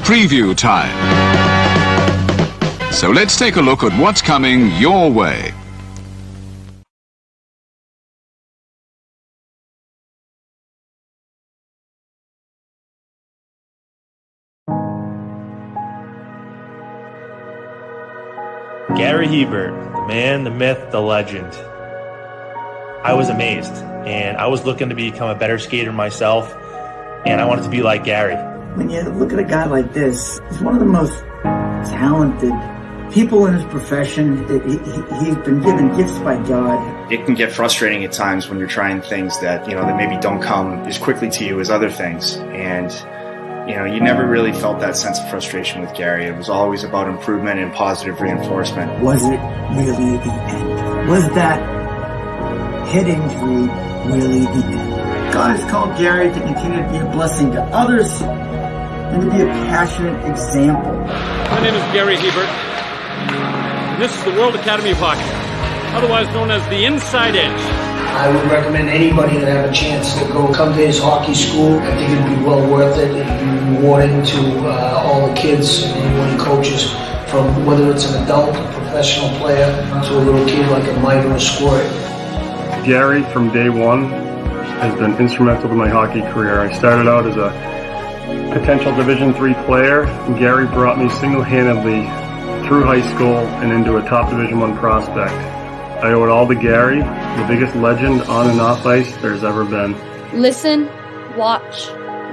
preview time. So let's take a look at what's coming your way. Gary Hebert, the man, the myth, the legend. I was amazed, and I was looking to become a better skater myself, and I wanted to be like Gary. When you look at a guy like this, he's one of the most talented people in his profession. He's been given gifts by God. It can get frustrating at times when you're trying things that, that maybe don't come as quickly to you as other things. And, you never really felt that sense of frustration with Gary. It was always about improvement and positive reinforcement. Was it really the end? Was that head injury really the end? God has called Gary to continue to be a blessing to others and to be a passionate example. My name is Gary Hebert, and this is the World Academy of Hockey, otherwise known as the Inside Edge. I would recommend anybody that have a chance to come to his hockey school. I think it'd be well worth it. It'd be rewarding to all the kids and anyone he coaches, from whether it's an adult, a professional player, to a little kid like a Mike or a Squirt. Gary, from day one, has been instrumental to my hockey career. I started out as a potential Division III player, and Gary brought me single-handedly through high school and into a top Division I prospect. I owe it all to Gary, the biggest legend on and off ice there's ever been. Listen, watch,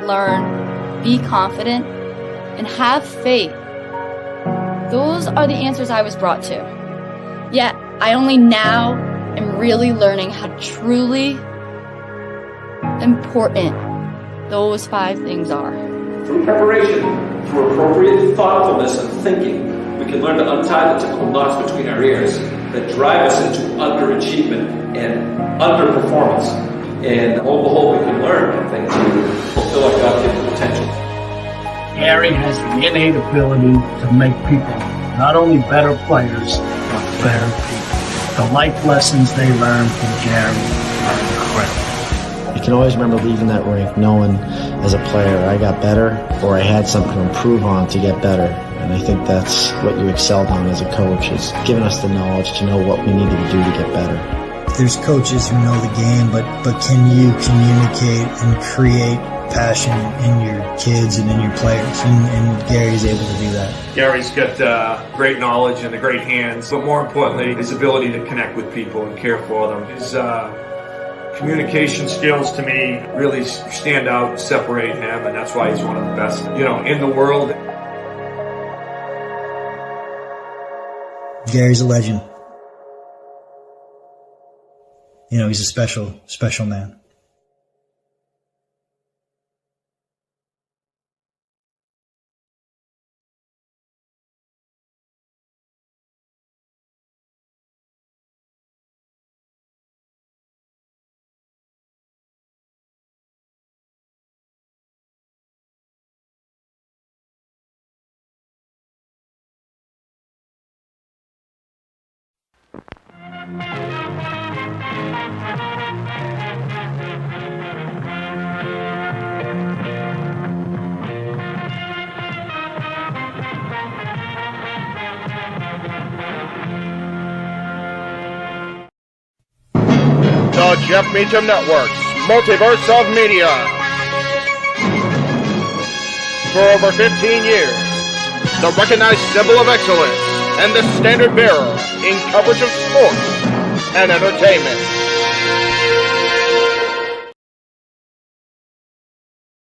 learn, be confident, and have faith. Those are the answers I was brought to. Yet, I only now am really learning how truly important those 5 things are. Through preparation, through appropriate thoughtfulness and thinking, we can learn to untie the typical knots between our ears that drive us into underachievement and underperformance. And on the whole, we can learn, I think, to fulfill our God-given potential. Gary has the innate ability to make people not only better players, but better people. The life lessons they learn from Gary are incredible. You can always remember leaving that rink knowing as a player I got better, or I had something to improve on to get better. And I think that's what you excelled on as a coach, is giving us the knowledge to know what we needed to do to get better. There's coaches who know the game, but can you communicate and create passion in your kids and in your players? And Gary's able to do that. Gary's got great knowledge and the great hands, but more importantly, his ability to connect with people and care for them. His communication skills, to me, really stand out and separate him, and that's why he's one of the best, in the world. Gary's a legend. He's a special, special man. The Jeff Meacham Network's Multiverse of Media. For over 15 years, the recognized symbol of excellence and the standard bearer in coverage of sports and entertainment.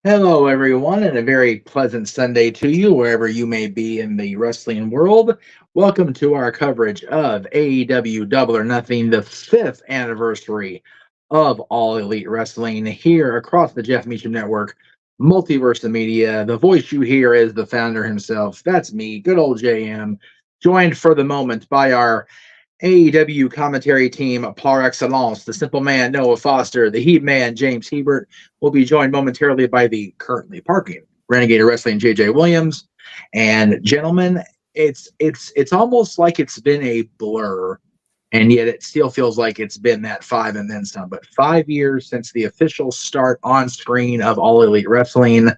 Hello, everyone, and a very pleasant Sunday to you, wherever you may be in the wrestling world. Welcome to our coverage of AEW Double or Nothing, the 5th anniversary of All Elite Wrestling here across the Jeff Meacham Network, Multiverse of Media. The voice you hear is the founder himself. That's me, good old JM, joined for the moment by our AEW commentary team par excellence, the Simple Man, Noah Foster, the Heat Man, James Hebert, will be joined momentarily by the currently parking Renegade Wrestling, JJ Williams. And gentlemen, it's almost like it's been a blur, and yet it still feels like it's been that 5 and then some. But 5 years since the official start on screen of All Elite Wrestling.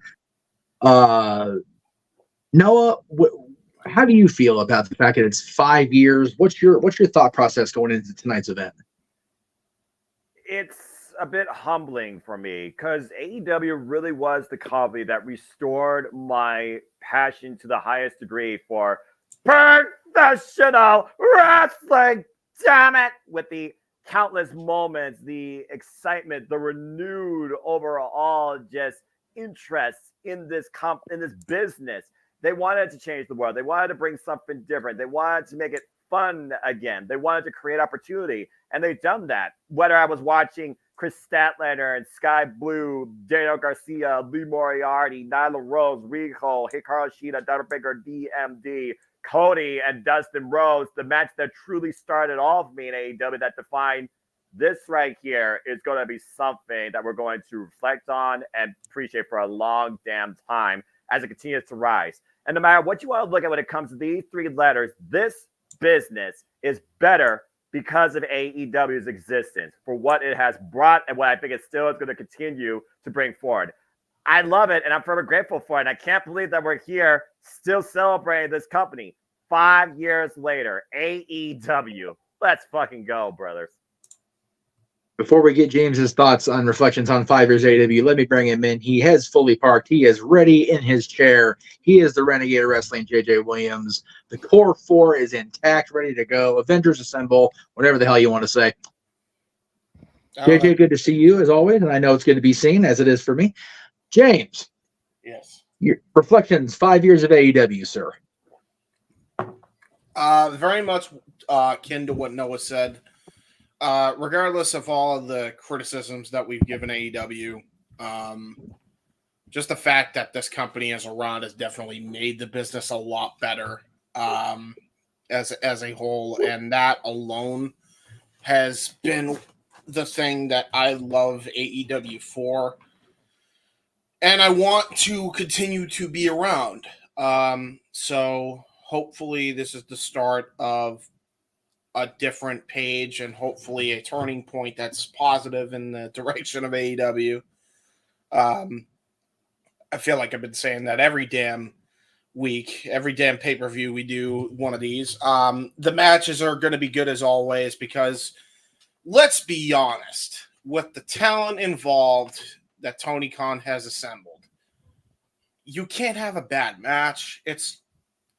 Noah, how do you feel about the fact that it's 5 years? What's your thought process going into tonight's event? It's a bit humbling for me because AEW really was the company that restored my passion to the highest degree for professional wrestling. Damn it! With the countless moments, the excitement, the renewed overall just interest in this business. They wanted to change the world. They wanted to bring something different. They wanted to make it fun again. They wanted to create opportunity, and they've done that. Whether I was watching Chris Statlander and Sky Blue, Daniel Garcia, Lee Moriarty, Nyla Rose, Rico, Hikaru Shida, Dr. Baker, DMD, Cody, and Dustin Rhodes, the match that truly started off me in AEW that defined this right here is going to be something that we're going to reflect on and appreciate for a long damn time as it continues to rise. And no matter what you want to look at when it comes to these three letters, this business is better because of AEW's existence, for what it has brought and what I think it still is going to continue to bring forward. I love it, and I'm forever grateful for it. And I can't believe that we're here still celebrating this company 5 years later. AEW. Let's fucking go, brothers. Before we get James's thoughts on reflections on 5 years AEW, let me bring him in. He has fully parked. He is ready in his chair. He is the Renegade of Wrestling, JJ Williams. The core four is intact, ready to go. Avengers assemble, whatever the hell you want to say. JJ, good to see you as always, and I know it's good to be seen as it is for me. James. Yes. Your reflections, 5 years of AEW, sir. Very much akin to what Noah said. Regardless of all of the criticisms that we've given AEW, just the fact that this company as a run has definitely made the business a lot better as a whole, and that alone has been the thing that I love AEW for, and I want to continue to be around. So hopefully this is the start of a different page and hopefully a turning point that's positive in the direction of AEW. I feel like I've been saying that every damn week, every damn pay-per-view we do one of these. The matches are going to be good as always because let's be honest, with the talent involved that Tony Khan has assembled, you can't have a bad match. It's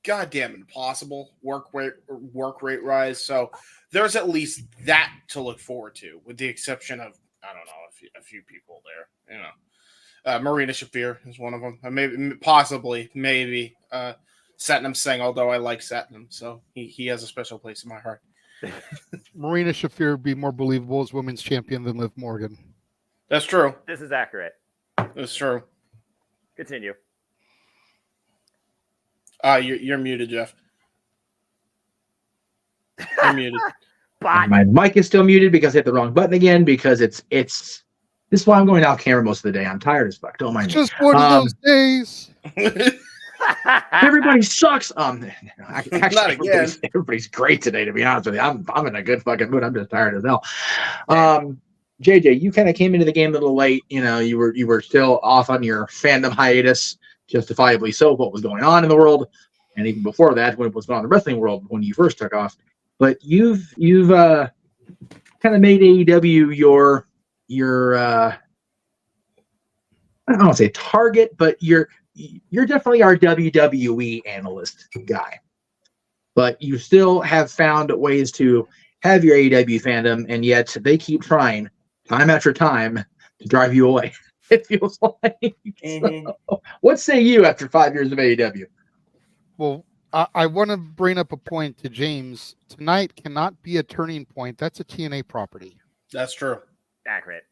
goddamn impossible work rate rise. So there's at least that to look forward to, with the exception of, I don't know, a few people there. You know, Marina Shafir is one of them. Maybe Satnam Singh, although I like Satnam, so he has a special place in my heart. Marina Shafir would be more believable as women's champion than Liv Morgan. That's true. This is accurate. That's true. Continue. You're muted, Jeff. You're muted. My mic is still muted because I hit the wrong button again because it's this is why I'm going off camera most of the day. I'm tired as fuck. Don't mind me. Just one of those days. Everybody sucks. Actually, Not everybody's great today, to be honest with you. I'm in a good fucking mood. I'm just tired as hell. JJ, you kind of came into the game a little late. You know, you were still off on your fandom hiatus, justifiably so, what was going on in the world, and even before that, when it was going on in the wrestling world when you first took off. But you've kind of made AEW your I don't want to say target, but you're definitely our WWE analyst guy. But you still have found ways to have your AEW fandom, and yet they keep trying time after time to drive you away. It feels like. So, what say you after 5 years of AEW? Well, I want to bring up a point to James. Tonight cannot be a turning point. That's a TNA property. That's true. Accurate.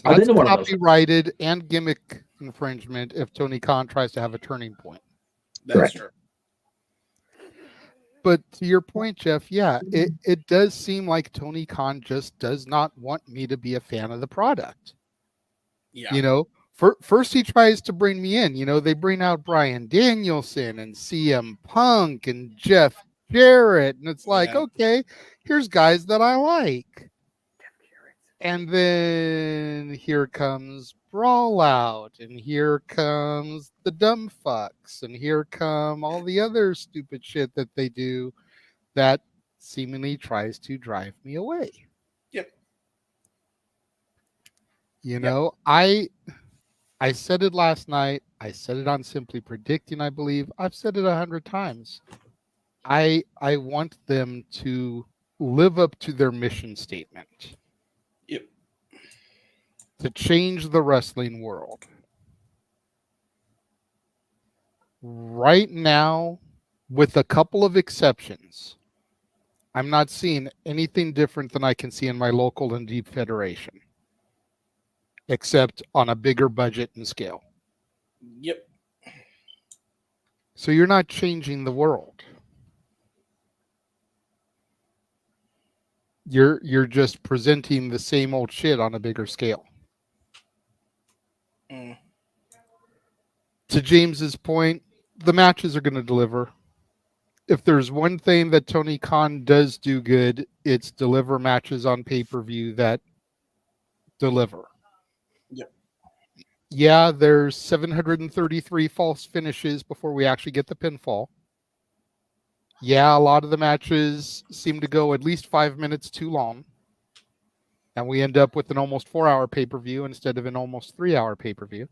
That's copyrighted and gimmick infringement if Tony Khan tries to have a turning point. That's true. But to your point, Jeff, yeah, it does seem like Tony Khan just does not want me to be a fan of the product. Yeah. You know, first he tries to bring me in. You know, they bring out Bryan Danielson and CM Punk and Jeff Jarrett. And it's like, okay, here's guys that I like. And then here comes Brawl Out, and here comes the Dumb Fucks, and here come all the other stupid shit that they do that seemingly tries to drive me away. Yep. You know, I said it last night. I said it on Simply Predicting, I believe. I've said it 100 times. I want them to live up to their mission statement. Yep. To change the wrestling world. Right now, with a couple of exceptions, I'm not seeing anything different than I can see in my local and deep federation, except on a bigger budget and scale. Yep. So you're not changing the world. You're just presenting the same old shit on a bigger scale. Mm. To James's point, the matches are going to deliver. If there's one thing that Tony Khan does do good, it's deliver matches on pay-per-view that deliver. Yep. Yeah, there's 733 false finishes before we actually get the pinfall. Yeah, a lot of the matches seem to go at least 5 minutes too long. And we end up with an almost 4-hour pay-per-view instead of an almost 3-hour pay-per-view.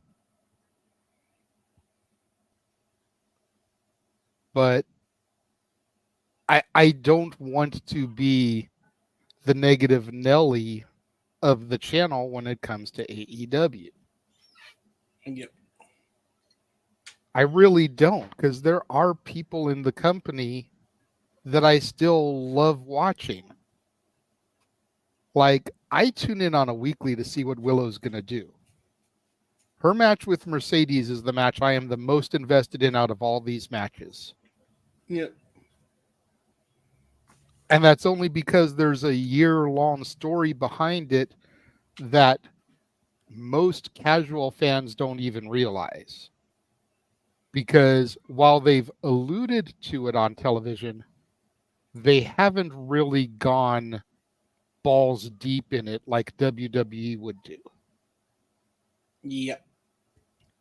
But I don't want to be the negative Nelly of the channel when it comes to AEW. Yep. I really don't, because there are people in the company that I still love watching. Like, I tune in on a weekly to see what Willow's going to do. Her match with Mercedes is the match I am the most invested in out of all these matches. Yep. And that's only because there's a year-long story behind it that most casual fans don't even realize. Because while they've alluded to it on television, they haven't really gone balls deep in it like WWE would do. Yep.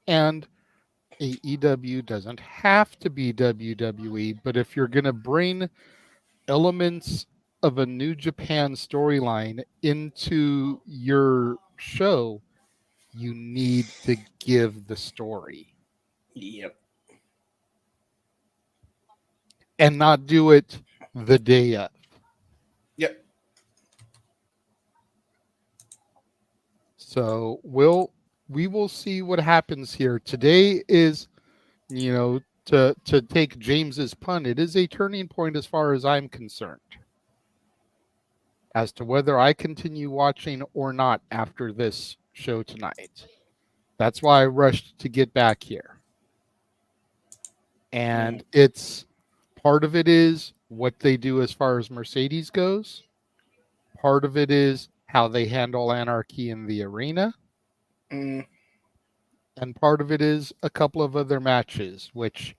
And AEW doesn't have to be WWE, but if you're going to bring elements of a New Japan storyline into your show, you need to give the story. Yep. And not do it the day of. Yep. So we will see what happens here. Today is, to take James's pun, it is a turning point as far as I'm concerned. As to whether I continue watching or not after this show tonight. That's why I rushed to get back here. And it's part of it is what they do as far as Mercedes goes. Part of it is how they handle Anarchy in the arena. Mm. And part of it is a couple of other matches, which,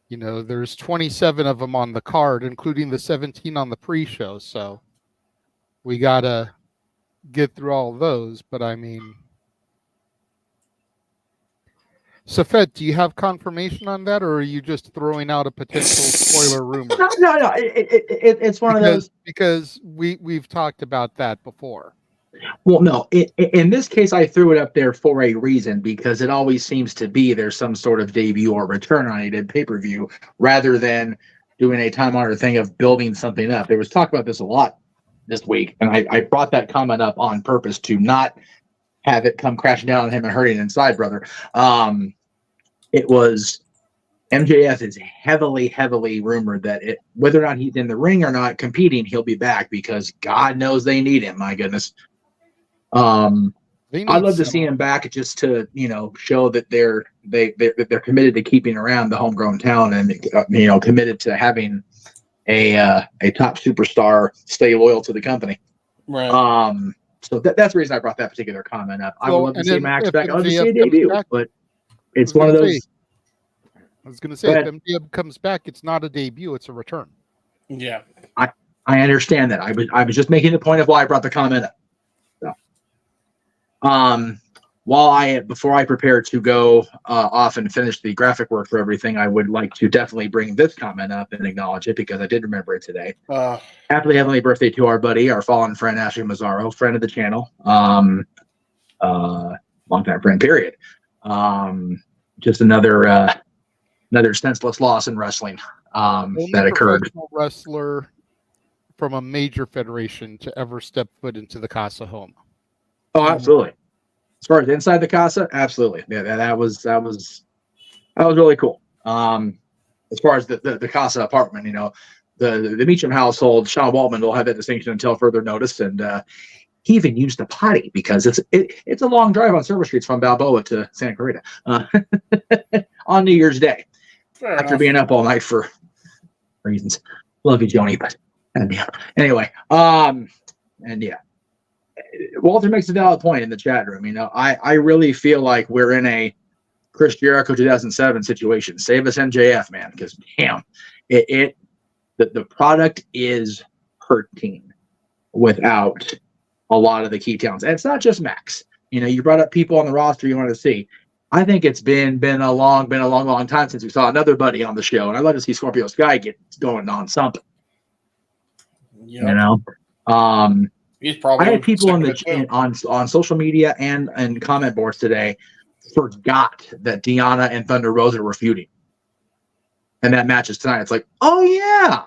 there's 27 of them on the card, including the 17 on the pre-show. So we got to get through all of those. But I mean, Safet, do you have confirmation on that, or are you just throwing out a potential spoiler rumor? No. It's one of those, because we've talked about that before. Well, no. In this case, I threw it up there for a reason, because it always seems to be there's some sort of debut or return on a pay-per-view, rather than doing a time-honored thing of building something up. There was talk about this a lot this week, and I brought that comment up on purpose to not have it come crashing down on him and hurting inside, brother. It was MJF is heavily rumored that whether or not he's in the ring or not competing, he'll be back, because God knows they need him. My goodness. I'd love to see him back just to, show that they're committed to keeping around the homegrown talent, and committed to having a top superstar stay loyal to the company. Right. So that's the reason I brought that particular comment up. I would love to see Max back. I would love to see a MJF debut, back, but it's one of those. I was going to say, if MJF comes back, it's not a debut; it's a return. Yeah, I understand that. I was just making the point of why I brought the comment up. So. Before I prepare to go off and finish the graphic work for everything, I would like to definitely bring this comment up and acknowledge it because I did remember it today. Happy heavenly birthday to our buddy, our fallen friend Ashley Mazzaro, friend of the channel, longtime friend. Period. Just another senseless loss in wrestling that occurred. Professional wrestler from a major federation to ever step foot into the Casa home. Oh, absolutely. As far as inside the Casa, absolutely. Yeah, that was really cool. As far as the Casa apartment, the Meacham household, Sean Waltman will have that distinction until further notice, and he even used the potty because it's a long drive on service streets from Balboa to Santa Clarita on New Year's Day. After being up all night for reasons. Love you, Joni, but anyway, and yeah. Walter makes a valid point in the chat room. I really feel like we're in a Chris Jericho 2007 situation. Save us MJF, man, because damn, the product is hurting without a lot of the key talents. And it's not just Max. You brought up people on the roster you want to see. I think it's been a long time since we saw another buddy on the show, and I'd love to see Scorpio Sky get going on something. Yep. He's probably I had people on social media and comment boards today forgot that Deanna and Thunder Rosa were feuding, and that match is tonight. It's like, oh yeah,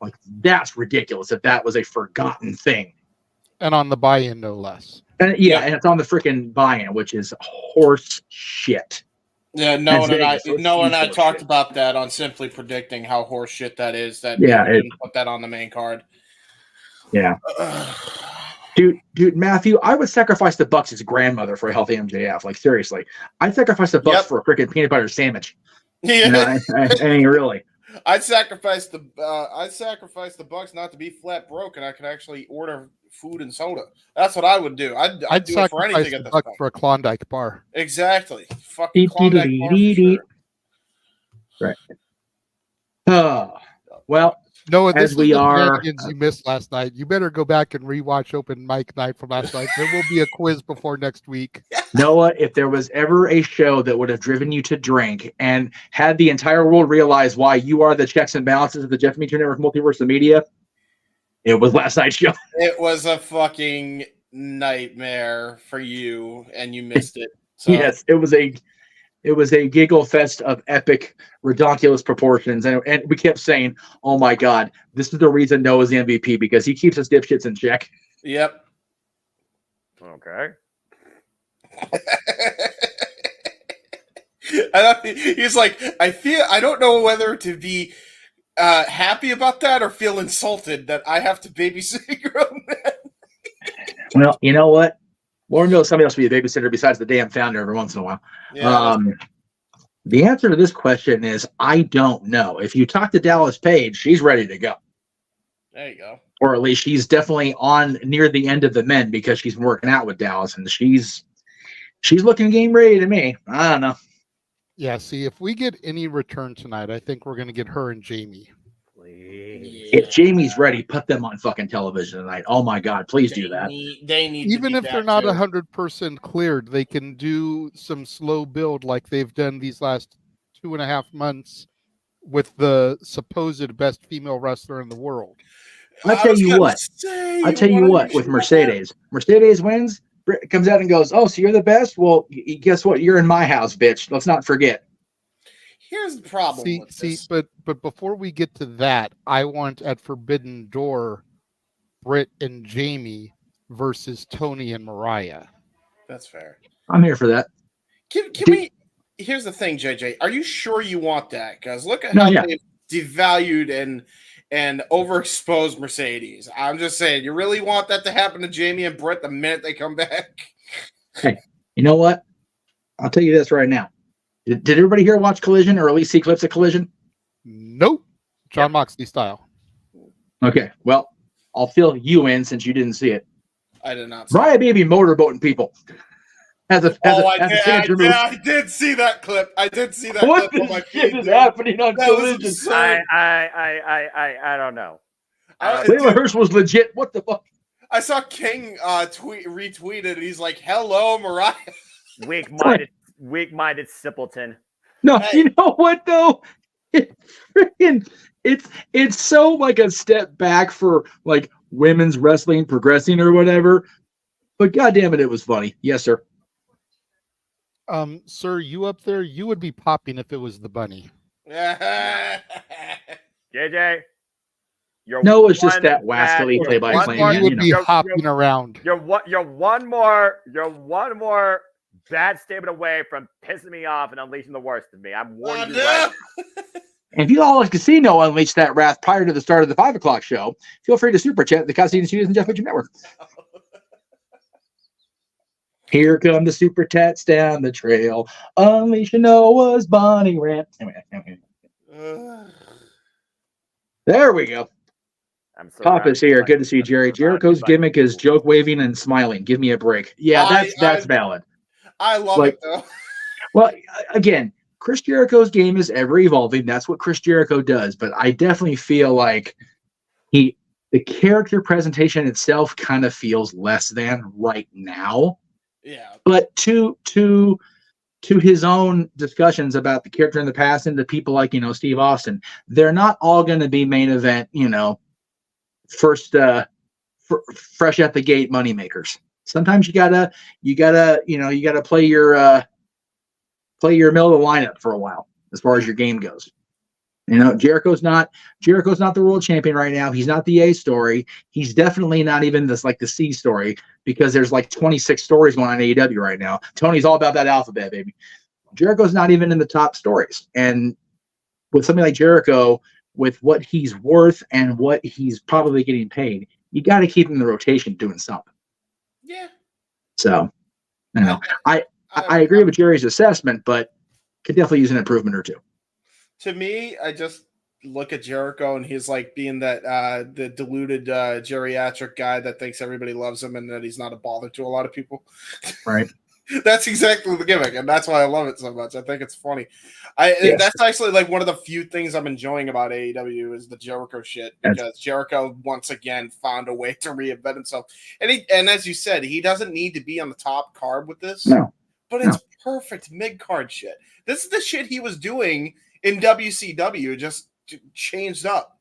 like that's ridiculous if that was a forgotten thing. And on the buy-in, no less. And and it's on the freaking buy-in, which is horse shit. Yeah, Noah and I talked about that on Simply Predicting how horse shit that is. That didn't put that on the main card. Yeah. Dude, Matthew, I would sacrifice the Bucks' grandmother for a healthy MJF. Like, seriously. I'd sacrifice the Bucks for a freaking peanut butter sandwich. Yeah. I mean, really. I'd sacrifice the Bucks not to be flat broke, and I could actually order food and soda. That's what I would do. I'd do it for anything at this point. For a Klondike bar. Exactly. Fucking Klondike bar for sure. Right. Well, Noah, this as we are, you missed last night. You better go back and rewatch Open Mic Night from last night. There will be a quiz before next week. Noah, if there was ever a show that would have driven you to drink and had the entire world realize why you are the checks and balances of the Jeff Meacham Network Multiverse of Media, it was last night's show. It was a fucking nightmare for you, and you missed it. So. Yes, it was a giggle fest of epic, ridiculous proportions, and we kept saying, "Oh my God, this is the reason Noah's the MVP because he keeps us dipshits in check." Yep. Okay. He's like, I don't know whether to be happy about that or feel insulted that I have to babysit a grown man. Well, you know what? Or knows somebody else to be a babysitter besides the damn founder every once in a while. Yeah, the answer to this question is I don't know. If you talk to Dallas Page, she's ready to go. There you go. Or at least she's definitely on near the end of the men because she's been working out with Dallas, and she's looking game ready to me. I don't know. Yeah, see, if we get any return tonight, I think we're going to get her and Jamie. If Jamie's ready, put them on fucking television tonight. Oh my God, please do that. They need even to if be they're not 100% cleared, they can do some slow build like they've done these last 2.5 months with the supposed best female wrestler in the world. I'll tell you what, with Mercedes wins, Britt comes out and goes, "Oh, so you're the best? Well, guess what? You're in my house, bitch. Let's not forget." Here's the problem. But before we get to that, I want at Forbidden Door, Britt and Jamie versus Tony and Mariah. That's fair. I'm here for that. Can we? Here's the thing, JJ. Are you sure you want that? Because look at how they've devalued and overexposed Mercedes. I'm just saying, you really want that to happen to Jamie and Britt the minute they come back? Hey, you know what? I'll tell you this right now. Did everybody here watch Collision or at least see clips of Collision? Nope. John Moxley style. Okay, well, I'll fill you in since you didn't see it. I did not see Mariah Baby motorboating people. I did see that clip. I did see that what clip. What is happening on Collision? I don't know. Layla Hirsch was legit. What the fuck? I saw King retweeted. He's like, "Hello, Mariah." Weak-minded simpleton. No, you know what though? It's so like a step back for like women's wrestling progressing or whatever. But goddamn it was funny. Yes, sir. Sir, you up there? You would be popping if it was the bunny. JJ. No, it's just that wascally play-by-play. You would be hopping around. You're one more bad statement away from pissing me off and unleashing the worst of me. I'm warning you right now. And if you all like to see Noah unleash that wrath prior to the start of the 5 o'clock show, feel free to super chat the Custody Studios and Jeff Mitchell Network. Here come the super tats down the trail. Unleash Noah's bunny rant. Anyway. There we go. Pop is here. Good to see you, Jerry. Jericho's gimmick is joke waving and smiling. Give me a break. Yeah, that's valid. I love it though. Well, again, Chris Jericho's game is ever evolving. That's what Chris Jericho does. But I definitely feel like the character presentation itself kind of feels less than right now. Yeah. But to his own discussions about the character in the past and the people like, Steve Austin, they're not all going to be main event, first fresh at the gate money makers. Sometimes you gotta play your middle of the lineup for a while as far as your game goes. Jericho's not the world champion right now. He's not the A story. He's definitely not even the C story, because there's like 26 stories going on in AEW right now. Tony's all about that alphabet, baby. Jericho's not even in the top stories. And with something like Jericho, with what he's worth and what he's probably getting paid, you got to keep him in the rotation doing something. Yeah. So, I agree with Jerry's assessment, but could definitely use an improvement or two. To me, I just look at Jericho and he's like being that the deluded geriatric guy that thinks everybody loves him and that he's not a bother to a lot of people. Right. That's exactly the gimmick, and that's why I love it so much. I think it's funny. That's actually like one of the few things I'm enjoying about AEW is the Jericho shit, because Jericho once again found a way to reinvent himself. And as you said, he doesn't need to be on the top card with this. No. But it's perfect mid-card shit. This is the shit he was doing in WCW, just changed up.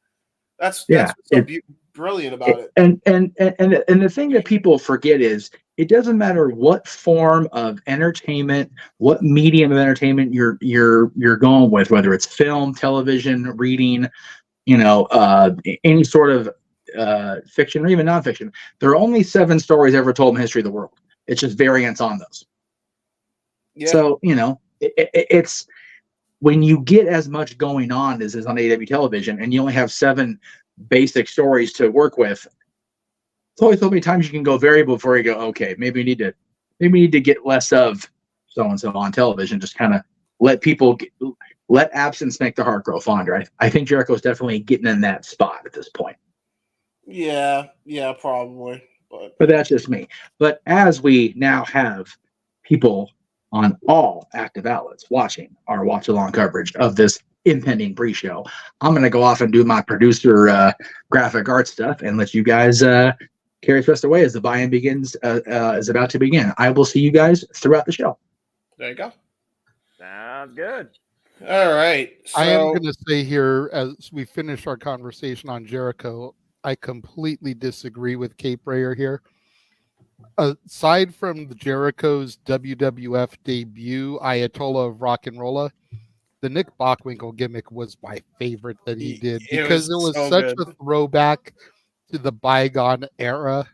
That's what's so brilliant about it. And the thing that people forget is it doesn't matter what form of entertainment, what medium of entertainment you're going with, whether it's film, television, reading, any sort of fiction or even nonfiction. There are only 7 stories ever told in the history of the world. It's just variants on those. Yeah. So it's when you get as much going on as is on AEW television, and you only have 7 basic stories to work with. It's only so many times you can go variable before you go, okay, maybe we need to get less of so and so on television. Just kind of let absence make the heart grow fonder. I think Jericho's definitely getting in that spot at this point. Yeah, probably. But that's just me. But as we now have people on all active outlets watching our watch along coverage of this impending pre-show, I'm going to go off and do my producer graphic art stuff and let you guys carry the rest away as the buy-in is about to begin. I will see you guys throughout the show. There you go. Sounds good. All right. I am going to say here, as we finish our conversation on Jericho, I completely disagree with Cape Rayer here. Aside from the Jericho's WWF debut, Ayatollah of Rock and Rolla, the Nick Bockwinkel gimmick was my favorite that he did, because it was such a throwback to the bygone era.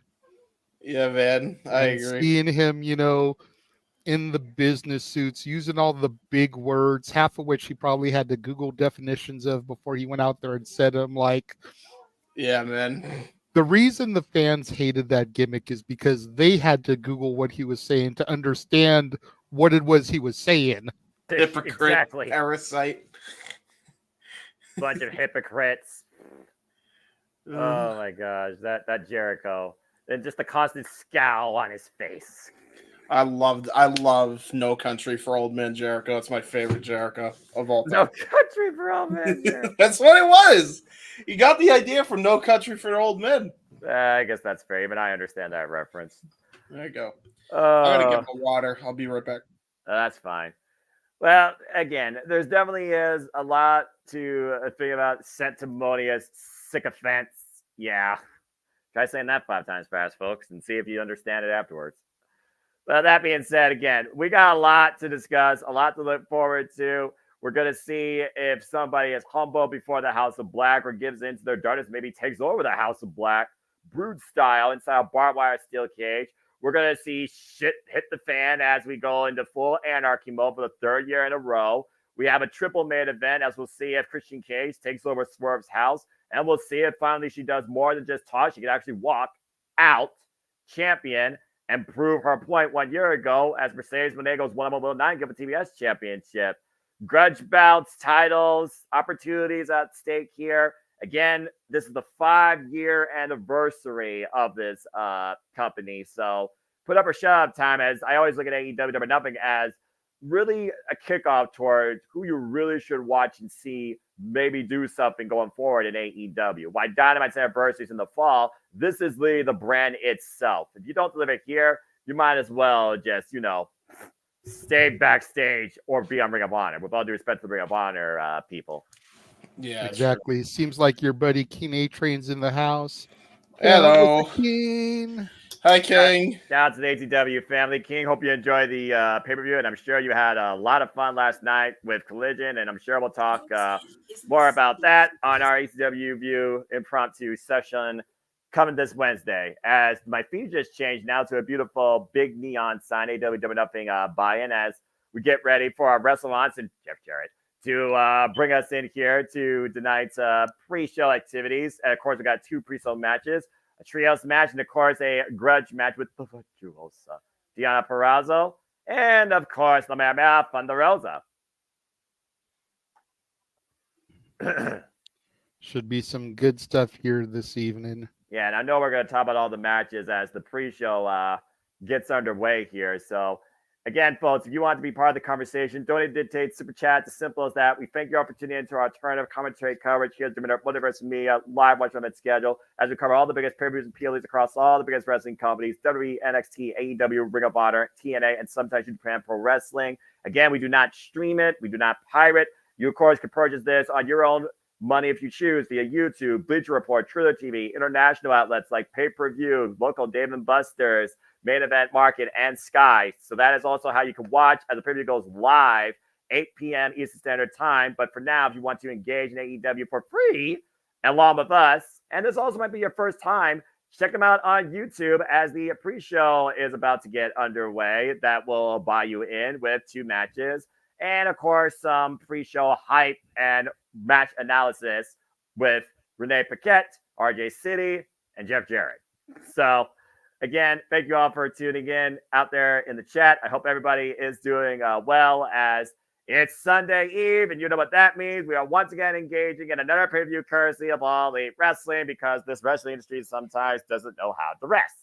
Yeah, man, I agree. Seeing him, in the business suits, using all the big words, half of which he probably had to Google definitions of before he went out there and said them. Yeah, man. The reason the fans hated that gimmick is because they had to Google what he was saying to understand what it was he was saying. Hypocrite, exactly. Parasite. Bunch of hypocrites. Oh my gosh, that Jericho. And just the constant scowl on his face. I love No Country for Old Men Jericho. It's my favorite Jericho of all time. No Country for Old Men Jericho. That's what it was. You got the idea from No Country for Old Men. I guess that's fair. Even I understand that reference. There you go. I'm gonna get my water. I'll be right back. That's fine. Well, again, there's definitely is a lot to think about. Sanctimonious sycophants. Yeah. Try saying that 5 times fast, folks, and see if you understand it afterwards. Well, that being said, again, we got a lot to discuss, a lot to look forward to. We're going to see if somebody is humble before the House of Black or gives in to their darkness, maybe takes over the House of Black, brood style, inside a barbed wire steel cage. We're going to see shit hit the fan as we go into full anarchy mode for the 3rd year in a row. We have a triple main event as we'll see if Christian Cage takes over Swerve's house. And we'll see if finally she does more than just talk. She can actually walk out champion and prove her point 1 year ago as Mercedes Monego's 1-1-9 give a TBS championship. Grudge bouts, titles, opportunities at stake here. Again, this is the 5-year anniversary of this company. So put up or shut up time, as I always look at AEW Double Nothing as really a kickoff towards who you really should watch and see maybe do something going forward in AEW. Why Dynamite's anniversary is in the fall, this is really the brand itself. If you don't deliver here, you might as well just, stay backstage or be on Ring of Honor. With all due respect to the Ring of Honor people. Yeah, exactly. Seems like your buddy King A-Train's in the house. Hello, King. Hi, King. Shout out to the ATW family. King, hope you enjoyed the pay-per-view, and I'm sure you had a lot of fun last night with Collision, and I'm sure we'll talk more about that on our ATW View impromptu session coming this Wednesday, as my feed just changed now to a beautiful big neon sign, AEW Nothing buy-in, as we get ready for our WrestleMans and Jeff Jarrett to bring us in here to tonight's pre-show activities. And of course, we got 2 pre-show matches, a trios match, and of course, a grudge match with the Virtuosa, Deonna Purrazzo, and of course, La Mera Thunder Rosa. Should be some good stuff here this evening. Yeah, and I know we're going to talk about all the matches as the pre-show gets underway here. So, again, folks, if you want to be part of the conversation, donate, dictate, super chat, as simple as that. We thank you all for tuning into our alternative commentary coverage here at JMN Multiverse of Media, live watch on that schedule, as we cover all the biggest pay-per-views and PLEs across all the biggest wrestling companies, WWE, NXT, AEW, Ring of Honor, TNA, and sometimes Japan Pro Wrestling. Again, we do not stream it. We do not pirate. You, of course, can purchase this on your own money if you choose via YouTube, Bleacher Report, Triller TV, international outlets like Pay-Per-View, local Dave & Buster's, Main Event Market, and Sky. So that is also how you can watch as the pay-per-view goes live, 8 p.m. Eastern Standard Time. But for now, if you want to engage in AEW for free, along with us, and this also might be your first time, check them out on YouTube as the pre-show is about to get underway. That will buy you in with 2 matches. And, of course, some pre-show hype and match analysis with Renee Paquette, RJ City, and Jeff Jarrett. So, again, thank you all for tuning in out there in the chat. I hope everybody is doing well, as it's Sunday Eve, and you know what that means. We are once again engaging in another pay-per-view courtesy of All Elite Wrestling, because this wrestling industry sometimes doesn't know how to rest.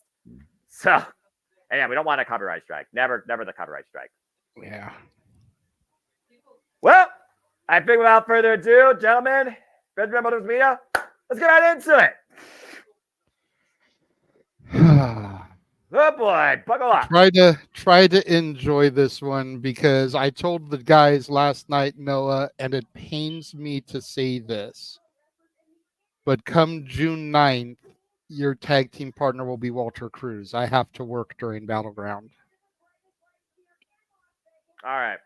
So, and yeah, we don't want a copyright strike. Never the copyright strike. Yeah. Well, I think without further ado, gentlemen, JMN Multiverse of Media, let's get right into it. Oh boy, buckle up. Try to enjoy this one, because I told the guys last night, Noah, and it pains me to say this, but come June 9th, your tag team partner will be Walter Cruz. I have to work during Battleground. All right.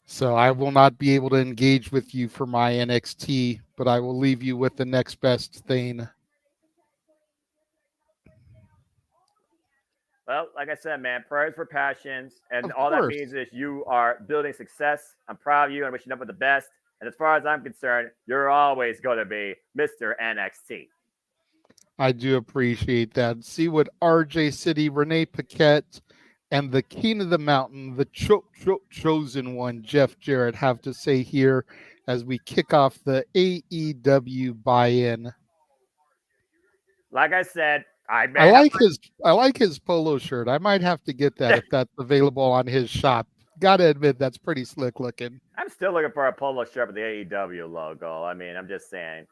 So I will not be able to engage with you for my NXT, but I will leave you with the next best thing. Well, like I said, man, prayers for passions. And all that means is you are building success. I'm proud of you and wish you nothing but the best. And as far as I'm concerned, you're always going to be Mr. NXT. I do appreciate that. See what RJ City, Renee Paquette, and the King of the Mountain, the chosen one, Jeff Jarrett, have to say here as we kick off the AEW buy-in. Like I said, I like his polo shirt. I might have to get that if that's available on his shop. Gotta admit, that's pretty slick looking. I'm still looking for a polo shirt with the AEW logo. I mean, I'm just saying.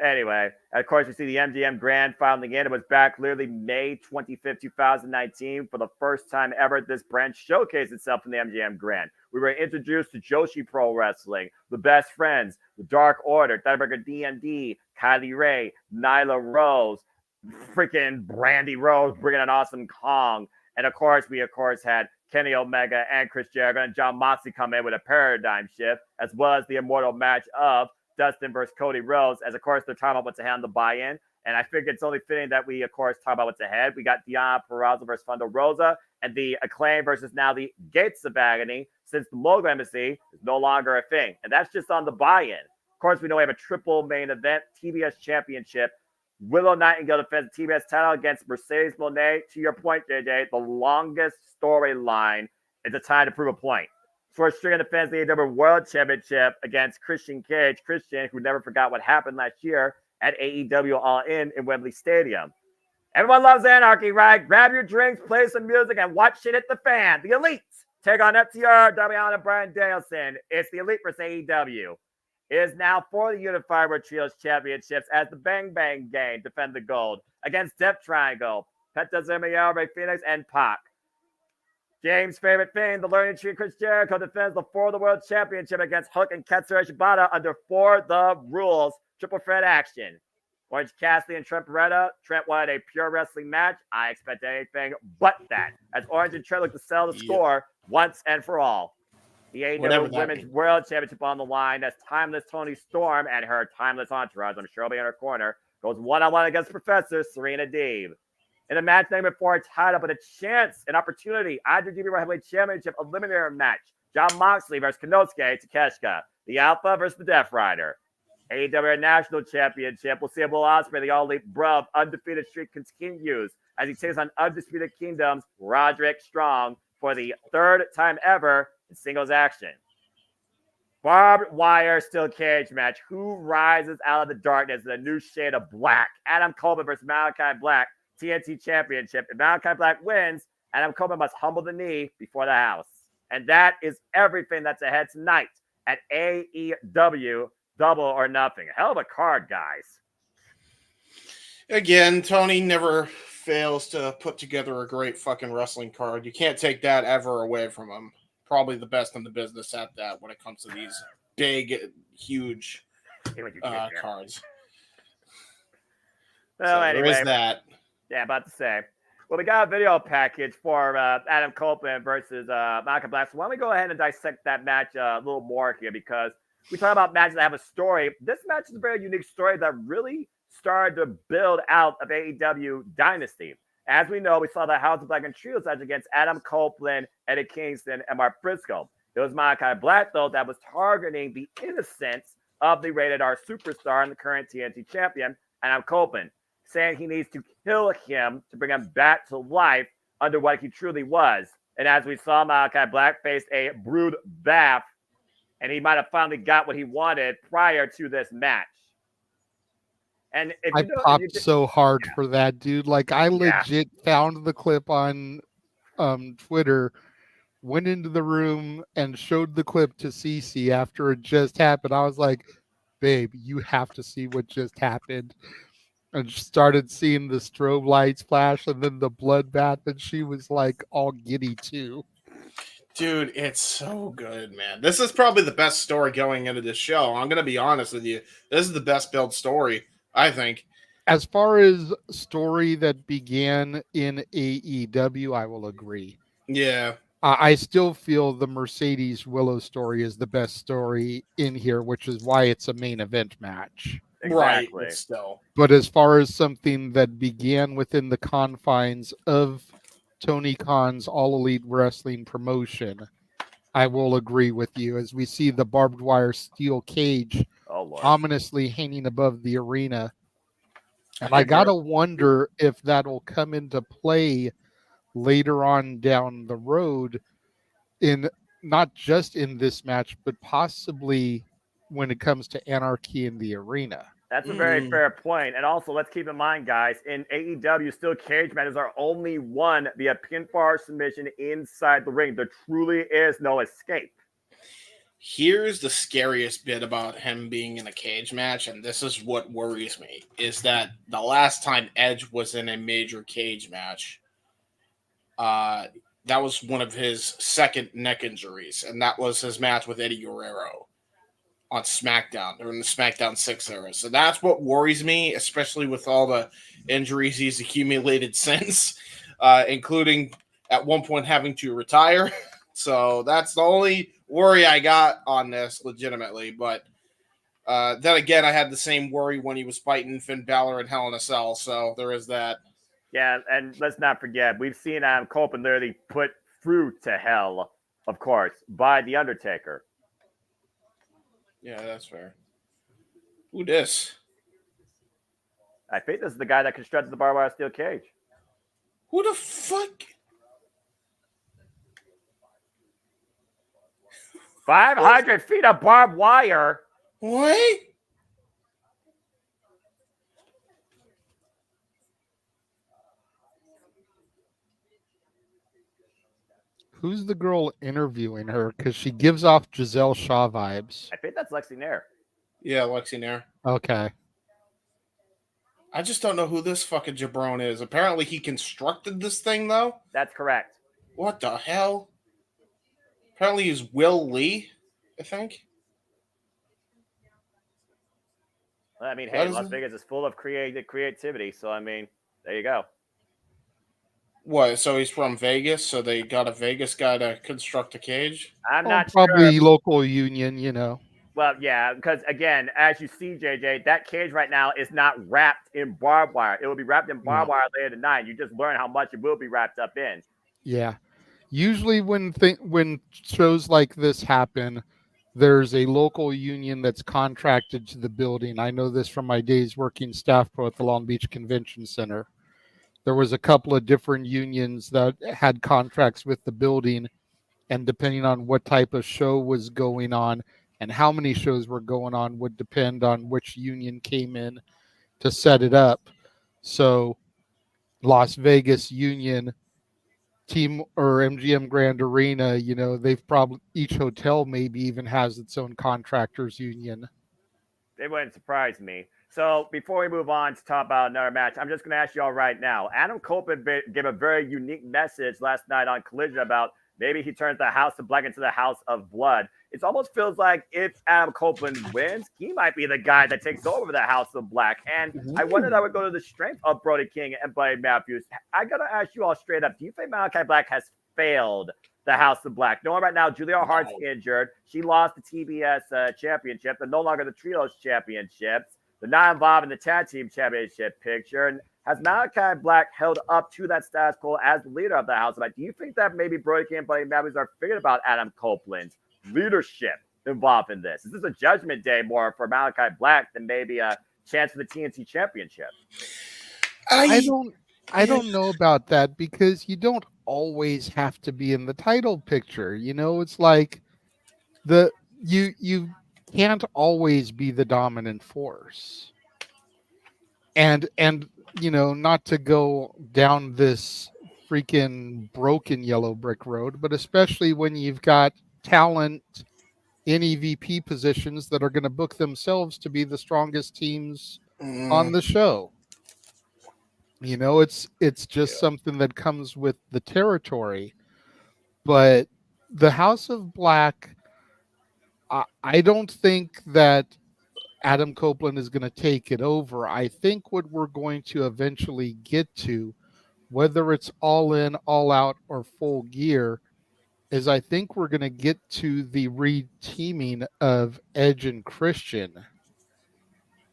Anyway, of course, we see the MGM Grand finally in. It was back literally May 25th, 2019. For the first time ever, this brand showcased itself in the MGM Grand. We were introduced to Joshi Pro Wrestling, the Best Friends, the Dark Order, Thunderbreaker DMD, Kylie Ray, Nyla Rose, freaking Brandy Rose bringing an awesome Kong. And of course, we had Kenny Omega and Chris Jericho and John Moxley come in with a paradigm shift, as well as the immortal match of Dustin versus Cody Rhodes, as of course they're talking about what's ahead on the buy-in. And I figure it's only fitting that we, of course, talk about what's ahead. We got Deonna Purrazzo versus Thunder Rosa, and the Acclaim versus now the Gates of Agony, since the Logo Embassy is no longer a thing. And that's just on the buy-in. Of course, we know we have a triple main event, TBS Championship. Willow Nightingale defends the TBS title against Mercedes Moné. To your point, JJ, the longest storyline. It's a time to prove a point. Swerve Strickland defends the AEW World Championship against Christian Cage. Christian, who never forgot what happened last year at AEW All In Wembley Stadium. Everyone loves anarchy, right? Grab your drinks, play some music, and watch shit hit the fan. The Elite take on FTR, Darby Allin, and Bryan Danielson. It's the Elite versus AEW. It is now for the Unified World Trios Championships as the Bang Bang Gang defend the gold against Death Triangle, Penta Zemiel, Ray Phoenix, and Pac. James' favorite thing, the Learning Tree Chris Jericho defends the For the World Championship against Hook and Katsura Shibata under For the Rules triple threat action. Orange Cassidy and Trent Beretta. Trent wanted a pure wrestling match. I expect anything but that, as Orange and Trent look to sell the score once and for all. The AEW Women's World Championship on the line as Timeless Toni Storm and her Timeless Entourage, I'm sure will be in her corner, goes one-on-one against Professor Serena Deeb. In a match named for a title, but a chance, an opportunity, IWGP World Heavyweight Championship eliminator match. John Moxley versus Konosuke Takeshita. The Alpha versus the Death Rider. AEW National Championship. We'll see Will Ospreay, the All Elite Bruv, undefeated streak continues as he takes on Undisputed Kingdom's Roderick Strong for the third time ever in singles action. Barbed wire steel cage match. Who rises out of the darkness in a new shade of black? Adam Coleman versus Malachi Black. TNT Championship. If Malachi Black wins, Adam Coleman must humble the knee before the house. And that is everything that's ahead tonight at AEW Double or Nothing. A hell of a card, guys. Again, Tony never fails to put together a great fucking wrestling card. You can't take that ever away from him. Probably the best in the business at that when it comes to these big, huge cards. Well, so anyway. There is that. Yeah, about to say. Well, we got a video package for Adam Copeland versus Malachi Black. So why don't we go ahead and dissect that match a little more here, because we talk about matches that have a story. This match is a very unique story that really started to build out of AEW Dynasty. As we know, we saw the House of Black and Trios match against Adam Copeland, Eddie Kingston, and Mark Briscoe. It was Malachi Black, though, that was targeting the innocence of the Rated R superstar and the current TNT champion, Adam Copeland, saying he needs to kill him to bring him back to life under what he truly was. And as we saw, Malachi Black faced a brood bath, and he might have finally got what he wanted prior to this match. And if I popped so hard for that, dude. Like, I legit found the clip on Twitter, went into the room and showed the clip to Cece after it just happened. I was like, babe, you have to see what just happened. And started seeing the strobe lights flash and then the bloodbath, and she was like all giddy too. Dude, it's so good, man. This is probably the best story going into this show. I'm going to be honest with you. This is the best built story, I think. As far as story that began in AEW, I will agree. Yeah. I still feel the Mercedes Willow story is the best story in here, which is why it's a main event match. Exactly. Right, still. But as far as something that began within the confines of Tony Khan's All Elite Wrestling promotion, I will agree with you, as we see the barbed wire steel cage ominously hanging above the arena. And I gotta wonder if that'll come into play later on down the road, in not just in this match, but possibly when it comes to Anarchy in the Arena. That's a very fair point. And also, let's keep in mind, guys, in AEW, steel cage matches are only won via pinfall submission inside the ring. There truly is no escape. Here's the scariest bit about him being in a cage match, and this is what worries me, is that the last time Edge was in a major cage match, that was one of his second neck injuries, and that was his match with Eddie Guerrero on SmackDown during the SmackDown 6 era. So that's what worries me, especially with all the injuries he's accumulated since, including at one point having to retire. So that's the only worry I got on this, legitimately. But then again, I had the same worry when he was fighting Finn Balor in Hell in a Cell. So there is that. Yeah, and let's not forget, we've seen Adam Copeland literally put through to hell, of course, by The Undertaker. Yeah, that's fair. Who this? I think this is the guy that constructed the barbed wire steel cage. Who the fuck? 500 feet of barbed wire. What? Who's the girl interviewing her? Because she gives off Giselle Shaw vibes. I think that's Lexi Nair. Yeah, Lexi Nair. Okay. I just don't know who this fucking jabron is. Apparently he constructed this thing, though? That's correct. What the hell? Apparently he's Will Lee, I think. I mean, hey, Las Vegas is full of creativity, so I mean, there you go. What, so he's from Vegas, so they got a Vegas guy to construct a cage? I'm not probably sure. local union, you know. Well, yeah, because again, as you see, JJ, that cage right now is not wrapped in barbed wire. It will be wrapped in barbed wire later tonight. You just learn how much it will be wrapped up in. Yeah. Usually when shows like this happen, there's a local union that's contracted to the building. I know this from my days working staff pro at the Long Beach Convention Center. There was a couple of different unions that had contracts with the building, and depending on what type of show was going on and how many shows were going on would depend on which union came in to set it up. So Las Vegas Union team or MGM Grand Arena, you know, they've probably, each hotel maybe even has its own contractors union. It wouldn't surprise me. So before we move on to talk about another match, I'm just going to ask you all right now. Adam Copeland gave a very unique message last night on Collision about maybe he turns the House of Black into the House of Blood. It almost feels like if Adam Copeland wins, he might be the guy that takes over the House of Black. And I wonder that would go to the strength of Brody King and Buddy Matthews. I got to ask you all straight up, do you think Malachi Black has failed the House of Black? Knowing right now Julia Hart's injured. She lost the TBS championship. They're no longer the Trios championships. They're not involved in the tag team championship picture. And has Malachi Black held up to that status quo as the leader of the House of Black? Do you think that maybe Brody King and Buddy Matthews are figuring about Adam Copeland's leadership involved in this? Is this a judgment day more for Malachi Black than maybe a chance for the TNT championship? I don't know about that, because you don't always have to be in the title picture. You know, it's like you can't always be the dominant force. And you know, not to go down this freaking broken yellow brick road, but especially when you've got talent in EVP positions that are going to book themselves to be the strongest teams on the show. You know, it's just something that comes with the territory. But the House of Black, I don't think that Adam Copeland is going to take it over. I think what we're going to eventually get to, whether it's all in, all out, or full gear, is I think we're going to get to the re-teaming of Edge and Christian,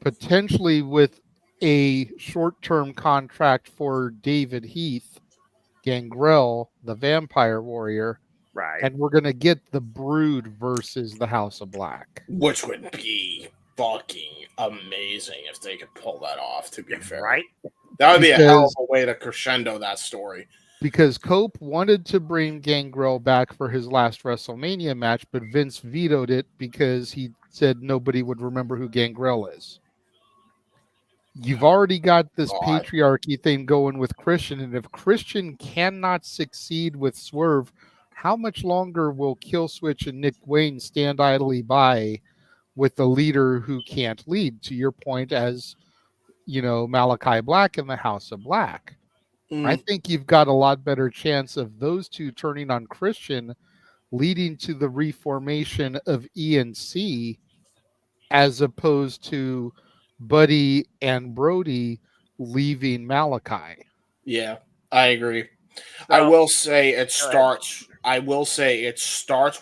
potentially with a short-term contract for David Heath, Gangrel, the Vampire Warrior, right? And we're going to get the Brood versus the House of Black. Which would be fucking amazing if they could pull that off, to be fair. Right? That would be a hell of a way to crescendo that story. Because Cope wanted to bring Gangrel back for his last WrestleMania match, but Vince vetoed it because he said nobody would remember who Gangrel is. You've already got this patriarchy thing going with Christian, and if Christian cannot succeed with Swerve, how much longer will Killswitch and Nick Wayne stand idly by with a leader who can't lead? To your point, as Malachi Black in the House of Black. I think you've got a lot better chance of those two turning on Christian, leading to the reformation of ENC, as opposed to Buddy and Brody leaving Malachi. Yeah, I agree. I will say it starts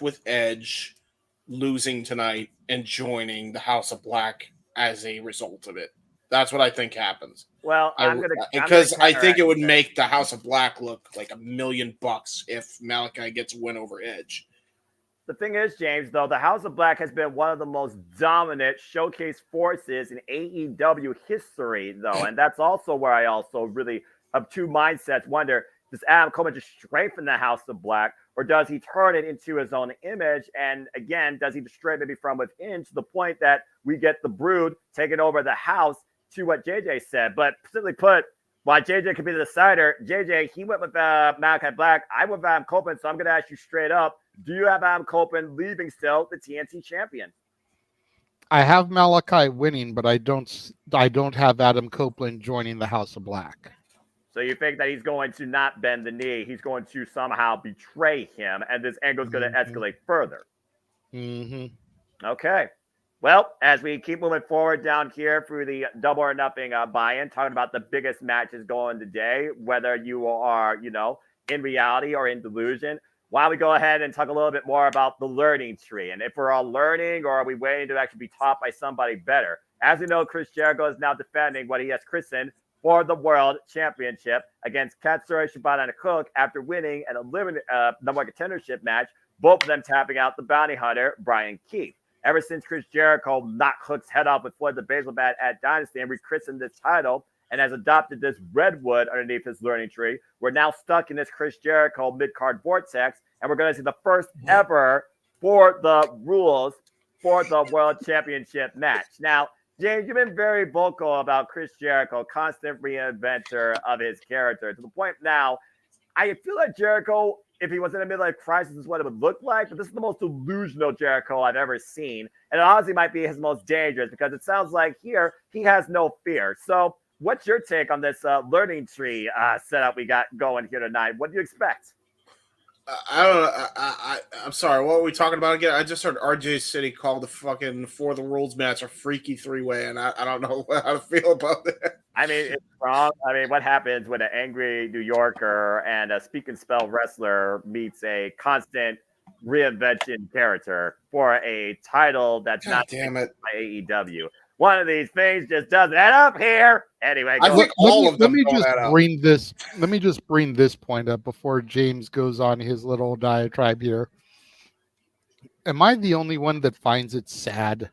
with Edge losing tonight and joining the House of Black as a result of it. That's what I think happens. Well, I think it would make the House of Black look like $1 million if Malachi gets a win over Edge. The thing is, James, though, the House of Black has been one of the most dominant showcase forces in AEW history, though. And that's also where I also really have two mindsets. Wonder, does Adam Coleman just strengthen the House of Black, or does he turn it into his own image? And again, does he destroy maybe from within to the point that we get the Brood taking over the house, to what JJ said? But simply put, while JJ could be the decider, JJ, he went with Malachi Black. I went with Adam Copeland, so I'm going to ask you straight up, do you have Adam Copeland leaving still the TNT champion? I have Malachi winning, but I don't have Adam Copeland joining the House of Black. So you think that he's going to not bend the knee, he's going to somehow betray him, and this angle is going to escalate further. Okay. Well, as we keep moving forward down here through the Double or Nothing buy-in, talking about the biggest matches going today, whether you are, in reality or in delusion, why don't we go ahead and talk a little bit more about the learning tree, and if we're all learning, or are we waiting to actually be taught by somebody better? As we know, Chris Jericho is now defending what he has christened for the World Championship against Katsura Shibata and Cook after winning an eliminated number one contendership match, both of them tapping out the bounty hunter, Brian Keith. Ever since Chris Jericho knocked Hook's head off with Floyd the Baseball Bat at Dynasty and rechristened this title and has adopted this redwood underneath his learning tree, we're now stuck in this Chris Jericho mid-card vortex, and we're going to see the first ever for the rules for the World Championship match. Now, James, you've been very vocal about Chris Jericho, constant reinventor of his character, to the point now, I feel like Jericho, if he was in a midlife crisis, is what it would look like, but this is the most delusional Jericho I've ever seen, and it honestly might be his most dangerous, because it sounds like here he has no fear. So what's your take on this learning tree setup we got going here tonight? What do you expect? I don't know. I'm sorry. What were we talking about again? I just heard RJ City call the fucking For the Rules match a freaky three-way, and I don't know how to feel about that. I mean, it's wrong. I mean, what happens when an angry New Yorker and a speak and spell wrestler meets a constant reinvention character for a title that's God not damn it by AEW? One of these things just doesn't add up here. Anyway, I think all of them. Let me just bring this point up before James goes on his little diatribe here. Am I the only one that finds it sad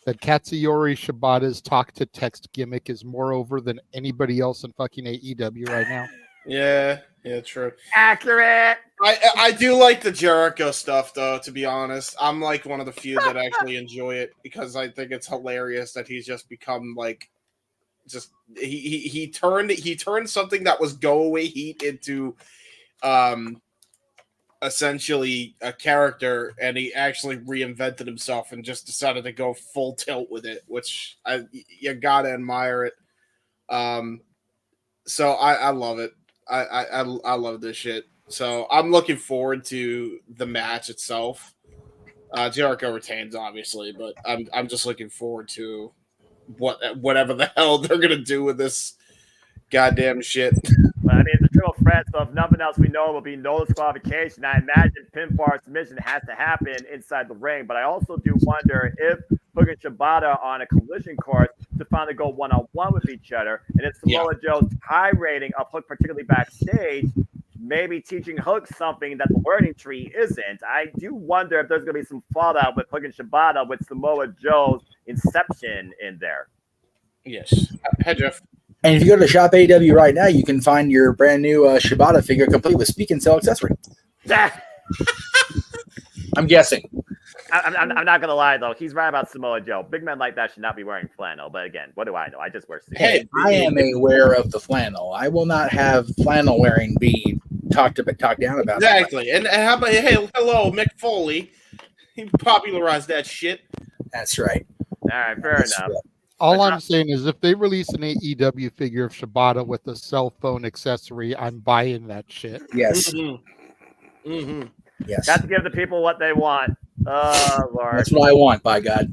that Katsuyori Shibata's talk to text gimmick is more over than anybody else in fucking AEW right now? Yeah, true. Accurate. I do like the Jericho stuff, though, to be honest. I'm like one of the few that actually enjoy it, because I think it's hilarious that he's just become like, just he turned something that was go away heat into essentially a character, and he actually reinvented himself and just decided to go full tilt with it, which you gotta admire it. So I love it. I love this shit. So I'm looking forward to the match itself. Jericho retains, obviously, but I'm just looking forward to whatever the hell they're gonna do with this goddamn shit. Well, I mean, it's a triple threat, so if nothing else we know will be no disqualification. I imagine pinfall submission has to happen inside the ring, but I also do wonder if Hook and Shibata on a collision course to finally go one-on-one with each other, and if Samoa Joe's high rating of Hook, particularly backstage, maybe teaching Hook something that the learning tree isn't. I do wonder if there's going to be some fallout with Hook and Shibata with Samoa Joe's inception in there. Yes. Hey, Jeff. And if you go to Shop AEW right now, you can find your brand new Shibata figure complete with speak and sell accessory. I'm guessing. I'm not gonna lie though, he's right about Samoa Joe. Big men like that should not be wearing flannel. But again, what do I know? I just wear suits. Hey, I am aware of the flannel. I will not have flannel wearing be talk down about. Exactly. And how about hello, Mick Foley? He popularized that shit. That's right. All right, fair enough. All I'm saying is if they release an AEW figure of Shibata with a cell phone accessory, I'm buying that shit. Yes. Mm-hmm. Mm-hmm. Yes. Got to give the people what they want. Oh, Lord. That's what I want, by God.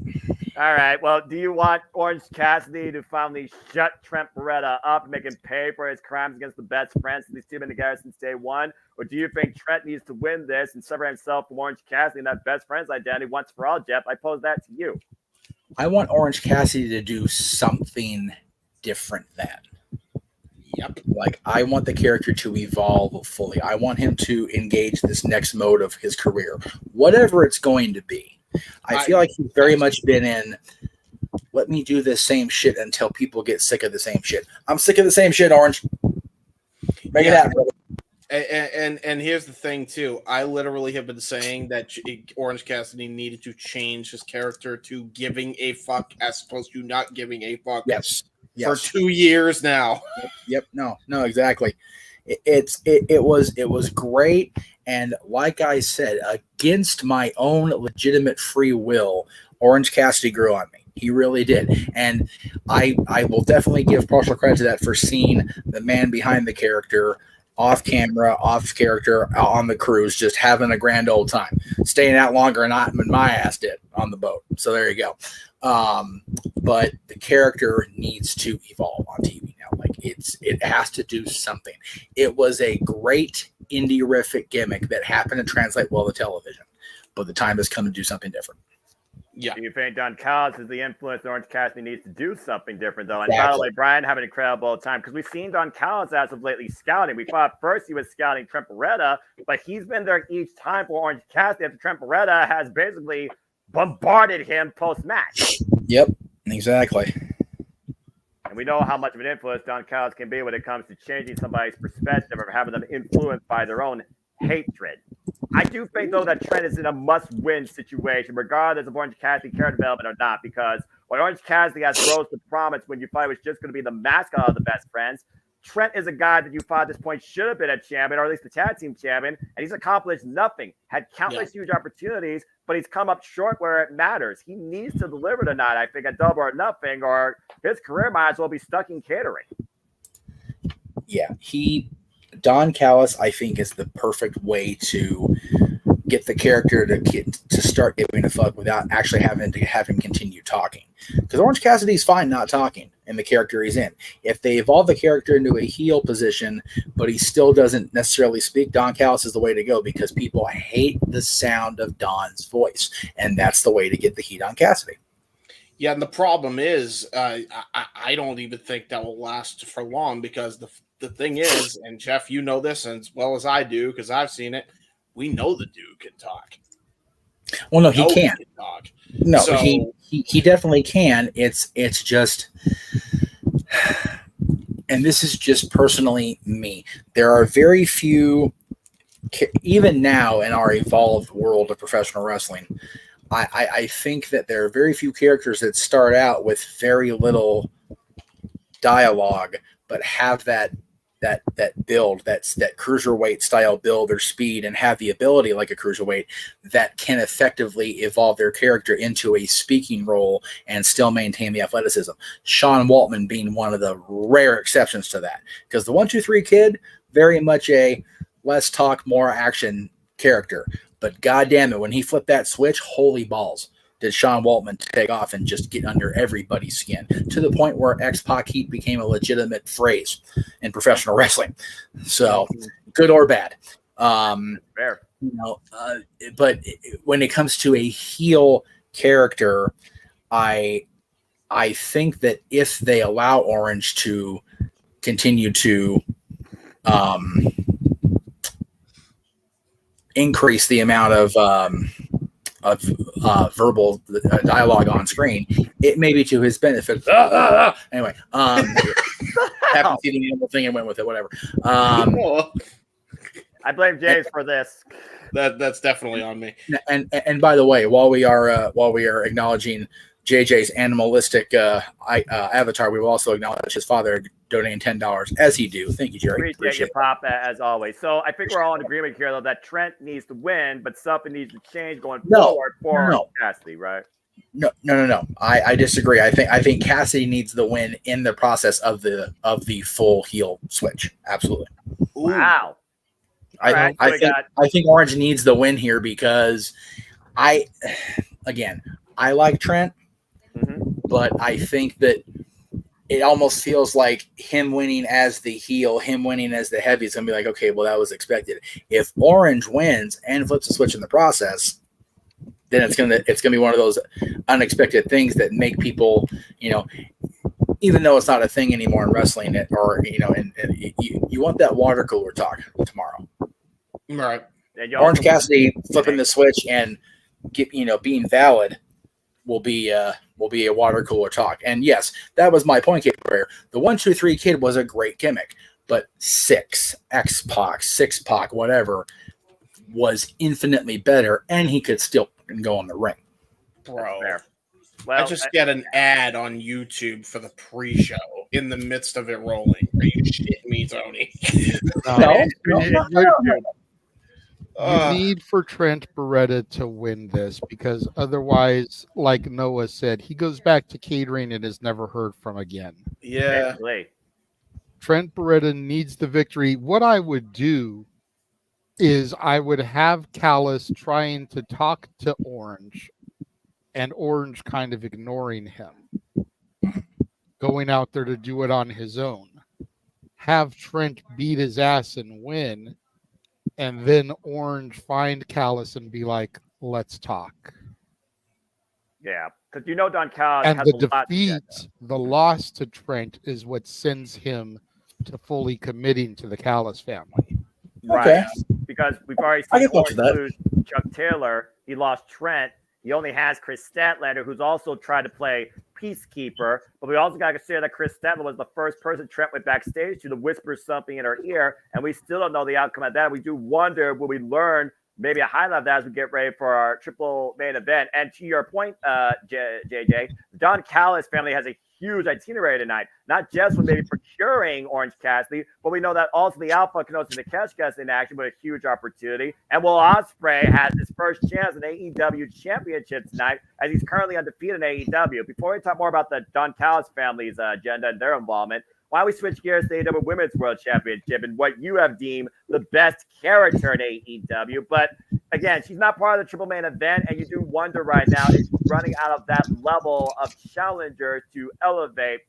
All right. Well, do you want Orange Cassidy to finally shut Trent Beretta up and make him pay for his crimes against the best friends these two been together since day one? Or do you think Trent needs to win this and sever himself from Orange Cassidy and that best friends identity once for all, Jeff? I pose that to you. I want Orange Cassidy to do something different then. Yep. Like, I want the character to evolve fully. I want him to engage this next mode of his career, whatever it's going to be. I feel like he's very much been in, let me do the same shit until people get sick of the same shit. I'm sick of the same shit, Orange. Make it happen, brother. And here's the thing too. I literally have been saying that Orange Cassidy needed to change his character to giving a fuck as opposed to not giving a fuck. Yes. For 2 years now. Yep. No, exactly. It was great, and like I said, against my own legitimate free will, Orange Cassidy grew on me. He really did, and I will definitely give partial credit to that for seeing the man behind the character off camera, off character, on the cruise, just having a grand old time, staying out longer than my ass did on the boat. So there you go. But the character needs to evolve on TV now. Like it has to do something. It was a great indie-rific gimmick that happened to translate well to television, but the time has come to do something different. Yeah. Do you think Don Callis is the influence Orange Cassidy needs to do something different, though? And Exactly. by the way, Brian, have an incredible time because we've seen Don Callis as of lately scouting. We thought first he was scouting Trent Beretta, but he's been there each time for Orange Cassidy after Trent Beretta has basically bombarded him post-match. Yep, exactly. And we know how much of an influence Don Callis can be when it comes to changing somebody's perspective or having them influenced by their own hatred. I do think, though, that Trent is in a must-win situation, regardless of Orange Cassidy character development or not, because when Orange Cassidy has rose to prominence when you thought he was just going to be the mascot of the best friends, Trent is a guy that you thought at this point should have been a champion, or at least the tag team champion, and he's accomplished nothing, had countless huge opportunities, but he's come up short where it matters. He needs to deliver tonight, I think, at Double or Nothing, or his career might as well be stuck in catering. Yeah, Don Callis, I think, is the perfect way to get the character to start giving a fuck without actually having to have him continue talking. Because Orange Cassidy's fine not talking in the character he's in. If they evolve the character into a heel position, but he still doesn't necessarily speak, Don Callis is the way to go because people hate the sound of Don's voice, and that's the way to get the heat on Cassidy. Yeah, and the problem is, I don't even think that will last for long because the thing is, and Jeff, you know this as well as I do because I've seen it. We know the dude can talk. Well, no, he can't. He can talk. No, so, he definitely can. It's just, and this is just personally me. There are very few, even now in our evolved world of professional wrestling, I think that there are very few characters that start out with very little dialogue, but have that build, that cruiserweight style build or speed, and have the ability like a cruiserweight that can effectively evolve their character into a speaking role and still maintain the athleticism. Sean Waltman being one of the rare exceptions to that, because the 1-2-3 Kid, very much a less talk, more action character. But goddamn it, when he flipped that switch, holy balls, did Sean Waltman take off and just get under everybody's skin to the point where X-Pac heat became a legitimate phrase in professional wrestling. So good or bad. Fair. But when it comes to a heel character, I think that if they allow Orange to continue to increase the amount of verbal dialogue on screen, it may be to his benefit. Anyway, happened to see the animal thing and went with it. Whatever. I blame James for this. That's definitely on me. And by the way, while we are acknowledging JJ's animalistic avatar, we will also acknowledge his father, donating $10 as he do. Thank you, Jerry. Appreciate you, Pop, as always. So I think we're all in agreement here, though, that Trent needs to win, but something needs to change going forward for Cassidy, right? No. I disagree. I think Cassidy needs the win in the process of the full heel switch. Absolutely. Wow. I think Orange needs the win here because I like Trent, but I think that it almost feels like him winning as the heel, him winning as the heavy is going to be like, okay, well, that was expected. If Orange wins and flips a switch in the process, then it's gonna be one of those unexpected things that make people, even though it's not a thing anymore in wrestling, you want that water cooler talk tomorrow. Right. Orange Cassidy flipping the switch and being valid will be a water cooler talk. And yes, that was my point here. The 1-2-3 Kid was a great gimmick, but X-Pac, 6-Pac, whatever, was infinitely better, and he could still go in the ring. Bro, I just get an ad on YouTube for the pre-show in the midst of it rolling. Are you shitting me, Tony? You need for Trent Beretta to win this because otherwise, like Noah said, he goes back to catering and is never heard from again. Yeah. Trent Beretta needs the victory. What I would do is I would have Callis trying to talk to Orange and Orange kind of ignoring him, going out there to do it on his own. Have Trent beat his ass and win, and then Orange find Callis and be like, let's talk. Yeah, because Don Callis and has the a lot defeat, the loss to Trent is what sends him to fully committing to the Callis family. Right. Because we've already seen Orange lose Chuck Taylor. He lost Trent. He only has Chris Statlander, who's also tried to play peacekeeper. But we also got to consider that Chris Statlander was the first person Trent went backstage to whisper something in her ear, and we still don't know the outcome of that. We do wonder, will we learn maybe a highlight of that as we get ready for our triple main event? And to your point, JJ, Don Callis family has a huge itinerary tonight, not just with maybe procuring Orange Cassidy, but we know that also the Alpha can also catch Cassidy in action with a huge opportunity. And Will Ospreay has his first chance at AEW championship tonight, as he's currently undefeated in AEW. Before we talk more about the Don Callis family's agenda and their involvement, why don't we switch gears to the AEW Women's World Championship and what you have deemed the best character in AEW. But again, she's not part of the triple main event, and you do wonder right now if she's running out of that level of challenger to elevate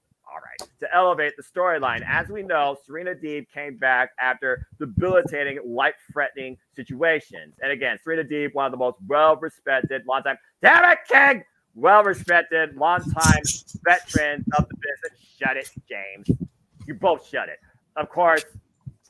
the storyline. As we know, Serena Deeb came back after debilitating, life-threatening situations. And again, Serena Deeb, one of the most well-respected, long-time veterans of the business. Shut it, James. You both shut it. Of course,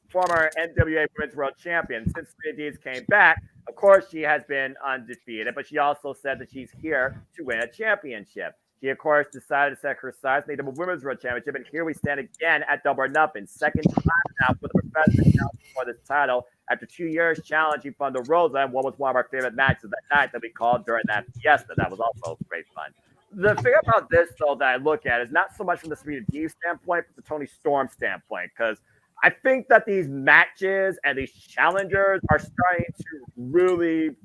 former NWA Women's World Champion. Since Serena Deeb came back, of course, she has been undefeated, but she also said that she's here to win a championship. She, of course, decided to set her sights on the Women's World Championship, and here we stand again at Double or Nothing. Second time now for the professional challenge for this title after 2 years challenging Thunder Rosa, and what was one of our favorite matches that night that we called during that fiesta. That was also great fun. The thing about this, though, that I look at is not so much from the Serena Deeb standpoint, but the Tony Storm standpoint, because I think that these matches and these challengers are starting to really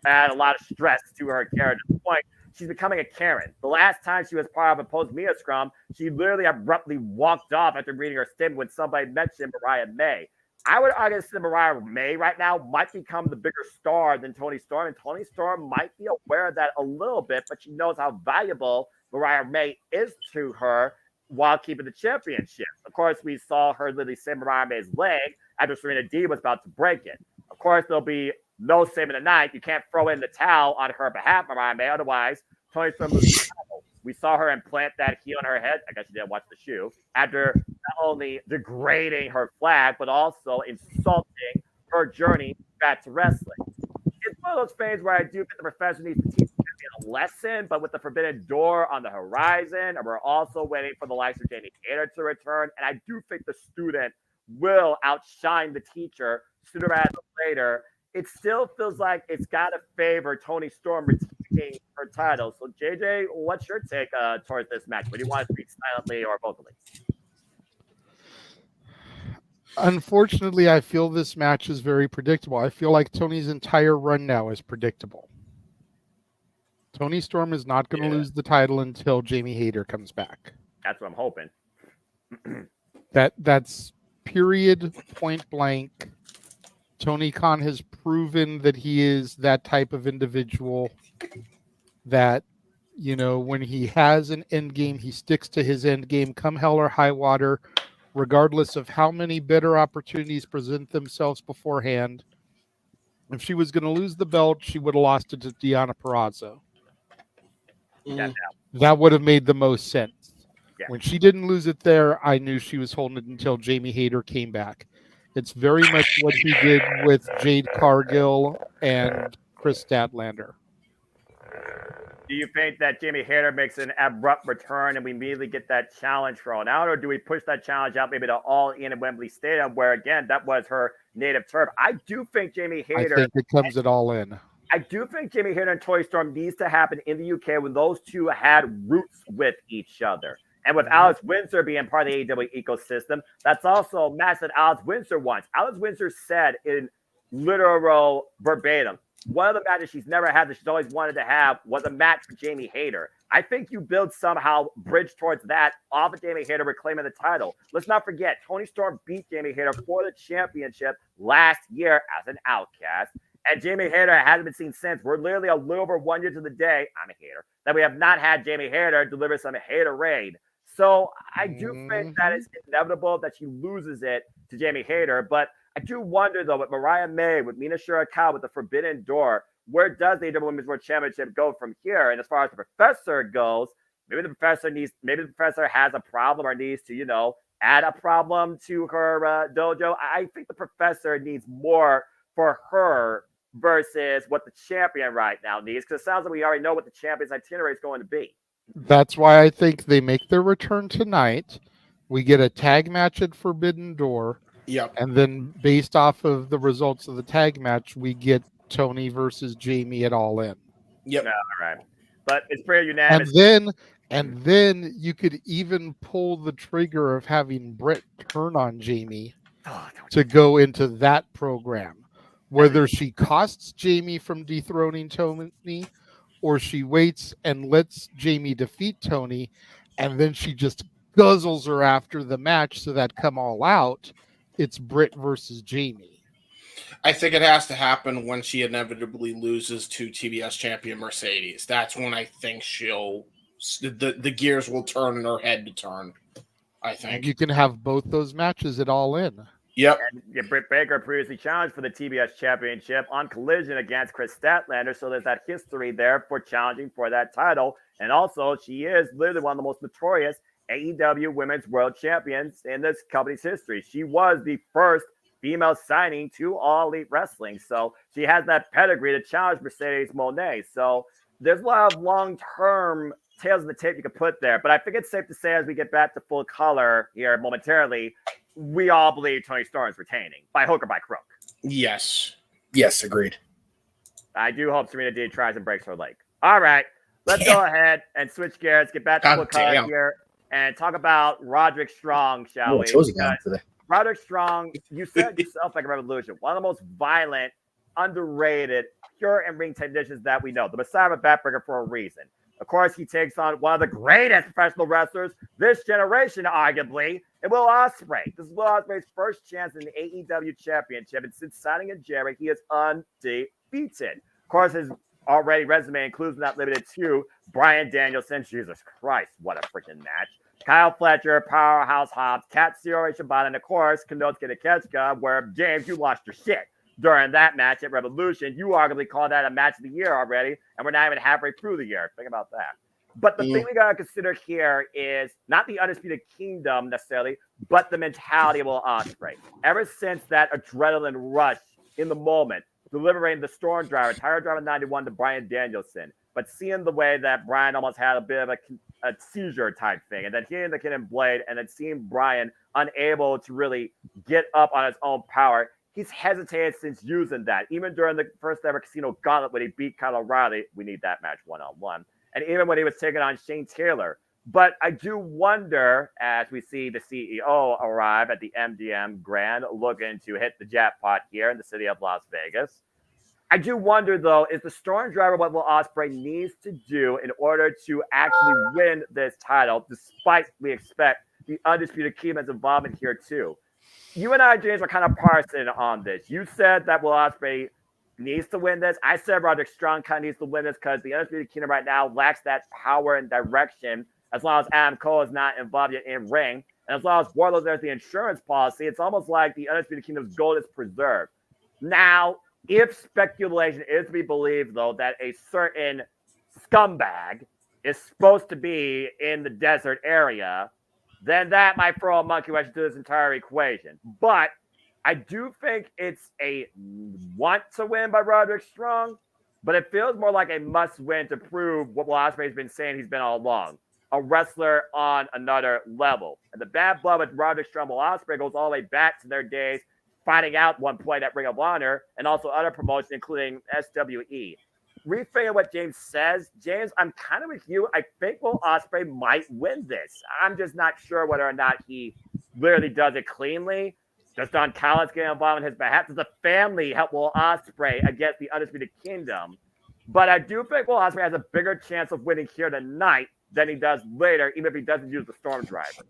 add a lot of stress to her character. To the point, she's becoming a Karen. The last time she was part of a post-Mia scrum, she literally abruptly walked off after reading her statement when somebody mentioned Mariah May. I would argue that Mariah May right now might become the bigger star than Tony Storm, and Tony Storm might be aware of that a little bit, but she knows how valuable Mariah May is to her while keeping the championship. Of course, we saw her literally save Mariah May's leg after Serena Deeb was about to break it. Of course, there'll be no saving the night. You can't throw in the towel on her behalf, Mariah May. Otherwise, Tony Storm loses the title. We saw her implant that heel on her head. I guess she didn't watch the shoe. After not only degrading her flag, but also insulting her journey back to wrestling. It's one of those things where I do think the professor needs to teach a lesson, but with the Forbidden Door on the horizon, and we're also waiting for the likes of Jamie Hayter to return, and I do think the student will outshine the teacher sooner rather than later. It still feels like it's got to favor Tony Storm retaining her title. So, JJ, what's your take towards this match? Would you want to speak silently or vocally? Unfortunately, I feel this match is very predictable. I feel like Tony's entire run now is predictable. Tony Storm is not going to lose the title until Jamie Hayter comes back. That's what I'm hoping. That's period, point blank. Tony Khan has proven that he is that type of individual that, when he has an end game, he sticks to his end game, come hell or high water, regardless of how many better opportunities present themselves beforehand. If she was going to lose the belt, she would have lost it to Deonna Purrazzo. That would have made the most sense. Yeah. When she didn't lose it there, I knew she was holding it until Jamie Hayter came back. It's very much what he did with Jade Cargill and Chris Statlander. Do you think that Jamie Hayter makes an abrupt return and we immediately get that challenge thrown out, or do we push that challenge out maybe to All In at Wembley Stadium, where again that was her native turf? I do think Jamie Hayter. I think it comes at All In. I do think Jamie Hayter and Toni Storm needs to happen in the UK when those two had roots with each other. And with Alex Windsor being part of the AEW ecosystem, that's also a match that Alex Windsor wants. Alex Windsor said in literal verbatim, one of the matches she's never had that she's always wanted to have was a match with Jamie Hayter. I think you build somehow bridge towards that off of Jamie Hayter reclaiming the title. Let's not forget, Toni Storm beat Jamie Hayter for the championship last year as an outcast. And Jamie Hayter hasn't been seen since. We're literally a little over 1 year to the day, I'm a hater, that we have not had Jamie Hayter deliver some haterade. So I do think that it's inevitable that she loses it to Jamie Hayter. But I do wonder, though, with Mariah May, with Mina Shirakawa, with the Forbidden Door, where does the AEW Women's World Championship go from here? And as far as the Professor goes, maybe the Professor has a problem or needs to, add a problem to her dojo. I think the Professor needs more for her versus what the champion right now needs, because it sounds like we already know what the champion's itinerary is going to be. That's why I think they make their return tonight. We get a tag match at Forbidden Door. Yep. And then based off of the results of the tag match, we get Tony versus Jamie at All In. Yep. No, all right. But it's pretty unanimous. And then you could even pull the trigger of having Britt turn on Jamie to go into that program. Whether she costs Jamie from dethroning Tony, or she waits and lets Jamie defeat Tony, and then she just guzzles her after the match so that come All Out, it's Britt versus Jamie. I think it has to happen when she inevitably loses to TBS champion Mercedes. That's when I think the gears will turn in her head to turn, I think. And you can have both those matches at All In. Yep. And Britt Baker previously challenged for the TBS Championship on Collision against Chris Statlander, so there's that history there for challenging for that title. And also, she is literally one of the most notorious AEW Women's World Champions in this company's history. She was the first female signing to All Elite Wrestling, so she has that pedigree to challenge Mercedes Moné. So there's a lot of long-term tails of the tape you could put there, but I think it's safe to say as we get back to full color here momentarily, we all believe Toni Storm is retaining by hook or by crook. Yes. Yes, agreed. I do hope Serena Deeb tries and breaks her leg. All right, let's go ahead and switch gears, get back to full color here, and talk about Roderick Strong, shall we? Today. Roderick Strong, you said yourself like a Revolution, one of the most violent, underrated, pure and ring technicians that we know. The Messiah of a Backbreaker for a reason. Of course, he takes on one of the greatest professional wrestlers this generation, arguably, and Will Ospreay. This is Will Ospreay's first chance in the AEW Championship, and since signing in Jerry, he is undefeated. Of course, his already resume includes not limited to Bryan Danielson. Jesus Christ, what a freaking match. Kyle Fletcher, Powerhouse Hobbs, Katsuyori Shibata, and of course, Konosuke Takeshita, where, James, you lost your shit during that match at Revolution. You arguably called that a match of the year already, and we're not even halfway through the year. Think about that. But the thing we got to consider here is not the Undisputed Kingdom necessarily, but the mentality of Will Ospreay. Ever since that adrenaline rush in the moment, delivering the Storm Driver, Tire Driver 91 to Bryan Danielson, but seeing the way that Bryan almost had a bit of a seizure type thing, and then hitting the Kid and Blade, and then seeing Bryan unable to really get up on his own power, he's hesitated since using that. Even during the first ever Casino Gauntlet when he beat Kyle O'Reilly, we need that match one-on-one. And even when he was taking on Shane Taylor, But I do wonder, as we see the CEO arrive at the MGM Grand looking to hit the jackpot here in the city of Las Vegas, I do wonder, though, is the Storm Driver what Will Ospreay needs to do in order to actually win this title, despite we expect the Undisputed Kingdom's involvement here, too? You and I, James, are kind of parsing on this. You said that Will Ospreay needs to win this. I said Roderick Strong kind of needs to win this because the Undisputed Kingdom right now lacks that power and direction. As long as Adam Cole is not involved yet in ring, and as long as Wardlow's there's the insurance policy, it's almost like the Undisputed Kingdom's gold is preserved. Now, if speculation is to be believed, though, that a certain scumbag is supposed to be in the desert area, then that might throw a monkey wrench into this entire equation. But I do think it's a want to win by Roderick Strong, but it feels more like a must win to prove what Will Ospreay's been saying he's been all along. A wrestler on another level. And the bad blood with Roderick Strong and Will Ospreay goes all the way back to their days fighting out one point at Ring of Honor and also other promotions, including SWE. Reframing what James says, James, I'm kind of with you. I think Will Ospreay might win this. I'm just not sure whether or not he literally does it cleanly. Does Don Callis get involved in his behalf? Does the family help Will Ospreay against the Undisputed Kingdom? But I do think Will Ospreay has a bigger chance of winning here tonight than he does later, even if he doesn't use the Storm Driver.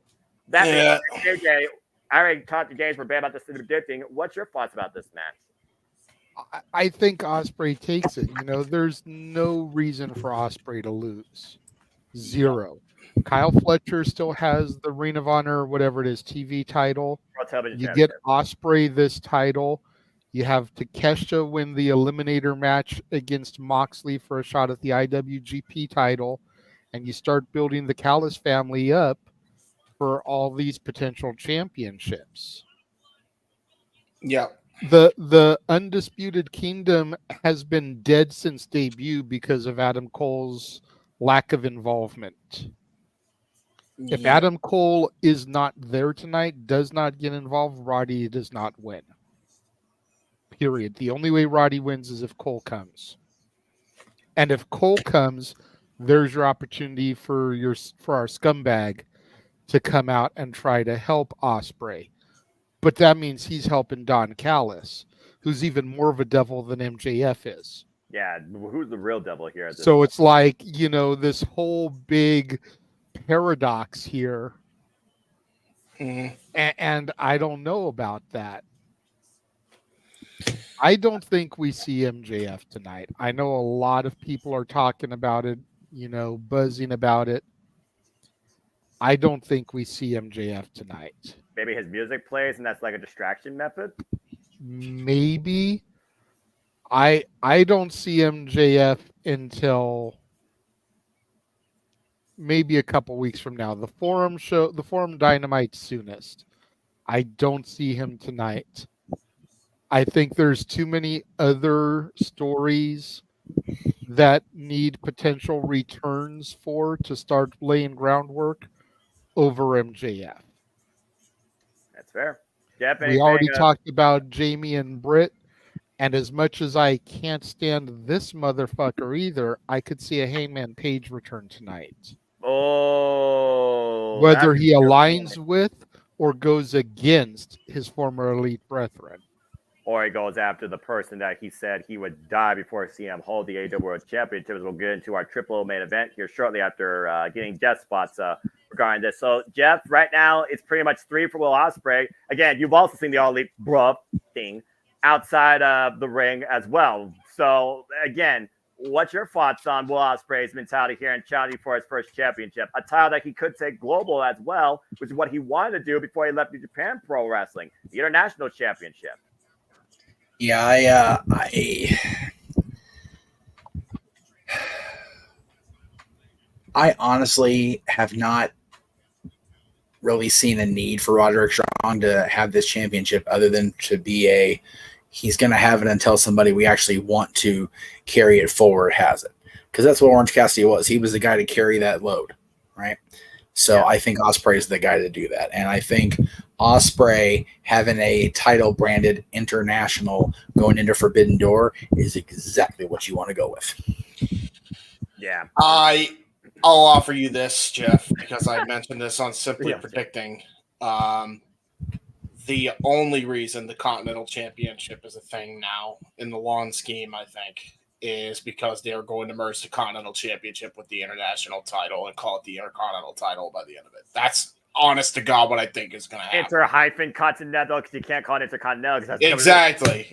That being said, JJ, I already talked to James for bad about this predicting. What's your thoughts about this match? I think Ospreay takes it. You know, there's no reason for Ospreay to lose. Zero. Kyle Fletcher still has the Ring of Honor, whatever it is, TV title. You get Ospreay this title. You have Takeshita win the Eliminator match against Moxley for a shot at the IWGP title. And you start building the Callis family up for all these potential championships. Yeah. The Undisputed Kingdom has been dead since debut because of Adam Cole's lack of involvement. If Adam Cole is not there tonight, does not get involved, Roddy does not win. Period. The only way Roddy wins is if Cole comes. And if Cole comes, there's your opportunity for our scumbag to come out and try to help Ospreay. But that means he's helping Don Callis, who's even more of a devil than MJF is. Yeah, who's the real devil here? So it's like, you know, this whole big paradox here. And I don't know about that. I don't think we see MJF tonight. I know a lot of people are talking about it, you know, buzzing about it. I don't think we see MJF tonight. Maybe his music plays and that's like a distraction method? Maybe. I don't see MJF until maybe a couple weeks from now. The Forum Dynamite soonest. I don't see him tonight. I think there's too many other stories that need potential returns to start laying groundwork over MJF. That's fair. Jeff, we already talked about Jamie and Britt, and as much as I can't stand this motherfucker either, I could see a Hangman Page return tonight. Oh. Whether he aligns with or goes against his former Elite Brethren. Or he goes after the person that he said he would die before seeing him hold the AEW World Championship. We'll get into our triple main event here shortly after getting Jeff's spots regarding this. So, Jeff, right now, it's pretty much 3 for Will Ospreay. Again, you've also seen the All Elite bruh thing outside of the ring as well. So, again, what's your thoughts on Will Ospreay's mentality here and challenging for his first championship? A title that he could take global as well, which is what he wanted to do before he left New Japan Pro Wrestling, the International Championship. Yeah, I honestly have not really seen a need for Roderick Strong to have this championship other than to be he's going to have it until somebody we actually want to carry it forward has it. Because that's what Orange Cassidy was. He was the guy to carry that load, right? So I think Ospreay is the guy to do that. And I think Ospreay having a title branded international going into Forbidden Door is exactly what you want to go with. Yeah. I'll offer you this, Jeff, because I mentioned this on Simply Predicting. The only reason the Continental Championship is a thing now in the long scheme, I think, is because they are going to merge the Continental Championship with the International title and call it the Intercontinental title by the end of it. That's honest to God what I think is going to happen. Inter-Continental, because you can't call it Intercontinental. Exactly.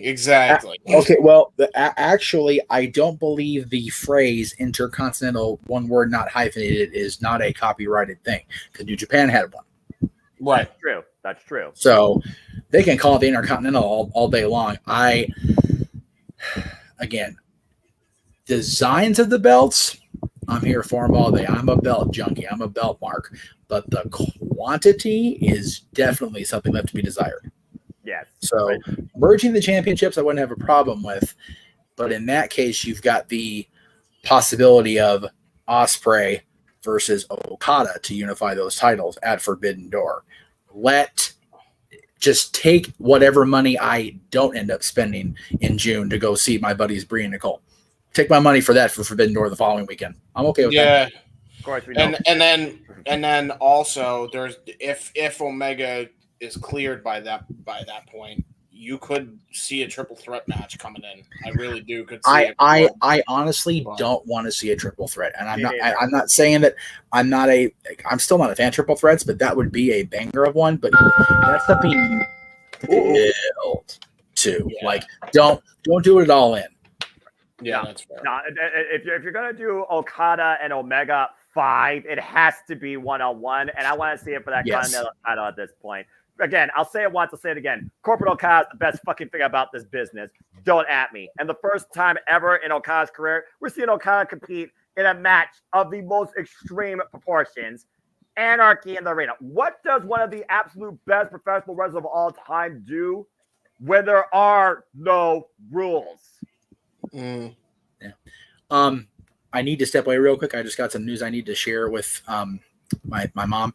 Okay, well, actually, I don't believe the phrase Intercontinental, one word not hyphenated, is not a copyrighted thing, because New Japan had one. Right. That's true. So they can call it the Intercontinental all day long. Again, designs of the belts, I'm here for them all day. I'm a belt junkie. I'm a belt mark. But the quantity is definitely something left to be desired. Yes. So merging the championships, I wouldn't have a problem with. But in that case, you've got the possibility of Ospreay versus Okada to unify those titles at Forbidden Door. Just take whatever money I don't end up spending in June to go see my buddies Bree and Nicole. Take my money for that for Forbidden Door the following weekend. I'm okay with that. Yeah, of course we know. And then also there's if Omega is cleared by that point, you could see a triple threat match coming in. I really do. I honestly don't want to see a triple threat, and I'm not saying that I'm still not a fan of triple threats, but that would be a banger of one. But that's something you build to. Yeah. Like, don't do it all in. Yeah, that's fair. No, if you're gonna do Okada and Omega 5, it has to be 1-on-1, and I want to see it for that Continental title at this point. Again, I'll say it once, I'll say it again. Corporate Okada is the best fucking thing about this business. Don't at me. And the first time ever in Okada's career, we're seeing Okada compete in a match of the most extreme proportions. Anarchy in the arena. What does one of the absolute best professional wrestlers of all time do when there are no rules? Yeah. I need to step away real quick. I just got some news I need to share with my mom.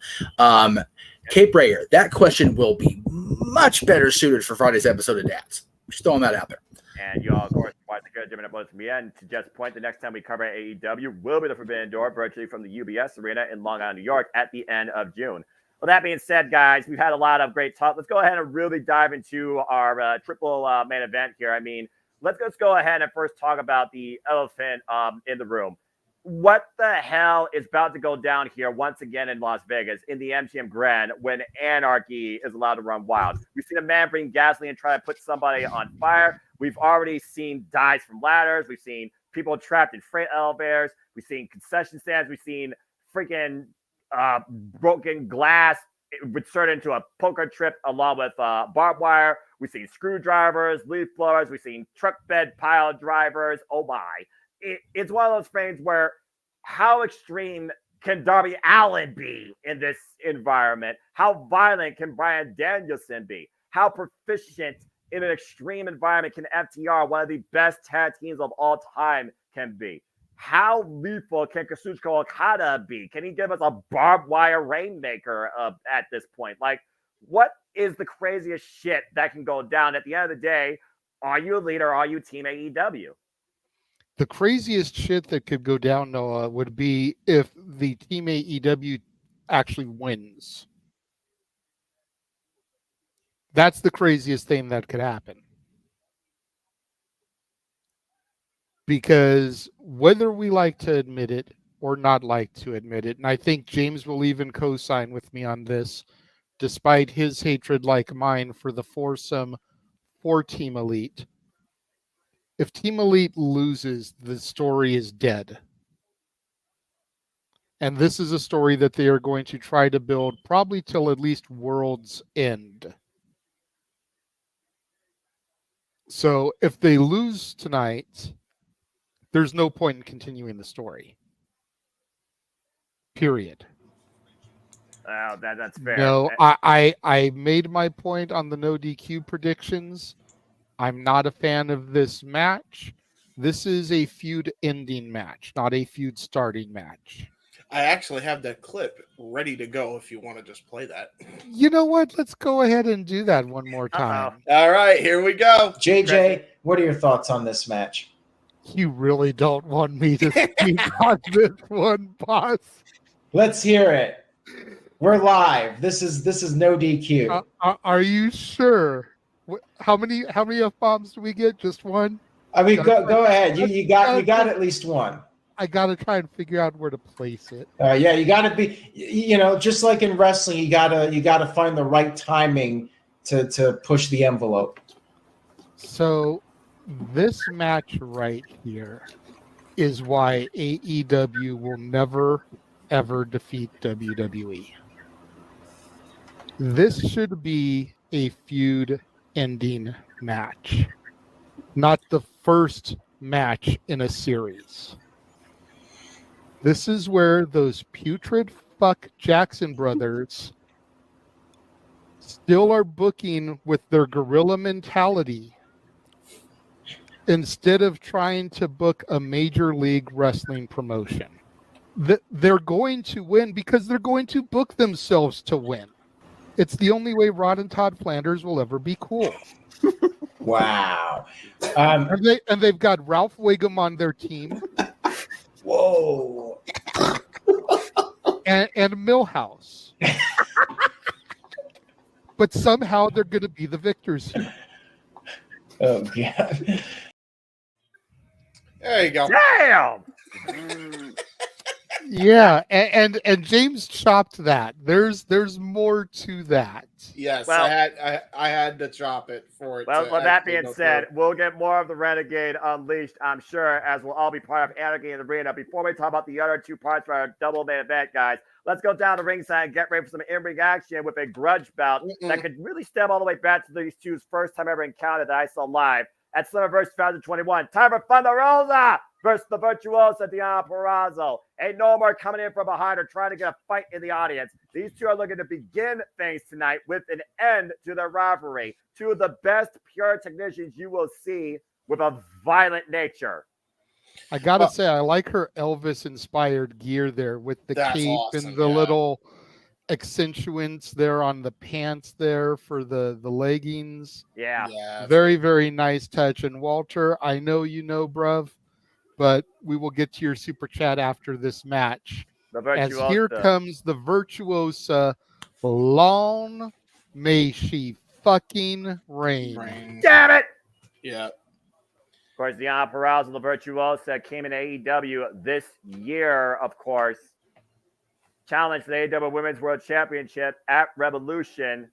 Cape Rayer, that question will be much better suited for Friday's episode of Dads. Just throwing that out there. And you all, of course, watch the good JMN Multiverse of Media. And to just point, the next time we cover AEW will be the Forbidden Door virtually from the UBS Arena in Long Island, New York at the end of June. Well, that being said, guys, we've had a lot of great talk. Let's go ahead and really dive into our triple main event here. I mean, let's go ahead and first talk about the elephant in the room. What the hell is about to go down here once again in Las Vegas in the MGM Grand when Anarchy is allowed to run wild? We've seen a man bring gasoline and try to put somebody on fire. We've already seen dives from ladders. We've seen people trapped in freight elevators. We've seen concession stands. We've seen freaking broken glass inserted into a poker trip along with barbed wire. We've seen screwdrivers, leaf blowers. We've seen truck bed pile drivers. Oh my. It's one of those things where how extreme can Darby Allin be in this environment? How violent can Bryan Danielson be? How proficient in an extreme environment can FTR, one of the best tag teams of all time, can be? How lethal can Kazuchika Okada be? Can he give us a barbed wire rainmaker at this point? Like, what is the craziest shit that can go down? At the end of the day, are you a leader or are you Team AEW? The craziest shit that could go down, Noah, would be if the Team AEW actually wins. That's the craziest thing that could happen. Because whether we like to admit it or not like to admit it, and I think James will even co-sign with me on this, despite his hatred like mine for the foursome for Team Elite, if Team Elite loses, the story is dead. And this is a story that they are going to try to build probably till at least World's End. So if they lose tonight, there's no point in continuing the story. Period. Oh, that's fair. No, I made my point on the no DQ predictions. I'm not a fan of this match. This is a feud ending match, not a feud starting match. I actually have that clip ready to go if you want to just play that. You know what? Let's go ahead and do that one more time. All right, here we go. JJ, what are your thoughts on this match? You really don't want me to speak on this one, boss. Let's hear it. We're live. This is no DQ. Are you sure? How many F-bombs do we get? Just one? I mean, go ahead. You got at least one. I gotta try and figure out where to place it. Yeah, you gotta be, just like in wrestling, you gotta find the right timing to push the envelope. So this match right here is why AEW will never ever defeat WWE. This should be a feud ending match, not the first match in a series. This is where those putrid fuck Jackson brothers still are booking with their guerrilla mentality instead of trying to book a major league wrestling promotion. They're going to win because they're going to book themselves to win. It's the only way Rod and Todd Flanders will ever be cool. Wow. And they've got Ralph Wiggum on their team. Whoa. And Millhouse. But somehow they're going to be the victors here. Oh, God. There you go. Damn! Yeah, and James chopped that. There's more to that. Yes, Well, I had to chop it for it. Well, to with that actually being go said, through. we'll get more of the Renegade Unleashed, I'm sure, as we'll all be part of Anarchy in the Arena. Before we talk about the other two parts for our double main event, guys, let's go down to ringside and get ready for some in-ring action with a grudge bout that could really stem all the way back to these two's first time ever encounter that I saw live at Summerverse 2021. Time for Thunder Rosa versus the virtuoso Deonna Purrazzo. Ain't no more coming in from behind or trying to get a fight in the audience. These two are looking to begin things tonight with an end to their rivalry. Two of the best pure technicians you will see with a violent nature. I gotta say, I like her Elvis-inspired gear there with the That's cape awesome, and the yeah. little accentuants there on the pants there for the leggings. Yeah. Very, very nice touch. And Walter, I know you know, bruv, but we will get to your super chat after this match. The As virtuosa. here comes the virtuosa, long may she fucking reign. Damn it! Yeah. Of course, Deonna Purrazzo, the virtuosa, came in AEW this year, of course. Challenged for the AEW Women's World Championship at Revolution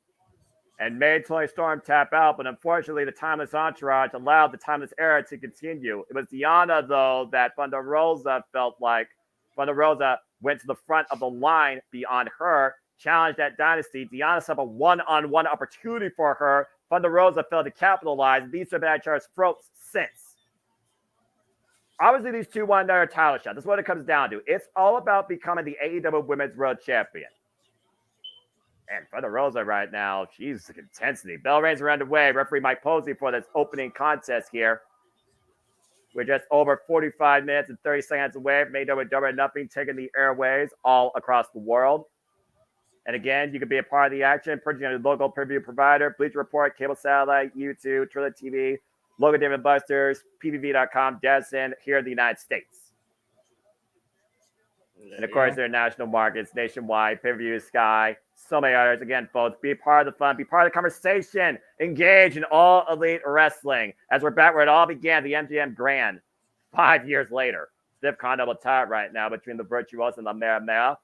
and made Toni Storm tap out, but unfortunately the Timeless Entourage allowed the Timeless Era to continue. It was Deonna, though, that Thunder Rosa felt like Thunder Rosa went to the front of the line beyond her, challenged that Dynasty. Deonna set up a one-on-one opportunity for her. Thunder Rosa failed to capitalize. These have been at each other's throats since. Obviously, these two won their title shot. That's what it comes down to. It's all about becoming the AEW Women's World Champion. And Thunder Rosa right now, she's intensity. Bell rings are underway. Referee Mike Posey for this opening contest here. We're just over 45 minutes and 30 seconds away from AEW Double or Nothing taking the airways all across the world. And again, you can be a part of the action, purchasing your local preview provider, Bleacher Report, Cable Satellite, YouTube, Triller TV, Logan David Busters, PVV.com, Destin, here in the United States. And of course, there are national markets, nationwide, pay-per-view, Sky, so many others. Again, folks, be part of the fun, be part of the conversation, engage in all elite wrestling. As we're back where it all began, the MGM Grand, 5 years later. Stiff double tie right now between the Virtuosos and the Mera Mera.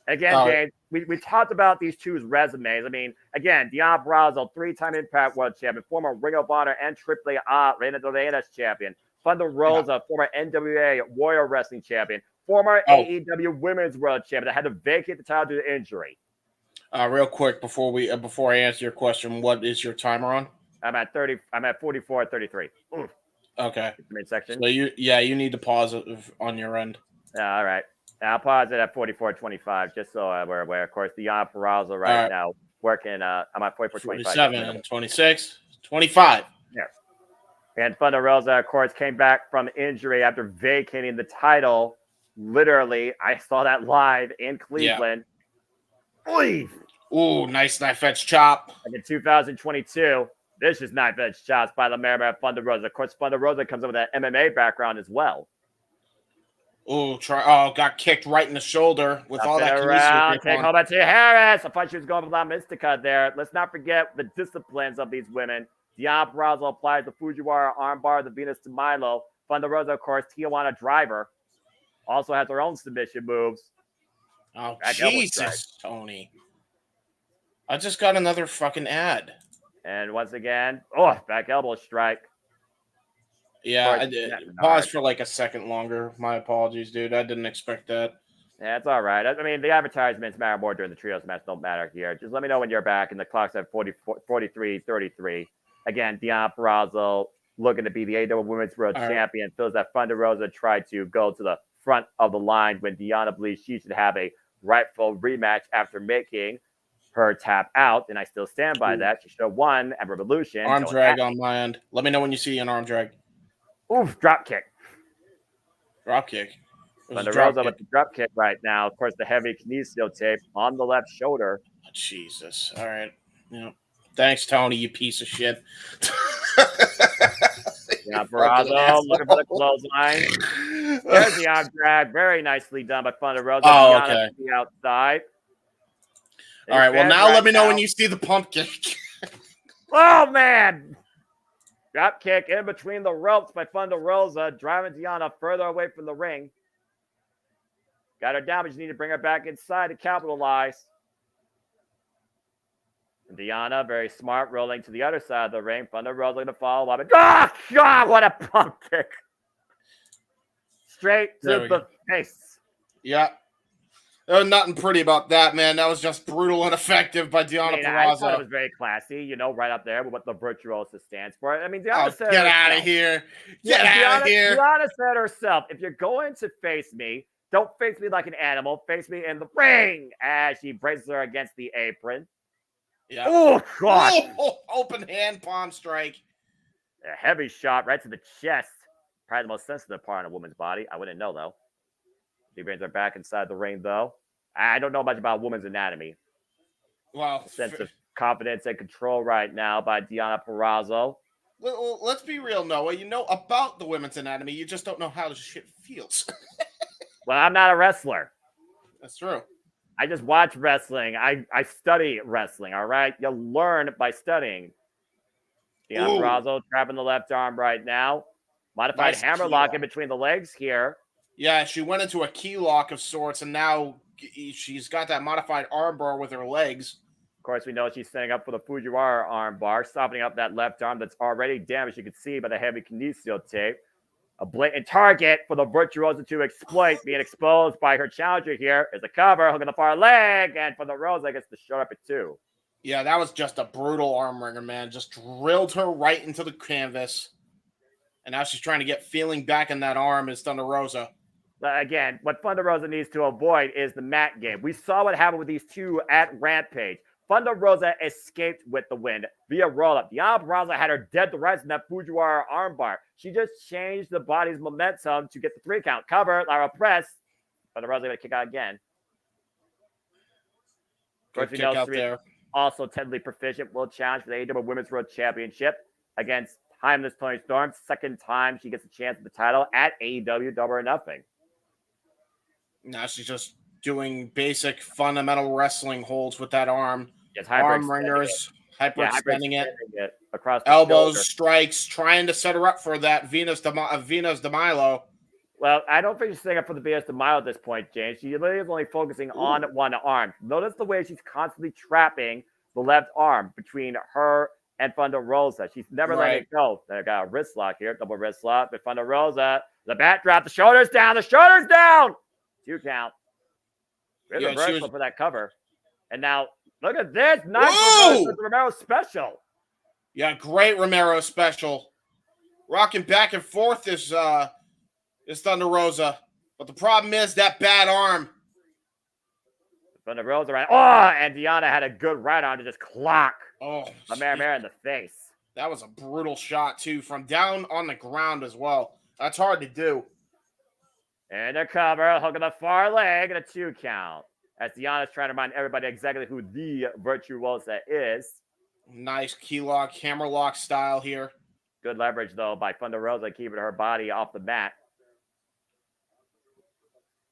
Again, James, we talked about these two's resumes. I mean, again, Deonna Purrazzo, three-time Impact World Champion, former Ring of Honor and AAA Reina de Reinas champion. Thunder Rosa, former NWA Warrior Wrestling champion, former AEW Women's World Champion that had to vacate the title due to injury. Real quick before I answer your question, what is your timer on? I'm at 30. I'm at 44:33. Okay. Midsection. So you need to pause it on your end. All right. I'll pause it at 44:25 just so we're aware. Of course, Deonna Purrazzo right now working. I'm at 44:25. 47, 26, 25. Yeah. And Thunder Rosa, of course, came back from injury after vacating the title. Literally, I saw that live in Cleveland. Yeah. Ooh, nice knife edge chop. Like in 2022. Vicious knife edge shots by the Mare Thunder Rosa. Of course, Thunder Rosa comes in with that MMA background as well. Got kicked right in the shoulder with all that around. Take home at Harris. I thought she was going for La Mystica there. Let's not forget the disciplines of these women. Diana Purrazzo applies the Fujiwara armbar, the Venus de Milo. Thunder Rosa, of course, Tijuana driver. Also has her own submission moves. Oh, Jesus, Tony. I just got another fucking ad. And once again, back elbow strike. Yeah, I did. Pause for like a second longer. My apologies, dude. I didn't expect that. Yeah, it's all right. I mean, the advertisements matter more during the trios match. Don't matter here. Just let me know when you're back. And the clock's at 43-33. Again, Diana Purrazzo looking to be the AEW Women's World Champion. Feels that Thunder Rosa tried to go to the front of the line when Diana believes she should have a rightful rematch after making her tap out. And I still stand by that. She should have won at Revolution. Arm drag on my end. Let me know when you see an arm drag. Oof, drop kick. Drop kick. Thunder Rosa with the drop kick right now. Of course, the heavy kinesio tape on the left shoulder. Oh, Jesus. All right. Yeah. Thanks, Tony, you piece of shit. Yeah, Purrazzo looking for the clothesline. There's the arm drag. Very nicely done by Thunder Rosa. Oh, okay. To the outside. All right. Well, now let me know when you see the pump kick. Oh, man. Drop kick in between the ropes by Thunder Rosa, driving Diana further away from the ring. Got her down, but you need to bring her back inside to capitalize. And Diana, very smart, rolling to the other side of the ring. Thunder Rosa going to follow up. God, what a pump kick. Straight to the face. Yeah. There was nothing pretty about that, man. That was just brutal and effective by Diana Purrazzo. I thought it was very classy, right up there with what the Virtuosa stands for. I mean, Diana said get out of here. Get out of here. Diana said herself, if you're going to face me, don't face me like an animal. Face me in the ring as she braces her against the apron. Yeah. Oh, God. Open hand palm strike. A heavy shot right to the chest. Probably the most sensitive part on a woman's body. I wouldn't know, though. She brings her back inside the ring, though. I don't know much about women's anatomy. Wow. Sense of confidence and control right now by Diana Purrazzo. Well, let's be real, Noah. You know about the women's anatomy. You just don't know how the shit feels. Well, I'm not a wrestler. That's true. I just watch wrestling. I study wrestling, all right? You learn by studying. Diana Purrazzo trapping the left arm right now. Modified hammerlock in between the legs here. Yeah, she went into a key lock of sorts, and now she's got that modified armbar with her legs. Of course, we know she's setting up for the Fujiwara armbar, softening up that left arm that's already damaged, you can see by the heavy kinesio tape. A blatant target for the Virtuosa to exploit, being exposed by her challenger here. Is a cover, hooking the far leg, and for the Rosa gets the shot up at 2. Yeah, that was just a brutal arm wringer, man. Just drilled her right into the canvas. And now she's trying to get feeling back in that arm is Thunder Rosa. Again, what Thunder Rosa needs to avoid is the mat game. We saw what happened with these two at Rampage. Thunder Rosa escaped with the win via roll-up. Diana Purrazzo had her dead to rights in that Fujiwara armbar. She just changed the body's momentum to get the 3 count. Cover, Lara press. Thunder Rosa going to kick out again. Of course, we know there. Also technically proficient, will challenge for the AEW Women's World Championship against Timeless Toni Storm. Second time she gets a chance at the title at AEW Double or Nothing. Now she's just doing basic fundamental wrestling holds with that arm. Yes, arm ringers, hyperextending it across the elbows, shoulder. Strikes, trying to set her up for that Venus de Milo. Well, I don't think she's setting up for the Venus de Milo at this point, James. She literally is only focusing on one arm. Notice the way she's constantly trapping the left arm between her and Thunder Rosa. She's never letting it go. They got a wrist lock here, double wrist lock with Thunder Rosa. The bat drop, the shoulders down, 2 count. There's a reversal for that cover. And now, look at this. Nice with the Romero special. Yeah, great Romero special. Rocking back and forth is Thunder Rosa. But the problem is that bad arm. Thunder Rosa right. Oh, and Diana had a good right arm to just clock the Mare in the face. That was a brutal shot, too, from down on the ground as well. That's hard to do. And a cover, hooking the far leg, and a 2 count. As Diana's trying to remind everybody exactly who the Virtuosa is. Nice key lock, hammer lock style here. Good leverage, though, by Thunder Rosa, keeping her body off the mat.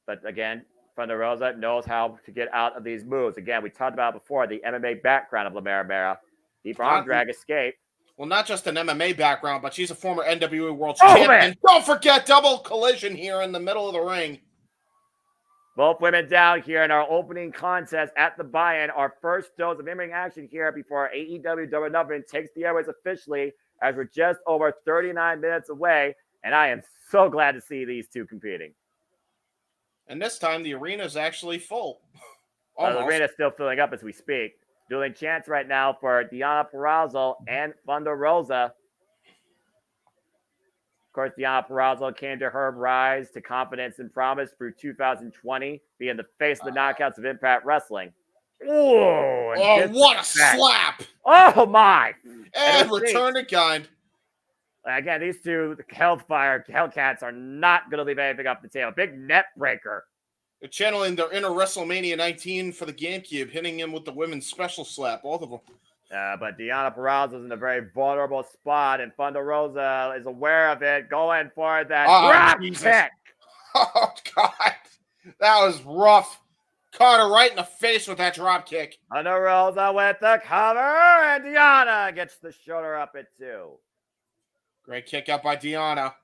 But again, Thunder Rosa knows how to get out of these moves. Again, we talked about before the MMA background of La Mera. Deep arm drag escape. Well, not just an MMA background, but she's a former NWA World Champion. Man. Don't forget double collision here in the middle of the ring. Both women down here in our opening contest at the buy-in. Our first dose of in-ring action here before AEW Double or Nothing takes the airways officially, as we're just over 39 minutes away. And I am so glad to see these two competing. And this time the arena is actually full. The arena is still filling up as we speak. Dueling chants right now for Deonna Purrazzo and Thunder Rosa. Of course, Deonna Purrazzo came to her rise to confidence and promise through 2020, being the face of the knockouts of Impact Wrestling. Oh, what a slap! Oh, my! And return to kind. Again, these two Hellcats are not going to leave anything up the table. Big net breaker. They're channeling their inner WrestleMania 19 for the GameCube, hitting him with the women's special slap, both of them. But Deonna Purrazzo is in a very vulnerable spot, and Thunder Rosa is aware of it, going for that drop kick. Oh, God. That was rough. Caught her right in the face with that drop kick. Thunder Rosa with the cover, and Deonna gets the shoulder up at 2. Great kick out by Deonna.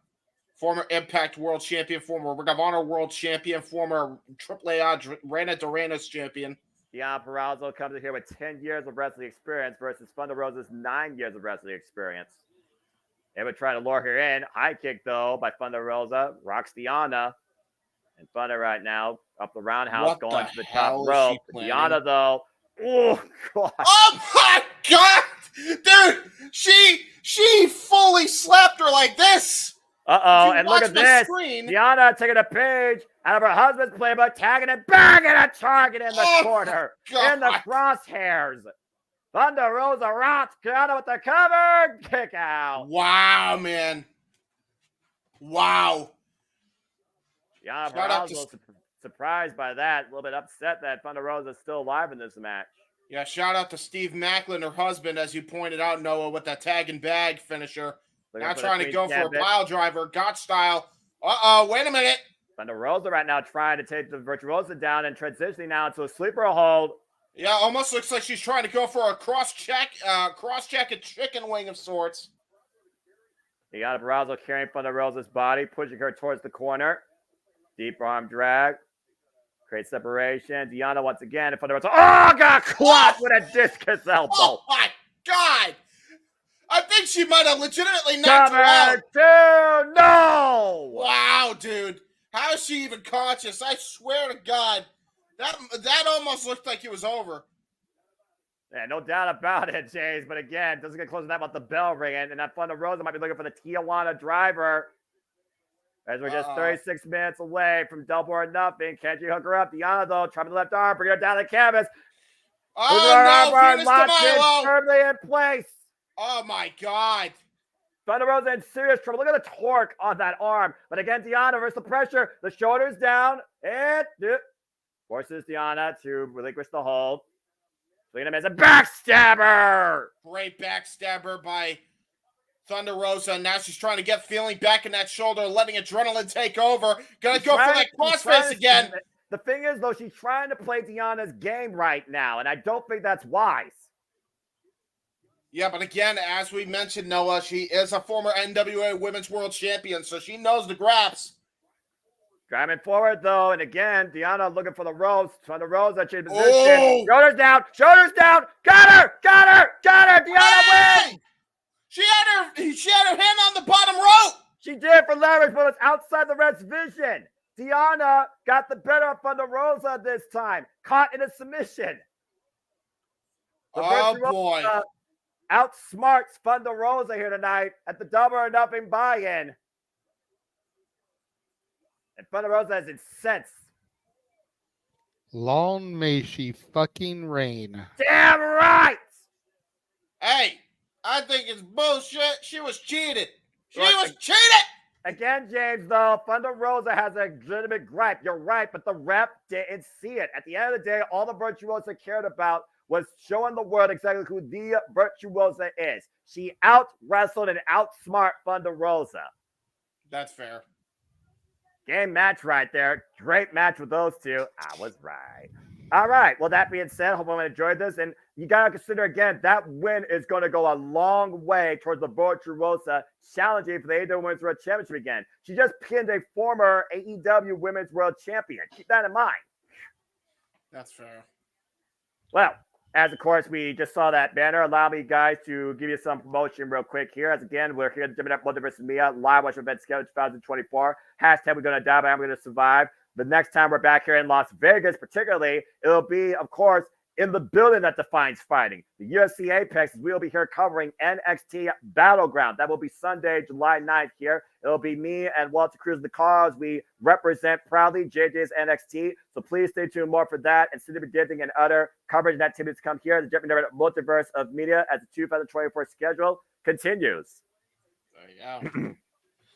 Former Impact World Champion, former Ring of Honor World Champion, former AAA Reina Dorena's champion. Deonna Purrazzo comes in here with 10 years of wrestling experience versus Thunder Rosa's 9 years of wrestling experience. They would try to lure her in. High kick, though, by Thunder Rosa. Rocks Deonna. And Thunder right now up the roundhouse, going to the top rope. Deonna, though. Oh, God. Oh, my God. Dude, she fully slapped her like this. Uh-oh, and look at this. Deonna taking a page out of her husband's playbook, tagging it back at a target in the corner, in the crosshairs. Thunder Rosa rocks Deonna with the cover, kick out. Wow, man. Wow. Deonna Purrazzo surprised by that, a little bit upset that Thunder Rosa is still alive in this match. Yeah, shout out to Steve Macklin, her husband, as you pointed out, Noah, with that tag and bag finisher. Now trying to go for a pile driver, Gotch style. Wait a minute. Thunder Rosa right now trying to take the Virtuosa down and transitioning now into a sleeper hold. Yeah, almost looks like she's trying to go for a cross-check and chicken wing of sorts. Deonna Purrazzo carrying Thunder Rosa's body, pushing her towards the corner. Deep arm drag. Great separation. Deonna once again in Thunder Rosa. Oh, got caught with a discus elbow. Oh, my God. I think she might have legitimately knocked her out. Two, no! Wow, dude. How is she even conscious? I swear to God. That almost looked like it was over. Yeah, no doubt about it, James. But again, doesn't get close to that about the bell ringing. And that Thunder Rosa might be looking for the Tijuana driver. As we're just 36 minutes away from Double or Nothing. Can she hook her up? Deonna, though, trying to the left arm, bring her down the canvas. Oh, no, Venus de Milo. Firmly in place. Oh, my God. Thunder Rosa in serious trouble. Look at the torque on that arm. But again, Deonna versus the pressure. The shoulders down. And forces Deonna to relinquish the hold. Selena has a backstabber. Great backstabber by Thunder Rosa. Now she's trying to get feeling back in that shoulder, letting adrenaline take over. Gonna go for that crossface again. The thing is, though, she's trying to play Deonna's game right now, and I don't think that's wise. Yeah, but again, as we mentioned, Noah, she is a former NWA Women's World Champion, so she knows the graps. Driving forward, though, and again, Deonna looking for the ropes. Thunder Rosa changed position. Oh. Shoulders down, got her, Deonna wins! She had her hand on the bottom rope. She did for leverage, but it's outside the ref's vision. Deonna got the better of Thunder Rosa this time, caught in a submission. Boy. Outsmarts Thunder Rosa here tonight at the Double or Nothing buy-in. And Thunder Rosa is incensed. Long may she fucking reign. Damn right! Hey, I think it's bullshit. She was cheated. She was cheated! Again, James, though, Thunder Rosa has a legitimate gripe. You're right, but the ref didn't see it. At the end of the day, all the Virtuosa cared about was showing the world exactly who the Virtuosa is. She out-wrestled and outsmart Thunder Rosa. That's fair. Game match right there. Great match with those two. I was right. All right. Well, that being said, hope everyone enjoyed this. And you got to consider, again, that win is going to go a long way towards the Virtuosa challenging for the AEW Women's World Championship again. She just pinned a former AEW Women's World Champion. Keep that in mind. That's fair. Well, as of course, we just saw that banner. Allow me, guys, to give you some promotion real quick here. As again, we're here at JMN Multiverse of Media, live watch event schedule 2024. Hashtag we're going to die, but I'm going to survive. The next time we're back here in Las Vegas, particularly, it'll be, of course, in the building that defines fighting. The UFC Apex, we'll be here covering NXT Battleground. That will be Sunday, July 9th here. It'll be me and Walter Cruz the cause. We represent proudly JJ's NXT. So please stay tuned more for that and Cindy Dipping and other coverage and activities to come here. The JMN Multiverse of Media as the 2024 schedule continues. There you go.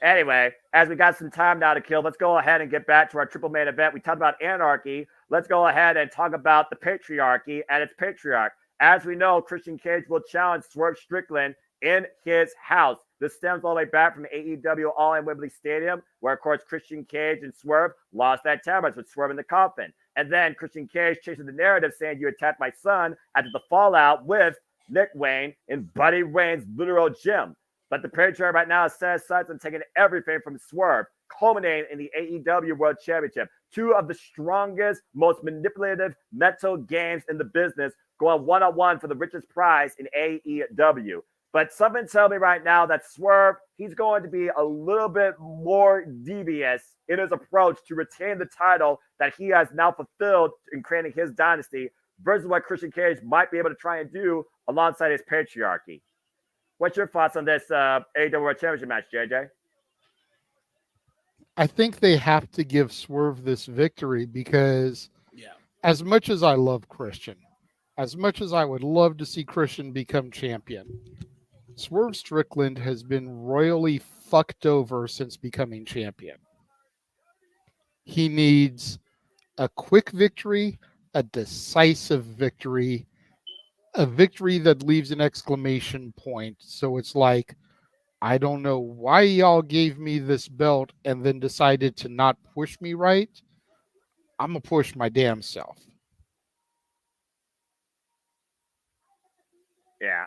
Anyway, as we got some time now to kill, let's go ahead and get back to our triple main event. We talked about anarchy. Let's go ahead and talk about the patriarchy and its patriarch. As we know, Christian Cage will challenge Swerve Strickland in his house. This stems all the way back from AEW All in Wembley Stadium, where, of course, Christian Cage and Swerve lost that match with Swerve in the coffin. And then Christian Cage chases the narrative saying, you attacked my son, after the fallout with Nick Wayne in Buddy Wayne's literal gym. But the patriarch right now says sights on taking everything from Swerve, culminating in the AEW World Championship. Two of the strongest, most manipulative mental games in the business, going one-on-one for the richest prize in AEW. But something tells me right now that Swerve, he's going to be a little bit more devious in his approach to retain the title that he has now fulfilled in creating his dynasty versus what Christian Cage might be able to try and do alongside his patriarchy. What's your thoughts on this AEW World Championship match, JJ? I think they have to give Swerve this victory because as much as I love Christian, as much as I would love to see Christian become champion, Swerve Strickland has been royally fucked over since becoming champion. He needs a quick victory, a decisive victory, a victory that leaves an exclamation point. So it's like, I don't know why y'all gave me this belt and then decided to not push me right. I'm going to push my damn self. Yeah.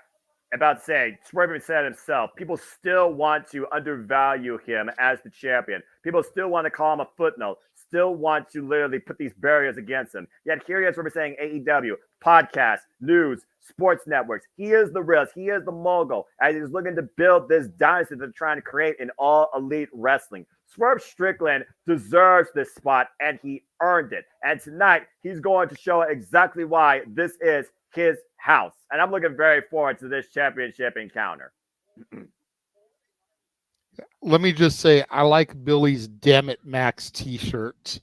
About to say, Swerve even said himself, people still want to undervalue him as the champion. People still want to call him a footnote, still want to literally put these barriers against him. Yet here he is representing AEW, podcasts, news, sports networks. He is the realist. He is the mogul. As he's looking to build this dynasty that they're trying to create in all elite wrestling. Swerve Strickland deserves this spot, and he earned it. And tonight, he's going to show exactly why this is his house. And I'm looking very forward to this championship encounter. Let me just say, I like Billy's Damn It Max t-shirt.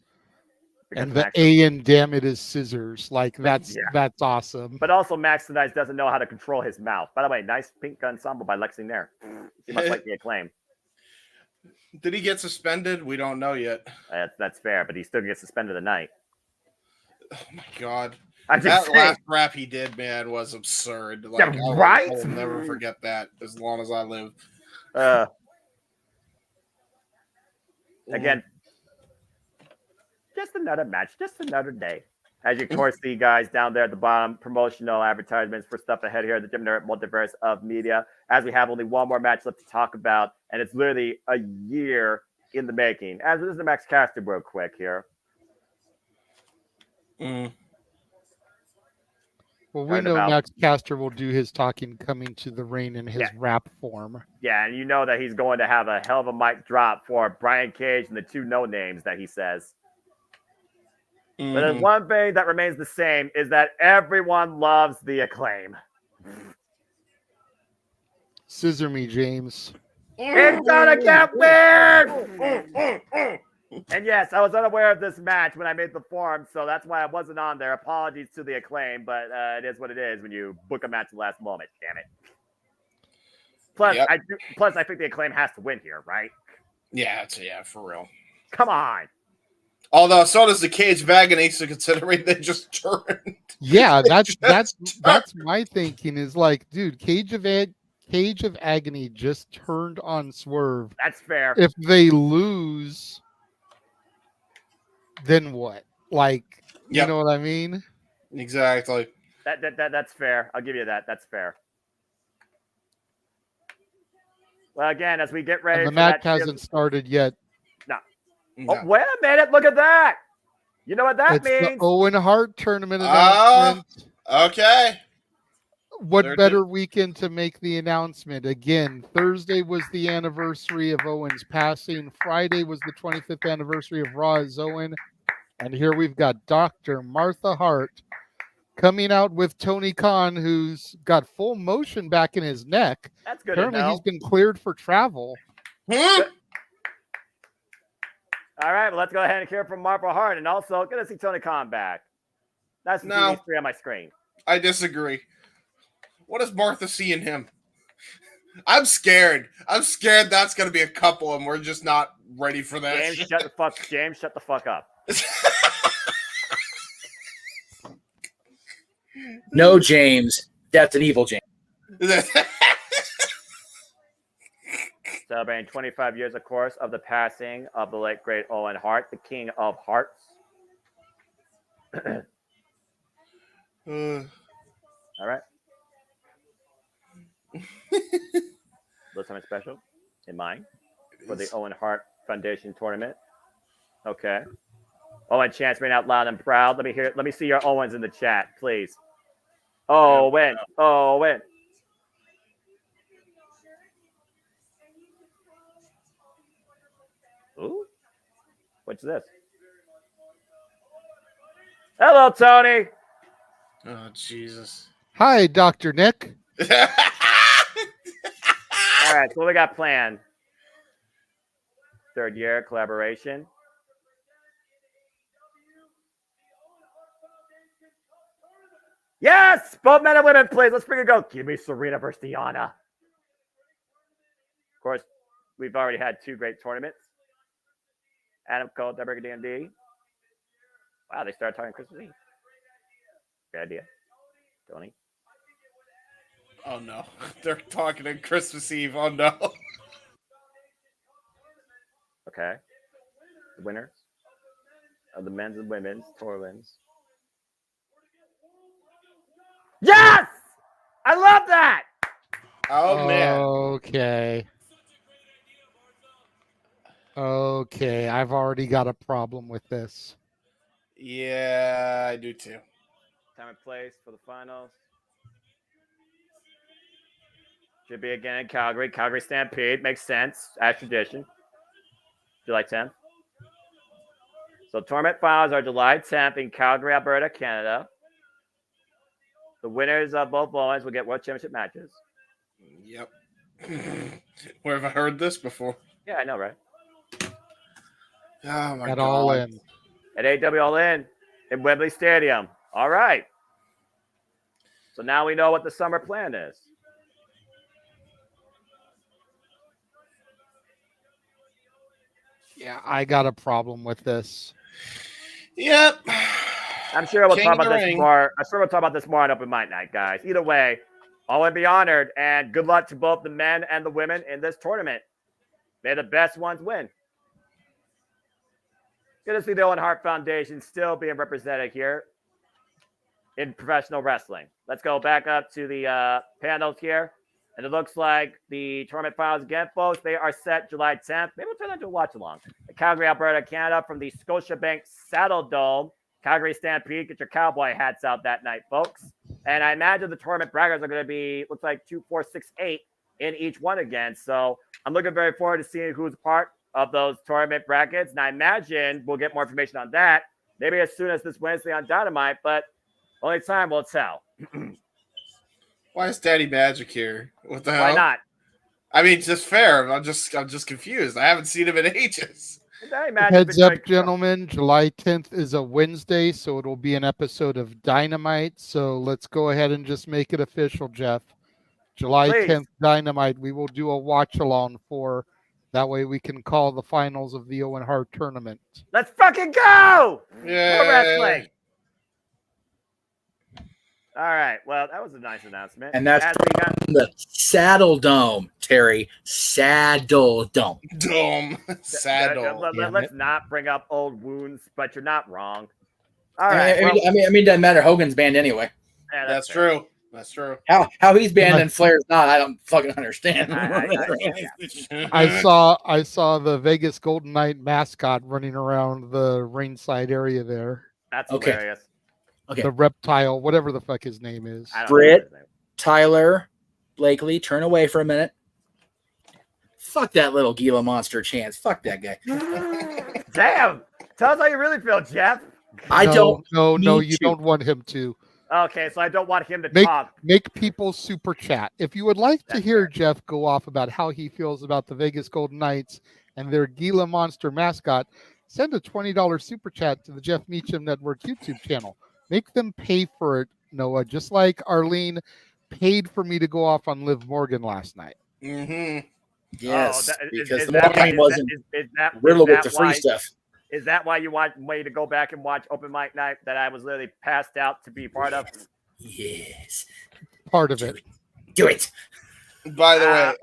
And the A and Damn It is scissors. Like, that's awesome. But also, Max tonight doesn't know how to control his mouth. By the way, nice pink ensemble by Lexi Nair. He must like the Acclaim. Did he get suspended? We don't know yet. That's fair, but he still gets suspended tonight. Oh, my God. That last rap he did, man, was absurd. Like, right? I will never forget that as long as I live. Again, just another match, just another day. As you, of course, see guys down there at the bottom, promotional advertisements for stuff ahead here at the JMN Multiverse of Media. As we have only one more match left to talk about, and it's literally a year in the making. As this is the Max Caster real quick here. Well, we know Max Caster will do his talking coming to the ring in his rap form. Yeah, and you know that he's going to have a hell of a mic drop for Brian Cage and the two no-names that he says. But there's one thing that remains the same, is that everyone loves the Acclaim. Scissor me, James. It's gonna get weird! And yes, I was unaware of this match when I made the form, so that's why I wasn't on there. Apologies to the Acclaim, but it is what it is when you book a match at the last moment. Damn it. Plus, I think the Acclaim has to win here, right? Yeah, for real. Come on. Although so does the Cage of Agony, so considering they just turned. Yeah, that's my thinking is like, dude, Cage of Agony just turned on Swerve. That's fair. If they lose, then what? Like, you know what I mean? Exactly. That's fair. I'll give you that. That's fair. Well, again, as we get ready, And the match hasn't started yet. No. Oh, wait a minute! Look at that. You know what that It's means? the Owen Hart tournament announcement. Okay. What better weekend to make the announcement? Again, Thursday was the anniversary of Owen's passing. Friday was the 25th anniversary of Raw's Owen. And here we've got Dr. Martha Hart coming out with Tony Khan, who's got full motion back in his neck. That's good. Apparently, he's been cleared for travel. All right, well, let's go ahead and hear from Martha Hart, and also good to see Tony Khan back. That's these three on my screen. I disagree. What does Martha see in him? I'm scared. I'm scared that's going to be a couple, and we're just not ready for that. James, shut the fuck up. No, James. That's an evil James. Celebrating 25 years, of course, of the passing of the late, great Owen Hart, the King of Hearts. All right. Little something special in mind for the Owen Hart Foundation tournament. Okay. Owen chants right out loud and proud. Let me see your Owens in the chat, please. Owen. Owen. Ooh. What's this? Hello, Tony. Oh, Jesus. Hi, Dr. Nick. All right, so what we got planned? Third year collaboration. Yes! Both men and women, please. Let's bring it go. Give me Serena versus Diana. Of course, we've already had two great tournaments. Adam Cole, WD&D. Wow, they started talking Christmas Eve. Good idea. Tony. Oh, no. They're talking on Christmas Eve. Oh, no. Okay. The winners of the men's and women's tournaments. Yes! I love that! Oh, man. Okay, I've already got a problem with this. Yeah, I do too. Time and place for the finals. Should be again in Calgary. Calgary Stampede. Makes sense. As tradition. July 10th. So tournament finals are July 10th in Calgary, Alberta, Canada. The winners of both Owens will get World Championship matches. Yep. Where have I heard this before? Yeah, I know, right? Oh, my God. At All In. At AEW All In Wembley Stadium. All right. So now we know what the summer plan is. Yeah, I got a problem with this. Yep. I'm sure we'll talk about this more. I'm sure we'll talk about this more on Open Mic Night, guys. Either way, Owen be honored, and good luck to both the men and the women in this tournament. May the best ones win. Good to see the Owen Hart Foundation still being represented here in professional wrestling. Let's go back up to the panels here. And it looks like the tournament finals again, folks. They are set July 10th. Maybe we'll turn that into a watch along. Calgary, Alberta, Canada, from the Scotiabank Saddle Dome. Calgary Stampede. Get your cowboy hats out that night, folks. And I imagine the tournament brackets are going to be, looks like 2, 4, 6, 8 in each one again. So I'm looking very forward to seeing who's part of those tournament brackets. And I imagine we'll get more information on that maybe as soon as this Wednesday on Dynamite, but only time will tell. Why is Daddy Magic here? What the hell? Why not? I mean, just fair. I'm just confused. I haven't seen him in ages. Heads up, gentlemen. July 10th is a Wednesday, so it'll be an episode of Dynamite. So let's go ahead and just make it official, Jeff. July 10th, Dynamite. We will do a watch along for That way we can call the finals of the Owen Hart tournament. Let's fucking go! Yeah. More wrestling. All right. Well, that was a nice announcement. And that's from the Saddle Dome, Terry. Saddle Dome. Saddle. Let's not bring up old wounds, but you're not wrong. All I right. mean, it doesn't matter. Hogan's banned anyway. Yeah, that's true. That's true. How he's banned and Flair's not, I don't fucking understand. I saw the Vegas Golden Knight mascot running around the ringside area there. That's hilarious. Okay. The reptile, whatever the fuck his name is. Britt, Tyler, Blakely, turn away for a minute. Fuck that little Gila monster chance. Fuck that guy. Damn. Tell us how you really feel, Jeff. No, you don't want him to. Okay, so I don't want him to Make talk. people super chat. If you would like to hear Jeff go off about how he feels about the Vegas Golden Knights and their Gila Monster mascot, send a $20 super chat to the Jeff Meacham Network YouTube channel. Make them pay for it, Noah, just like Arlene paid for me to go off on Liv Morgan last night. Mm-hmm. Yes, because the that Morgan why- wasn't is that- riddled is with that the free why- stuff. Is that why you want me to go back and watch Open Mic Night that I was literally passed out to be part of? Yes. Part of it. Do it. By the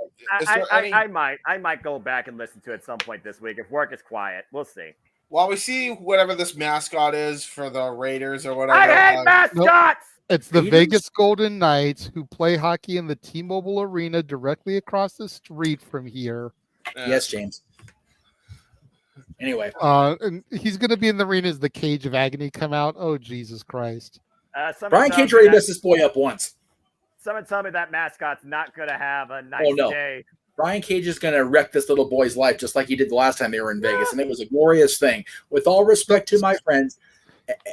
way, I might go back and listen to it at some point this week if work is quiet. We'll see. while we see whatever this mascot is for the Raiders or whatever. I hate mascots. It's the Vegas Golden Knights who play hockey in the T-Mobile Arena directly across the street from here. Yes, James. Anyway, and he's going to be in the arena as the Cage of Agony come out. Oh, Jesus Christ! Brian Cage already messed this boy up once. Someone tell me that mascot's not going to have a nice day. Brian Cage is going to wreck this little boy's life just like he did the last time they were in Vegas, and it was a glorious thing. With all respect to my friends,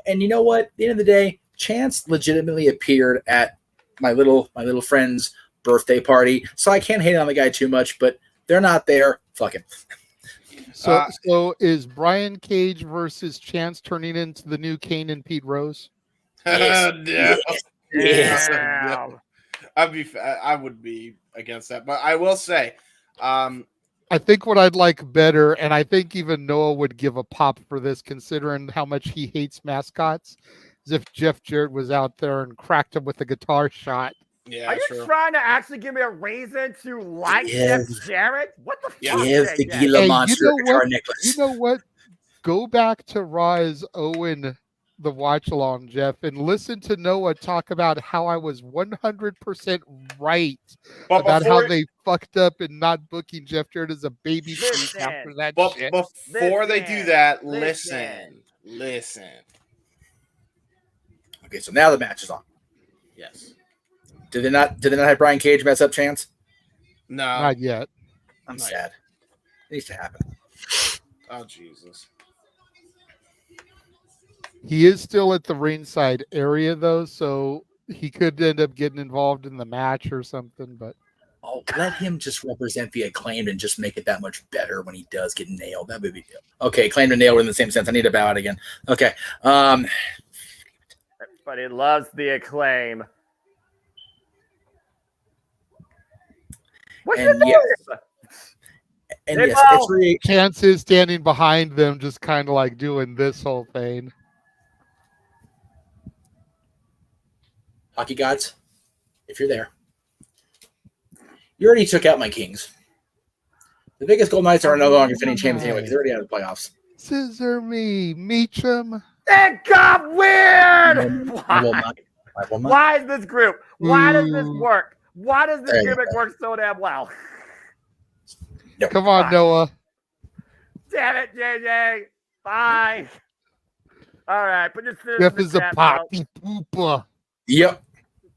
and you know what? At the end of the day, Chance legitimately appeared at my little friend's birthday party, so I can't hate on the guy too much. But they're not there. Fuck him. So is Brian Cage versus Chance turning into the new Kane and Pete Rose? Yes. Yeah. I would be against that, but I will say, I think what I'd like better, and I think even Noah would give a pop for this, considering how much he hates mascots, is if Jeff Jarrett was out there and cracked him with a guitar shot. Yeah, Are you trying to actually give me a reason to like Jeff Jarrett? What the fuck? Give the Gila monster a guitar necklace. You know what? Go back to Raw's Owen the watch along, Jeff, and listen to Noah talk about how I was 100% right about how they fucked up in not booking Jeff Jarrett as a baby face after that shit. Before they do that, listen. Okay, so now the match is on. Yes. Did they not have Brian Cage mess up Chance? No. Not yet. I'm sad. It needs to happen. Oh, Jesus. He is still at the ringside area, though, so he could end up getting involved in the match or something. But let him just represent the Acclaimed and just make it that much better when he does get nailed. That would be good. Okay, Acclaimed and nailed in the same sense. I need to bow out again. Okay. Everybody loves the Acclaim. What's your name? And yes, it's really Chance is standing behind them, just kind of like doing this whole thing. Hockey gods, if you're there, you already took out my Kings. The Vegas Golden Knights are no longer defending champions anyway because they're already out of the playoffs. Scissor me, Meacham. It got weird. I will not. Why is this group? Why does this work? Why does this gimmick work so damn well? Come on, Noah. Damn it, JJ. Bye. All right, put your scissors Jeff in the is a chat, poppy folks. pooper. Yep.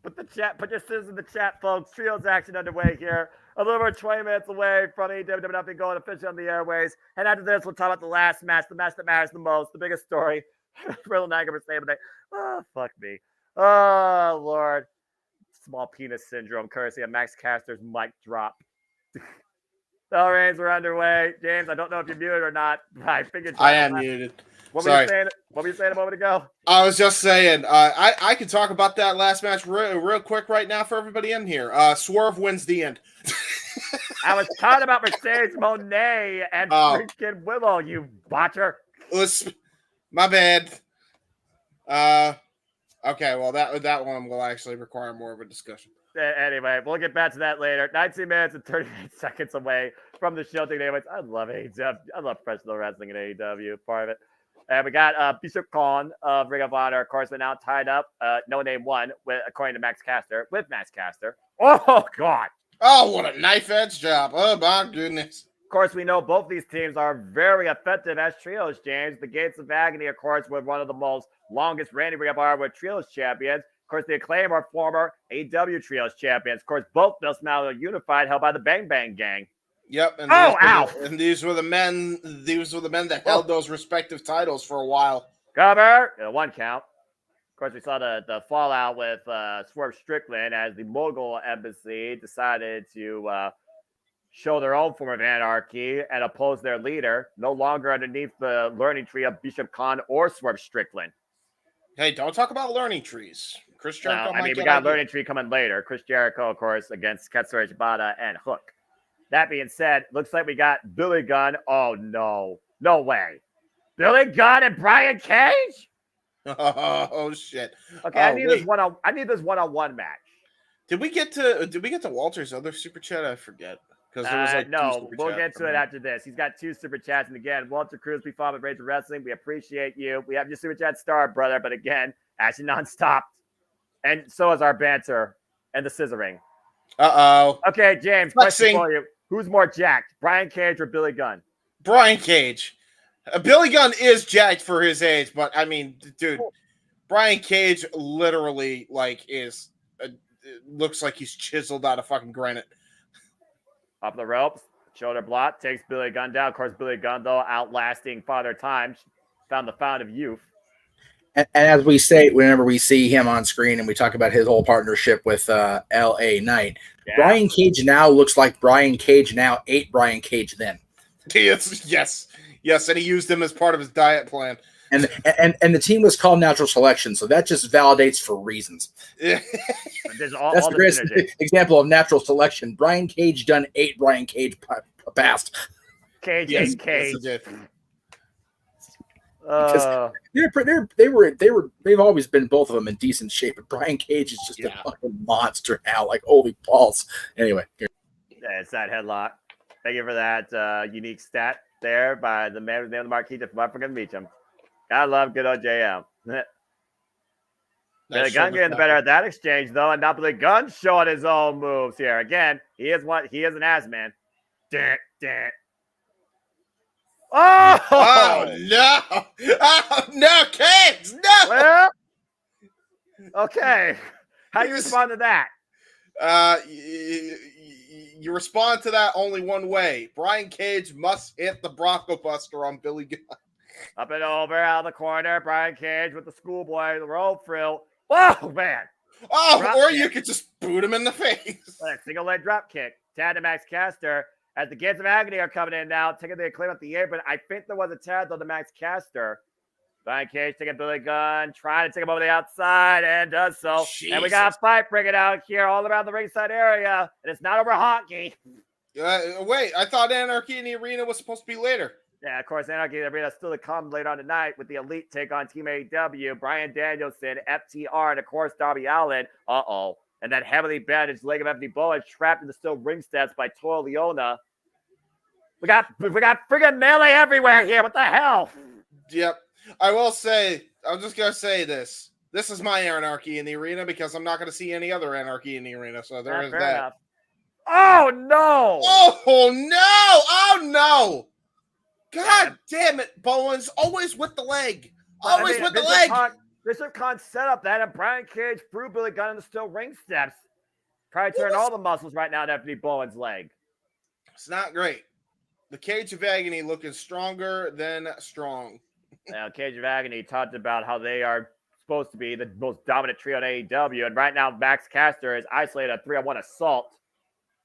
Put your scissors in the chat, folks. Trios action underway here. A little over 20 minutes away from AEW nothing going officially on the airways. And after this, we'll talk about the last match, the match that matters the most, the biggest story. Riddle Niagara versus Day. Oh, fuck me. Oh, Lord. Small penis syndrome, courtesy of Max Caster's mic drop. Bell Reigns were underway. James, I don't know if you're muted or not. I figured I am muted. What Sorry. were you saying a moment ago? I was just saying, I can talk about that last match real quick right now for everybody in here. Swerve wins the end. I was talking about Mercedes Monet and freaking Willow, you botcher. My bad. Okay, well that one will actually require more of a discussion. Anyway, we'll get back to that later. 19 minutes and 38 seconds away from the show. Anyways, I love AEW. I love professional wrestling in AEW, part of it. And we got Bishop Khan of Ring of Honor, of course, now tied up. No name one, with, according to Max Caster, with Max Caster. Oh, God. Oh, what a knife edge job. Oh, my goodness. Of course, we know both these teams are very effective as trios, James. The Gates of Agony, of course, were one of the most longest reigning Ring of Honor with trios champions. Of course, the Acclaim are former AEW trios champions. Of course, both those now are unified, held by the Bang Bang Gang. Yep. And and these were the men. These were the men that held those respective titles for a while. Cover. One count. Of course, we saw the fallout with Swerve Strickland as the Mogul Embassy decided to show their own form of anarchy and oppose their leader, no longer underneath the learning tree of Bishop Khan or Swerve Strickland. Hey, don't talk about learning trees. Chris Jericho. We got learning tree coming later. Chris Jericho, of course, against Katsura Shibata and Hook. That being said, looks like we got Billy Gunn. Oh, no. No way. Billy Gunn and Brian Cage? Oh, shit. Okay, I need this one-on-one match. Did we get to Walter's other super chat? I forget. Because there was like no, we'll get to it after this. He's got 2 super chats. And again, Walter Cruz, we follow Rage of Wrestling. We appreciate you. We have your super chat star, brother. But again, actually non-stop. And so is our banter and the scissoring. Uh-oh. Okay, James, question for you. Who's more jacked, Brian Cage or Billy Gunn? Brian Cage. Billy Gunn is jacked for his age, but I mean, dude, Brian Cage literally looks like he's chiseled out of fucking granite. Up the ropes, shoulder block, takes Billy Gunn down. Of course, Billy Gunn, though, outlasting Father Time, found the fountain of youth. And as we say, whenever we see him on screen and we talk about his whole partnership with L.A. Knight, Brian Cage now looks like Brian Cage now ate Brian Cage then. Yes, and he used him as part of his diet plan. And the team was called Natural Selection, so that just validates for reasons. There's That's the greatest example of natural selection. Brian Cage done ate Brian Cage past. Cage ate Cage. They've always been both of them in decent shape, but Brian Cage is just a fucking monster now. Like holy balls. Anyway, yeah, it's that headlock. Thank you for that unique stat there by the man with the name of the Marquis from African Beacham. I love good old JM. Billy Gunn getting better at that exchange though, and now Billy Gunn showing his own moves here. Again, he is an ass man. Oh no! Oh no, Cage! No. Well, okay. How do you respond to that? You respond to that only one way. Brian Cage must hit the Bronco Buster on Billy Gunn. Up and over out of the corner, Brian Cage with the schoolboy, the roll frill. Oh man! Or you could just boot him in the face. Single leg drop kick. Tad to Max Caster. As the Gates of Agony are coming in now, taking the Acclaim at the apron. I think there was a tag though to Max Caster. Brian Cage taking Billy Gunn, trying to take him over the outside, and does so. Jesus. And we got a fight bringing out here all around the ringside area, and it's not over hockey. Wait, I thought Anarchy in the Arena was supposed to be later. Yeah, of course, Anarchy in the Arena is still to come later on tonight with the Elite take on Team AEW, Bryan Danielson, FTR, and of course Darby Allin. And that heavily bandaged leg of Anthony Bowen trapped in the steel ring steps by Toil Leona. We got friggin' melee everywhere here. What the hell? Yep. I will say, I'm just going to say this. This is my Anarchy in the Arena because I'm not going to see any other Anarchy in the Arena. So there is that. Enough. Oh, no. Oh, no. Oh, no. God damn it, Bowens. Always with the leg. Always with the leg. Bishop Khan set up that, and Brian Cage threw Billy Gunn in the steel ring steps. Probably turned all the muscles right now to Anthony Bowen's leg. It's not great. The Cage of Agony looking stronger than strong. Now, Cage of Agony talked about how they are supposed to be the most dominant trio in AEW, and right now Max Caster is isolated a 3-on-1 assault.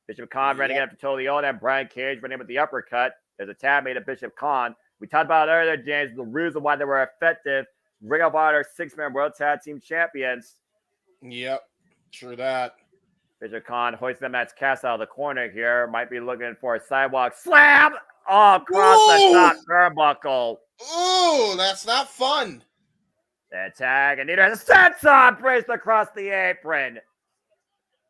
Bishop Khan running after Toleona, and Brian Cage running with the uppercut. There's a tab made of Bishop Khan. We talked about it earlier, James, the reason why they were effective. Ring of Honor 6-man World Tag Team Champions. Yep, true that. Bishop Khan hoists the Matt's cast out of the corner here. Might be looking for a sidewalk slam. Oh, across the top turnbuckle. Ooh, that's not fun. That tag, and Nito has a senton placed across the apron.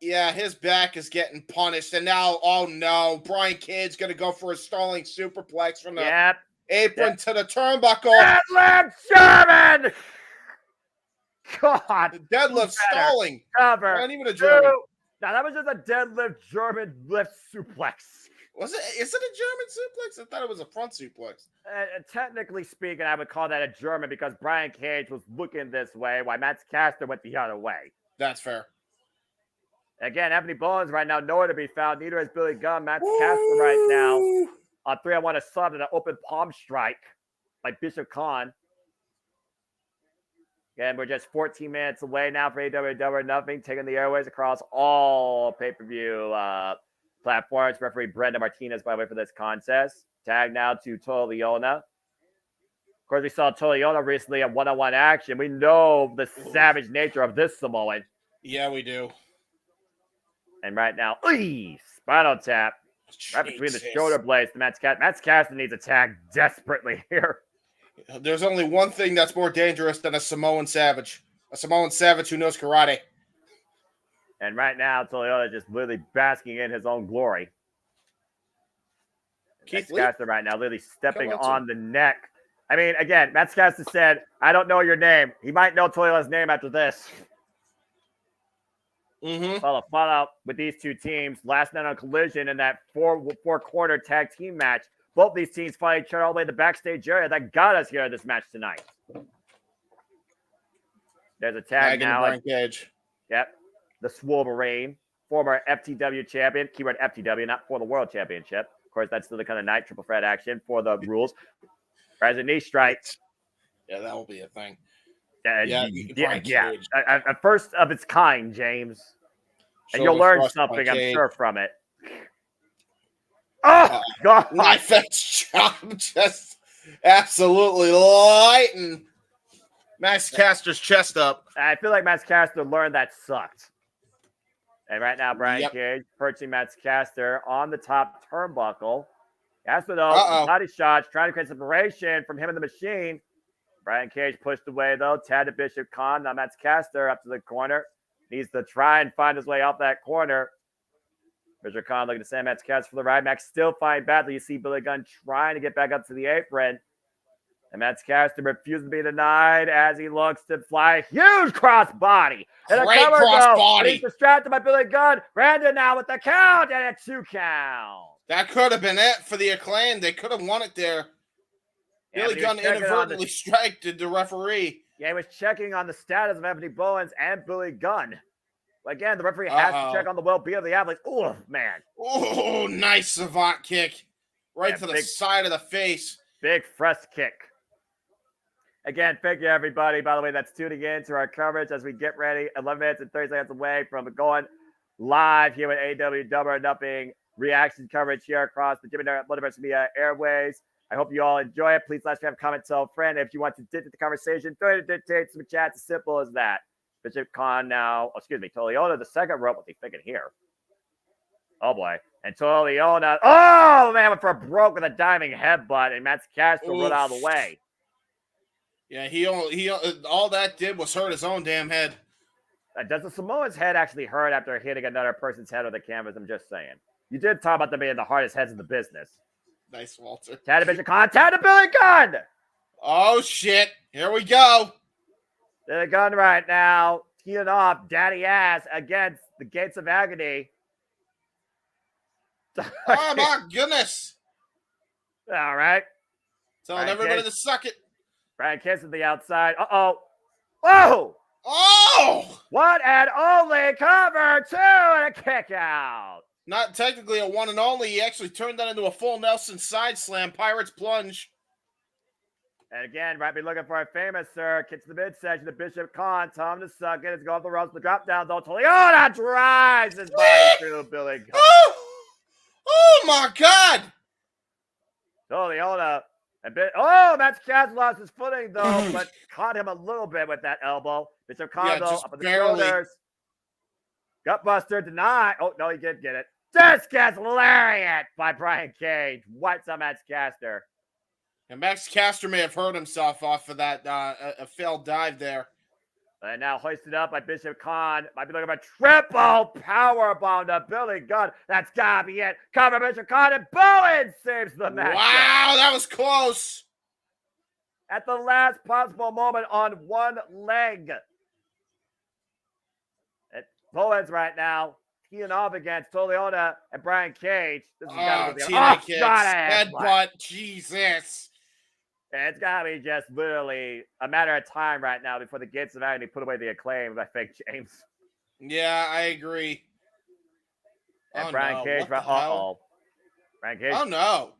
Yeah, his back is getting punished, and now, oh no, Brian Cage's gonna go for a stalling superplex from the apron to the turnbuckle. Deadlift German. God, the deadlift stalling. Cover. Not even a German. Now that was just a deadlift German lift suplex. Was it? Is it a German suplex? I thought it was a front suplex. Technically speaking, I would call that a German because Brian Cage was looking this way while Matt Caster went the other way. That's fair. Again, Anthony Bowens right now nowhere to be found. Neither is Billy Gunn. Matt Caster right now on 3-on-1 assault and an open palm strike by Bishop Khan. Again, we're just 14 minutes away now for AEW Double or Nothing, taking the airways across all pay-per-view platforms. Referee Brenda Martinez, by the way, for this contest. Tag now to Toa Liona. Of course, we saw Toa Liona recently in one-on-one action. We know the savage nature of this Samoan. Yeah, we do. And right now, spinal tap right between the shoulder blades to Matt Caster needs a tag desperately here. There's only one thing that's more dangerous than a Samoan savage. A Samoan savage who knows karate. And right now, Toyota just literally basking in his own glory. Matt Caster right now literally stepping on the neck. I mean, again, Matt Caster said, I don't know your name. He might know Toyota's name after this. Follow out with these two teams. Last night on Collision in that four-quarter tag team match. Both these teams fight each other all the way to the backstage area. That got us here at this match tonight. There's a tag now. Cage. Yep. The Swolverine, former FTW champion. Keyword FTW, not for the World Championship. Of course, that's still the kind of night triple threat action for the rules. Rise and knee strikes. Yeah, that will be a thing. A first of its kind, James. And you'll learn something, I'm sure, from it. Oh, God. Knife edge chop, just absolutely lighting Max Caster's chest up. I feel like Max Caster learned that sucked. And right now, Brian Cage perching Max Caster on the top turnbuckle. Caster, though, body shots, trying to create separation from him and the machine. Brian Cage pushed away, though. Tad to Bishop Khan. Now Max Caster up to the corner. Needs to try and find his way off that corner. Bishop Khan looking to send Max Caster for the ride. Max still fighting badly. You see Billy Gunn trying to get back up to the apron. And Max Caster refuses to be denied as he looks to fly a huge cross body. And great cross body. He's distracted by Billy Gunn. Brandon now with the count and a 2 count. That could have been it for the Acclaim. They could have won it there. Billy Gunn inadvertently striked the referee. Yeah, he was checking on the status of Anthony Bowens and Billy Gunn. Again, the referee has to check on the well-being of the athletes. Oh, man. Oh, nice savant kick. Right to the side of the face. Big fresh kick. Again, thank you, everybody, by the way, that's tuning in to our coverage as we get ready. 11 minutes and 30 seconds away from going live here with AEW Double or Nothing reaction coverage here across the JMN Multiverse of Media airways. I hope you all enjoy it. Please let us have a comment, tell a friend. If you want to dictate the conversation, throw it to dictate some chats. As simple as that. Bishop Khan now, Toleona, the second rope. What they thinking here? Oh, boy. And Toleona, oh, man, went for a broke with a diving headbutt, and Matt Caster rolled out of the way. Yeah, he all that did was hurt his own damn head. Does the Samoan's head actually hurt after hitting another person's head on the canvas? I'm just saying. You did talk about them being the hardest heads in the business. Nice, Walter. Tad to Bishop Khan, Tad to Billy Gunn. Oh, shit. Here we go. Billy Gunn right now, teeing off daddy ass against the gates of agony. Oh, my goodness. All right. Telling everybody to suck it. Brian Kiss at the outside. Uh-oh. Whoa! Oh! What an only cover, two, and a kick out. Not technically a one and only. He actually turned that into a full Nelson side slam. Pirates plunge. And again, might be looking for a famous, sir. Kicks the midsection to Bishop Khan. Tom to suck it. It's going off the ropes. The drop down, though. Toleona drives his body through Billy Gunn. Oh, my God. Toleona. Matt Cass lost his footing, though, but caught him a little bit with that elbow. Bishop Khan, though, up on the shoulders. Gutbuster denied. Oh, no, he did get it. Discus lariat by Brian Cage. What's up, Max Caster? And Max Caster may have hurt himself off of that a failed dive there. And now hoisted up by Bishop Khan. Might be looking for a triple power bomb to Billy Gunn. That's gotta be it. Cover Bishop Khan, and Bowen saves the match. Wow, that was close. At the last possible moment on one leg. Bowen's right now teeing off against Toleona and Brian Cage. This is gotta be headbutt. Jesus. It's gotta be just literally a matter of time right now before the gates of agony put away the Acclaim, I think, James. Yeah, I agree. And Brian Cage, Brian Cage. Oh no.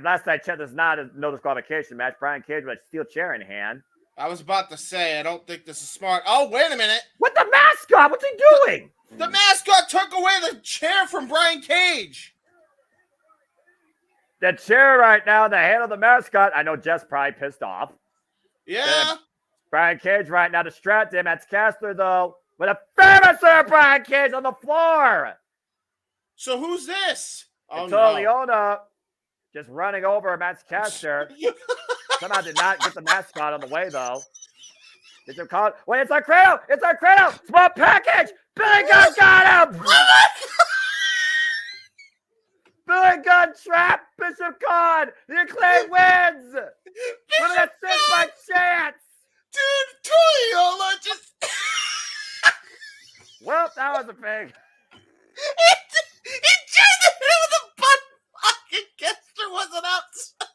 Last I checked, there's not a no disqualification match. Brian Cage with a steel chair in hand. I was about to say, I don't think this is smart. Oh, wait a minute. What the mascot? What's he doing? The mascot took away the chair from Brian Cage. The chair right now in the hand of the mascot. I know Jeff's probably pissed off. Yeah. Brian Cage right now distracted him. That's Caster, though, with a famous Brian Cage on the floor. So who's this? Oh, no. Leona just running over Max Caster. Somehow did not get the mascot on the way, though. Wait, it's our cradle! It's our cradle! Small package! Billy Gunn got him! Billy Gunn trapped Bishop Khan! The Acclaim wins! What an assist by chance! Dude, Toleona just... Well, that was a pig. It just hit with a butt fucking Kester wasn't outside.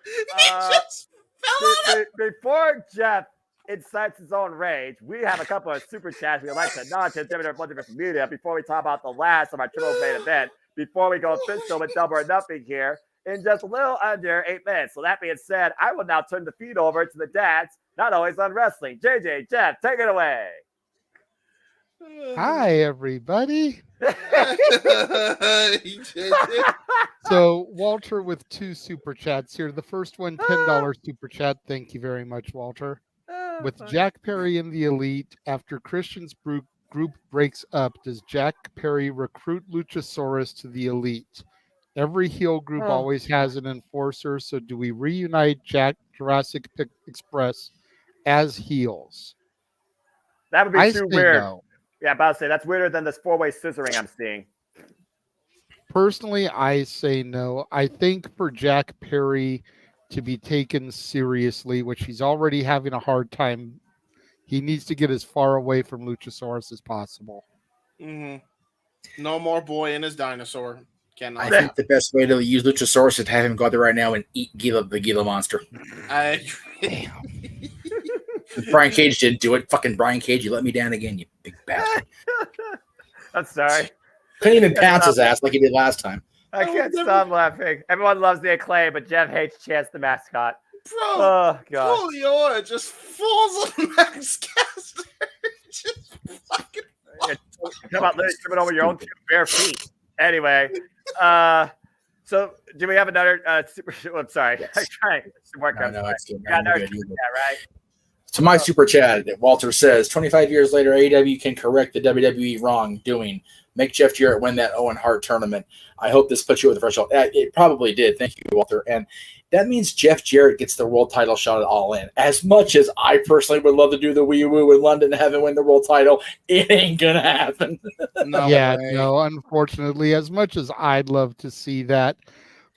He just fell out. Before Jeff incites his own rage, we have a couple of super chats we'd like to nod to JMN Multiverse of Media before we talk about the last of our triple main event, before we go official with Double or Nothing here in just a little under 8 minutes. So that being said, I will now turn the feed over to the dads, not always on wrestling. JJ, Jeff, take it away. Hi, everybody. So Walter with 2 super chats here. The first one, $10 super chat. Thank you very much, Walter. With Jack Perry in the Elite, after Christian's group breaks up, does Jack Perry recruit Luchasaurus to the Elite? Every heel group always has an enforcer, so do we reunite Jurassic Express as heels? That would be too weird. No. Yeah, about to say that's weirder than this 4-way scissoring I'm seeing. Personally, I say no. I think for Jack Perry to be taken seriously, which he's already having a hard time, he needs to get as far away from Luchasaurus as possible. Mm-hmm. No more boy and his dinosaur. I think the best way to use Luchasaurus is to have him go out there right now and eat the Gila monster. I Brian Cage didn't do it. Fucking Brian Cage, you let me down again, you big bastard. I'm sorry. Couldn't even pounce his ass like he did last time. I can't stop laughing. Everyone loves the Acclaim, but Jeff hates Chance the mascot. Bro, oh, God. Toleona just falls on Max Caster. Just fucking How about literally tripping over your own 2 bare feet? Anyway, so do we have another super? I'm sorry. Yes. I'm trying to work on that. right? So my super chat, Walter says, 25 years later, AEW can correct the WWE wrongdoing. Make Jeff Jarrett win that Owen Hart tournament. I hope this puts you over the threshold. It probably did. Thank you, Walter. And that means Jeff Jarrett gets the world title shot at All In. As much as I personally would love to do the Wii Woo in London and have him win the world title, it ain't going to happen. No, unfortunately, as much as I'd love to see that,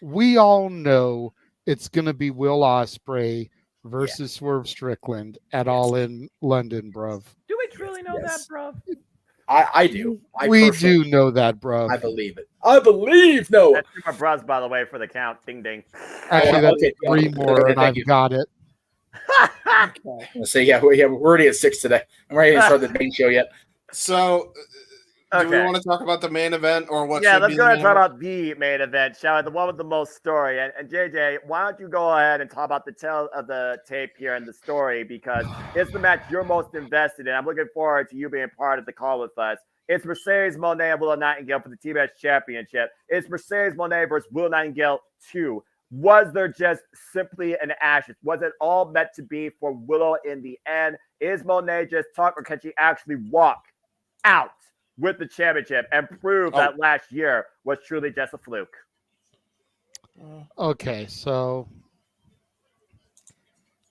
we all know it's going to be Will Ospreay versus Swerve Strickland at All In London, bruv. Do we truly know that, bruv? I do. We do know that, bruv. I believe it. I believe, no. That's 2 more bruvs, by the way, for the count. Ding, ding. Actually, that's 3 more, and I've got it. So, we're already at 6 today. I'm ready to start the main show yet. So, do we want to talk about the main event or what? Yeah, let's go ahead and talk about the main event, shall we? The one with the most story. And JJ, why don't you go ahead and talk about the tale of the tape here and the story, because it's the match you're most invested in. I'm looking forward to you being part of the call with us. It's Mercedes Moné and Willow Nightingale for the TBS Championship. It's Mercedes Moné versus Willow Nightingale 2. Was there just simply an ashes? Was it all meant to be for Willow in the end? Is Moné just talk, or can she actually walk? out with the championship and prove that last year was truly just a fluke. Okay, so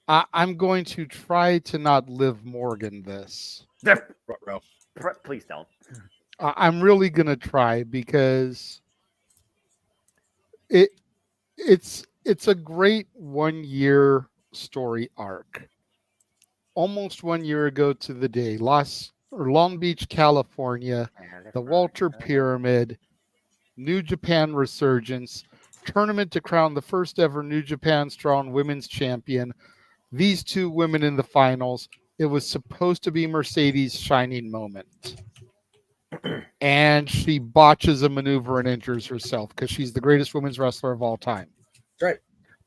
I'm going to try to not Liv Morgan this. Please don't. I'm really going to try because it's a great 1 year story arc. Almost 1 year ago to the day, Long Beach, California, the Walter Pyramid, New Japan Resurgence, tournament to crown the first ever New Japan Strong Women's Champion. These two women in the finals. It was supposed to be Mercedes' shining moment. And she botches a maneuver and injures herself because she's the greatest women's wrestler of all time. That's right.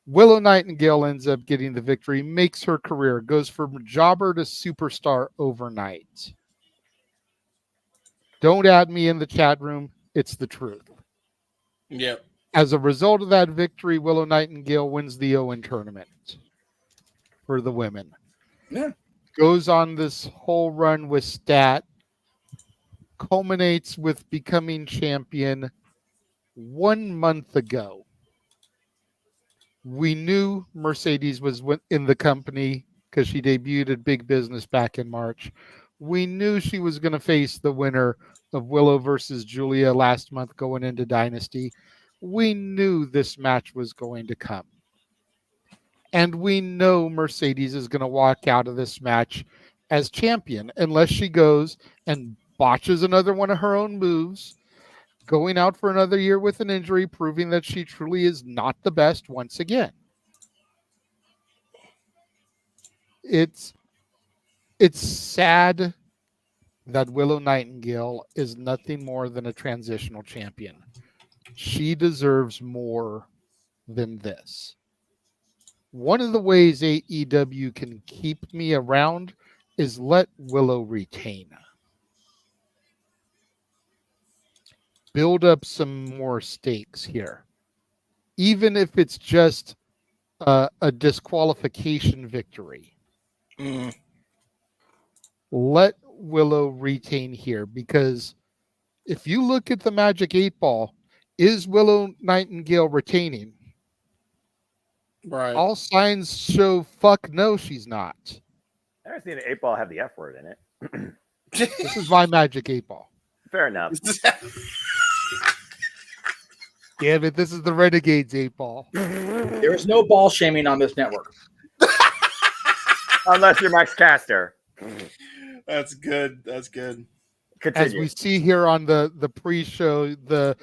Willow Nightingale ends up getting the victory, makes her career, goes from jobber to superstar overnight. Don't add me in the chat room. It's the truth. Yep. As a result of that victory, Willow Nightingale wins the Owen tournament for the women. Yeah. Goes on this whole run with Stat, culminates with becoming champion 1 month ago. We knew Mercedes was in the company because she debuted at Big Business back in March. We knew she was going to face the winner of Willow versus Julia last month going into Dynasty. We knew this match was going to come. And we know Mercedes is going to walk out of this match as champion unless she goes and botches another one of her own moves, going out for another year with an injury, proving that she truly is not the best once again. It's sad that Willow Nightingale is nothing more than a transitional champion. She deserves more than this. One of the ways AEW can keep me around is let Willow retain. Build up some more stakes here. Even if it's just a disqualification victory. Let Willow retain here, because if you look at the Magic 8 Ball, is Willow Nightingale retaining? Right. All signs show fuck no, she's not. I've never seen an 8 ball have the F word in it. This is my Magic 8 Ball. Fair enough. Damn it, this is the Renegades 8 Ball. There is no ball shaming on this network. Unless you're Mike's caster. That's good. That's good. Continue. As we see here on the pre-show, the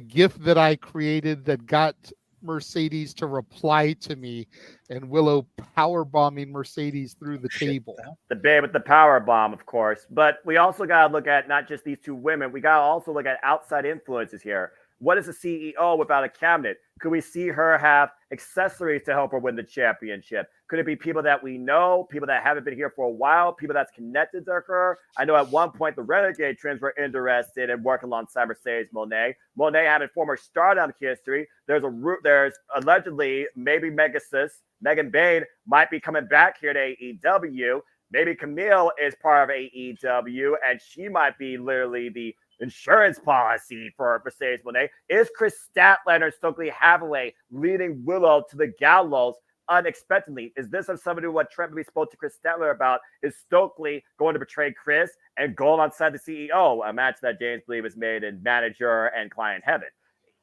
GIF that I created that got Mercedes to reply to me, and Willow power bombing Mercedes through the table. The babe with the power bomb, of course. But we also got to look at not just these two women. We got to also look at outside influences here. What is a CEO without a cabinet? Could we see her have accessories to help her win the championship? Could it be people that we know, people that haven't been here for a while, people that's connected to her? I know at one point the Renegade Twins were interested in working alongside Mercedes Moné. Moné having former Stardom history. There's allegedly maybe Megan Bain might be coming back here to AEW. Maybe Camille is part of AEW, and she might be literally the insurance policy for Mercedes Moné. Is Chris Statlander and Stokely Hathaway leading Willow to the gallows unexpectedly? Is this somebody what Trent maybe spoke to Chris Statler about? Is Stokely going to betray Chris and go alongside the CEO? A match that James believe is made in manager and client heaven.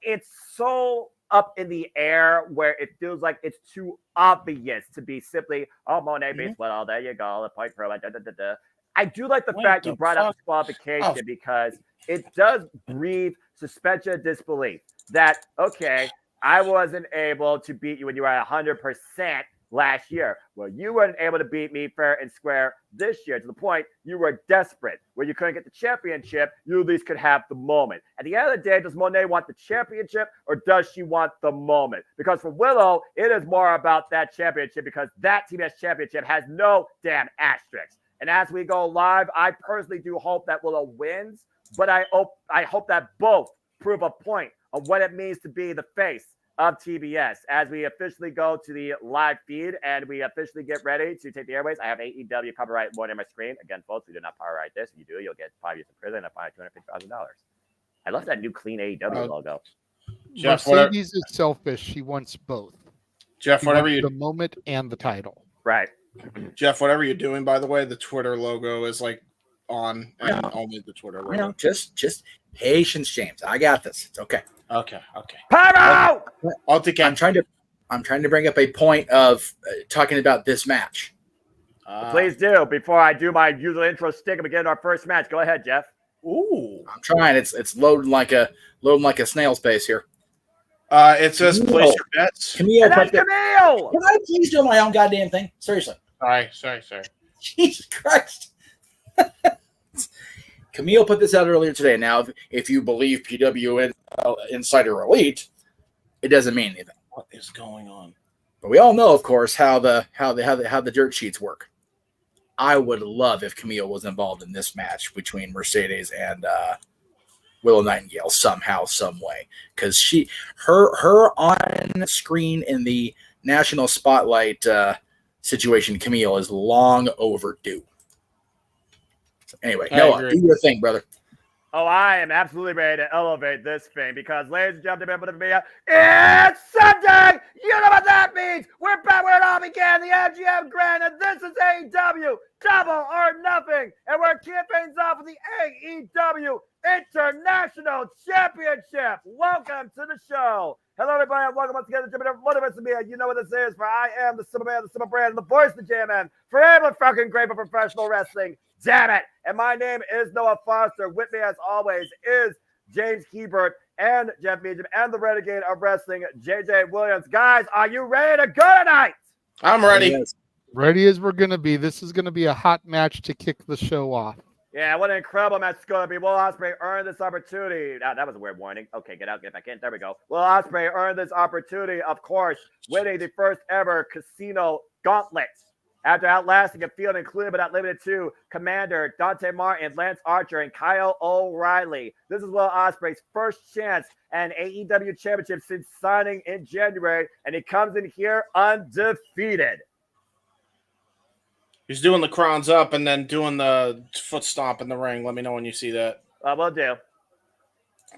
It's so up in the air where it feels like it's too obvious to be simply, oh, Moné beats well, there you go, the point pro, I do like the fact you brought up disqualification because it does breathe suspension of disbelief that, okay, I wasn't able to beat you when you were at 100% last year. Well, you weren't able to beat me fair and square this year to the point you were desperate. Where you couldn't get the championship, you at least could have the moment. At the end of the day, does Moné want the championship or does she want the moment? Because for Willow, it is more about that championship because that TBS championship has no damn asterisks. And as we go live, I personally do hope that Willow wins, but I hope that both prove a point of what it means to be the face of TBS. As we officially go to the live feed and we officially get ready to take the airways, I have AEW copyright one on my screen. Again, folks, we do not copyright this. If you do, you'll get 5 years in prison and a fine of $250,000. I love that new clean AEW logo. Jeff, Mercedes is selfish. She wants both. Jeff, she whatever wants you the moment and the title. Right. Jeff, whatever you're doing, by the way, the Twitter logo is like on and only the Twitter logo. I know. Just patience, James. I got this. It's okay. Okay. Pyro! I'm trying to bring up a point of talking about this match. Please do. Before I do my usual intro stick and begin our first match, go ahead, Jeff. Ooh. I'm trying. It's loading like a snail's pace here. It says place your bets. Camille, Camille! Can I please do my own goddamn thing? Seriously. Sorry. Jesus Christ. Camille put this out earlier today. Now, if you believe PW Insider Elite, it doesn't mean anything. What is going on? But we all know, of course, how the dirt sheets work. I would love if Camille was involved in this match between Mercedes and Willow Nightingale somehow, some way, because her on screen in the national spotlight situation, Camille, is long overdue. So anyway, Noah, do your thing, brother. Oh, I am absolutely ready to elevate this thing because, ladies and gentlemen, it's Sunday! You know what that means! We're back where it all began, the MGM Grand, and this is AEW Double or Nothing, and we're kicking things off with the AEW International Championship. Welcome to the show. Hello, everybody, and welcome once again to JMN Multiverse of Media. You know what this is, for I am the Simple Man, the Simple Brand, the voice of the JMN, forever fucking great for professional wrestling. Damn it. And my name is Noah Foster. With me, as always, is James Hebert and Jeff Meacham and the Renegade of Wrestling, JJ Williams. Guys, are you ready to go tonight? I'm ready. Ready as we're going to be. This is going to be a hot match to kick the show off. Yeah, what an incredible match it's going to be. Will Ospreay earned this opportunity. That was a weird warning. Okay, get out, get back in. There we go. Will Ospreay earned this opportunity, of course, winning the first ever Casino Gauntlet. After outlasting a field included but not limited to Commander, Dante Martin, Lance Archer, and Kyle O'Reilly. This is Will Ospreay's first chance at an AEW championship since signing in January, and he comes in here undefeated. He's doing the crowns up and then doing the foot stomp in the ring. Let me know when you see that. Will do.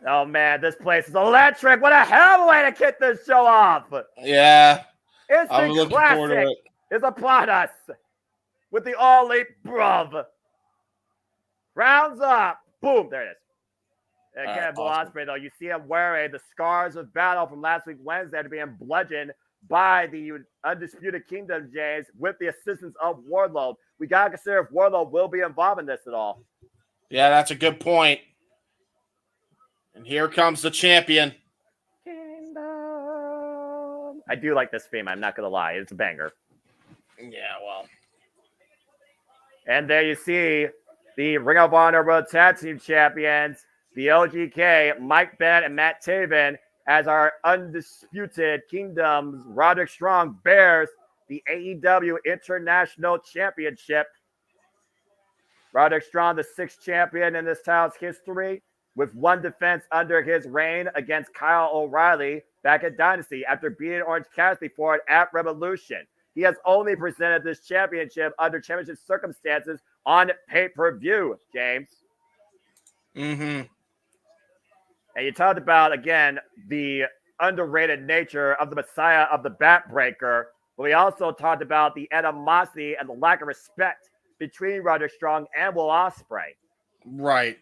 Oh, man, this place is electric. What a hell of a way to kick this show off. Yeah. It's I'm looking forward to it. Is upon us with the All Elite Bruv. Rounds up. Boom. There it is. Again, Will Ospreay, though, you see him wearing the scars of battle from last week Wednesday to being bludgeoned by the Undisputed Kingdom, James, with the assistance of Wardlow. We got to consider if Wardlow will be involved in this at all. Yeah, that's a good point. And here comes the champion. I do like this theme. I'm not going to lie. It's a banger. Yeah, well. And there you see the Ring of Honor World Tag Team Champions, the LGK, Mike Bennett and Matt Taven, as our Undisputed Kingdoms, Roderick Strong bears the AEW International Championship. Roderick Strong, the sixth champion in this title's history, with one defense under his reign against Kyle O'Reilly back at Dynasty after beating Orange Cassidy for it at Revolution. He has only presented this championship under championship circumstances on pay-per-view, James. Mm-hmm. And you talked about, again, the underrated nature of the Messiah of the Backbreaker, but we also talked about the animosity and the lack of respect between Roderick Strong and Will Ospreay. Right.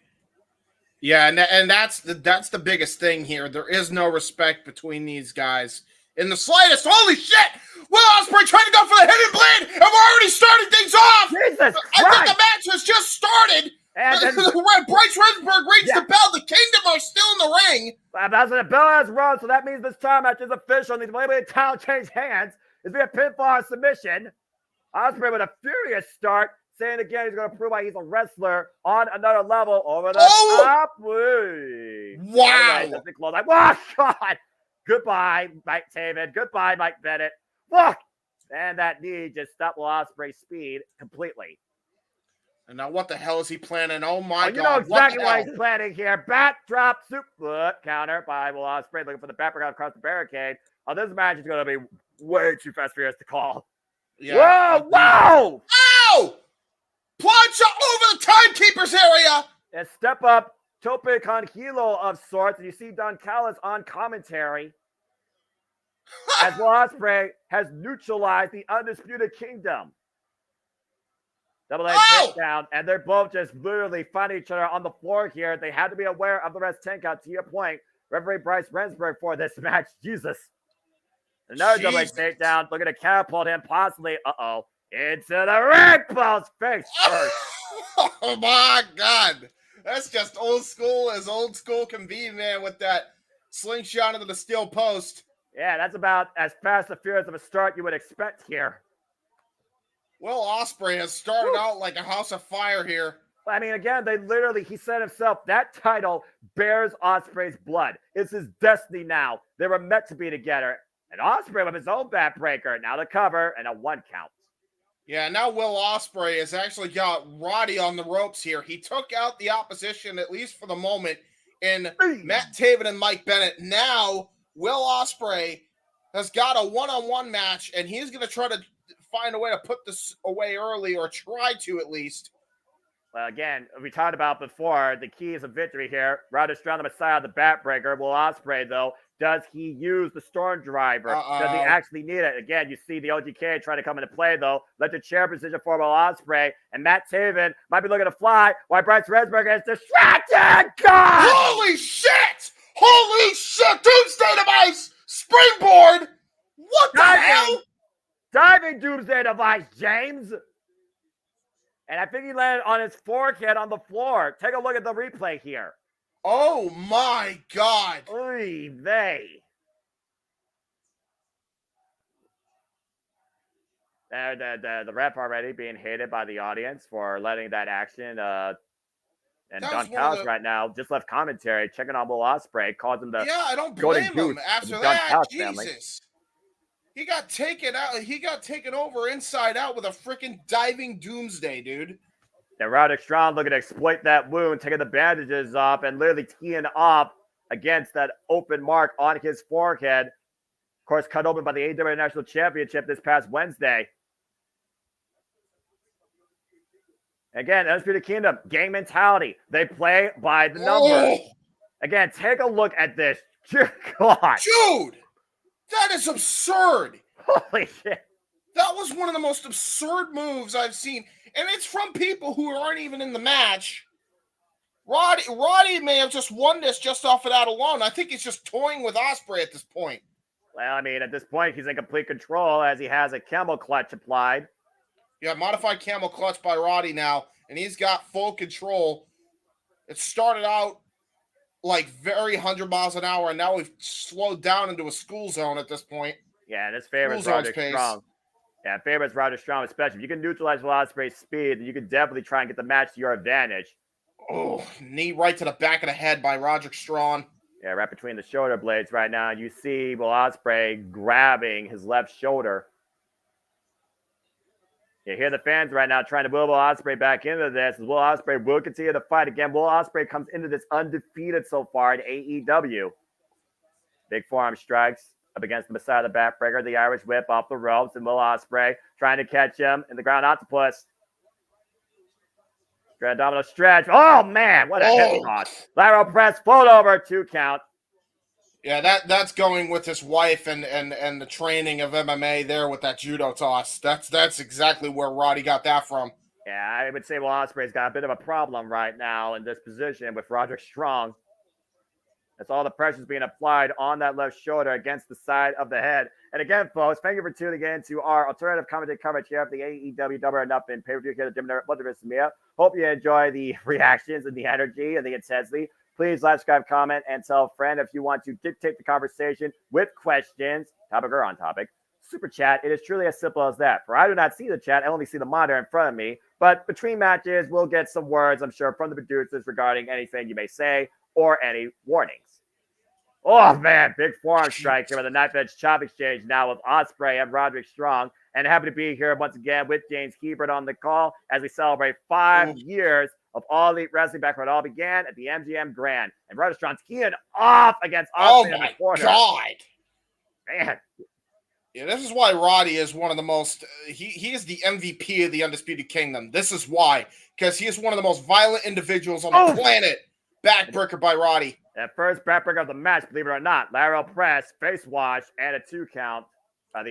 Yeah, and that's the biggest thing here. There is no respect between these guys in the slightest. Holy shit! Will Ospreay trying to go for the hidden blade, and we're already starting things off! Jesus Christ! I think the match has just started! And then, Bryce Remsburg rings the bell. The Kingdom are still in the ring. That's the bell has run, so that means this time match is official. The eliminated title change hands. It's been a pinfall submission. Ospreay with a furious start, saying again he's going to prove why he's a wrestler on another level over the top. Wow. Like, oh, God. Goodbye, Mike Taven. Goodbye, Mike Bennett. Look. And that knee just stopped Will Ospreay's speed completely. And now what the hell is he planning? Oh my You know God. exactly what he's planning here. Backdrop super counter by Will Ospreay looking for the background across the barricade. Oh, this match is going to be way too fast for us to call. Yeah. Whoa! Ow! Plancha over the timekeeper's area. And step up Tope con Hilo of sorts. And you see Don Callis on commentary as Will Ospreay has neutralized the Undisputed Kingdom. Double leg takedown, and they're both just literally fighting each other on the floor here. They had to be aware of the rest 10 count, to your point. Referee Bryce Rensburg for this match. Jesus. Another double leg takedown. Looking to catapult him possibly, into the ring post face first. Oh my God. That's just old school as old school can be, man, with that slingshot into the steel post. Yeah, that's about as fast and furious of a start you would expect here. Will Ospreay has started out like a house of fire here. I mean, again, he said himself, that title bears Ospreay's blood. It's his destiny now. They were meant to be together. And Ospreay with his own backbreaker, now the cover, and a 1 count. Yeah, now Will Ospreay has actually got Roddy on the ropes here. He took out the opposition, at least for the moment, in Matt Taven and Mike Bennett. Now, Will Ospreay has got a one-on-one match, and he's going to try to find a way to put this away early, or try to at least. Well, again, we talked about before, the keys of victory here. Roderick Strong, the Messiah of the backbreaker. Will Ospreay, though, does he use the Storm Driver? Does he actually need it? Again, you see the OGK trying to come into play, though. Electric chair position for Will Ospreay. And Matt Taven might be looking to fly while Bryce Rensburg is distracted. God! Holy shit! Holy shit! Doomsday device! Springboard! What the hell? Diving Doomsday device, James. And I think he landed on his forehead on the floor. Take a look at the replay here. Oh my God. Oy vey. The ref already being hated by the audience for letting that action. And Don Callis right now just left commentary, checking on Will Ospreay, calls him the I don't blame him. After that, Jesus. He got taken out. He got taken over inside out with a freaking diving Doomsday, dude. And Roderick Strong looking to exploit that wound, taking the bandages off and literally teeing off against that open mark on his forehead. Of course, cut open by the AEW National Championship this past Wednesday. Again, Undisputed Kingdom, gang mentality. They play by the numbers. Again, take a look at this. Dear God. Dude, that is absurd. Holy shit. That was one of the most absurd moves I've seen. And it's from people who aren't even in the match. Roddy may have just won this just off of that alone. I think he's just toying with Ospreay at this point. Well, I mean, at this point, he's in complete control as he has a camel clutch applied. Yeah, modified camel clutch by Roddy now, and he's got full control. It started out like very 100 miles an hour, and now we've slowed down into a school zone at this point. Yeah, and this favors Roderick Strong. Yeah, it favors Roderick Strong, especially. If you can neutralize Will Ospreay's speed, then you can definitely try and get the match to your advantage. Oh, knee right to the back of the head by Roderick Strong. Yeah, right between the shoulder blades right now. You see Will Ospreay grabbing his left shoulder. You hear the fans right now trying to will Ospreay back into this. Will Ospreay will continue to fight. Again, Will Ospreay comes into this undefeated so far in AEW. Big forearm strikes up against the Messiah of the backbreaker. The Irish whip off the ropes. And Will Ospreay trying to catch him in the ground octopus. Grand domino stretch. Oh, man. What a hip toss. Lateral press. Float over. 2 count. Yeah, that's going with his wife and the training of MMA there with that judo toss. That's exactly where Roddy got that from. Yeah, I would say Will Ospreay's got a bit of a problem right now in this position with Roderick Strong. That's all the pressure's being applied on that left shoulder against the side of the head. And again, folks, thank you for tuning in to our alternative commentary coverage here of the AEW Double or Nothing pay-per-view here at the JMN Multiverse of Media. Hope you enjoy the reactions and the energy and the intensity. Please like, subscribe, comment, and tell a friend if you want to dictate the conversation with questions, topic or on topic. Super chat, it is truly as simple as that. For I do not see the chat, I only see the monitor in front of me. But between matches, we'll get some words, I'm sure, from the producers regarding anything you may say or any warnings. Oh, man, big forearm strike here with a knife-edge chop exchange now with Ospreay and Roderick Strong. And happy to be here once again with James Hebert on the call as we celebrate 5 years of All Elite Wrestling back when it all began at the MGM Grand. And Roderick Strong's keying off against Ospreay in the corner. God. Man. Yeah, this is why Roddy is one of the most, he is the MVP of the Undisputed Kingdom. This is why, because he is one of the most violent individuals on the planet. Backbreaker by Roddy. That first backbreaker of the match, believe it or not, lateral press, face wash, and a 2 count.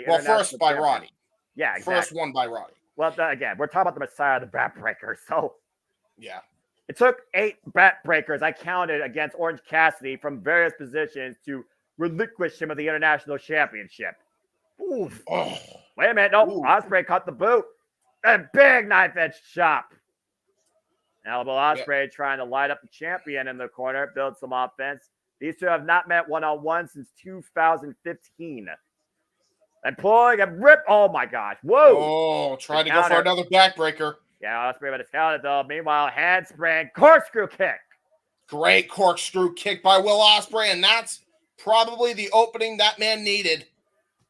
First by Roddy. Yeah, exactly. First one by Roddy. Well, again, we're talking about the Messiah of the backbreaker, so. Yeah. It took 8 backbreakers, I counted, against Orange Cassidy from various positions to relinquish him of the International Championship. Oof. Oh. Wait a minute. Nope. Ospreay cut the boot. A big knife-edge chop. Elbow Ospreay trying to light up the champion in the corner, build some offense. These two have not met one-on-one since 2015. And pulling and rip. Oh, my gosh. Whoa. Oh, trying to go for another backbreaker. Yeah, Ospreay with his counter, though. Meanwhile, handspring, corkscrew kick. Great corkscrew kick by Will Ospreay, and that's probably the opening that man needed.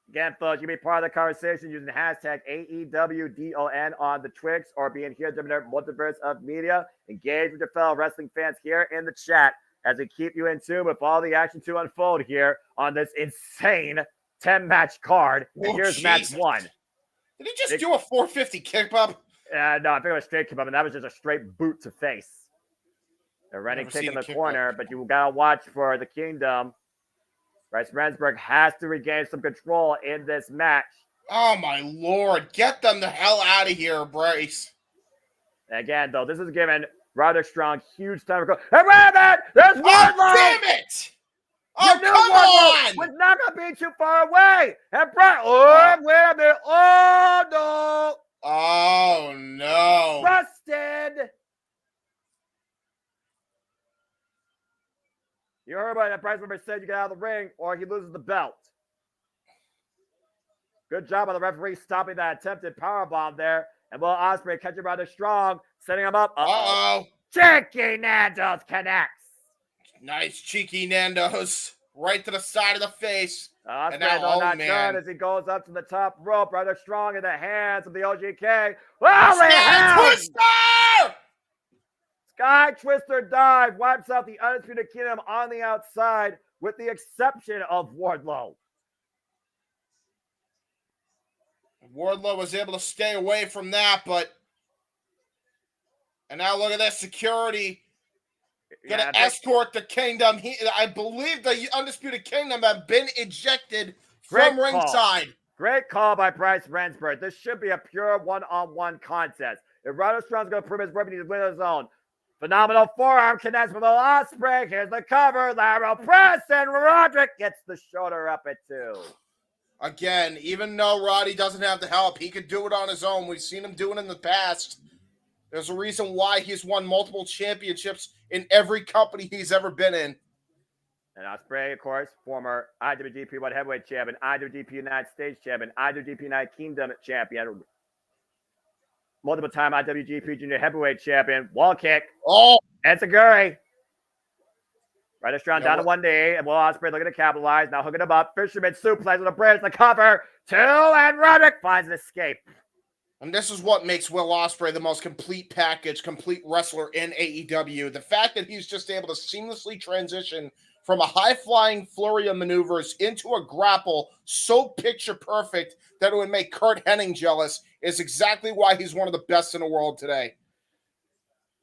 Again, folks, you can be part of the conversation using hashtag AEWDON on the Twix or being here at JMN Multiverse of Media. Engage with your fellow wrestling fans here in the chat as we keep you in tune with all the action to unfold here on this insane 10-match card. And here's match 1. Did he just do a 450 kick up? No, I think it was straight kick up, and that was just a straight boot to face. A running kick in the corner, but you got to watch for the Kingdom. Bryce Remsburg has to regain some control in this match. Oh, my Lord. Get them the hell out of here, Bryce. Again, though, this is giving Roderick Strong huge time to go. Hey, wait a minute! There's Wardlow! Damn it! Oh, come on! Was not going to be too far away. And Bryce, wait a minute. Oh, no. Oh, no. Busted. You heard about that. Bryce Remsburg said you get out of the ring or he loses the belt. Good job on the referee stopping that attempted powerbomb there. And Will Ospreay catching Roderick Strong, setting him up. Uh-oh. Cheeky Nando's connects. Nice cheeky Nando's. Right to the side of the face. Ospreay not done as he goes up to the top rope. Roderick Strong in the hands of the OGK. Holy hell! Twister! Sky Twister dive wipes out the Undisputed Kingdom on the outside with the exception of Wardlow. Wardlow was able to stay away from that, and now look at that security. Gonna escort the Kingdom. I believe the Undisputed Kingdom have been ejected from ringside. Great call by Bryce Remsburg. This should be a pure one-on-one contest. If Roderick Strong's gonna prove his worth, he needs to win his own. Phenomenal forearm connects with Will Ospreay. Here's the cover. Lateral press, and Roderick gets the shoulder up at 2. Again, even though Roddy doesn't have the help, he could do it on his own. We've seen him do it in the past. There's a reason why he's won multiple championships in every company he's ever been in. And Ospreay, of course, former IWGP World Heavyweight Champion, IWGP United States Champion, IWGP United Kingdom Champion, multiple-time IWGP Junior Heavyweight Champion, wall kick. Oh! Enziguri. Roderick Strong down to 1 knee, and Will Ospreay looking to capitalize. Now hooking him up. Fisherman suplex with a bridge, the cover. 2, and Roderick finds an escape. And this is what makes Will Ospreay the most complete package, complete wrestler in AEW. The fact that he's just able to seamlessly transition from a high-flying flurry of maneuvers into a grapple so picture-perfect that it would make Kurt Hennig jealous is exactly why he's one of the best in the world today.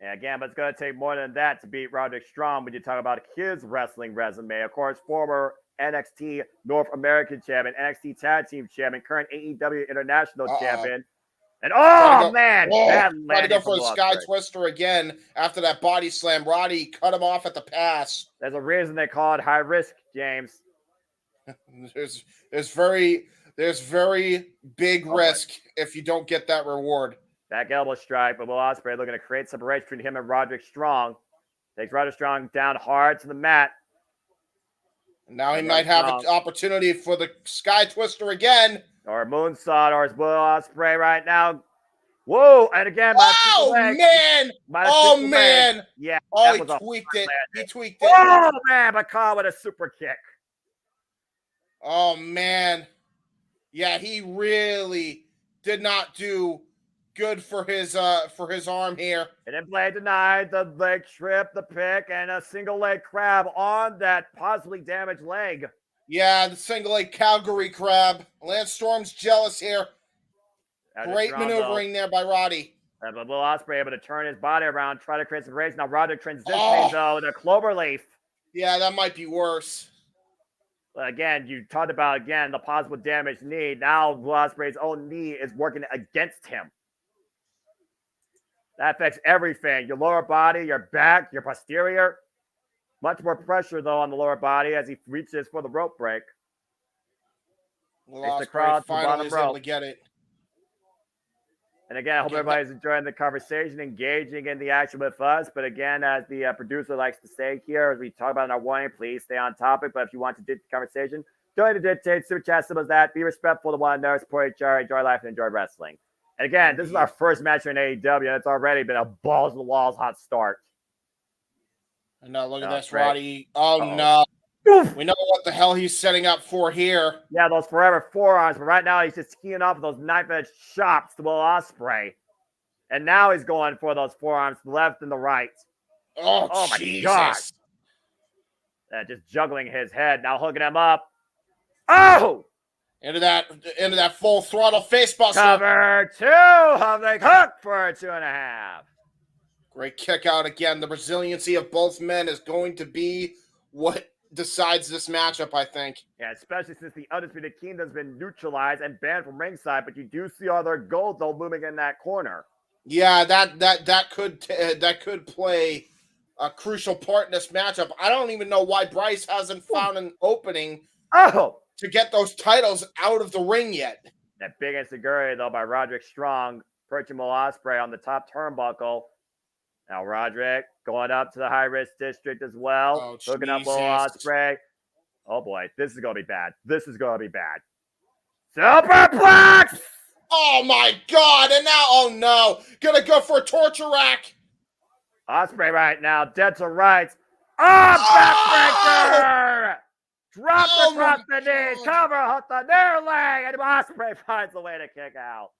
And again, but it's going to take more than that to beat Roderick Strong when you talk about his wrestling resume. Of course, former NXT North American Champion, NXT Tag Team Champion, current AEW International Champion. And man, bad landing. Tried to go for a Sky Twister again after that body slam. Roddy cut him off at the pass. There's a reason they call it high risk, James. There's very big risk if you don't get that reward. Back elbow strike, but Will Ospreay looking to create separation between him and Roderick Strong. Takes Roderick Strong down hard to the mat. And now he might have an opportunity for the Sky Twister again. Or a moonsault, or it's Will Ospreay right now. Whoa! And again, man! Yeah. Oh, he tweaked it. He tweaked it. Oh man! McCall with a super kick. Oh, man. Yeah, he really did not do good for his arm here. And then play denied, the leg trip, the pick, and a single leg crab on that possibly damaged leg. Yeah, the single leg Calgary crab. Lance Storm's jealous here. Great maneuvering there by Roddy. But Will Ospreay able to turn his body around, try to create some race. Now Roderick transitioning though, the cloverleaf. Yeah, that might be worse. Again, you talked about the possible damaged knee. Now Will Ospreay's own knee is working against him. That affects everything. Your lower body, your back, your posterior. Much more pressure, though, on the lower body as he reaches for the rope break. Will Ospreay finally is able to get it. And again, I hope everybody's enjoying the conversation, engaging in the action with us. But again, as the producer likes to say here, as we talk about in our warning, please stay on topic. But if you want to dictate the conversation, join the dictate, super chat, symbols that. Be respectful to one another, support each other, enjoy life, and enjoy wrestling. And again, this is our first match in AEW, and it's already been a balls to the walls hot start. And now look at this, Roddy. Oh, no. We know what the hell he's setting up for here. Yeah, those forever forearms. But right now, he's just keying off those knife-edge chops to Will Ospreay. And now he's going for those forearms to the left and the right. Oh my Jesus. God. Just juggling his head. Now hooking him up. Oh! Into that full throttle face buster. Cover two. Have they hook for a 2.5. Great kick out again. The resiliency of both men is going to be what decides this matchup, I think. Yeah, especially since the Undisputed Kingdom's been neutralized and banned from ringside, but you do see all their gold though looming in that corner. Yeah, that could play a crucial part in this matchup. I don't even know why Bryce hasn't found an opening to get those titles out of the ring yet. That big enzuigiri though by Roderick Strong, perching Will Ospreay on the top turnbuckle. Now Roderick going up to the high-risk district as well. Hooking up Will Ospreay. Oh, boy. This is going to be bad. Superplex! Oh, my God. And now, oh, no. Going to go for a torture rack. Ospreay right now. Dead to rights. Backbreaker! Drop across the knees. Cover, hook the near leg. And Ospreay finds a way to kick out.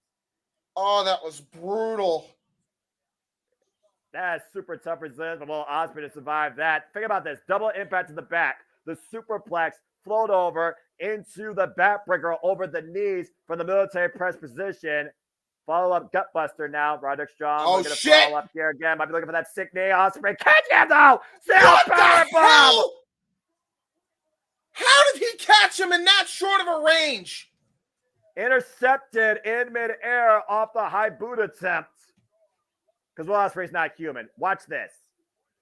Oh, that was brutal. That's super tough resistance for Will Ospreay to survive that. Think about this. Double impact to the back. The superplex float over into the backbreaker over the knees from the military press position. Follow-up gutbuster now. Roderick Strong. Oh, looking shit. to follow up here again. Might be looking for that sick knee. Ospreay catch him, though. Still power bomb. How did he catch him in that short of a range? Intercepted in midair off the high boot attempt. Because Will Ospreay's not human. Watch this.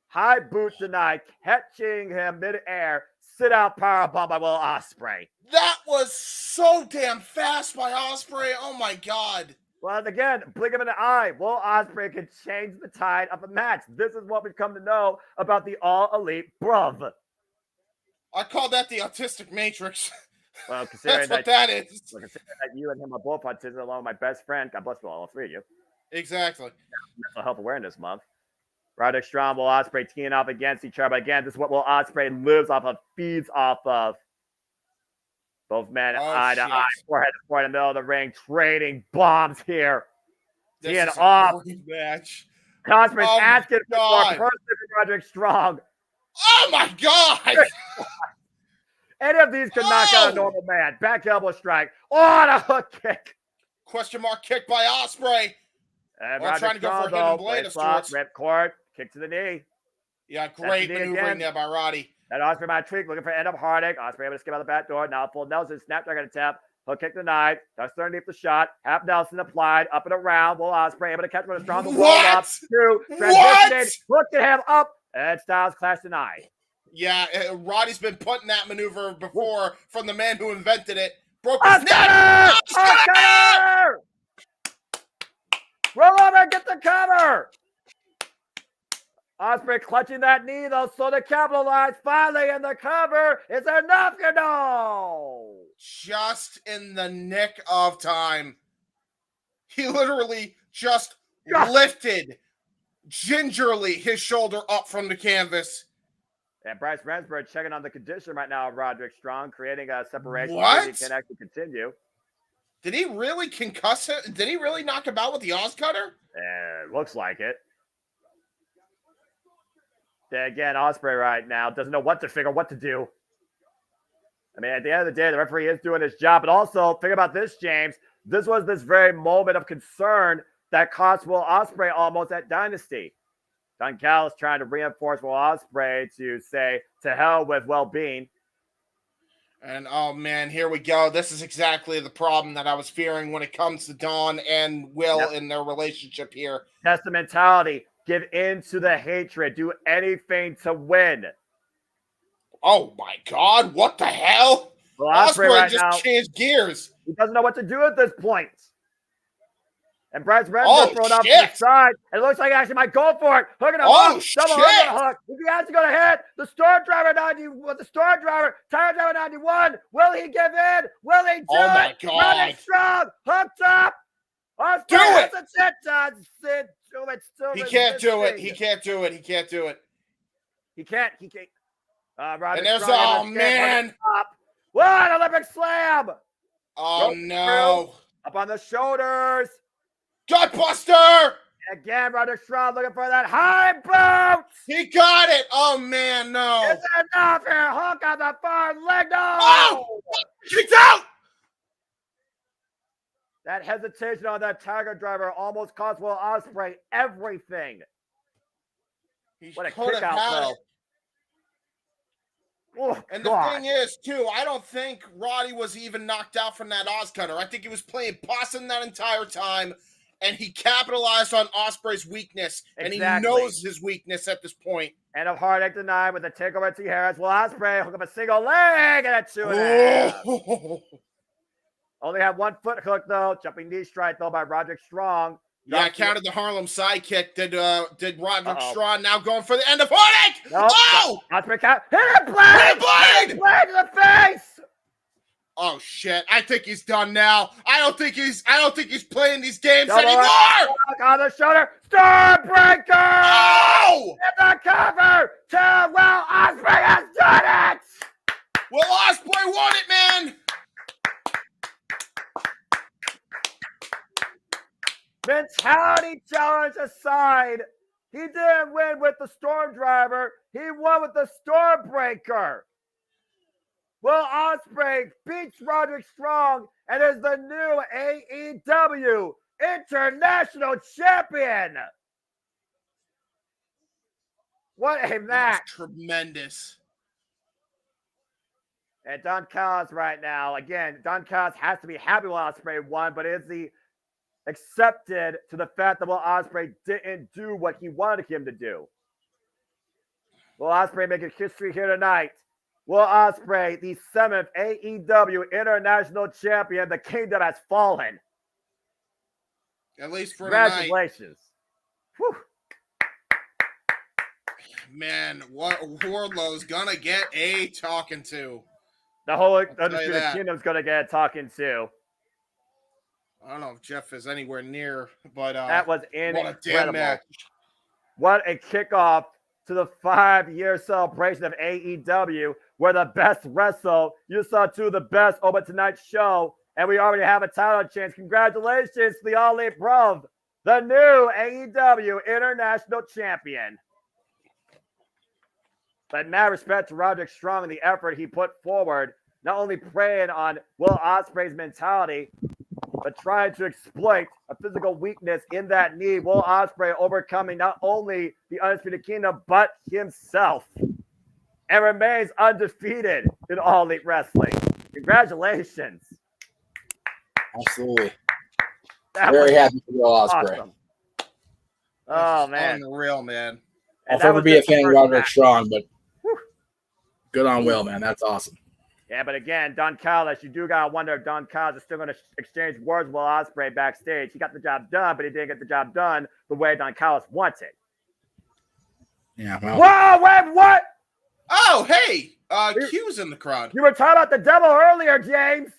High boot denied, catching him midair. Sit out powerbomb by Will Ospreay. That was so damn fast by Ospreay. Oh my God. Well, again, blink of an eye. Will Ospreay can change the tide of a match. This is what we've come to know about the All Elite Bruv. I call that the autistic matrix. Well, considering that's what that is. Well, considering that you and him are both autistic, along with my best friend. God bless you all three of you. Exactly. Mental Health Awareness Month. Roderick Strong, Will Ospreay teeing off against each other. But again, this is what Will Ospreay lives off of, feeds off of. Both men eye to eye, forehead to forehead in the middle of the ring, trading bombs here. Teeing off. Match. Ospreay's asking for more personally for Roderick Strong. Oh my God! Any of these could knock out a normal man. Back elbow strike. Oh, the hook kick. Question mark kick by Ospreay. And trying to go for a hidden blade of sorts. Rip cord, kick to the knee. Yeah, great maneuvering there by Roddy. And Ospreay might tweak, looking for end up heartache. Ospreay able to skip out the back door. Now full Nelson, snapdragon attempt. Hook kick denied. Ducks underneath the shot. Half Nelson applied. Up and around. Will Ospreay able to catch with a strong roll up. Two. Transitioning. Looked at him up. And Styles clash denied. Yeah, Roddy's been putting that maneuver before from the man who invented it. Broke his neck. Oscar! Roll over and get the cover. Ospreay clutching that knee, though, so to capitalize finally, and the cover is enough, you know. Just in the nick of time. He literally just lifted gingerly his shoulder up from the canvas And Bryce Remsburg checking on the condition right now of Roderick Strong, creating a separation What? so he can actually continue. Did he really concuss him? Did he really knock him out with the Oz Cutter? Looks like it. Again, Ospreay right now doesn't know what to do. I mean, at the end of the day, the referee is doing his job. But also, think about this, James. This was this very moment of concern that cost Will Ospreay almost that Dynasty. Don Callis trying to reinforce Will Ospreay to say, to hell with well-being. And, oh, man, here we go. This is exactly the problem that I was fearing when it comes to Don and Will in their relationship here. That's the mentality. Give in to the hatred. Do anything to win. Oh, my God. What the hell? Well, Ospreay right just now, changed gears. He doesn't know what to do at this point. And Bryce Remsburg thrown up to the side. It looks like he actually might go for it. Hooking him up. Double hook. If he has to go to hit, the Storm Driver 90 with the Storm Driver, Tire Driver 91. Will he give in? Will he do it? Oh my God. Running strong. Hooked up. Ospreay Do it. He can't do it. He can't do it. He can't do it. He can't. And there's, oh, man. What? Olympic slam. Oh, no. Up on the shoulders. Gutbuster! Again, Roderick Strong looking for that high boot. He got it. Oh, man, no. It's enough here. Hook on the far leg. No. Oh! Kicked out! That hesitation on that Tiger Driver almost cost Will Ospreay everything. What a kick out, though. Oh, and God. the thing is, too, I don't think Roddy was even knocked out from that Oz Cutter. I think he was playing possum that entire time, and he capitalized on Ospreay's weakness, and he knows his weakness at this point. And a heartache denied with a takeover to Harris. Will Ospreay hook up a single leg and a 2.5. Only had 1 foot hook, though. Jumping knee strike, though, by Roderick Strong. Yeah, I counted the Harlem sidekick. Did Roderick Strong now going for the end of heartache? Nope. Oh! Ospreay count. Hit a blade! Hit a blade! Hit a blade to the face! Oh shit! I think he's done now. I don't think he's playing these games anymore. On the shoulder, Starbreaker! Oh! In the cover. Will Ospreay has done it. Will Ospreay won it, man. Mentality challenge aside, he didn't win with the Storm Driver. He won with the Stormbreaker. Will Ospreay beats Roderick Strong and is the new AEW International Champion. What a match. That's tremendous. And Don Callis right now, again, Don Callis has to be happy Will Ospreay won, but is he accepted to the fact that Will Ospreay didn't do what he wanted him to do? Will Ospreay making history here tonight. Will Ospreay, the 7th AEW International Champion. The kingdom has fallen. At least for congratulations. Whew. Man, what Wardlow's gonna get a talking to. The whole Undisputed Kingdom's gonna get a talking to. I don't know if Jeff is anywhere near, but that was incredible. What a damn match. What a kickoff to the 5-year celebration of AEW, where the best wrestle. You saw 2 of the best over tonight's show, and we already have a title chance. Congratulations to the All Elite Bruv, the new AEW International Champion. But mad respect to Roderick Strong and the effort he put forward, not only preying on Will Ospreay's mentality, but trying to exploit a physical weakness in that knee. Will Ospreay overcoming not only the Undisputed Kingdom, but himself, and remains undefeated in All Elite Wrestling. Congratulations. Absolutely. Very happy for Will Ospreay. Awesome. Oh, man. Unreal, man. I'll forever be a fan of Roderick Strong, but good on Will, man. That's awesome. Yeah, but again, Don Callis, you do got to wonder if Don Callis is still going to exchange words with Will Ospreay backstage. He got the job done, but he didn't get the job done the way Don Callis wanted. Yeah, well. Whoa, wait, what? Oh, hey, Q's in the crowd. You were talking about the devil earlier, James.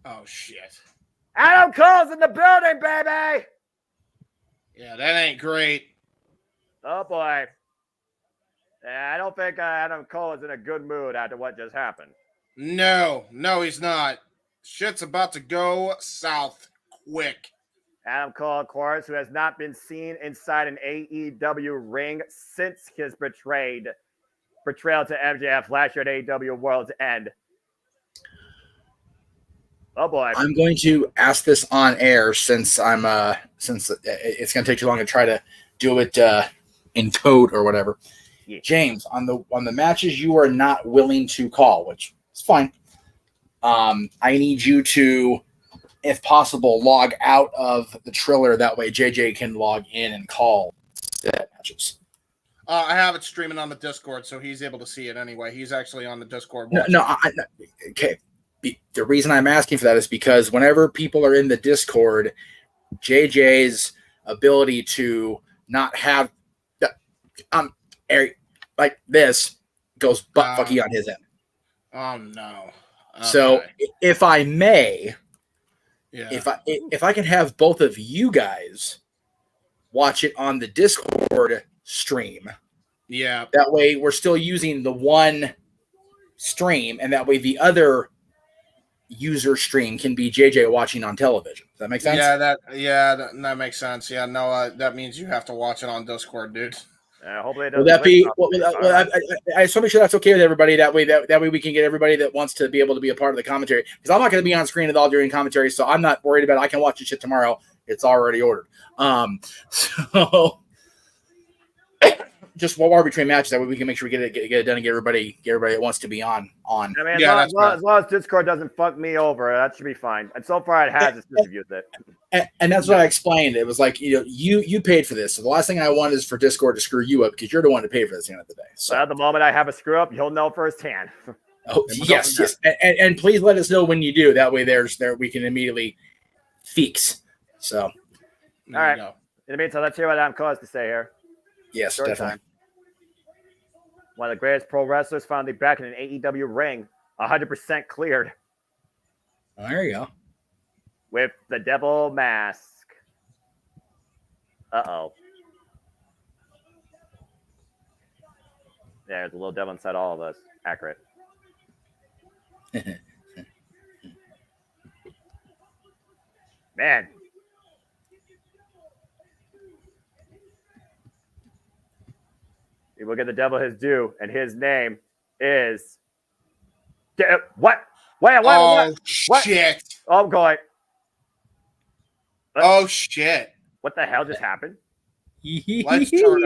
Oh, shit. Adam Cole's in the building, baby. Yeah, that ain't great. Oh, boy. I don't think Adam Cole is in a good mood after what just happened. No, he's not. Shit's about to go south quick. Adam Cole, of course, who has not been seen inside an AEW ring since his betrayal to MJF last year at AEW World's End. Oh boy! I'm going to ask this on air since it's going to take too long to try to do it in code or whatever. Yeah. James, on the matches you are not willing to call, which is fine. I need you to, if possible, log out of the Triller. That way, JJ can log in and call matches. I have it streaming on the Discord, so he's able to see it anyway. He's actually on the Discord. Okay. The reason I'm asking for that is because whenever people are in the Discord, JJ's ability to not have like this goes butt fucky on his end. Oh no! Okay. So if I may, if I can have both of you guys watch it on the Discord stream, that way we're still using the one stream, and that way the other user stream can be JJ watching on television. Does that make sense? That makes sense. Yeah, no, that means you have to watch it on Discord, dude. Hopefully, will that be? I just want to make sure that's okay with everybody. That way we can get everybody that wants to be able to be a part of the commentary. Because I'm not going to be on screen at all during commentary, so I'm not worried about it. I can watch the shit tomorrow. It's already ordered. So just while we're between matches, that way we can make sure we get it done and get everybody that wants to be on. I mean, as long as Discord doesn't fuck me over, that should be fine. And so far, it has. It's just abused it. And that's what I explained. It was like, you paid for this. So the last thing I want is for Discord to screw you up because you're the one to pay for this at the end of the day. So at the moment I have a screw up, you'll know firsthand. Oh, yes. And please let us know when you do. That way we can immediately fix. So all right. In the meantime, let's hear what Adam Cole has to say here. Yes, Short definitely. Time. One of the greatest pro wrestlers finally back in an AEW ring, 100% cleared. There you go. With the devil mask. Uh-oh. There's a little devil inside all of us. Accurate. Man. We will get the devil his due, and his name is... What? Wait, what? Shit. Oh, I'm going. Oh, shit. What the hell just happened? Let's turn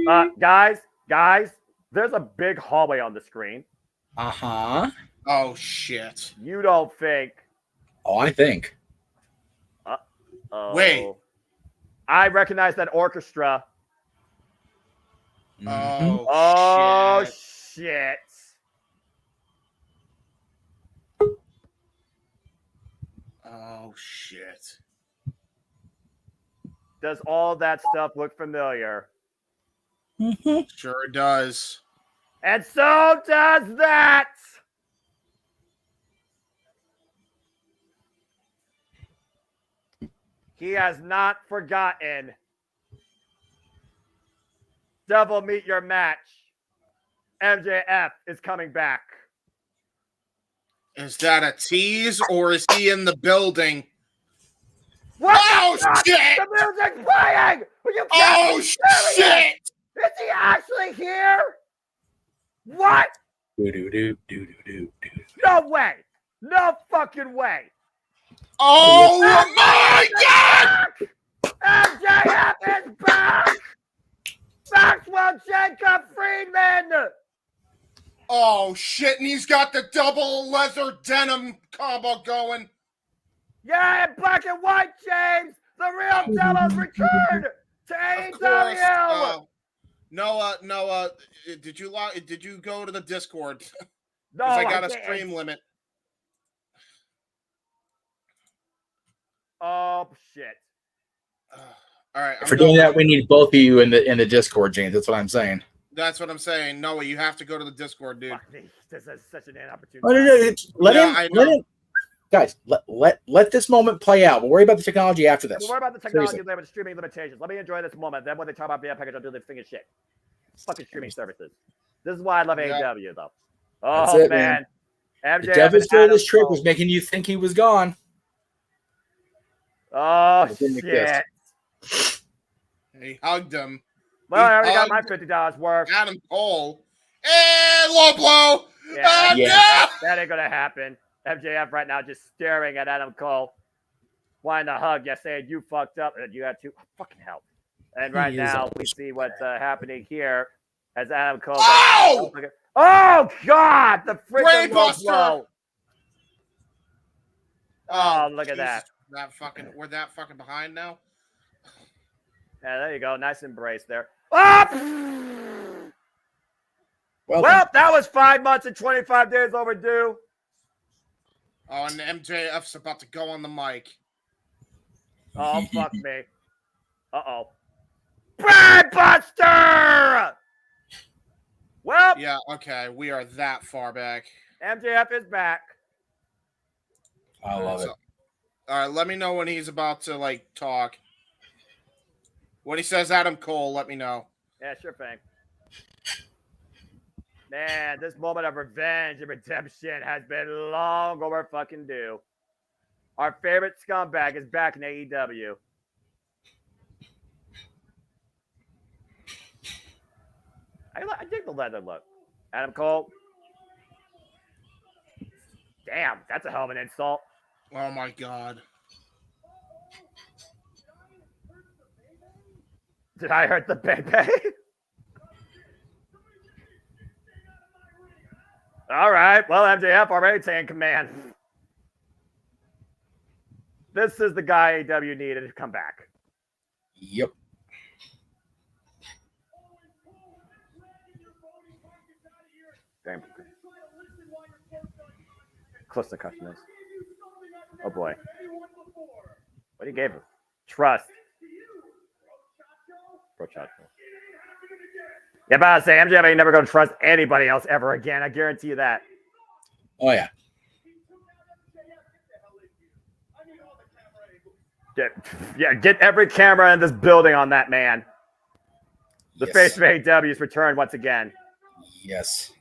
out. Guys, there's a big hallway on the screen. Uh-huh. Oh, shit. You don't think... Oh, I think. Wait. I recognize that orchestra. Oh, shit. Oh, shit. Does all that stuff look familiar? Sure does. And so does that. He has not forgotten. Devil meet your match. MJF is coming back. Is that a tease or is he in the building? What? Oh, shit! The music's playing! Oh, shit! Is he actually here? What? Do. No way! No fucking way! Oh my God! MJF is back! Maxwell Jacob Friedman! Oh shit, and he's got the double leather denim combo going. Yeah, in black and white, James! The real devil's returned to AEW! Noah, did you go to the Discord? No, I got a didn't. stream limit. Oh shit. All right. For doing that, we need both of you in the Discord, James. That's what I'm saying. That's what I'm saying. Noah, you have to go to the Discord, dude. This is such an opportunity. Let him. guys, let this moment play out. We'll worry about the technology after this. We'll worry about the technology Seriously. later with streaming limitations. Let me enjoy this moment. Then when they talk about video package, I'll do the finger shit. Fucking streaming services. This is why I love AEW, though. That's Oh, it, man. The MJF devil's and throat of Adam this trick Cole. was making you think he was gone. Oh, didn't shit. He hugged him. Well, I already got hugged my $50 worth. Adam Cole. And low blow. Yeah, No! that ain't going to happen. MJF right now just staring at Adam Cole. Wanting to hug. Yeah, saying you fucked up. And you had to. Oh, fucking hell. And right now, we see what's happening here as Adam Cole. Oh! Oh, God! The freaking low Brainbuster! blow. Oh, look at Jesus. that. We're that fucking behind now. Yeah, there you go. Nice embrace there. Oh! Well, that was 5 months and 25 days overdue. Oh, and MJF's about to go on the mic. Oh, fuck me. Uh-oh. Brainbuster! Well. Yeah, okay. We are that far back. MJF is back. I love it. All right, let me know when he's about to, talk. When he says Adam Cole, let me know. Yeah, sure thing. Man, this moment of revenge and redemption has been long over fucking due. Our favorite scumbag is back in AEW. I dig the leather look. Adam Cole. Damn, that's a hell of an insult. Oh, my God. Did I hurt the baby? All right. Well, MJF already taking command. This is the guy AEW needed to come back. Yep. Damn. Close to customers. Oh boy. What he gave him? Trust. Brochacho. Yeah, but I say MJF ain't never going to trust anybody else ever again. I guarantee you that. Oh, yeah. Get every camera in this building on that man. The face of AEW is returned once again. Yes.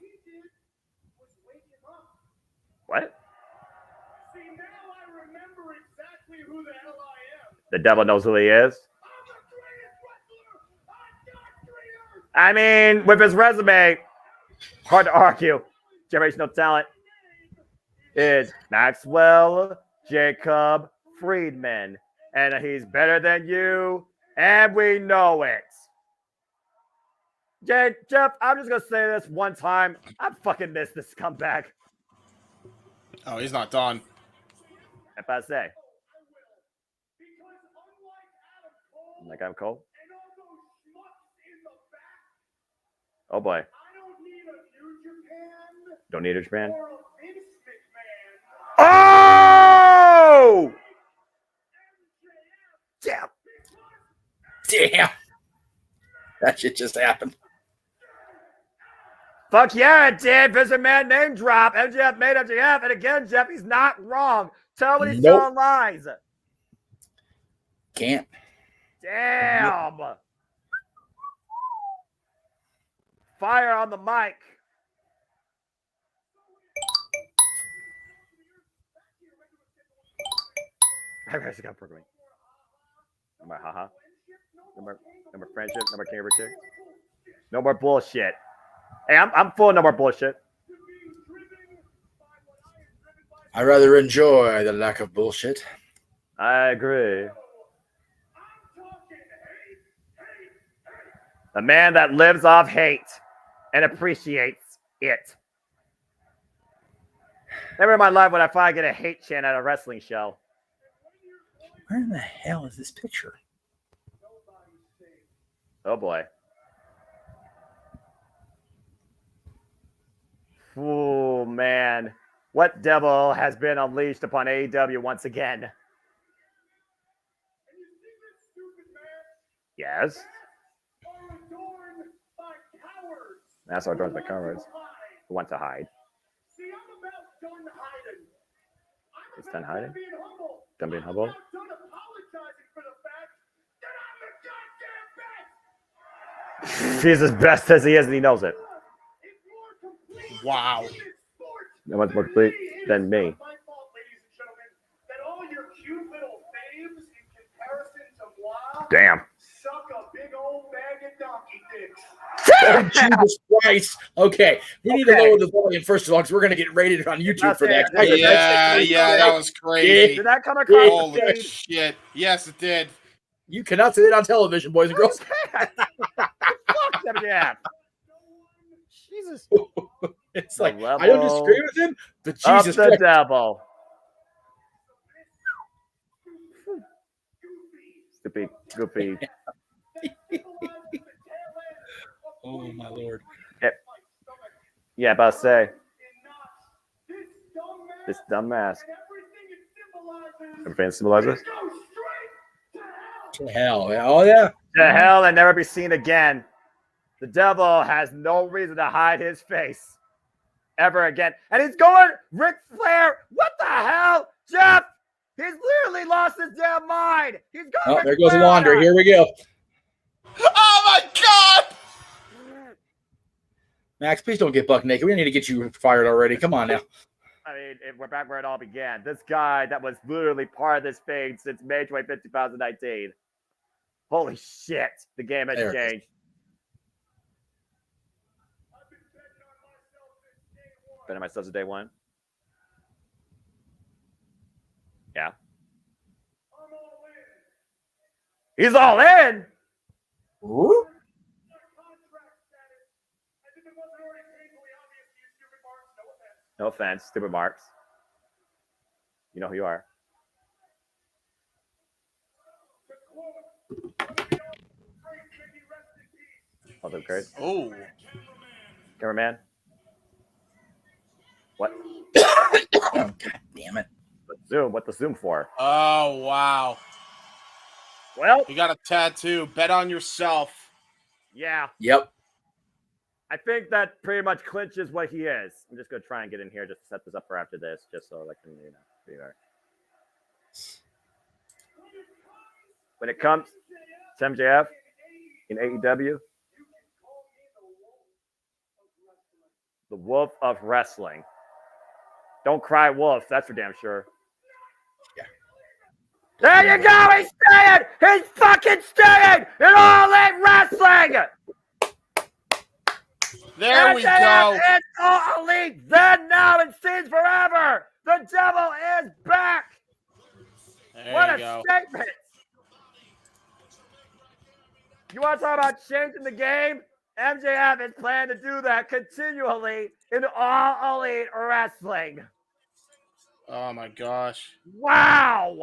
What? The devil knows who he is. I mean, with his resume, hard to argue. Generational talent is Maxwell Jacob Friedman. And he's better than you, and we know it. Jeff, I'm just going to say this one time. I fucking miss this comeback. Oh, he's not done. If I say. Like I'm Cole. Oh boy. Don't need a Japan. Oh! Damn. That shit just happened. Fuck yeah, it did. Visit man name drop. MJF made MJF. And again, Jeff, he's not wrong. Tell when he's telling lies. Can't. Damn. Fire on the mic. I guys got programming. No more haha. No more friendship. No more camerature. No more bullshit. Hey, I'm full of no more bullshit. I rather enjoy the lack of bullshit. I agree. A man that lives off hate and appreciates it. Never in my life would I finally get a hate chant at a wrestling show. Where in the hell is this picture? Oh boy. Oh man. What devil has been unleashed upon AEW once again? Yes. That's our doors by cowards who want to hide. It's Done hiding? Done being humble? He's as best as he is, and he knows it. Wow. No much more complete than me. Damn. Oh, Jesus Christ. Okay. We need to lower the volume first of all, because we're going to get rated on YouTube for that. Yeah, that was crazy. Did that come across Holy the stage? shit. Yes, it did. You cannot see it on television, boys and girls. Fuck MJF. Jesus. It's like, I don't disagree with him, but Jesus Up the Christ. devil. Goofy. Oh, my Lord. Yeah, about to say. This dumb mask. Everything symbolizes? To hell. Oh, yeah. To hell and never be seen again. The devil has no reason to hide his face ever again. And he's going, Ric Flair, what the hell? Jeff, he's literally lost his damn mind. He's going. Oh, there goes the laundry. Here we go. Oh, my God. Max, please don't get buck naked. We need to get you fired already. Come on now. I mean, we're back where it all began. This guy that was literally part of this fade since May 25th, 2019. Holy shit. The game has changed. Betting myself to day one. Yeah. He's all in. Ooh. No offense, stupid marks. You know who you are. Oh, that's great. Oh. Cameraman. What? God damn it. Zoom. What the zoom for? Oh, wow. Well, you got a tattoo. Bet on yourself. Yeah. Yep. I think that pretty much clinches what he is. I'm just going to try and get in here just to set this up for after this, just so I can, be there. When it comes to MJF in AEW, the Wolf of Wrestling. Don't cry wolf, that's for damn sure. Yeah. There you go, he's staying! He's fucking staying in All In Wrestling! There we go. It's All Elite, then, now, and scenes forever. The devil is back. What a statement. You want to talk about changing the game? MJF is planning to do that continually in All Elite Wrestling. Oh, my gosh. Wow.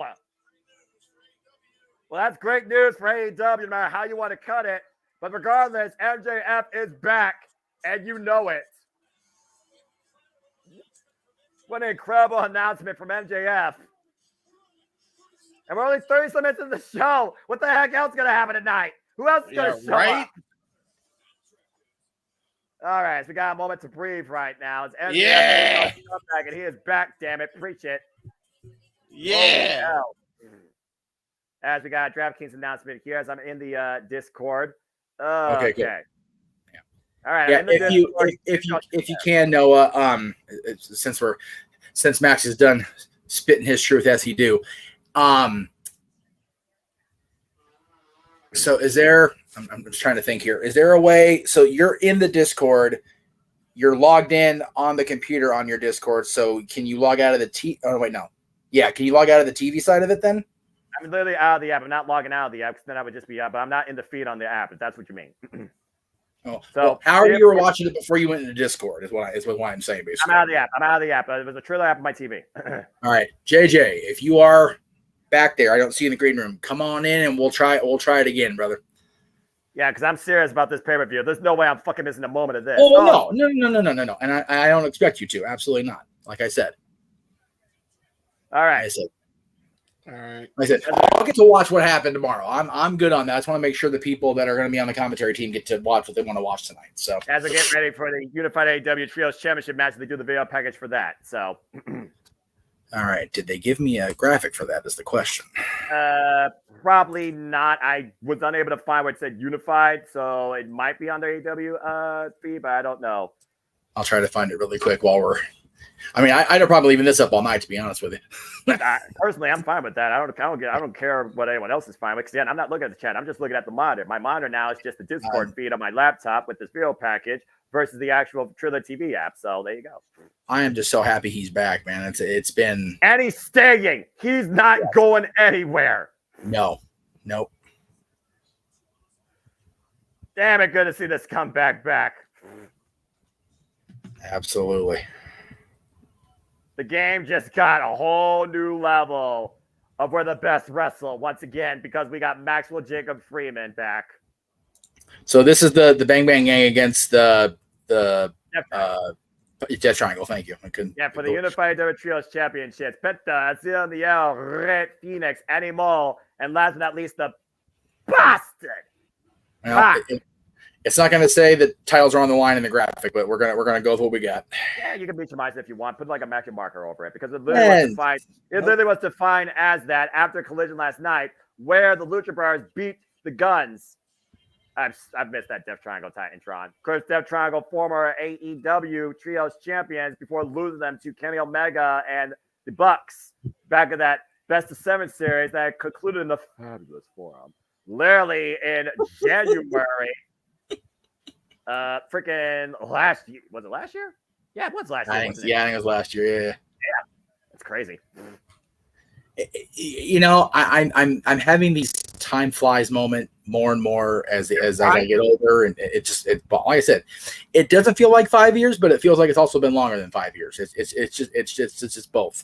Well, that's great news for AEW, no matter how you want to cut it. But regardless, MJF is back, and you know it. What an incredible announcement from MJF. And we're only 30 minutes into the show. What the heck else is going to happen tonight? Who else is going to show up? All right, so we got a moment to breathe right now. It's MJF back, and he is back, damn it. Preach it. Yeah. As we got a DraftKings announcement here, as I'm in the Discord. Okay, good. Yeah. All right. Yeah, if you can, Noah, since Max is done spitting his truth as he do, so is there? I'm just trying to think here. Is there a way? So you're in the Discord, you're logged in on the computer on your Discord. So can you log out of the Oh wait, no. Yeah, can you log out of the TV side of it then? I'm literally out of the app. I'm not logging out of the app because then I would just be out. But I'm not in the feed on the app. If that's what you mean. Oh, so well, however you were watching it before you went into Discord is what I'm saying basically. I'm out of the app. I'm out of the app. It was a trailer app on my TV. All right, JJ, if you are back there, I don't see you in the green room. Come on in and we'll try it again, brother. Yeah, because I'm serious about this pay-per-view. There's no way I'm fucking missing a moment of this. Oh, no. And I don't expect you to. Absolutely not. Like I said. All right. All right. Like I said, I'll get to watch what happened tomorrow. I'm good on that. I just want to make sure the people that are going to be on the commentary team get to watch what they want to watch tonight. So as we get ready for the Unified AEW Trios Championship match, they do the video package for that. So All right. Did they give me a graphic for that? Is the question. Probably not. I was unable to find what said unified, so it might be on their AEW feed, but I don't know. I'll try to find it really quick while we're. I mean, I'd probably leaving this up all night, to be honest with you. Personally, I'm fine with that. I don't care what anyone else is fine with. Because again, I'm not looking at the chat. I'm just looking at the monitor. My monitor now is just the Discord feed on my laptop with this video package versus the actual Triller TV app. So there you go. I am just so happy he's back, man. It's been. And he's staying. He's not going anywhere. No. Nope. Damn it! Good to see this comeback back. Absolutely. The game just got a whole new level of where the best wrestle once again because we got Maxwell Jacob Freeman back. So this is the Bang Bang Gang against the Death Triangle. Thank you. I couldn't. Yeah, for the Unified WWE Trios Championships. Penta, Azil, Red Phoenix, Animal, and last but not least, the Bastard. Well, it's not going to say that titles are on the line in the graphic, but we're gonna go with what we got. Yeah, you can beat your minds if you want. Put like a match marker over it because it literally was defined as that after Collision last night, where the Lucha Brothers beat the Guns. I've missed that Death Triangle Titantron. Of course, Death Triangle, former AEW Trios champions, before losing them to Kenny Omega and the Bucks back in that Best of 7 series that concluded in the Fabulous Forum, literally in January. Freaking last year. Was it last year? Yeah, it was last year. I think it was last year. Yeah. It's crazy. You know, I'm having these time flies moment more and more as I get older, and like I said, it doesn't feel like 5 years, but it feels like it's also been longer than 5 years. It's just both.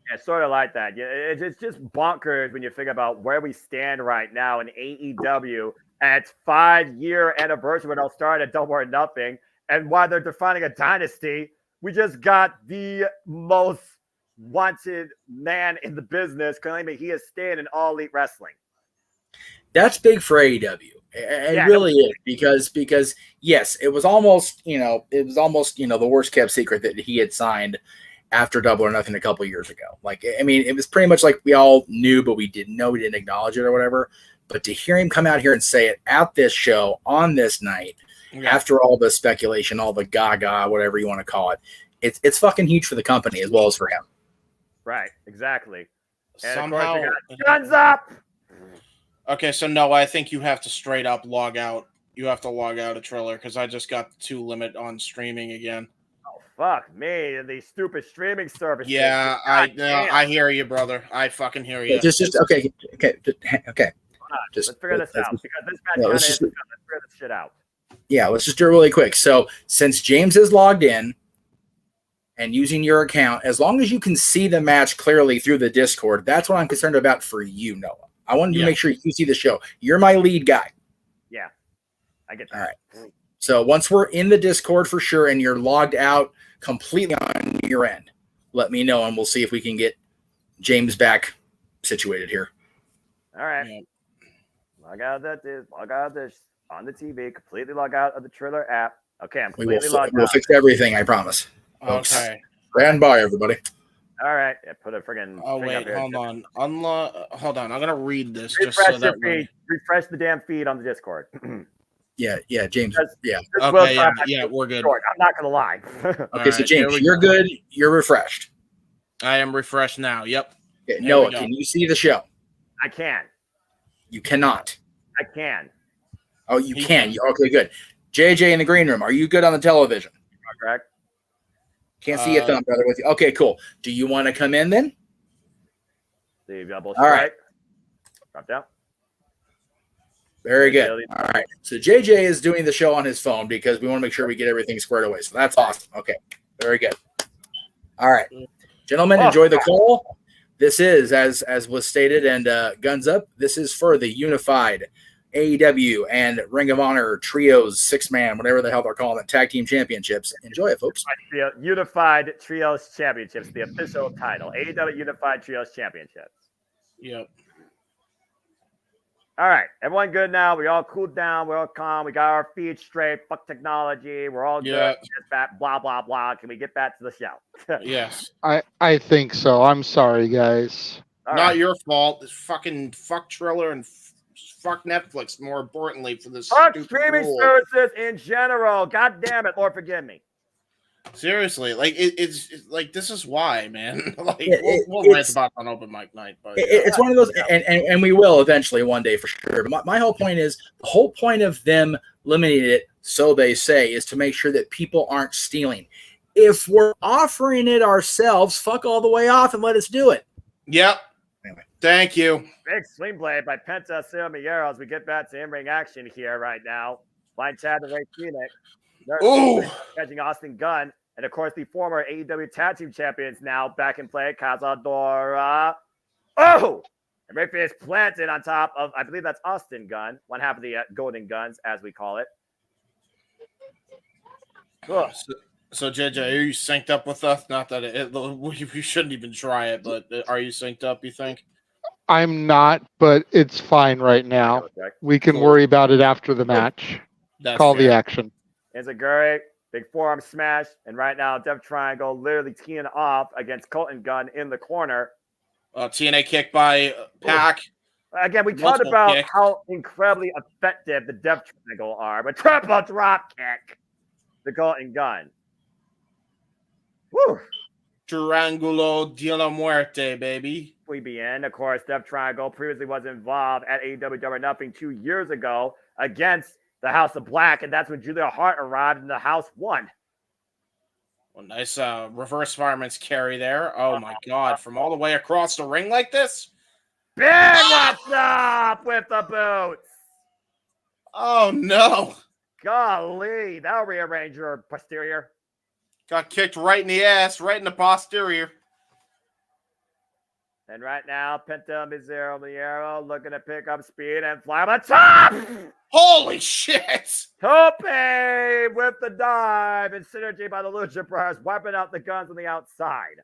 Yeah, sort of like that. Yeah, it's just bonkers when you think about where we stand right now in AEW at its 5-year anniversary when they'll start at Double or Nothing, and while they're defining a dynasty, we just got the most wanted man in the business claiming he is staying in All Elite Wrestling. That's big for AEW. It really is because yes, it was almost the worst kept secret that he had signed after Double or Nothing a couple years ago. Like, I mean, it was pretty much like we all knew, but we didn't know, we didn't acknowledge it or whatever. But to hear him come out here and say it at this show on this night, after all the speculation, all the gaga, whatever you want to call it, it's fucking huge for the company as well as for him. Right, exactly. And Somehow, of course we got Guns Up. Okay, so no, I think you have to straight up log out. You have to log out of Triller because I just got the 2 limit on streaming again. Oh, fuck me. These stupid streaming services. Yeah, I hear you, brother. I fucking hear you. Just okay. Let's figure this out because this match let's figure this shit out. Yeah, let's just do it really quick. So since James is logged in and using your account, as long as you can see the match clearly through the Discord, that's what I'm concerned about for you, Noah. I want you to make sure you see the show. You're my lead guy. Yeah, I get that. All right. So once we're in the Discord for sure and you're logged out completely on your end, let me know and we'll see if we can get James back situated here. All right. Yeah. Log out of this on the TV, completely log out of the Triller app. Okay, I'm completely logged out. We'll fix everything, I promise. Okay. Stand by, everybody. All right. Yeah, put a friggin' Oh, wait, hold on. Hold on. I'm going to read this. Refresh just so that feed. Refresh the damn feed on the Discord. Yeah, James. Yeah. Okay, yeah, we're good. I'm not going to lie. Okay, so James, you're good. You're refreshed. I am refreshed now. Yep. Okay, Noah, can you see the show? I can. You cannot. I can. Oh, you can. Okay, good. JJ in the green room, are you good on the television? Correct. Can't see your thumb, brother, with you. Okay, cool. Do you want to come in then? All right. Drop down. Very good. All right. So JJ is doing the show on his phone because we want to make sure we get everything squared away. So that's awesome. Okay. Very good. All right. Gentlemen, enjoy the call. This is, as was stated, and guns up, this is for the unified AEW and Ring of Honor Trios 6-man, whatever the hell they're calling it, tag team championships. Enjoy it, folks. The Unified Trios Championships, the official title. AEW Unified Trios Championships. Yep. All right, everyone good now. We all cooled down. We're all calm. We got our feet straight. Fuck technology. We're all good. Just back, blah, blah, blah. Can we get back to the show? Yes. I think so. I'm sorry, guys. Not your fault. This fucking fuck Triller and fuck Netflix, more importantly, for this Fuck stupid streaming rule. services in general. God damn it, Lord forgive me. Seriously, like it's like this is why, man. Like we'll rant it's- about it on open mic night, but It's one of those, and we will eventually one day for sure. But my whole point is, the whole point of them limiting it, so they say, is to make sure that people aren't stealing. If we're offering it ourselves, fuck all the way off and let us do it. Yep. Anyway. Thank you. Big swing blade by Penta Silmiero as we get back to in-ring action here right now. Blind Chad and Ray Phoenix. Ooh. Catching Austin Gunn. And of course, the former AEW Tag Team Champions now back in play. Cazadora. Oh! And Ray Phoenix planted on top of, I believe that's Austin Gunn, one half of the Golden Guns, as we call it. So JJ, are you synced up with us? Not that we shouldn't even try it, but are you synced up, you think? I'm not, but it's fine right now. We can worry about it after the match. Call the action. Enziguri, big forearm smash, and right now Death Triangle literally teeing off against Colton Gunn in the corner. TNA kick by Pac. Again, we talked Multiple about kicks. how incredibly effective the Death Triangle are, but triple drop kick, the Colton Gunn. Woo! Triangulo de la Muerte, baby. We be in, of course, Death Triangle previously was involved at AEW Double or Nothing 2 years ago against the House of Black, and that's when Julia Hart arrived and the House won. Well, nice reverse fireman's carry there. Oh my God! From all the way across the ring like this. Big what's up with the boots. Oh no! Golly, that'll rearrange your posterior. Got kicked right in the ass, right in the posterior. And right now, Penta Miero looking to pick up speed and fly on the top. Holy shit! Tope with the dive and synergy by the Lucha Brothers, wiping out the guns on the outside.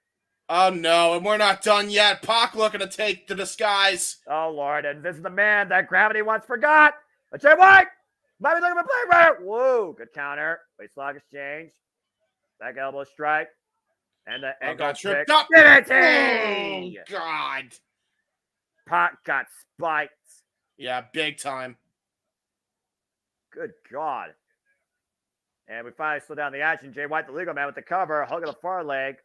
Oh no, and we're not done yet. Pac looking to take the disguise. Oh Lord, and this is the man that gravity once forgot. A Jay White might be looking to play right. Whoa, good counter. Waistlock exchange. Back elbow strike. And the ankle got tripped kick. up. Oh, God. Pac got spiked. Yeah, big time. Good God. And we finally slow down the action. Jay White, the legal man with the cover, hugging the far leg.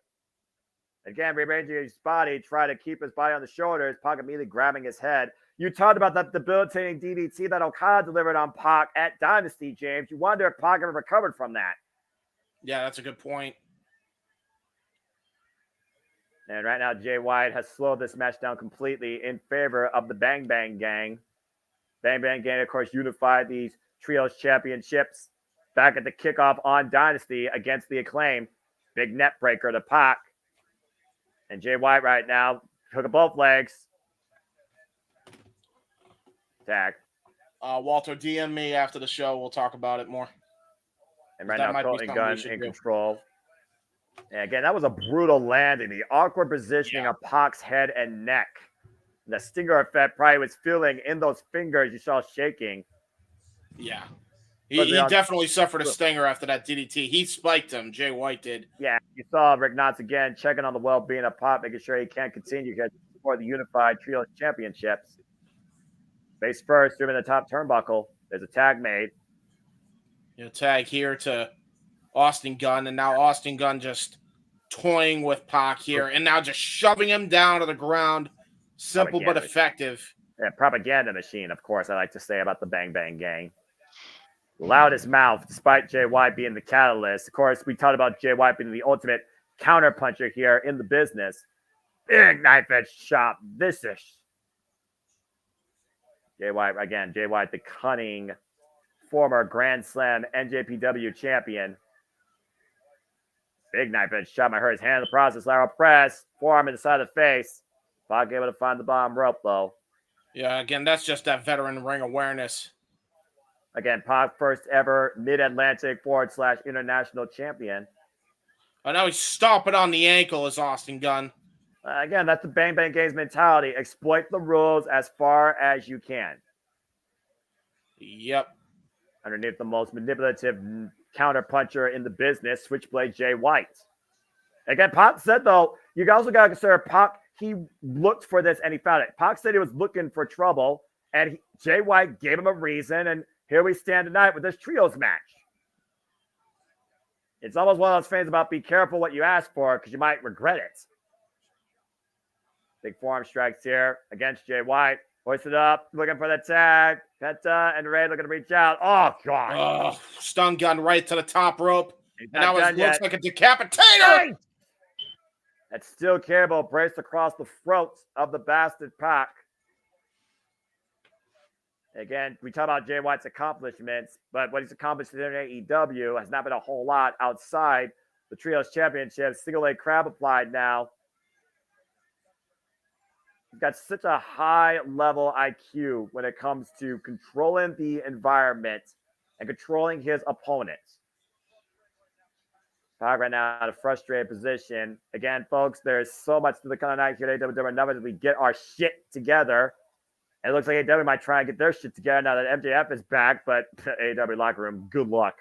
Again, rearranging his body, trying to keep his body on the shoulders. Pac immediately grabbing his head. You talked about that debilitating DDT that Okada delivered on Pac at Dynasty, James. You wonder if Pac ever recovered from that. Yeah, that's a good point. And right now, Jay White has slowed this match down completely in favor of the Bang Bang Gang. Bang Bang Gang, of course, unified these Trios Championships back at the kickoff on Dynasty against the Acclaim. Big net breaker to Pac. And Jay White right now took up both legs. Tag. Walter, DM me after the show. We'll talk about it more. And right That now, might be Colton something we Gunn should in do. control. And again, that was a brutal landing. The awkward positioning of Pac's head and neck. The stinger effect probably was feeling in those fingers you saw shaking. Yeah. But He they all- definitely suffered a stinger after that DDT. He spiked him. Jay White did. Yeah, you saw Rick Knotts again checking on the well-being of Pac, making sure he can't continue here for the Unified Trios Championships. Face first, driven the top turnbuckle. There's a tag made. Tag here to Austin Gunn, and now Austin Gunn just toying with Pac here, and now just shoving him down to the ground. Simple but effective. Yeah, propaganda machine, of course, I like to say about the Bang Bang Gang. Loudest mouth, despite Jay White being the catalyst. Of course, we talked about Jay White being the ultimate counterpuncher here in the business. Big knife edge chop, vicious. Jay White, again, Jay White, the cunning former Grand Slam NJPW champion. Big knife edge chop. I heard his hand in the process. Lateral press, forearm in the side of the face. Pac able to find the bottom rope, though. Yeah, again, that's just that veteran ring awareness. Again, Pac first ever Mid-Atlantic / international champion. Oh, now he's stomping on the ankle as Austin Gunn. Again, that's the Bang Bang Gang's mentality. Exploit the rules as far as you can. Yep. Underneath the most manipulative counter puncher in the business, Switchblade Jay White. Again, Pac said, though, you also got to consider Pac, he looked for this and he found it. Pac said he was looking for trouble, and Jay White gave him a reason, and here we stand tonight with this trios match. It's almost one of those things about be careful what you ask for because you might regret it. Big forearm strikes here against Jay White. Hoisted up, looking for the tag. Penta and Ray looking to reach out. Oh, God. Oh, stun gun right to the top rope. And now it looks yet. like a decapitator. That steel cable braced across the throat of the bastard Pac. Again, we talk about Jay White's accomplishments, but what he's accomplished in AEW has not been a whole lot outside the Trios Championship. Single leg crab applied now. He's got such a high level IQ when it comes to controlling the environment and controlling his opponents. Pac right now in a frustrated position. Again, folks, there's so much to the kind of night here at AEW numbers as we get our shit together. And it looks like AEW might try and get their shit together now that MJF is back, but AEW locker room, good luck.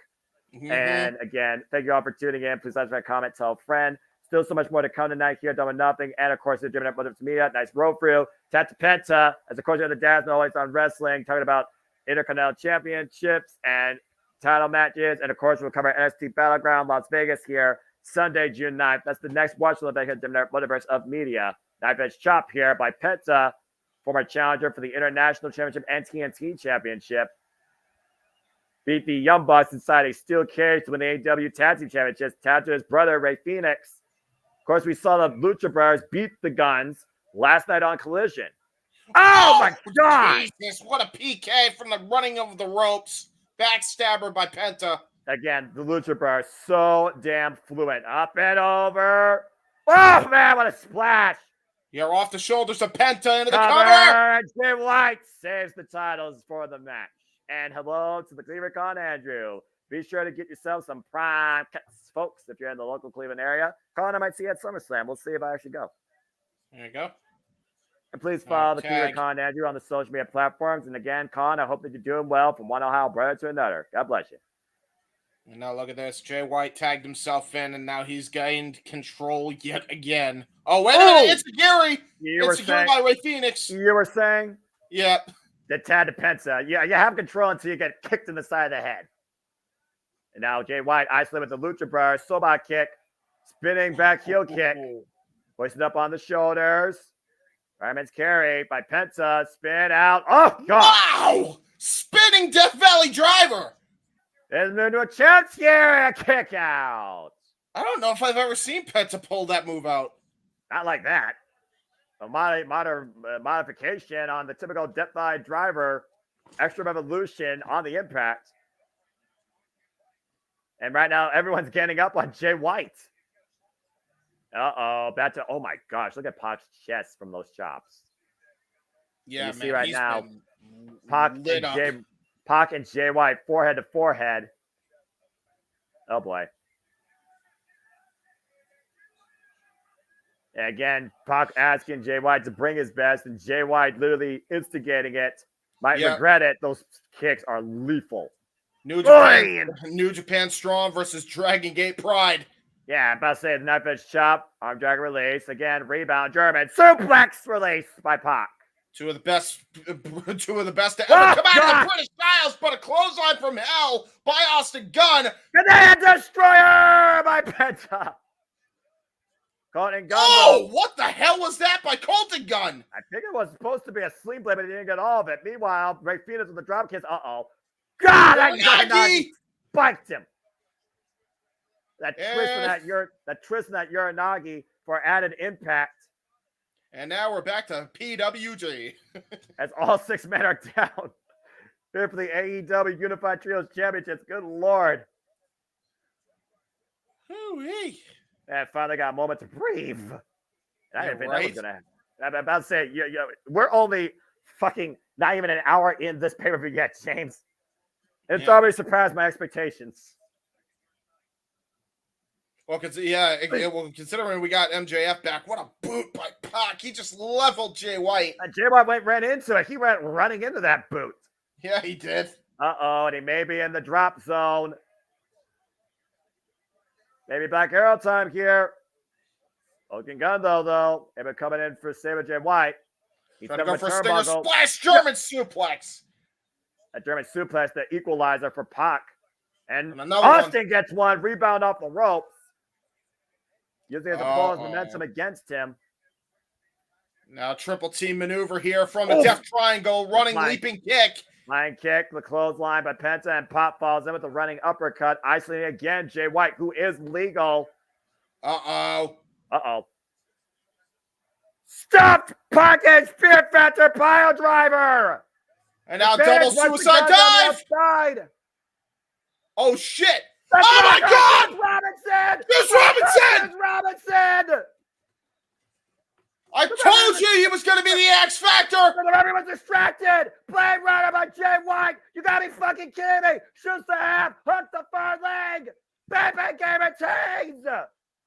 Mm-hmm. And again, thank you all for tuning in. Please like, comment, tell a friend. Still so much more to come tonight here at Double Nothing. And of course, the JMN Multiverse of Media. Nice road for you. Tap to Penta. As of course, you're the Dazzle always on wrestling, talking about Intercontinental Championships and title matches. And of course, we'll cover NXT Battleground Las Vegas here Sunday, June 9th. That's the next watch event here at JMN Multiverse of Media. Knife edge chop here by Penta, former challenger for the International Championship and TNT Championship. Beat the Young Bucks inside a steel cage to win the AEW Tag Team Championships. Tapped to his brother, Ray Phoenix. Of course, we saw the Lucha Brothers beat the Guns last night on Collision. Oh my God! Jesus, what a PK from the running of the ropes. Backstabber by Penta. Again, the Lucha Brothers so damn fluent. Up and over. Oh man, what a splash! You're off the shoulders of Penta into the cover. Jay White saves the titles for the match. And hello to the Cleveland Con Andrew. Be sure to get yourself some prime cuts, folks, if you're in the local Cleveland area. Con, I might see you at SummerSlam. We'll see if I actually go. There you go. And please follow the Cleveland Con Andrew on the social media platforms. And again, Con, I hope that you're doing well from one Ohio brother to another. God bless you. And now look at this. Jay White tagged himself in, and now he's gained control yet again. Oh, wait a minute. It's Gary. It's Gary by Ray Phoenix. You were saying? Yep. The Tad Pensa. Yeah, you have control until you get kicked in the side of the head. And now Jay White isolated with the Lucha Brothers. Soba kick. Spinning back heel kick. Hoisted up on the shoulders. Fireman's carry by Penta. Spin out. Oh, God. Wow. Spinning Death Valley driver. There's into a chance here. A kick out. I don't know if I've ever seen Penta pull that move out. Not like that. A modification on the typical Death Valley driver. Extra revolution on the impact. And right now, everyone's getting up on Jay White. Uh-oh. Oh, my gosh. Look at Pac's chest from those chops. Yeah, you see right now, Pac and Jay White, forehead to forehead. Oh, boy. And again, Pac asking Jay White to bring his best, and Jay White literally instigating it. Might regret it. Those kicks are lethal. New Japan Strong versus Dragon Gate Pride. Yeah, I'm about to say the knife edge chop, arm drag release. Again, rebound, German suplex release by Pac. Two of the best to ever come out of the British Styles, but a clothesline from hell by Austin Gunn. Canadian Destroyer by Penta. Colton Gunn. Oh, what the hell was that by Colton Gunn? I think it was supposed to be a sling blade, but he didn't get all of it. Meanwhile, Ray Phoenix with the drop kicks. God, that Nagi spiked him. That twist in that Uranagi for added impact. And now we're back to PWG. As all 6 men are down. Here for the AEW Unified Trios Championships. Good Lord. Hoo-wee. And finally got a moment to breathe. I didn't think that was going to happen. I'm about to say, we're only fucking not even an hour in this pay-per-view yet, James. It's already surpassed my expectations. Well, considering we got MJF back, what a boot by Pac. He just leveled Jay White. Jay White ran into it. He went running into that boot. Yeah, he did. And he may be in the drop zone. Maybe Black Arrow time here. Looking gun though. Maybe coming in for Sabre Jay White. He's trying to go for a stinger turnbuckle. splash, German suplex. A German suplex, the equalizer for Pac. And another Austin gets one. Rebound off the ropes. Using his opponent's momentum against him. Now triple team maneuver here from the Death Triangle. Running leaping kick. Flying kick, the clothesline by Penta, and Pop falls in with the running uppercut. Isolating again, Jay White, who is legal. Stuffed package, Fear Factor pile driver. And now double suicide dive. Oh, shit. That's my God. Robinson. It's Robinson. Robinson. I told you he was going to be the X Factor. Everyone's distracted. Blade Runner by Jay White. You got to be fucking kidding me. Shoots the half. Hooks the far leg. Bang game of chains.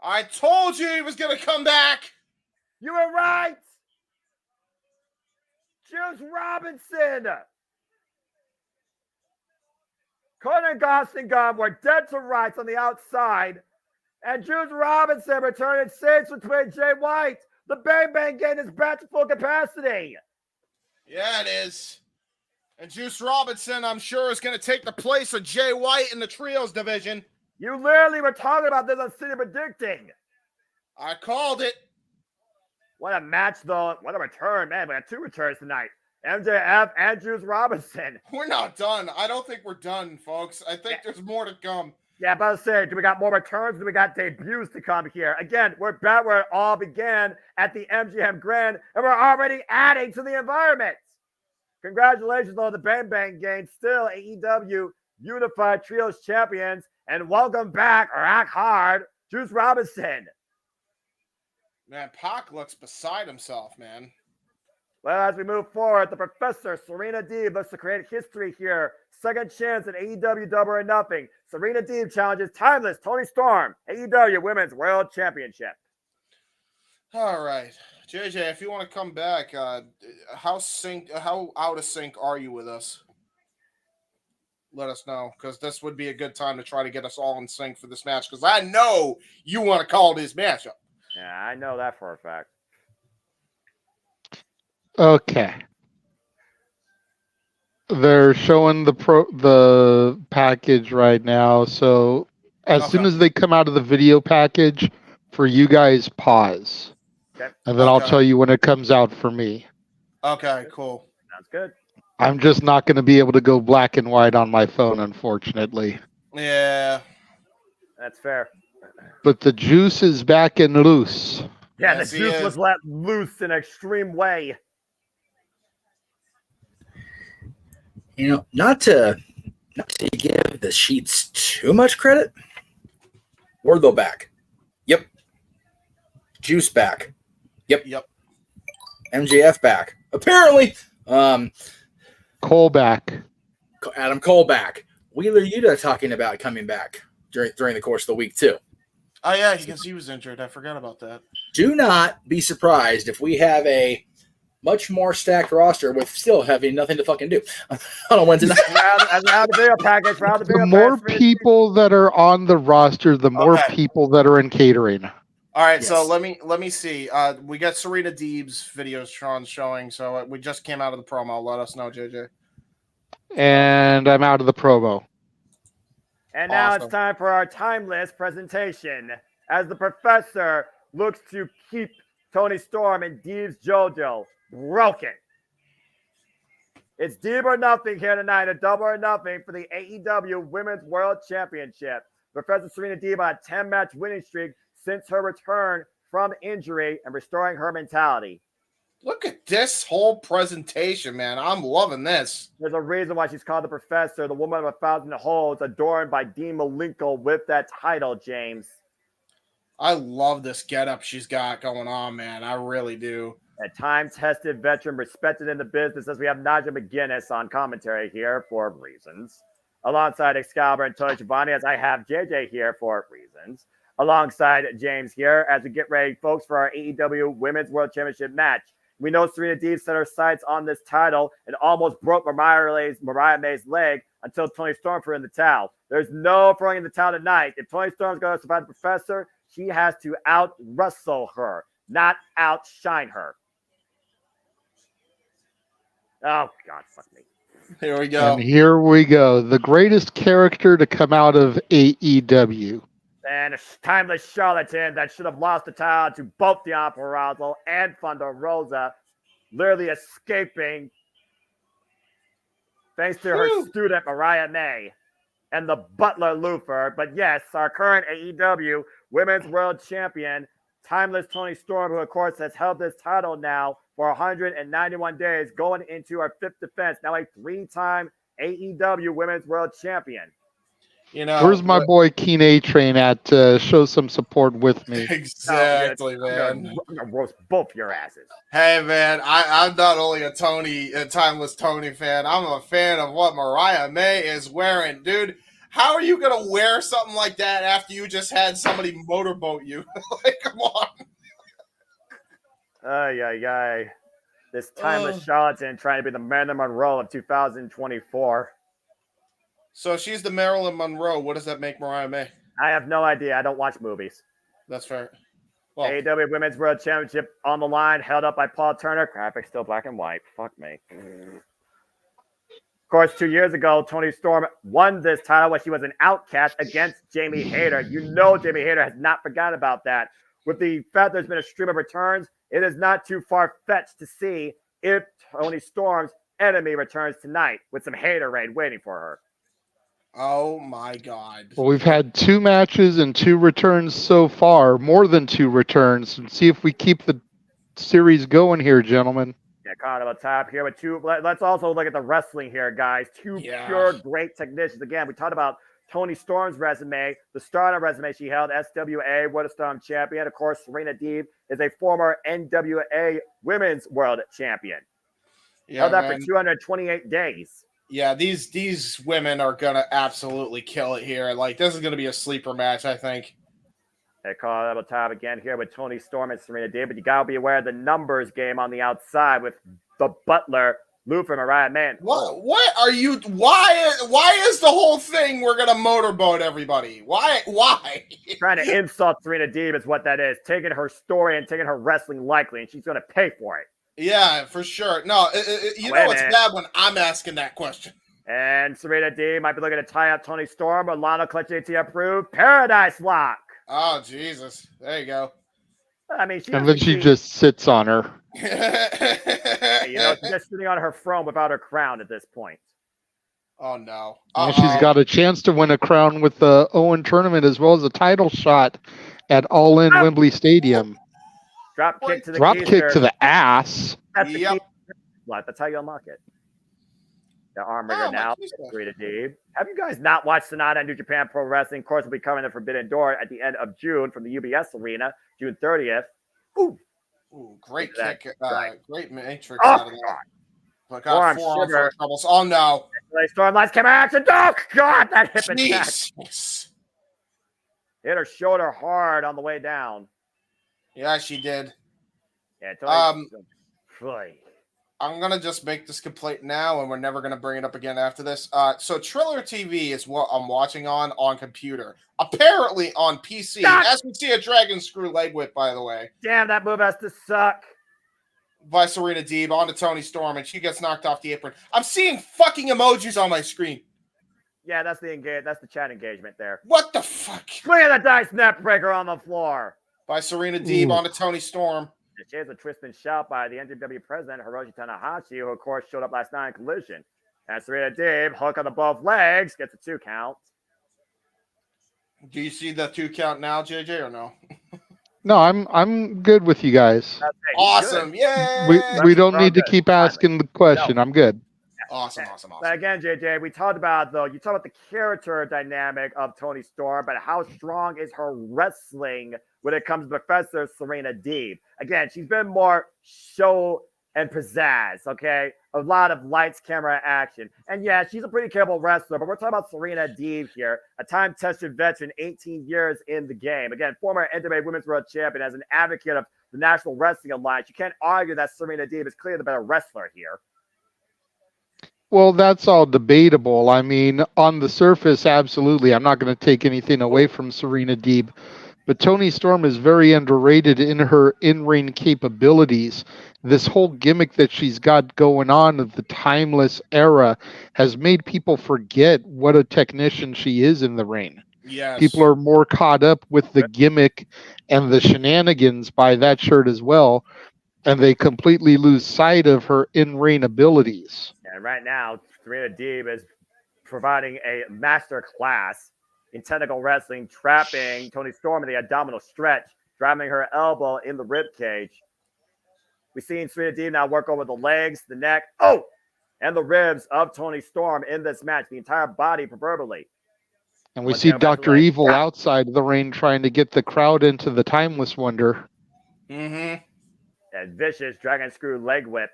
I told you he was going to come back. You were right. Juice Robinson. Conan Goss and Gum were dead to rights on the outside. And Juice Robinson returned saves between Jay White. The Bang Bang game is back to full capacity. Yeah, it is. And Juice Robinson, I'm sure, is going to take the place of Jay White in the trios division. You literally were talking about this on City Predicting. I called it. What a match, though. What a return, man. We had 2 returns tonight. MJF and Juice Robinson. We're not done. I don't think we're done, folks. I think there's more to come. Yeah, but I was saying, do we got more returns? Do we got debuts to come here? Again, we're back where it all began at the MGM Grand, and we're already adding to the environment. Congratulations on the Bang Bang game. Still AEW Unified Trios Champions. And welcome back, Rock Hard, Juice Robinson. Man, Pac looks beside himself, man. Well, as we move forward, the Professor, Serena Deeb, looks to create history here. Second chance at AEW Double or Nothing. Serena Deeb challenges Timeless Toni Storm, AEW Women's World Championship. All right. JJ, if you want to come back, how out of sync are you with us? Let us know, because this would be a good time to try to get us all in sync for this match, because I know you want to call this matchup. Yeah, I know that for a fact. Okay. They're showing the package right now. So as soon as they come out of the video package, for you guys, pause. Okay. And then I'll tell you when it comes out for me. Okay, cool. Sounds good. I'm just not going to be able to go black and white on my phone, unfortunately. Yeah. That's fair. But the juice is back and loose. Yeah, the juice was let loose in an extreme way. You know, not to give the sheets too much credit. Wardlow back. Yep. Juice back. Yep. MJF back. Apparently. Cole back. Adam Cole back. Wheeler Yuta talking about coming back during the course of the week too. Oh yeah, because he was injured. I forgot about that. Do not be surprised if we have a much more stacked roster with still having nothing to fucking do on a Wednesday night. The more people that are on the roster, the more people that are in catering. All right, so let me see. We got Serena Deeb's videos Sean's showing, so we just came out of the promo. Let us know, JJ. And I'm out of the promo. And now it's time for our timeless presentation as the Professor looks to keep Toni Storm and Deeb's JoJo broken. It's Deeb or nothing here tonight, a double or nothing for the AEW Women's World Championship. Professor Serena Deeb on a 10-match winning streak since her return from injury and restoring her mentality. Look at this whole presentation, man. I'm loving this. There's a reason why she's called the Professor, the woman of 1,000 holds, adorned by Dean Malenko with that title, James. I love this getup she's got going on, man. I really do. A time-tested veteran, respected in the business, as we have Naja McGuinness on commentary here for reasons. Alongside Excalibur and Tony Schiavone, as I have JJ here for reasons. Alongside James here, as we get ready, folks, for our AEW Women's World Championship match. We know Serena Deeb set her sights on this title and almost broke Mariah May's leg until Toni Storm threw in the towel. There's no throwing in the towel tonight. If Toni Storm's going to survive the Professor, she has to out-wrestle her, not outshine her. Oh, God, fuck me. Here we go. And here we go. The greatest character to come out of AEW. And a timeless charlatan that should have lost the title to both Deonna Purrazzo and Thunder Rosa, literally escaping thanks to her student Mariah May and the butler Luther. But yes, our current AEW Women's World Champion, timeless Toni Storm, who of course has held this title now for 191 days, going into her 5th defense, now a 3-time AEW Women's World Champion. You know, where's my boy Keen A Train at? Show some support with me. Exactly, man. I'm gonna roast both your asses. Hey, man, I'm not only a timeless Tony fan. I'm a fan of what Mariah May is wearing, dude. How are you gonna wear something like that after you just had somebody motorboat you? Like, come on. Ay. This timeless charlatan trying to be the Marilyn Monroe of 2024. So she's the Marilyn Monroe. What does that make Mariah May? I have no idea. I don't watch movies. That's fair. Well, AEW Women's World Championship on the line, held up by Paul Turner. Graphics still black and white. Fuck me. Of course, 2 years ago, Toni Storm won this title when she was an outcast against Jamie Hayter. You know Jamie Hayter has not forgotten about that. With the fact there's been a stream of returns, it is not too far-fetched to see if Toni Storm's enemy returns tonight with some Hayter raid waiting for her. Oh, my God. Well, we've had 2 matches and 2 returns so far, more than 2 returns. And see if we keep the series going here, gentlemen. Yeah, caught on top here with 2. Let's also look at the wrestling here, guys. 2 pure great technicians. Again, we talked about Toni Storm's resume, the Stardom resume she held, SWA World of Stardom champion. Of course, Serena Deeb is a former NWA Women's World Champion. Held that for 228 days. Yeah, these women are gonna absolutely kill it here. Like, this is gonna be a sleeper match, I think. They call it up top again here with Toni Storm and Serena Deeb, but you gotta be aware of the numbers game on the outside with the butler, Luther, Mariah May. What are you? Why is the whole thing we're gonna motorboat everybody? Why? Trying to insult Serena Deeb is what that is. Taking her story and taking her wrestling lightly, and she's gonna pay for it. Yeah, for sure. No, you know it's bad when I'm asking that question. And Serena Deeb might be looking to tie up Toni Storm, but Lana Clutch AT approved. Paradise Lock. Oh, Jesus. There you go. I mean, and then she just sits on her. She's just sitting on her throne without her crown at this point. Oh, no. And she's got a chance to win a crown with the Owen tournament as well as a title shot at All In Wembley Stadium. Drop kick to the kick to the ass. That's the key. That's how you unlock it. The arm rigger now. Serena Deeb. Have you guys not watched Sonata and New Japan Pro Wrestling? Of course, we'll be covering the Forbidden Door at the end of June from the UBS Arena, June 30th. Ooh, great kick. Great matrix out of that. But got forearm troubles. Oh, no. Storm lights, camera action. Oh, God, that hip attack. Hit her shoulder hard on the way down. Yeah, she did. Yeah, I'm going to just make this complaint now, and we're never going to bring it up again after this. So Triller TV is what I'm watching on computer. Apparently on PC. As we see a Dragon Screw leg whip, by the way. Damn, that move has to suck. By Serena Deeb onto Toni Storm, and she gets knocked off the apron. I'm seeing fucking emojis on my screen. Yeah, that's the chat engagement there. What the fuck? Look at the dice net breaker on the floor. By Serena Deeb onto Toni Storm. She has a twist and shout by the NWA president, Hiroshi Tanahashi, who, of course, showed up last night in Collision. And Serena Deeb, hook on the both legs, gets a 2 count. Do you see the 2 count now, JJ, or no? No, I'm good with you guys. Awesome. Yay! We don't need to keep asking the question. I'm good. Awesome. But again, JJ, we talked about, though, you talked about the character dynamic of Toni Storm, but how strong is her wrestling when it comes to Professor Serena Deeb? Again, she's been more show and pizzazz, okay? A lot of lights, camera, action. And yeah, she's a pretty capable wrestler, but we're talking about Serena Deeb here, a time-tested veteran, 18 years in the game. Again, former NWA Women's World Champion, as an advocate of the National Wrestling Alliance. You can't argue that Serena Deeb is clearly the better wrestler here. Well, that's all debatable. I mean, on the surface, absolutely. I'm not going to take anything away from Serena Deeb, but Toni Storm is very underrated in her in-ring capabilities. This whole gimmick that she's got going on of the timeless era has made people forget what a technician she is in the ring. Yes. People are more caught up with the gimmick and the shenanigans by that shirt as well, and they completely lose sight of her in-ring abilities. And right now, Serena Deeb is providing a master class in technical wrestling, trapping Toni Storm in the abdominal stretch, driving her elbow in the rib cage. We've seen Serena Deeb now work over the legs, the neck, and the ribs of Toni Storm in this match, the entire body proverbially. And we see Dr. Evil outside the ring trying to get the crowd into the Timeless Wonder. And vicious dragon screw leg whip.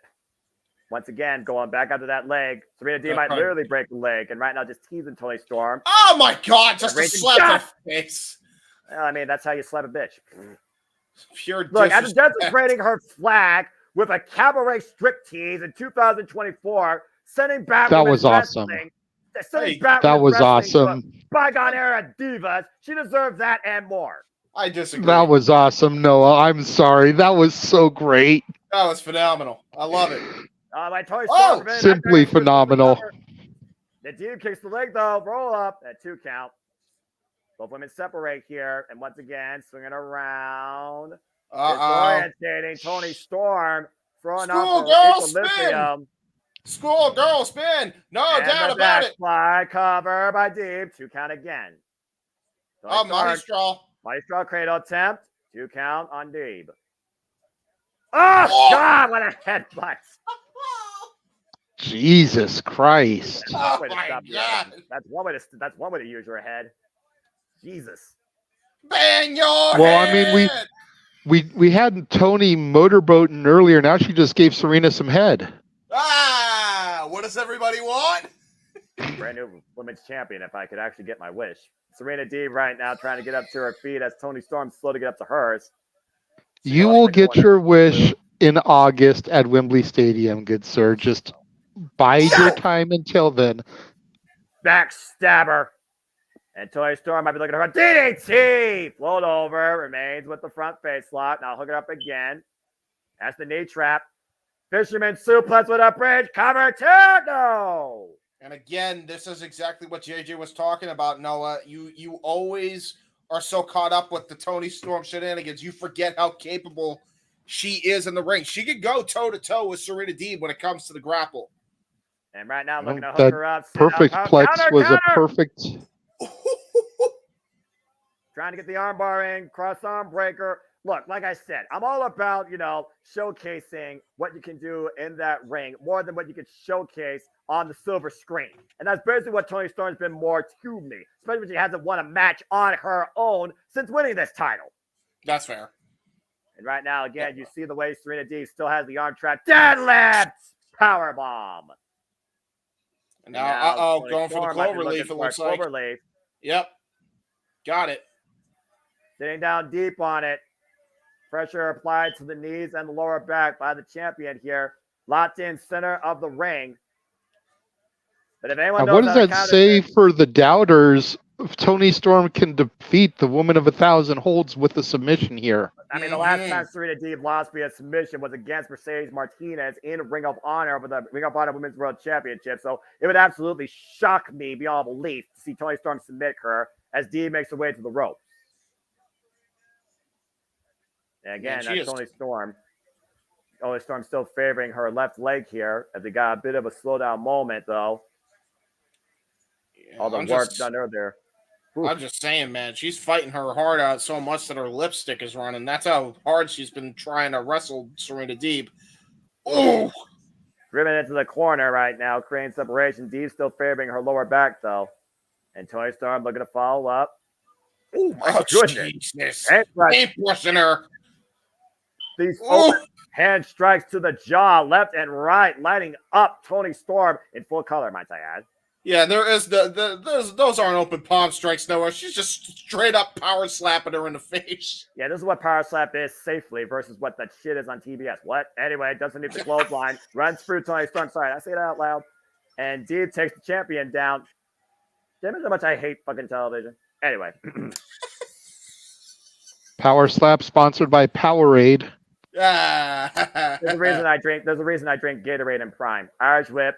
Once again, going back onto that leg. Serena Deeb might literally break the leg, and right now just teasing Toni Storm. Oh my God! Just a slap in the face. Well, I mean, that's how you slap a bitch. Pure Look, after desecrating her flag with a cabaret striptease in 2024, sending back that was awesome. That was awesome. Bygone era divas. She deserves that and more. I disagree. That was awesome, Noah. I'm sorry. That was so great. That was phenomenal. I love it. Simply phenomenal. The Deeb kicks the leg, though. Roll up at 2 count. Both women separate here. And once again, swinging around. Disorientating Toni Storm. Throwing up her equilibrium. Schoolgirl spin. No doubt about it. Fly cover by Deeb. 2 count again. Money straw. Money straw cradle attempt. 2 count on Deeb. Oh, God, what a headbutt. Jesus Christ. Oh my God. That's one way to use your head. Jesus. Bang your head. Well, I mean, we had Toni motorboating earlier. Now she just gave Serena some head. What does everybody want? Brand new women's champion, if I could actually get my wish. Serena Deeb right now trying to get up to her feet as Toni Storm's slow to get up to hers. You will get your wish in August at Wembley Stadium, good sir. Just bide your time until then. Backstabber. And Toni Storm might be looking at her. DDT! Float over. Remains with the front face lock. Now hook it up again. That's the knee trap. Fisherman suplex with a bridge. Cover two. No. And again, this is exactly what JJ was talking about, Noah. You always are so caught up with the Toni Storm shenanigans. You forget how capable she is in the ring. She could go toe-to-toe with Serena Deeb when it comes to the grapple. And right now, looking to hook her up. Perfect plex was a perfect... Trying to get the armbar in, cross arm breaker. Look, like I said, I'm all about, showcasing what you can do in that ring more than what you can showcase on the silver screen. And that's basically what Toni Storm's been more to me, especially when she hasn't won a match on her own since winning this title. That's fair. And right now, again, you see the way Serena Deeb still has the arm trap. Deadlift! Powerbomb. Now, going for the clover leaf, it looks like. Cloverleaf. Yep. Got it. Sitting down deep on it. Pressure applied to the knees and the lower back by the champion here. Locked in center of the ring. But if anyone knows what does that say for the doubters? If Toni Storm can defeat the Woman of 1,000 Holds with a submission here. I mean, the last time Serena Deeb lost via submission was against Mercedes Martinez in Ring of Honor for the Ring of Honor Women's World Championship. So it would absolutely shock me beyond belief to see Toni Storm submit her as Deeb makes her way to the rope. And again, that's Toni Storm. Toni Storm still favoring her left leg here as they got a bit of a slowdown moment, though. All the work done earlier. I'm just saying, man, she's fighting her heart out so much that her lipstick is running. That's how hard she's been trying to wrestle Serena Deeb. Oh! Driven into the corner right now, creating separation. Deeb still favoring her lower back, though. And Toni Storm looking to follow up. Oh, my goodness. Ain't pushing her. These hand strikes to the jaw, left and right, lighting up Toni Storm in full color, might I add. Yeah, there is those aren't open palm strikes, Noah. She's just straight up power slapping her in the face. Yeah, this is what power slap is safely versus what that shit is on TBS. What? Anyway, doesn't need the clothesline. Runs through Toni Storm. Sorry, did I say that out loud? And Deeb takes the champion down. Damn it, how much I hate fucking television. Anyway. Power Slap sponsored by Powerade. There's a reason I drink Gatorade and Prime. Irish Whip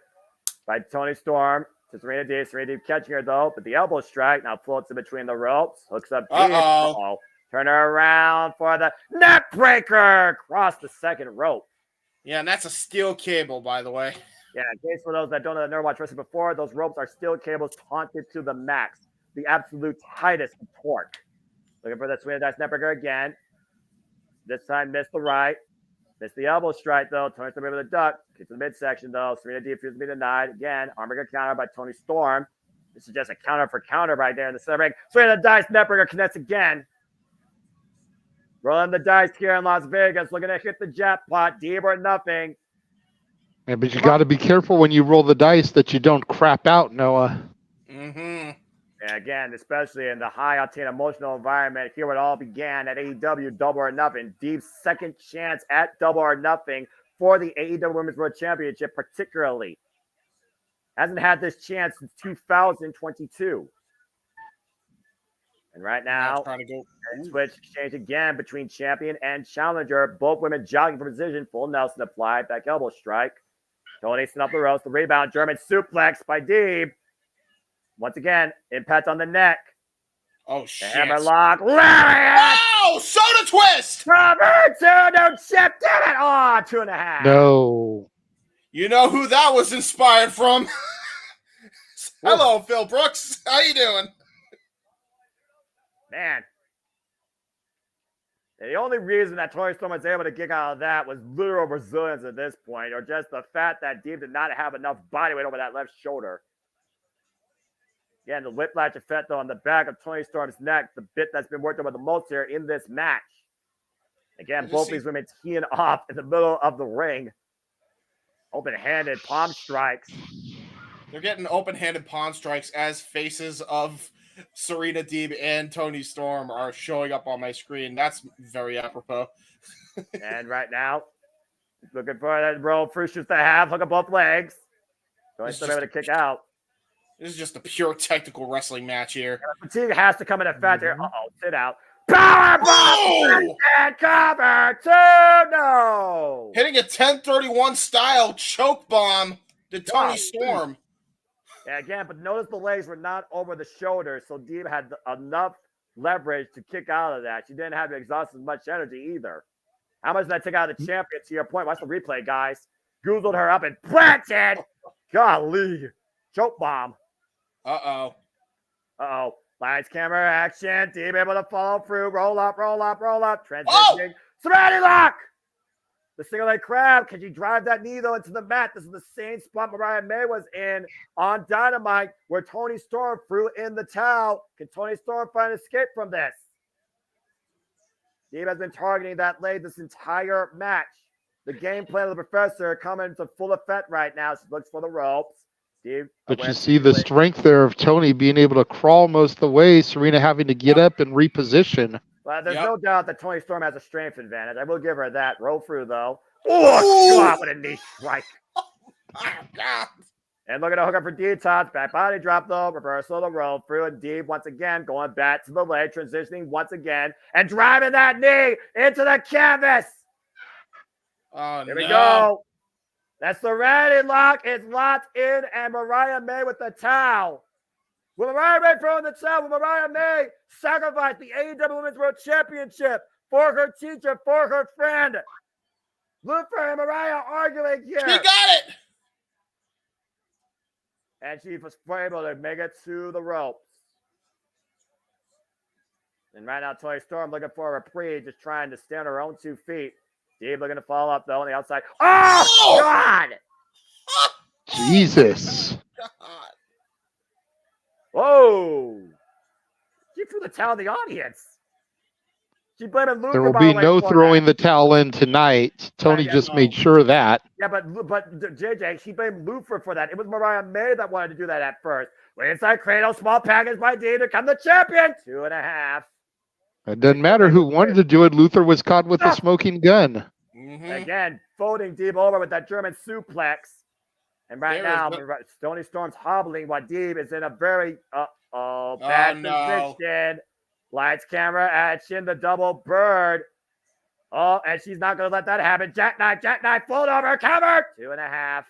by Tony Storm to Serena Deeb. Serena Deeb catching her though, but the elbow strike now floats in between the ropes. Hooks up Deeb. Uh-oh. Turn her around for the neck breaker across the second rope. Yeah, and that's a steel cable, by the way. Yeah, in case for those that don't know that never watched wrestling before, those ropes are steel cables taunted to the max. The absolute tightest torque. Looking for the Serena Dice neck breaker again. This time missed the right. Missed the elbow strike, though. Tony Storm able to duck. Gets to the midsection, though. Serena Deeb refuses to be denied. Again, armbreaker counter by Tony Storm. This is just a counter for counter right there in the center ring. Serena Dice neckbreaker connects again. Rolling the dice here in Las Vegas. Looking to hit the jackpot. Deeb or nothing. Yeah, but you got to be careful when you roll the dice that you don't crap out, Noah. Mm-hmm. And again, especially in the high-octane emotional environment, here it all began at AEW Double or Nothing. Deeb's second chance at Double or Nothing for the AEW Women's World Championship, particularly. Hasn't had this chance since 2022. And right now, switch exchange again between champion and challenger. Both women jogging for position. Full Nelson applied. Back elbow strike. Tony up the ropes. The rebound. German suplex by Deeb. Once again, impact on the neck. Oh, shit. Hammerlock. Lariat. Oh, soda twist. Roberto, no chip. Did it. Oh, 2.5. No. You know who that was inspired from? Hello, Phil Brooks. How you doing? Man. The only reason that Tony Storm was able to kick out of that was literal resilience at this point, or just the fact that Deeb did not have enough body weight over that left shoulder. Again, the whiplash effect, though, on the back of Tony Storm's neck, the bit that's been worked over the most here in this match. Again, both these women teeing off in the middle of the ring. Open-handed palm strikes. They're getting open-handed palm strikes as faces of Serena Deeb and Tony Storm are showing up on my screen. That's very apropos. And right now, looking for that roll through shoots to have, hook up both legs. Tony Storm able to kick out. This is just a pure technical wrestling match here. Fatigue has to come in effect here. Uh-oh, sit out. Power bomb and cover 2, no. Hitting a 1031 style choke bomb to Tony Storm. Yeah, again, but notice the legs were not over the shoulders, so Deeb had enough leverage to kick out of that. She didn't have to exhaust as much energy either. How much did that take out of the champion? To your point, watch the replay, guys. Goozled her up and planted. Golly. Choke bomb. Uh-oh. Uh-oh. Lights, camera, action. Deeb able to follow through. Roll up, roll up, roll up. Transitioning. Serenity lock. The single leg crab. Can you drive that knee, though, into the mat? This is the same spot Mariah May was in on Dynamite where Tony Storm threw in the towel. Can Tony Storm find an escape from this? Deeb has been targeting that leg this entire match. The game plan of the professor coming into full effect right now. She looks for the ropes. Deeb, but you see the strength there of Tony being able to crawl most of the way, Serena having to get up and reposition. Well, there's no doubt that Tony Storm has a strength advantage. I will give her that. Roll through, though. Oh, God, what a knee strike. And look at the hookup for Deeb. Back body drop, though. Reversal of the roll through. And Deeb, once again, going back to the leg, transitioning once again, and driving that knee into the canvas. Oh, Here we go. That's the ready lock. It's locked in, and Mariah May with the towel. Will Mariah May throw in the towel? Will Mariah May sacrifice the AEW Women's World Championship for her teacher, for her friend? Luther and Mariah arguing here. She got it! And she was able to make it to the ropes. And right now, Tony Storm looking for a reprieve, just trying to stand on her own 2 feet. Deeb looking to follow up, though, on the outside. Oh, God! Jesus. Whoa! She threw the towel in the audience. She blamed Luther. There will be no throwing the towel in tonight. Tony just made sure of that. Yeah, but JJ, she blamed Luther for that. It was Mariah May that wanted to do that at first. Wait inside cradle, small package by Deeb to become the champion. 2.5. It doesn't matter who wanted to do it. Luther was caught with a smoking gun. Again, folding Deeb over with that German suplex. And right now, Tony Storm's hobbling while Deeb is in a very bad position. Lights, camera, action, the double bird. Oh, and she's not going to let that happen. Jackknife, fold over, cover. 2.5.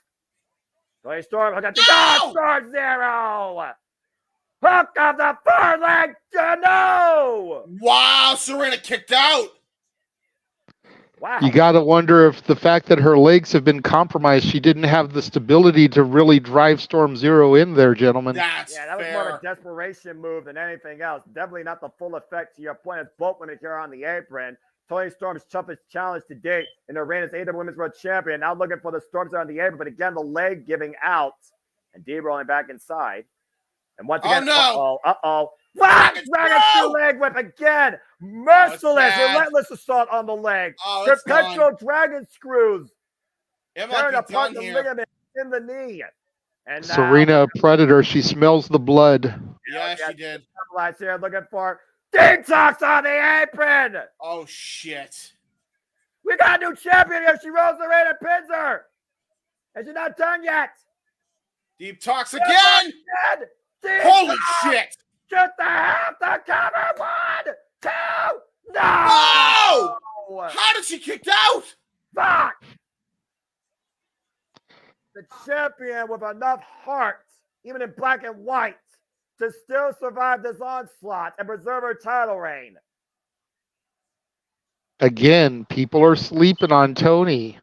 Tony Storm, hook up to Storm 0. Hook of the far leg, no. Wow, Serena kicked out. Wow. You got to wonder if the fact that her legs have been compromised, she didn't have the stability to really drive Storm Zero in there, gentlemen. That was more of a desperation move than anything else. Definitely not the full effect to your point as both women here on the apron. Tony Storm's toughest challenge to date in her reign as AEW Women's World Champion. Now looking for the Storms on the apron, but again, the leg giving out. And Dee rolling back inside. And once again, Dragon through leg whip again. Merciless, relentless assault on the leg. Perpetual dragon screws. Tearing apart the ligament in the knee. And now, Serena, a predator. She smells the blood. Yeah, she did. Here looking for Detox on the apron. Oh, shit. We got a new champion here. She rolls the ring and pins her. And she's not done yet. Deep Talks again. Holy shit. Just the half the cover. 1, 2, no. How did she kick out? Fuck. The champion with enough heart, even in black and white, to still survive this onslaught and preserve her title reign. Again, people are sleeping on Tony.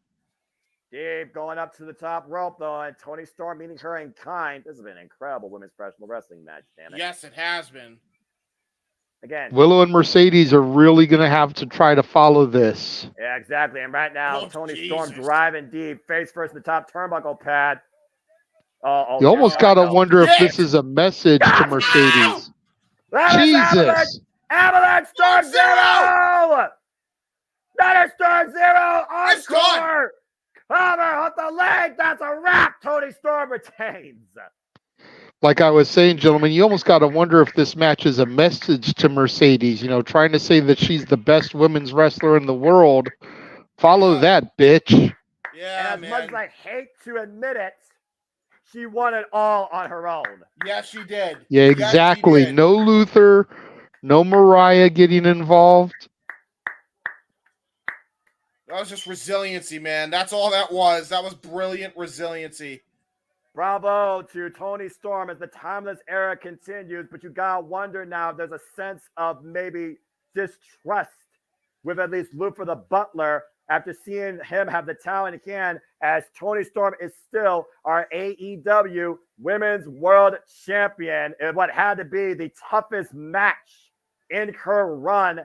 Deep going up to the top rope, though, and Tony Storm meeting her in kind. This has been an incredible women's professional wrestling match, damn it. Yes, it has been. Again, Willow and Mercedes are really going to have to try to follow this. Yeah, exactly. And right now, Tony Storm driving deep, face first in the top turnbuckle pad. You almost got to wonder if this is a message to Mercedes. Jesus. Avalanche Storm Zero! Another Storm Zero! Encore! Cover with the leg! That's a wrap! Tony Storm retains. Like I was saying, gentlemen, you almost got to wonder if this match is a message to Mercedes, trying to say that she's the best women's wrestler in the world. Follow that, bitch. Yeah, and as much as I hate to admit it, she won it all on her own. Yes, she did. Yeah, exactly. Yes, no Luther, no Mariah getting involved. That was just resiliency, man. That's all that was. That was brilliant resiliency. Bravo to Tony Storm as the timeless era continues, but you gotta wonder now if there's a sense of maybe distrust with at least Luther the Butler after seeing him have the talent he can, as Tony Storm is still our AEW Women's World Champion in what had to be the toughest match in her run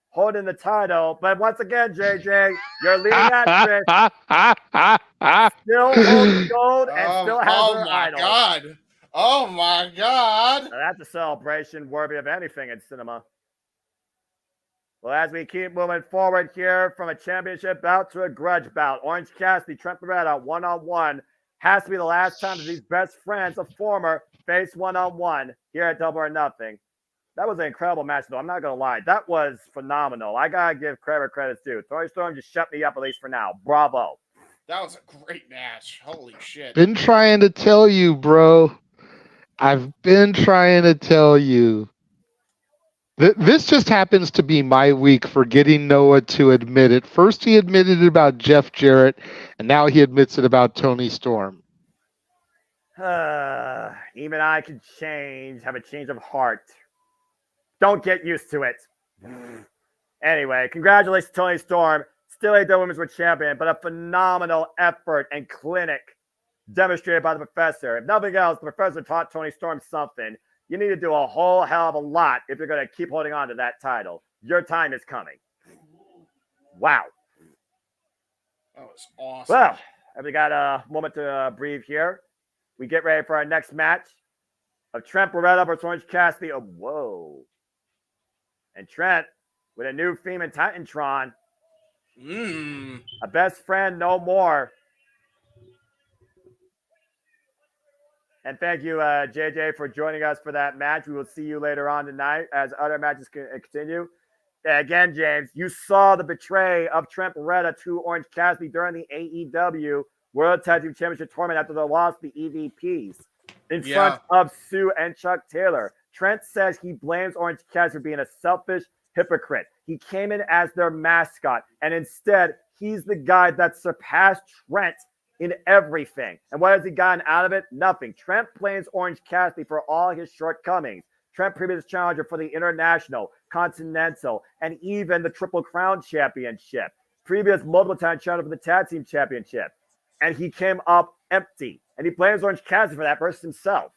holding the title. But once again, JJ, you're leading that bitch. Still holds gold and still has her idol. God. Oh, my God. Now, that's a celebration worthy of anything in cinema. Well, as we keep moving forward here from a championship bout to a grudge bout, Orange Cassidy, Trent Beretta, one-on-one. Has to be the last time that these best friends of former face one-on-one here at Double or Nothing. That was an incredible match, though. I'm not going to lie. That was phenomenal. I got to give credit's due. Tony Storm just shut me up, at least for now. Bravo. That was a great match. Holy shit. Been trying to tell you, bro. I've been trying to tell you. This just happens to be my week for getting Noah to admit it. First, he admitted it about Jeff Jarrett, and now he admits it about Tony Storm. Even I can change, have a change of heart. Don't get used to it. Anyway, congratulations, Tony Storm. Still AEW Women's World Champion, but a phenomenal effort and clinic demonstrated by the professor. If nothing else, the professor taught Tony Storm something. You need to do a whole hell of a lot if you're going to keep holding on to that title. Your time is coming. Wow. That was awesome. Well, we got a moment to breathe here. We get ready for our next match of Trent Beretta versus Orange Cassidy. Oh, whoa. And Trent with a new theme in Titantron. A best friend no more. And thank you, JJ, for joining us for that match. We will see you later on tonight as other matches continue. Again, James, you saw the betray of Trent Beretta to Orange Cassidy during the AEW World Tag Team Championship tournament after the loss to the EVPs in Yeah. front of Sue and Chuck Taylor. Trent says he blames Orange Cassidy for being a selfish hypocrite. He came in as their mascot, and instead, he's the guy that surpassed Trent in everything. And what has he gotten out of it? Nothing. Trent blames Orange Cassidy for all his shortcomings. Trent, previous challenger for the International, Continental, and even the Triple Crown Championship. Previous multiple-time challenger for the Tag Team Championship. And he came up empty. And he blames Orange Cassidy for that versus himself.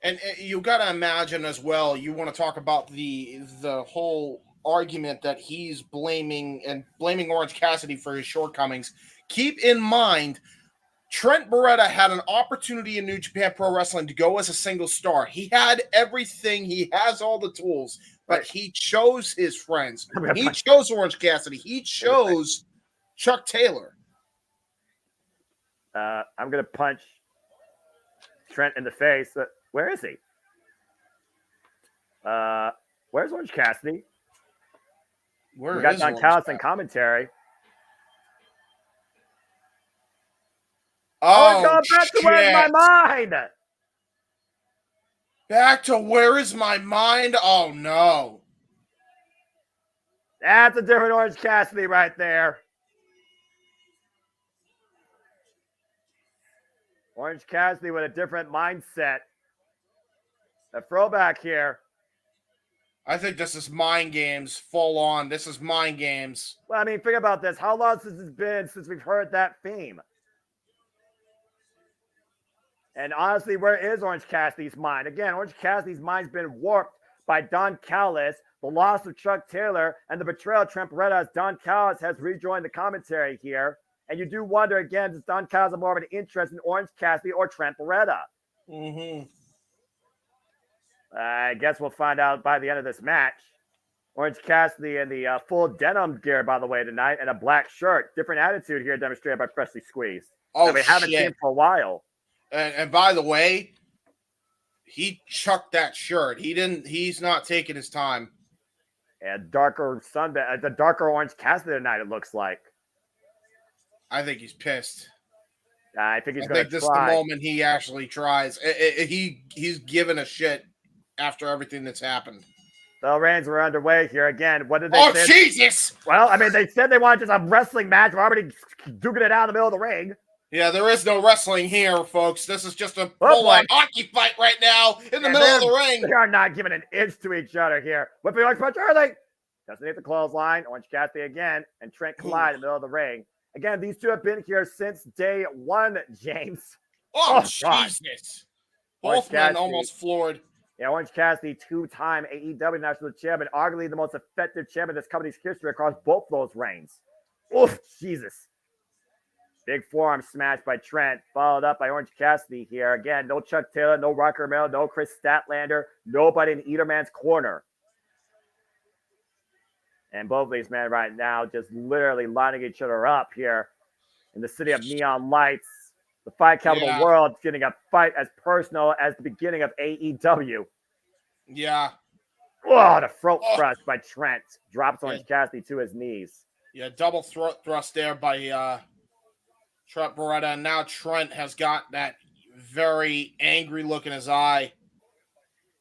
And you got to imagine as well, you want to talk about the whole argument that he's blaming Orange Cassidy for his shortcomings. Keep in mind, Trent Beretta had an opportunity in New Japan Pro Wrestling to go as a single star. He had everything. He has all the tools, but he chose his friends. He chose Orange Cassidy. He chose Chuck Taylor. I'm going to punch Trent in the face. Where is he? Where's Orange Cassidy? We got Don Callis in commentary. Oh, God, back to where's my mind? Back to where is my mind? Oh, no. That's a different Orange Cassidy right there. Orange Cassidy with a different mindset. A throwback here. I think this is mind games, full on. This is mind games. Well, I mean, think about this. How long has it been since we've heard that theme? And honestly, where is Orange Cassidy's mind? Again, Orange Cassidy's mind's been warped by Don Callis, the loss of Chuck Taylor, and the betrayal of Trent Beretta as Don Callis has rejoined the commentary here. And you do wonder, again, does Don Callis have more of an interest in Orange Cassidy or Trent Beretta? Mm-hmm. I guess we'll find out by the end of this match. Orange Cassidy in the full denim gear, by the way, tonight, and a black shirt. Different attitude here demonstrated by Freshly Squeezed. Oh, that we haven't seen for a while. And by the way, he chucked that shirt. He's not taking his time. And darker the darker Orange Cassidy tonight, it looks like. I think he's pissed. I think he's I going think to this try. is the moment he actually tries. He's given a shit after everything that's happened. The reigns were underway here again. What did they say? Oh, say? Jesus! Well, I mean, they said they wanted just a wrestling match. We're already duking it out in the middle of the ring. Yeah, there is no wrestling here, folks. This is just a full-on hockey fight right now in the middle of the ring. They are not giving an inch to each other here. Whipping Orange punch early. Doesn't hit the clothesline. Orange Cassidy again. And Trent collide in the middle of the ring. Again, these two have been here since day one, James. Oh Jesus. Both men almost floored. Yeah, Orange Cassidy, two-time AEW National Champion, arguably the most effective champion in this company's history across both those reigns. Oof, Jesus. Big forearm smash by Trent, followed up by Orange Cassidy here. Again, no Chuck Taylor, no Rocker Mill, no Chris Statlander, nobody in either man's corner. And both of these men right now just literally lining each other up here in the city of neon lights. The fight capital of the world getting a fight as personal as the beginning of AEW. Yeah. Oh, the throat thrust by Trent. Drops Orange Cassidy to his knees. Yeah, double throat thrust there by Trent Beretta. And now Trent has got that very angry look in his eye.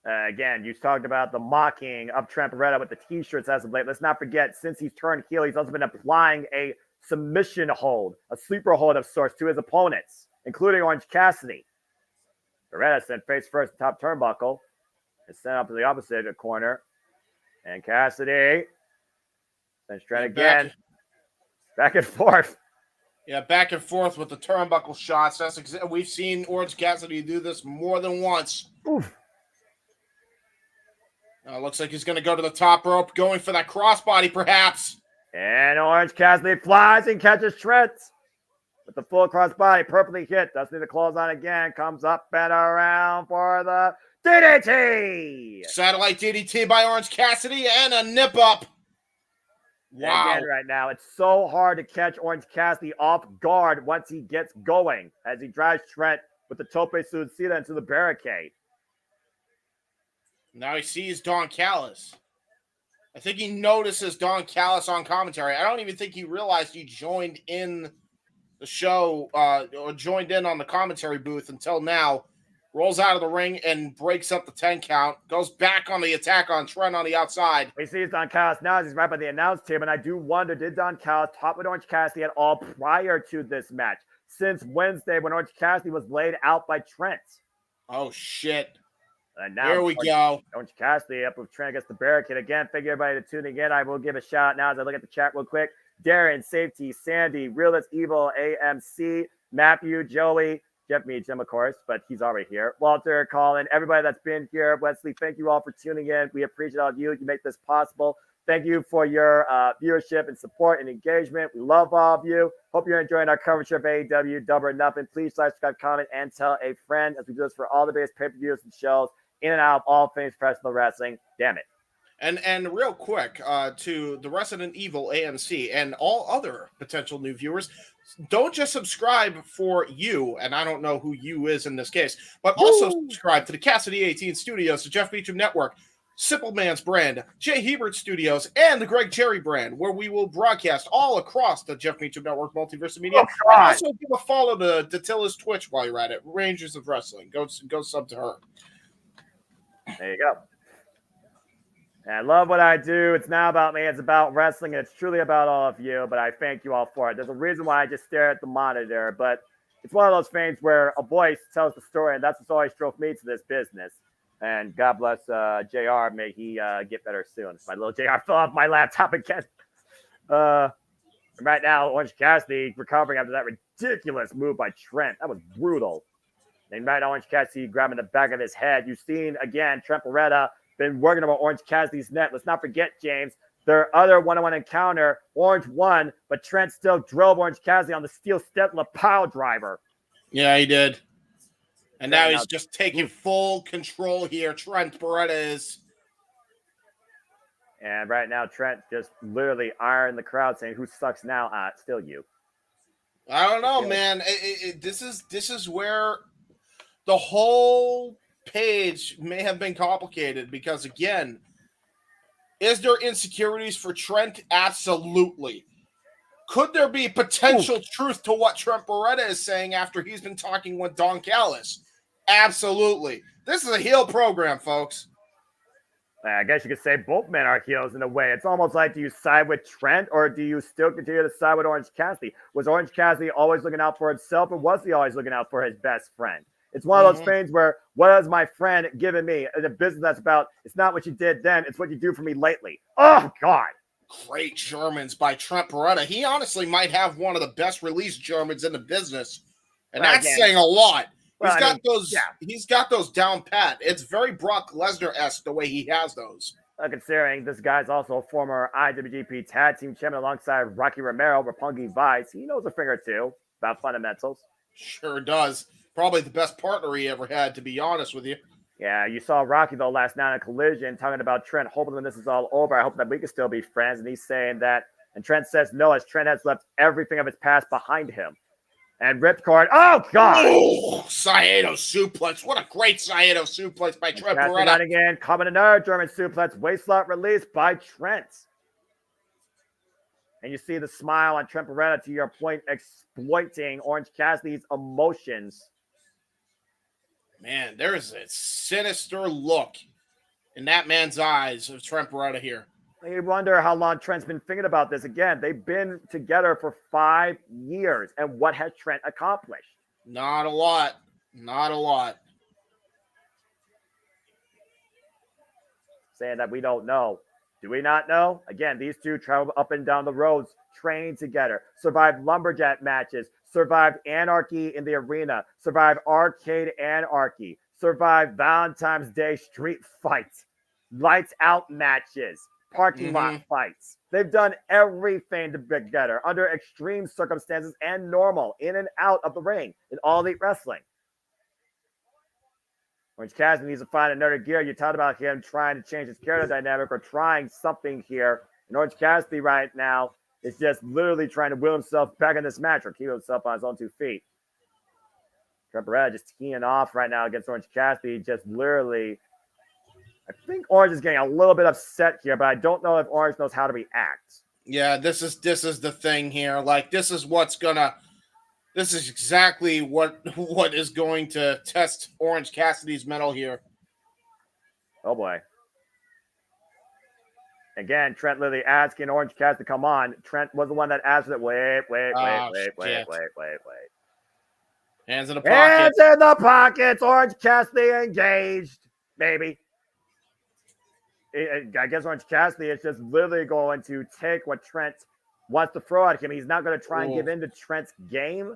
Again, you talked about the mocking of Trent Beretta with the T-shirts as of late. Let's not forget, since he's turned heel, he's also been applying a submission hold, a sleeper hold of sorts to his opponents, including Orange Cassidy. Beretta sent face first top turnbuckle and sent up to the opposite corner. And Cassidy sends Trent again. Back and forth. Yeah, back and forth with the turnbuckle shots. We've seen Orange Cassidy do this more than once. Oof. Looks like he's going to go to the top rope, going for that crossbody, perhaps. And Orange Cassidy flies and catches Trent with the full crossbody, perfectly hit. Doesn't need to close on again. Comes up and around for the DDT. Satellite DDT by Orange Cassidy and a nip up. Wow. Again, right now, it's so hard to catch Orange Cassidy off guard once he gets going as he drives Trent with the tope suicida into the barricade. Now he sees Don Callis. I think he notices Don Callis on commentary. I don't even think he realized he joined in the show or joined in on the commentary booth until now, rolls out of the ring and breaks up the 10 count, goes back on the attack on Trent on the outside. We see Don Callis now as he's right by the announce table, and I do wonder, did Don Callis talk with Orange Cassidy at all prior to this match? Since Wednesday when Orange Cassidy was laid out by Trent. Oh, shit. And now here we go. Orange Cassidy up with Trent against the barricade again. Thank you everybody for tuning in. I will give a shout out now as I look at the chat real quick. Darren, Safety, Sandy, Realist Evil, AMC, Matthew, Joey, Jeff, me, Jim, of course, but he's already here. Walter, Colin, everybody that's been here. Wesley, thank you all for tuning in. We appreciate all of you. You make this possible. Thank you for your viewership and support and engagement. We love all of you. Hope you're enjoying our coverage of AEW Double or Nothing. Please like, subscribe, comment, and tell a friend as we do this for all the biggest pay-per-views and shows in and out of all things professional wrestling. Damn it. And real quick, to the Resident Evil AMC and all other potential new viewers, don't just subscribe for you, and I don't know who you is in this case, but also subscribe to the Cassidy 18 Studios, the Jeff Beecham Network, Simple Man's brand, Jay Hebert Studios, and the Greg Cherry brand, where we will broadcast all across the Jeff Beecham Network Multiverse of Media. Oh, and also give a follow to Datilla's Twitch while you're at it, Rangers of Wrestling. Go sub to her. There you go. And I love what I do. It's not about me. It's about wrestling, and it's truly about all of you, but I thank you all for it. There's a reason why I just stare at the monitor, but it's one of those things where a voice tells the story, and that's what's always drove me to this business. And God bless JR. May he get better soon. My little JR fell off my laptop again. Right now, Orange Cassidy recovering after that ridiculous move by Trent. That was brutal. And right now, Orange Cassidy grabbing the back of his head. You've seen, again, Trent Beretta been working about Orange Cassidy's net. Let's not forget, James, their other one-on-one encounter, Orange won, but Trent still drove Orange Cassidy on the steel step pile driver. Yeah, he did. And now he's just taking full control here. Trent Beretta is. And right now, Trent just literally ironed the crowd saying, who sucks now? Still you. I don't know, man. This is where the whole page may have been complicated because, again, is there insecurities for Trent? Absolutely. Could there be potential truth to what Trent Beretta is saying after he's been talking with Don Callis? Absolutely. This is a heel program, folks. I guess you could say both men are heels in a way. It's almost like, do you side with Trent or do you still continue to side with Orange Cassidy? Was Orange Cassidy always looking out for himself or was he always looking out for his best friend? It's one of those things where, what has my friend given me? In a business that's about, it's not what you did then, it's what you do for me lately. Oh, God. Great Germans by Trent Beretta. He honestly might have one of the best release Germans in the business. And that's saying a lot. He's got those down pat. It's very Brock Lesnar-esque the way he has those. Considering this guy's also a former IWGP Tag Team Champion alongside Rocky Romero, Roppongi Vice. He knows a thing or two about fundamentals. Sure does. Probably the best partner he ever had, to be honest with you. Yeah, you saw Rocky, though, last night in Collision talking about Trent, hoping when this is all over, I hope that we can still be friends. And he's saying that, and Trent says no, as Trent has left everything of his past behind him. And Ripcord, oh, God! Oh, Saito suplex. What a great Saito suplex by Trent Beretta. Again, coming another German suplex, waist slot release by Trent. And you see the smile on Trent Beretta, to your point, exploiting Orange Cassidy's emotions. Man, there is a sinister look in that man's eyes of Trent Beretta here. You wonder how long Trent's been thinking about this. Again, they've been together for 5 years. And what has Trent accomplished? Not a lot. Not a lot. Saying that we don't know. Do we not know? Again, these two travel up and down the roads, train together, survived lumberjack matches, survived anarchy in the arena, survived arcade anarchy, survived Valentine's Day street fights, lights out matches, parking lot fights. They've done everything together under extreme circumstances and normal, in and out of the ring in All Elite Wrestling. Orange Cassidy needs to find another gear. You talked about him trying to change his character dynamic or trying something here. And Orange Cassidy right now is just literally trying to will himself back in this match or keep himself on his own 2 feet. Trent Beretta just teeing off right now against Orange Cassidy, just literally. I think Orange is getting a little bit upset here, but I don't know if Orange knows how to react. Yeah, this is the thing here. Like, this is what's gonna This is exactly what is going to test Orange Cassidy's mettle here. Oh boy. Again, Trent literally asking Orange Cassidy to come on. Trent was the one that asked it. Wait. Hands in the pockets. Hands in the pockets. Orange Cassidy engaged. Maybe. I guess Orange Cassidy is just literally going to take what Trent wants to throw at him. He's not going to try and give in to Trent's game.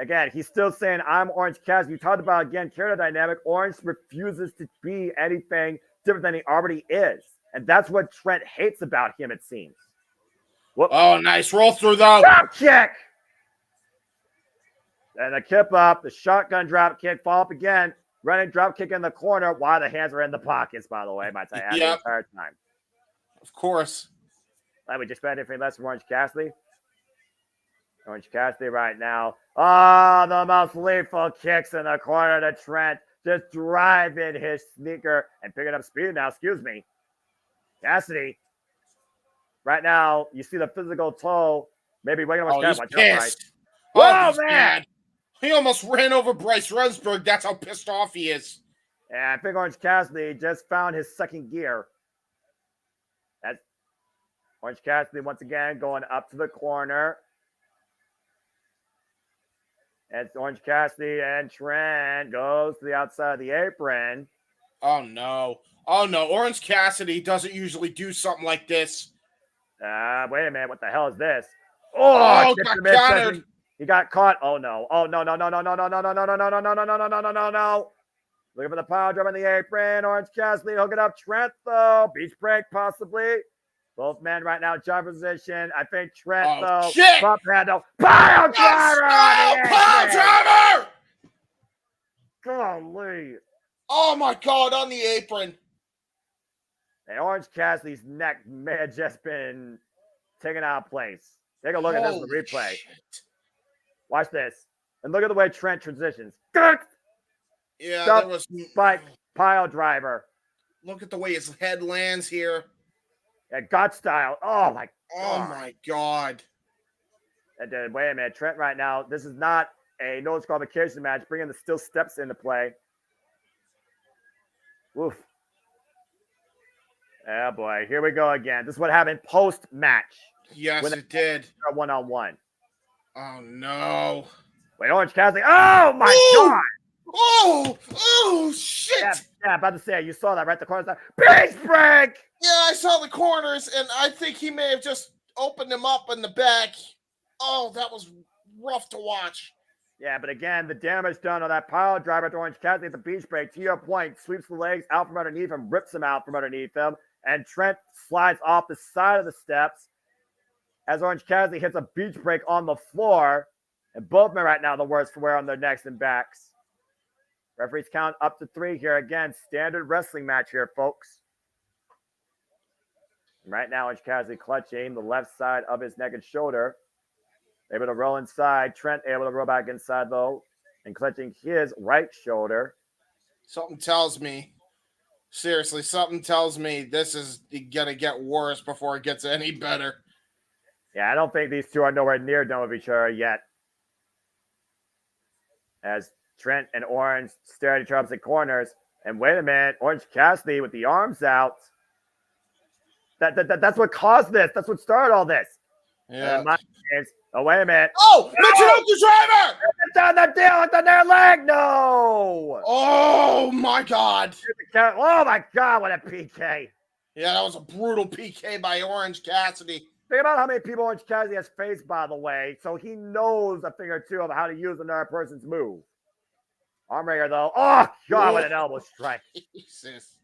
Again, he's still saying, I'm Orange Cassidy. You talked about, again, character dynamic. Orange refuses to be anything different than he already is. And that's what Trent hates about him, it seems. Whoop. Oh, nice roll through, though. Drop kick! And the kip up, the shotgun drop kick, fall up again. Running drop kick in the corner while the hands are in the pockets, by the way. Might I add the entire time. Of course. I would just bet anything less from Orange Cassidy. Orange Cassidy right now. Oh, the most lethal kicks in the corner to Trent. Just driving his sneaker and picking up speed now. Excuse me. Cassidy. Right now, you see the physical toll. Maybe waking up. He's pissed. Whoa, man. Mad. He almost ran over Bryce Rensburg. That's how pissed off he is. Yeah, I think Orange Cassidy just found his second gear. That's Orange Cassidy once again going up to the corner. It's Orange Cassidy and Trent goes to the outside of the apron. Oh, no. Oh, no. Orange Cassidy doesn't usually do something like this. Wait a minute. What the hell is this? Oh, got countered. He got caught. Oh, no. Oh, no. Looking for the power drum in the apron. Orange Cassidy hooking up Trent, though. Beach break, possibly. Both men right now, job position. I think Trent, though. Shit. Bump handle. Pile driver on the apron. Pile driver! Golly. Oh, my God, on the apron. And Orange Cassidy's neck may have just been taken out of place. Take a look at this in the replay. Shit. Watch this. And look at the way Trent transitions. Yeah, Stop, there was spike, pile driver. Look at the way his head lands here. Yeah, gut style. Oh, my God. Oh, my God. And wait a minute. Trent right now, this is not a no disqualification match. Bringing the still steps into play. Woof. Oh, boy. Here we go again. This is what happened post-match. Yes, it did. One-on-one. Oh, no. Wait, Orange Cassidy. Oh, my God. Oh, shit. Yeah, about to say, you saw that, right? The corner. Beach break. Yeah, I saw the corners, and I think he may have just opened them up in the back. Oh, that was rough to watch. Yeah, but again, the damage done on that pile driver to Orange Cassidy at the beach break, to your point, sweeps the legs out from underneath him, rips him out from underneath him, and Trent slides off the side of the steps as Orange Cassidy hits a beach break on the floor, and both men right now the worst for wear on their necks and backs. Referees count up to 3 here. Again, standard wrestling match here, folks. Right now, Orange Cassidy clutching the left side of his neck and shoulder. Able to roll inside. Trent able to roll back inside, though, and clutching his right shoulder. Something tells me, seriously, something tells me this is going to get worse before it gets any better. Yeah, I don't think these two are nowhere near done with each other yet. As Trent and Orange stare at each other opposite corners. And wait a minute, Orange Cassidy with the arms out. That's what caused this. That's what started all this. Yeah. Oh, wait a minute. Oh, Michinoku driver! It's on the deal with the near leg. No. Oh, my God. Oh, my God. What a PK. Yeah, that was a brutal PK by Orange Cassidy. Think about how many people Orange Cassidy has faced, by the way. So he knows a thing or two of how to use another person's move. Armbringer, though. Oh, God, what an elbow strike. Jesus.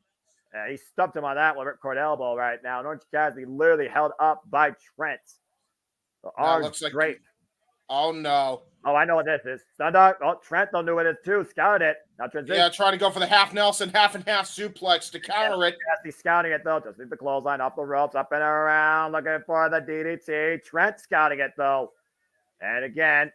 He stumped him on that one, ripcord elbow right now. And Orange Cassidy literally held up by Trent. The arms looks like straight. Oh, no. Oh, I know what this is. Stundog. Oh, Trent don't know what it is, too. Scouted it. Now transition. Yeah, trying to go for the half Nelson, half and half suplex to counter it. Cassidy scouting it, though. Just leave the clothesline up the ropes, up and around, looking for the DDT. Trent scouting it, though. And again,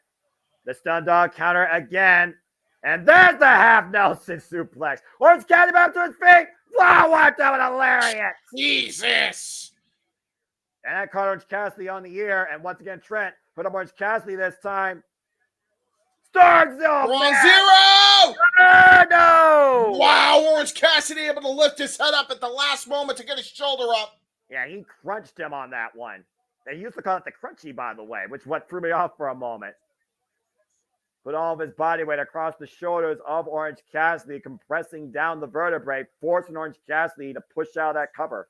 the Stundog counter again. And there's the half Nelson suplex. Orange Cassidy back to his feet. Wow, what that was hilarious. Jesus. And that caught Orange Cassidy on the ear. And once again, Trent put up Orange Cassidy this time. Stark Zero! Zero! No! Wow, Orange Cassidy able to lift his head up at the last moment to get his shoulder up. Yeah, he crunched him on that one. They used to call it the crunchy, by the way, which what threw me off for a moment. Put all of his body weight across the shoulders of Orange Cassidy, compressing down the vertebrae, forcing Orange Cassidy to push out that cover.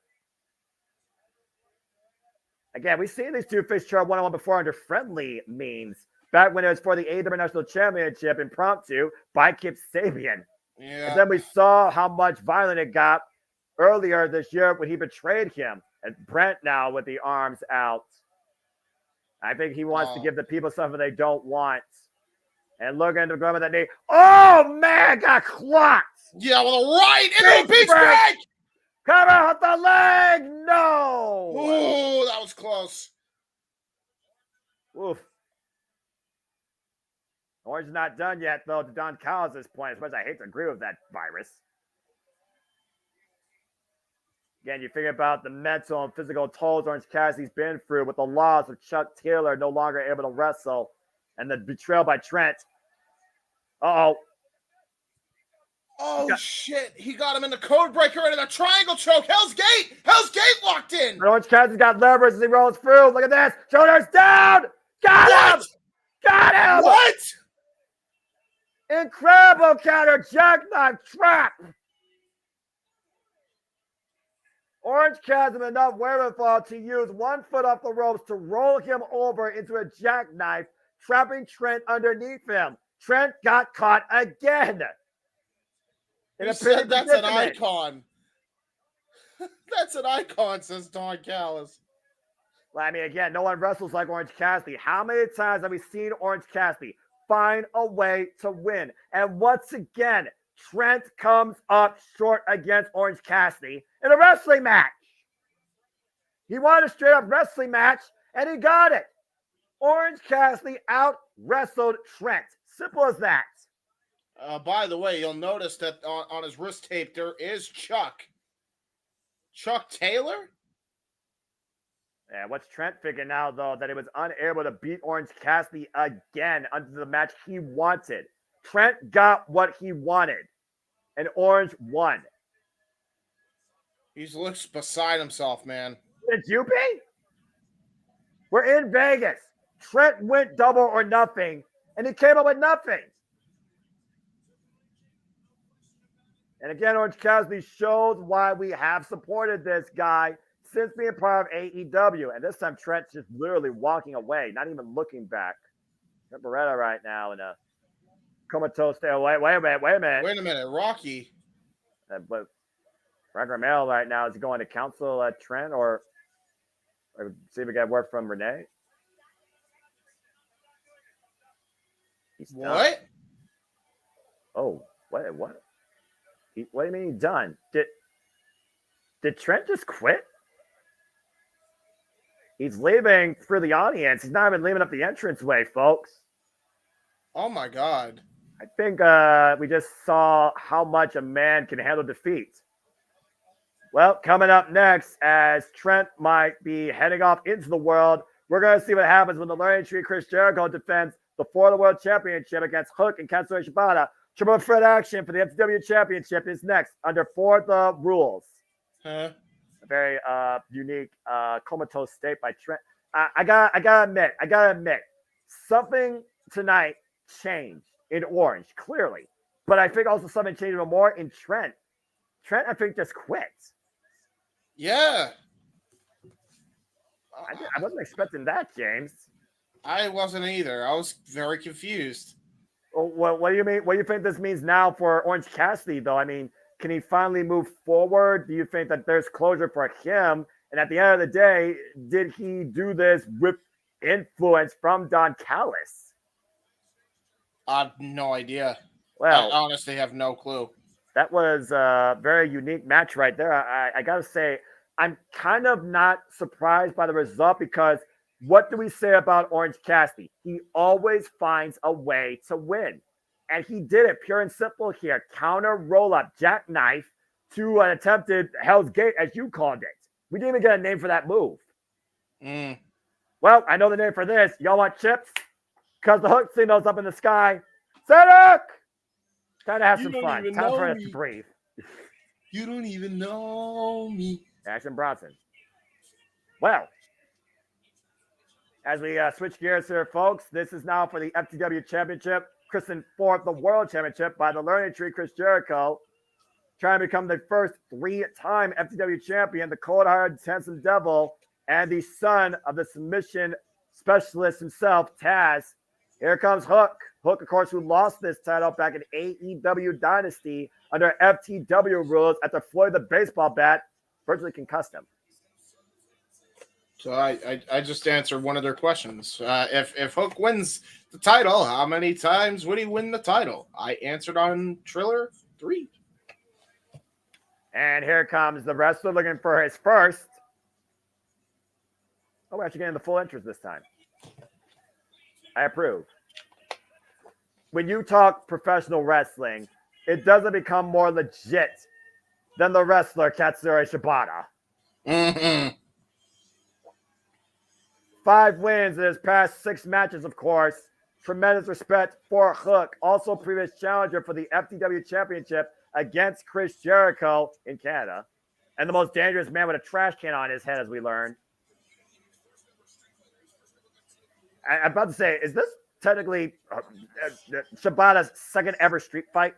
Again, we've seen these two face chart one-on-one before under friendly means. Back when it was for the AEW National Championship impromptu by Kip Sabian. Yeah. And then we saw how much violent it got earlier this year when he betrayed him. And Brent now with the arms out. I think he wants to give the people something they don't want. And looking to go with that knee. Oh, man, got clocked. Yeah, with a right into the beach break. Cover out the leg. No. Oh, that was close. Oof. Orange is not done yet, though, to Don Callis' point. As much as I hate to agree with that virus. Again, you figure about the mental and physical tolls Orange Cassidy's been through with the loss of Chuck Taylor no longer able to wrestle and the betrayal by Trent. Uh-oh. Oh, shit. He got him in the code breaker into the triangle choke. Hell's Gate. Hell's Gate locked in. Orange Cassidy's got leverage as he rolls through. Look at this. Shoulders down. Got him. Got him. What? Incredible counter jackknife trap. Orange Cassidy with enough wherewithal to use 1 foot off the ropes to roll him over into a jackknife, trapping Trent underneath him. Trent got caught again. He said that's an icon. That's an icon, says Don Callis. Well, I mean, again, no one wrestles like Orange Cassidy. How many times have we seen Orange Cassidy find a way to win? And once again, Trent comes up short against Orange Cassidy in a wrestling match. He wanted a straight-up wrestling match, and he got it. Orange Cassidy out-wrestled Trent. Simple as that. By the way, you'll notice that on his wrist tape, there is Chuck Taylor? Yeah, what's Trent figuring now, though, that he was unable to beat Orange Cassidy again under the match he wanted. Trent got what he wanted, and Orange won. He looks beside himself, man. Did you be? We're in Vegas. Trent went double or nothing, and he came up with nothing. And again, Orange Cassidy shows why we have supported this guy since being part of AEW. And this time, Trent's just literally walking away, not even looking back. Beretta right now in a comatose state. Wait a minute. Wait a minute, Rocky. But Frank Romero right now is going to counsel Trent or see if we get word from Renee. He's done. What? Oh, what? What do you mean he's done? Did Trent just quit? He's leaving through the audience. He's not even leaving up the entranceway, folks. Oh, my God. I think we just saw how much a man can handle defeat. Well, coming up next, as Trent might be heading off into the world, we're going to see what happens when the Learning Tree Chris Jericho defends the For the World Championship against Hook and Katsuyori Shibata. Triple threat action for the FW Championship is next under For the Rules. Huh? A very unique comatose state by Trent. I gotta admit, something tonight changed in Orange, clearly. But I think also something changed even more in Trent. Trent, I think, just quit. Yeah. I wasn't expecting that, James. I wasn't either. I was very confused. What do you mean? What do you think this means now for Orange Cassidy, though? I mean, can he finally move forward? Do you think that there's closure for him? And at the end of the day, did he do this with influence from Don Callis? I have no idea. Well, I honestly have no clue. That was a very unique match right there. I got to say, I'm kind of not surprised by the result because what do we say about Orange Cassidy? He always finds a way to win. And he did it pure and simple here. Counter roll-up, jackknife to an attempted Hell's Gate, as you called it. We didn't even get a name for that move. Well, I know the name for this. Y'all want chips? Because the Hook signal's up in the sky. Hook! Time to have some fun. Time for us to breathe. You don't even know me. Action Bronson. Well, as we switch gears here, folks, this is now for the FTW Championship, christened for the World Championship by the Learning Tree Chris Jericho, trying to become the first 3-time FTW champion, the cold-hearted, handsome devil, and the son of the submission specialist himself, Taz. Here comes Hook. Hook, of course, who lost this title back in AEW Dynasty under FTW rules after Floyd the baseball bat virtually concussed him. So I just answered one of their questions. If Hook wins the title, how many times would he win the title? I answered on Triller 3. And here comes the wrestler looking for his first. Oh, we're actually getting the full entrance this time. I approve. When you talk professional wrestling, it doesn't become more legit than the wrestler Katsuyori Shibata. Mm-hmm. 5 wins in his past 6 matches, of course. Tremendous respect for Hook, also previous challenger for the FTW Championship against Chris Jericho in Canada. And the most dangerous man with a trash can on his head, as we learned. I'm about to say, is this technically Shibata's second ever street fight?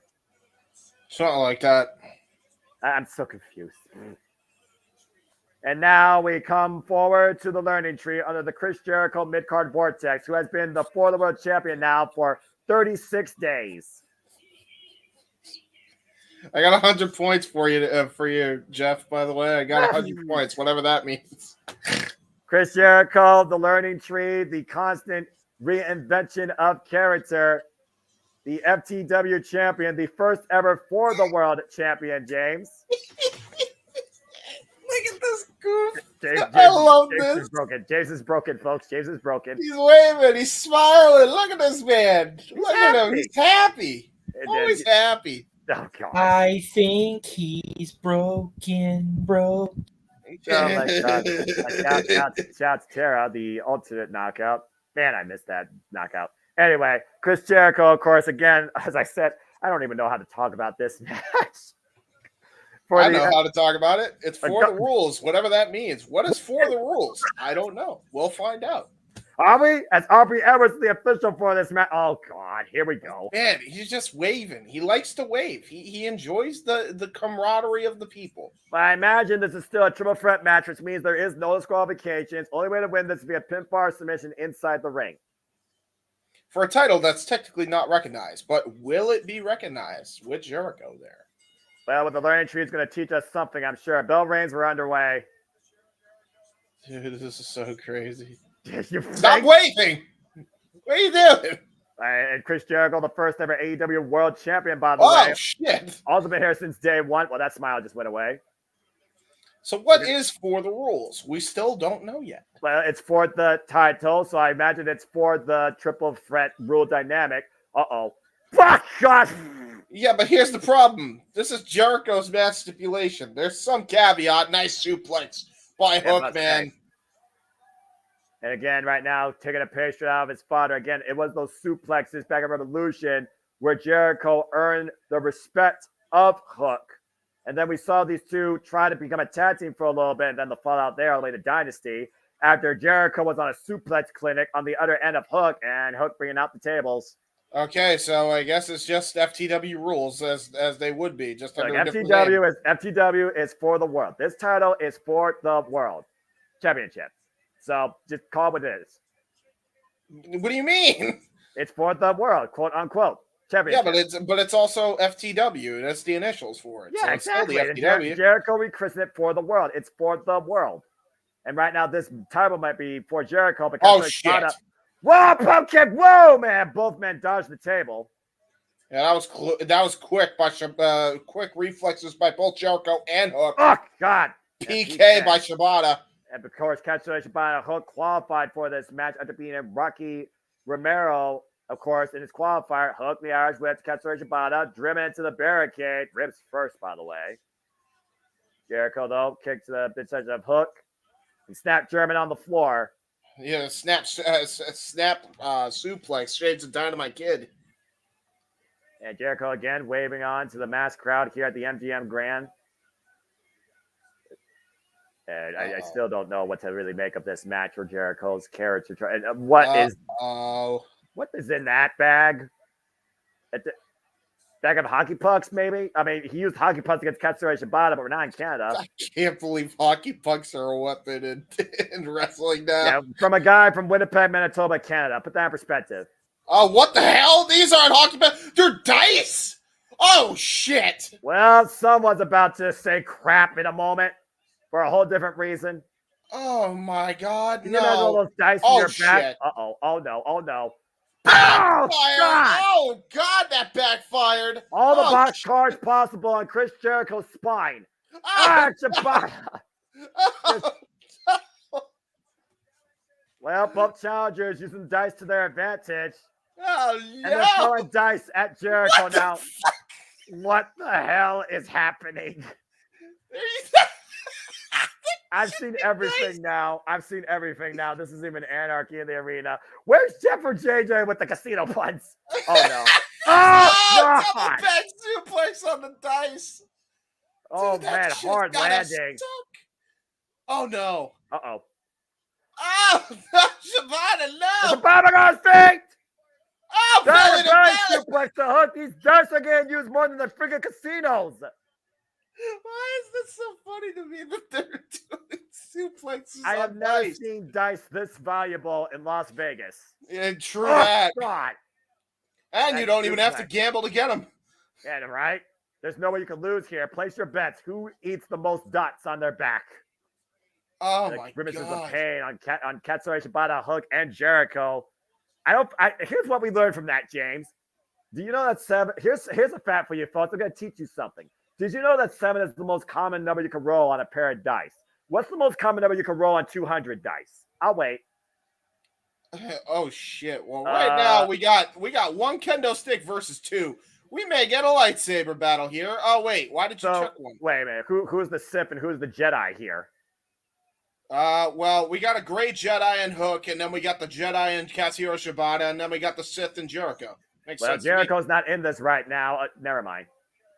Something like that. I'm so confused. And now we come forward to the Learning Tree under the Chris Jericho Midcard Vortex, who has been the For the World Champion now for 36 days. I got 100 points for you, Jeff, by the way. I got 100 points, whatever that means. Chris Jericho, the Learning Tree, the constant reinvention of character, the FTW champion, the first ever For the World champion, James. Look at this goof. I love James this. Is broken. James is broken, folks. James is broken. He's waving. He's smiling. Look at this man. Look at him. He's happy. Always happy. Oh, God. I think he's broken. Oh, my God. Shouts Tara, the alternate knockout. Man, I missed that knockout. Anyway, Chris Jericho, of course, again, as I said, I don't even know how to talk about this match. I know how to talk about it. It's for the rules, whatever that means. What is for the rules? I don't know. We'll find out. Are we? As Aubrey Edwards, the official for this match. Oh, God. Here we go. Man, he's just waving. He likes to wave. He enjoys the camaraderie of the people. But I imagine this is still a triple threat match, which means there is no disqualifications. Only way to win this is via pinfall submission inside the ring. For a title that's technically not recognized, but will it be recognized with Jericho there? Well, with the Learning Tree is going to teach us something, I'm sure. Bell reigns were underway. Dude, this is so crazy. Stop waving! What are you doing? And Chris Jericho, the first ever AEW World Champion, by the way. Oh, shit. Also been here since day one. Well, that smile just went away. So what is for the rules? We still don't know yet. Well, it's for the title, so I imagine it's for the triple threat rule dynamic. Uh-oh. Fuck, gosh! Yeah, but here's the problem. This is Jericho's match stipulation. There's some caveat. Nice suplex by Hook, man. And again, right now, taking a page straight out of his father. Again, it was those suplexes back at Revolution where Jericho earned the respect of Hook. And then we saw these two try to become a tag team for a little bit, and then the fallout there, later Dynasty, after Jericho was on a suplex clinic on the other end of Hook, and Hook bringing out the tables. Okay, so I guess it's just FTW rules as they would be, just under a different name. FTW is for the world. This title is for the world championship. So just call it what it is. What do you mean? It's for the world, quote unquote. Yeah, but it's also FTW. That's the initials for it. Yeah, so exactly. It's still the FTW. Jericho rechristened it for the world. It's for the world. And right now, this title might be for Jericho because shit! Whoa, pump kick! Whoa, man! Both men dodged the table. Yeah, that was quick by quick reflexes by both Jericho and Hook. Oh God! PK by Shibata. And of course, Katsuyori Shibata, Hook qualified for this match after beating Rocky Romero. Of course, in his qualifier, Hook the Irish Whip, Katsuyori Shibata, driven into the barricade. Ribs first, by the way. Jericho, though, kicks the midsection of Hook. And snap German on the floor. Yeah, snap suplex, Shades of Dynamite Kid. And Jericho again waving on to the mass crowd here at the MGM Grand. And I still don't know what to really make of this match for Jericho's character. What is in that bag? Bag of hockey pucks, maybe? I mean, he used hockey pucks against Katsuyori Shibata, but we're not in Canada. I can't believe hockey pucks are a weapon in wrestling now. Yeah, from a guy from Winnipeg, Manitoba, Canada. Put that in perspective. Oh, what the hell? These aren't hockey pucks. They're dice? Oh, shit. Well, someone's about to say crap in a moment for a whole different reason. Oh, my God. Can you imagine all those dice in your back? Uh-oh. Oh, no. Oh, no. Oh, God! Oh, God, that backfired. All the box cars possible on Chris Jericho's spine. Shibata. Well, both challengers using dice to their advantage. Oh, and they're throwing dice at Jericho now. What the hell is happening? I've seen everything now. This is even anarchy in the arena. Where's Jeff or JJ with the casino punts? Oh, no. Oh, God! Double back suplex on the dice. Oh, man, hard landing. Oh, no. Uh-oh. Oh, Shibata, no. Shibata got faked. Oh, belly suplex to Hook. These dice are getting used more than the freaking casinos. Why is this so funny to me that they're doing suplexes? I have never seen dice this valuable in Las Vegas. Yeah, true that. God. And you don't even have to gamble to get them. Yeah, right? There's no way you can lose here. Place your bets. Who eats the most dots on their back? Oh, my grimaces God. of pain on Katsuyori Shibata, Hook, and Jericho. Here's what we learned from that, James. Do you know that 7? Here's a fact for you, folks. I'm going to teach you something. Did you know that 7 is the most common number you can roll on a pair of dice? What's the most common number you can roll on 200 dice? I'll wait. Oh, shit. Well, right now we got one kendo stick versus 2. We may get a lightsaber battle here. Oh, wait. Why did you check one? Wait a minute. Who's the Sith and who's the Jedi here? Well, we got a gray Jedi and Hook, and then we got the Jedi and Katsuyori Shibata, and then we got the Sith and Jericho. Makes sense. Jericho's not in this right now. Never mind.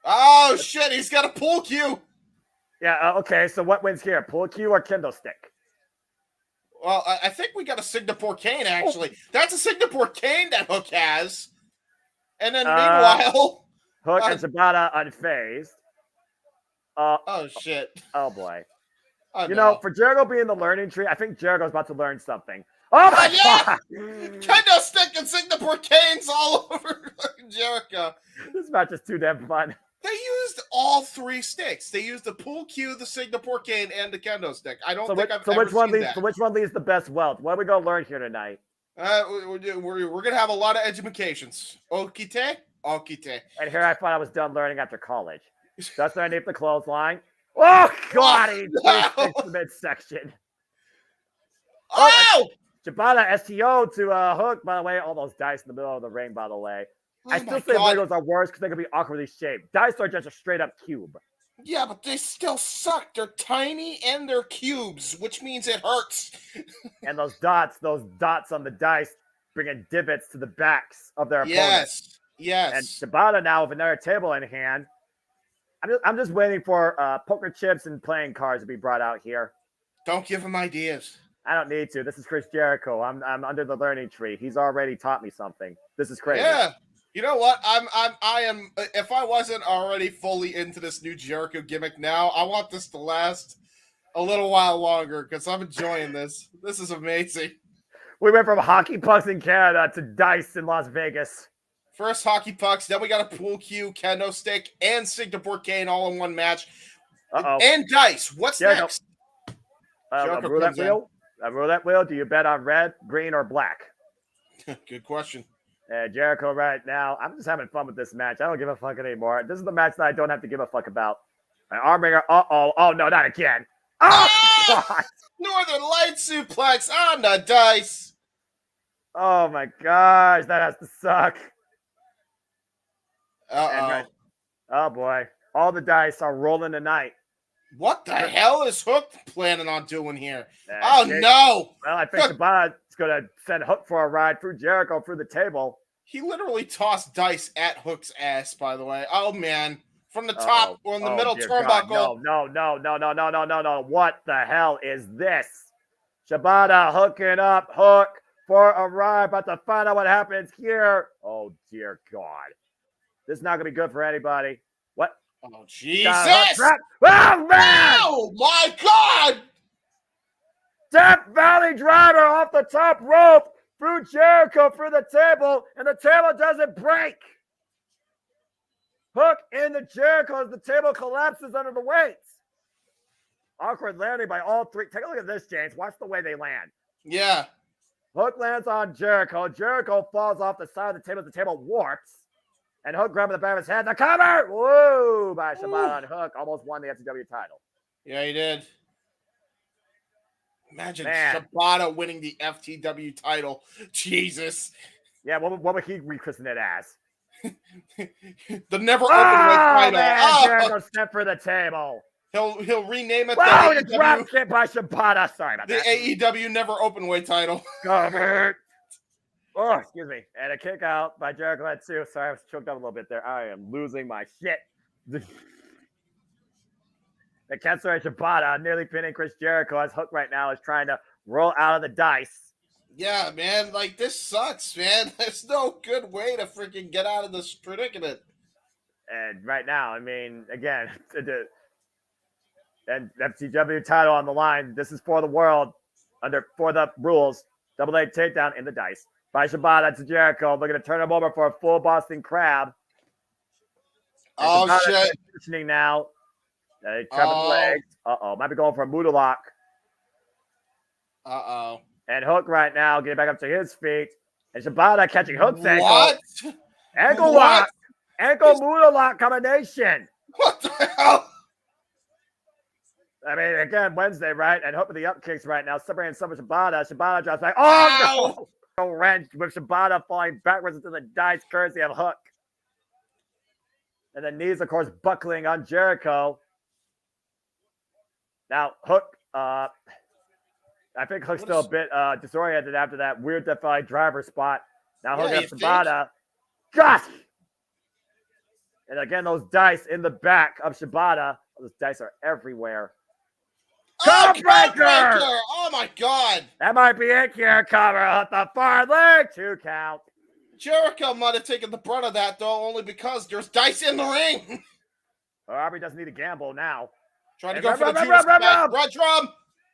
Oh, shit. He's got a pull cue. Yeah, okay. So what wins here? Pull cue or kendo stick? Well, I think we got a Singapore cane, actually. That's a Singapore cane that Hook has. And then meanwhile... Hook and Shibata unfazed. Oh, shit. Oh, boy. Oh, you know, for Jericho being the learning tree, I think Jericho's about to learn something. Oh, my God! Kendo stick and Singapore canes all over Jericho. This match is too damn fun. They used all 3 sticks. They used the pull cue, the Singapore cane, and the kendo stick. I don't think I've ever seen that. So which one leaves the best wealth? What are we going to learn here tonight? We're going to have a lot of educations. Okite? Okite. And here I thought I was done learning after college. That's underneath the clothesline. Oh, God! He fixed the midsection. Oh! Shibata STO to Hook, by the way. All those dice in the middle of the ring, by the way. I still say Legos are worse because they can be awkwardly shaped. Dice are just a straight up cube. Yeah, but they still suck. They're tiny and they're cubes, which means it hurts. And those dots on the dice bringing divots to the backs of their opponents. Yes. And Shibata now with another table in hand. I'm just waiting for poker chips and playing cards to be brought out here. Don't give him ideas. I don't need to. This is Chris Jericho. I'm under the learning tree. He's already taught me something. This is crazy. Yeah. You know what? I am. If I wasn't already fully into this new Jericho gimmick now, I want this to last a little while longer because I'm enjoying this. This is amazing. We went from hockey pucks in Canada to dice in Las Vegas. First hockey pucks, then we got a pool cue, kendo stick, and Singapore cane all in one match. And dice. What's next? A roulette wheel. A roulette wheel. Do you bet on red, green, or black? Good question. Jericho right now. I'm just having fun with this match. I don't give a fuck anymore. This is the match that I don't have to give a fuck about. An arm wringer. Oh, no, not again. Oh, God. Northern Light suplex on the dice. Oh, my gosh. That has to suck. Uh-oh. Oh, boy. All the dice are rolling tonight. What the hell is Hook planning on doing here? Jake, no! Well, I think Shibata's going to send Hook for a ride through Jericho through the table. He literally tossed dice at Hook's ass, by the way. Oh, man. From the top or in the middle turnbuckle. No. What the hell is this? Shibata hooking up Hook for a ride, about to find out what happens here. Oh, dear God. This is not going to be good for anybody. What? Oh, Jesus! Oh, man! Oh, my God! Death Valley driver off the top rope through Jericho through the table, and the table doesn't break. Hook into Jericho as the table collapses under the weights. Awkward landing by all three. Take a look at this, James. Watch the way they land. Yeah. Hook lands on Jericho. Jericho falls off the side of the table. The table warps. And Hook grabbing the back of his head. The cover! Woo! By Shibata on Hook. Almost won the FTW title. Yeah, he did. Imagine Shibata winning the FTW title. Jesus. Yeah, what would he rechristen it as? The never open weight title. Man, Jericho stepped for the table. He'll rename it the drop kick by Shibata. Sorry about that. The AEW never open weight title. Oh, excuse me. And a kick out by Jericho at 2. Sorry, I was choked up a little bit there. I am losing my shit. The Kensler Shibata nearly pinning Chris Jericho as Hook right now is trying to roll out of the dice. Yeah, man. Like, this sucks, man. There's no good way to freaking get out of this predicament. And right now, I mean, again, and FTW title on the line. This is for the world for the rules. Double A takedown in the dice by Shibata to Jericho. Looking to turn him over for a full Boston Crab. And oh, shit. Positioning now. Trapping legs. Might be going for a Muda lock. And Hook right now getting back up to his feet. And Shibata catching Hook's ankle. What? Ankle lock. Ankle Muda lock combination. What the hell? I mean, again, Wednesday, right? And Hook with the up kicks right now. Separating some of Shibata. Shibata drops back. Oh, no! A wrench with Shibata falling backwards into the dice, courtesy of Hook. And the knees, of course, buckling on Jericho. Now, Hook, I think Hook's still a bit disoriented after that weird Death Valley driver spot. Now Hook has Shibata. Gosh! And again, those dice in the back of Shibata. Those dice are everywhere. Breaker! Oh, my God. That might be it here, cover at the far leg. 2 count. Jericho might have taken the brunt of that, though, only because there's dice in the ring. Aubrey doesn't need to gamble now. Trying to go for the Judas back.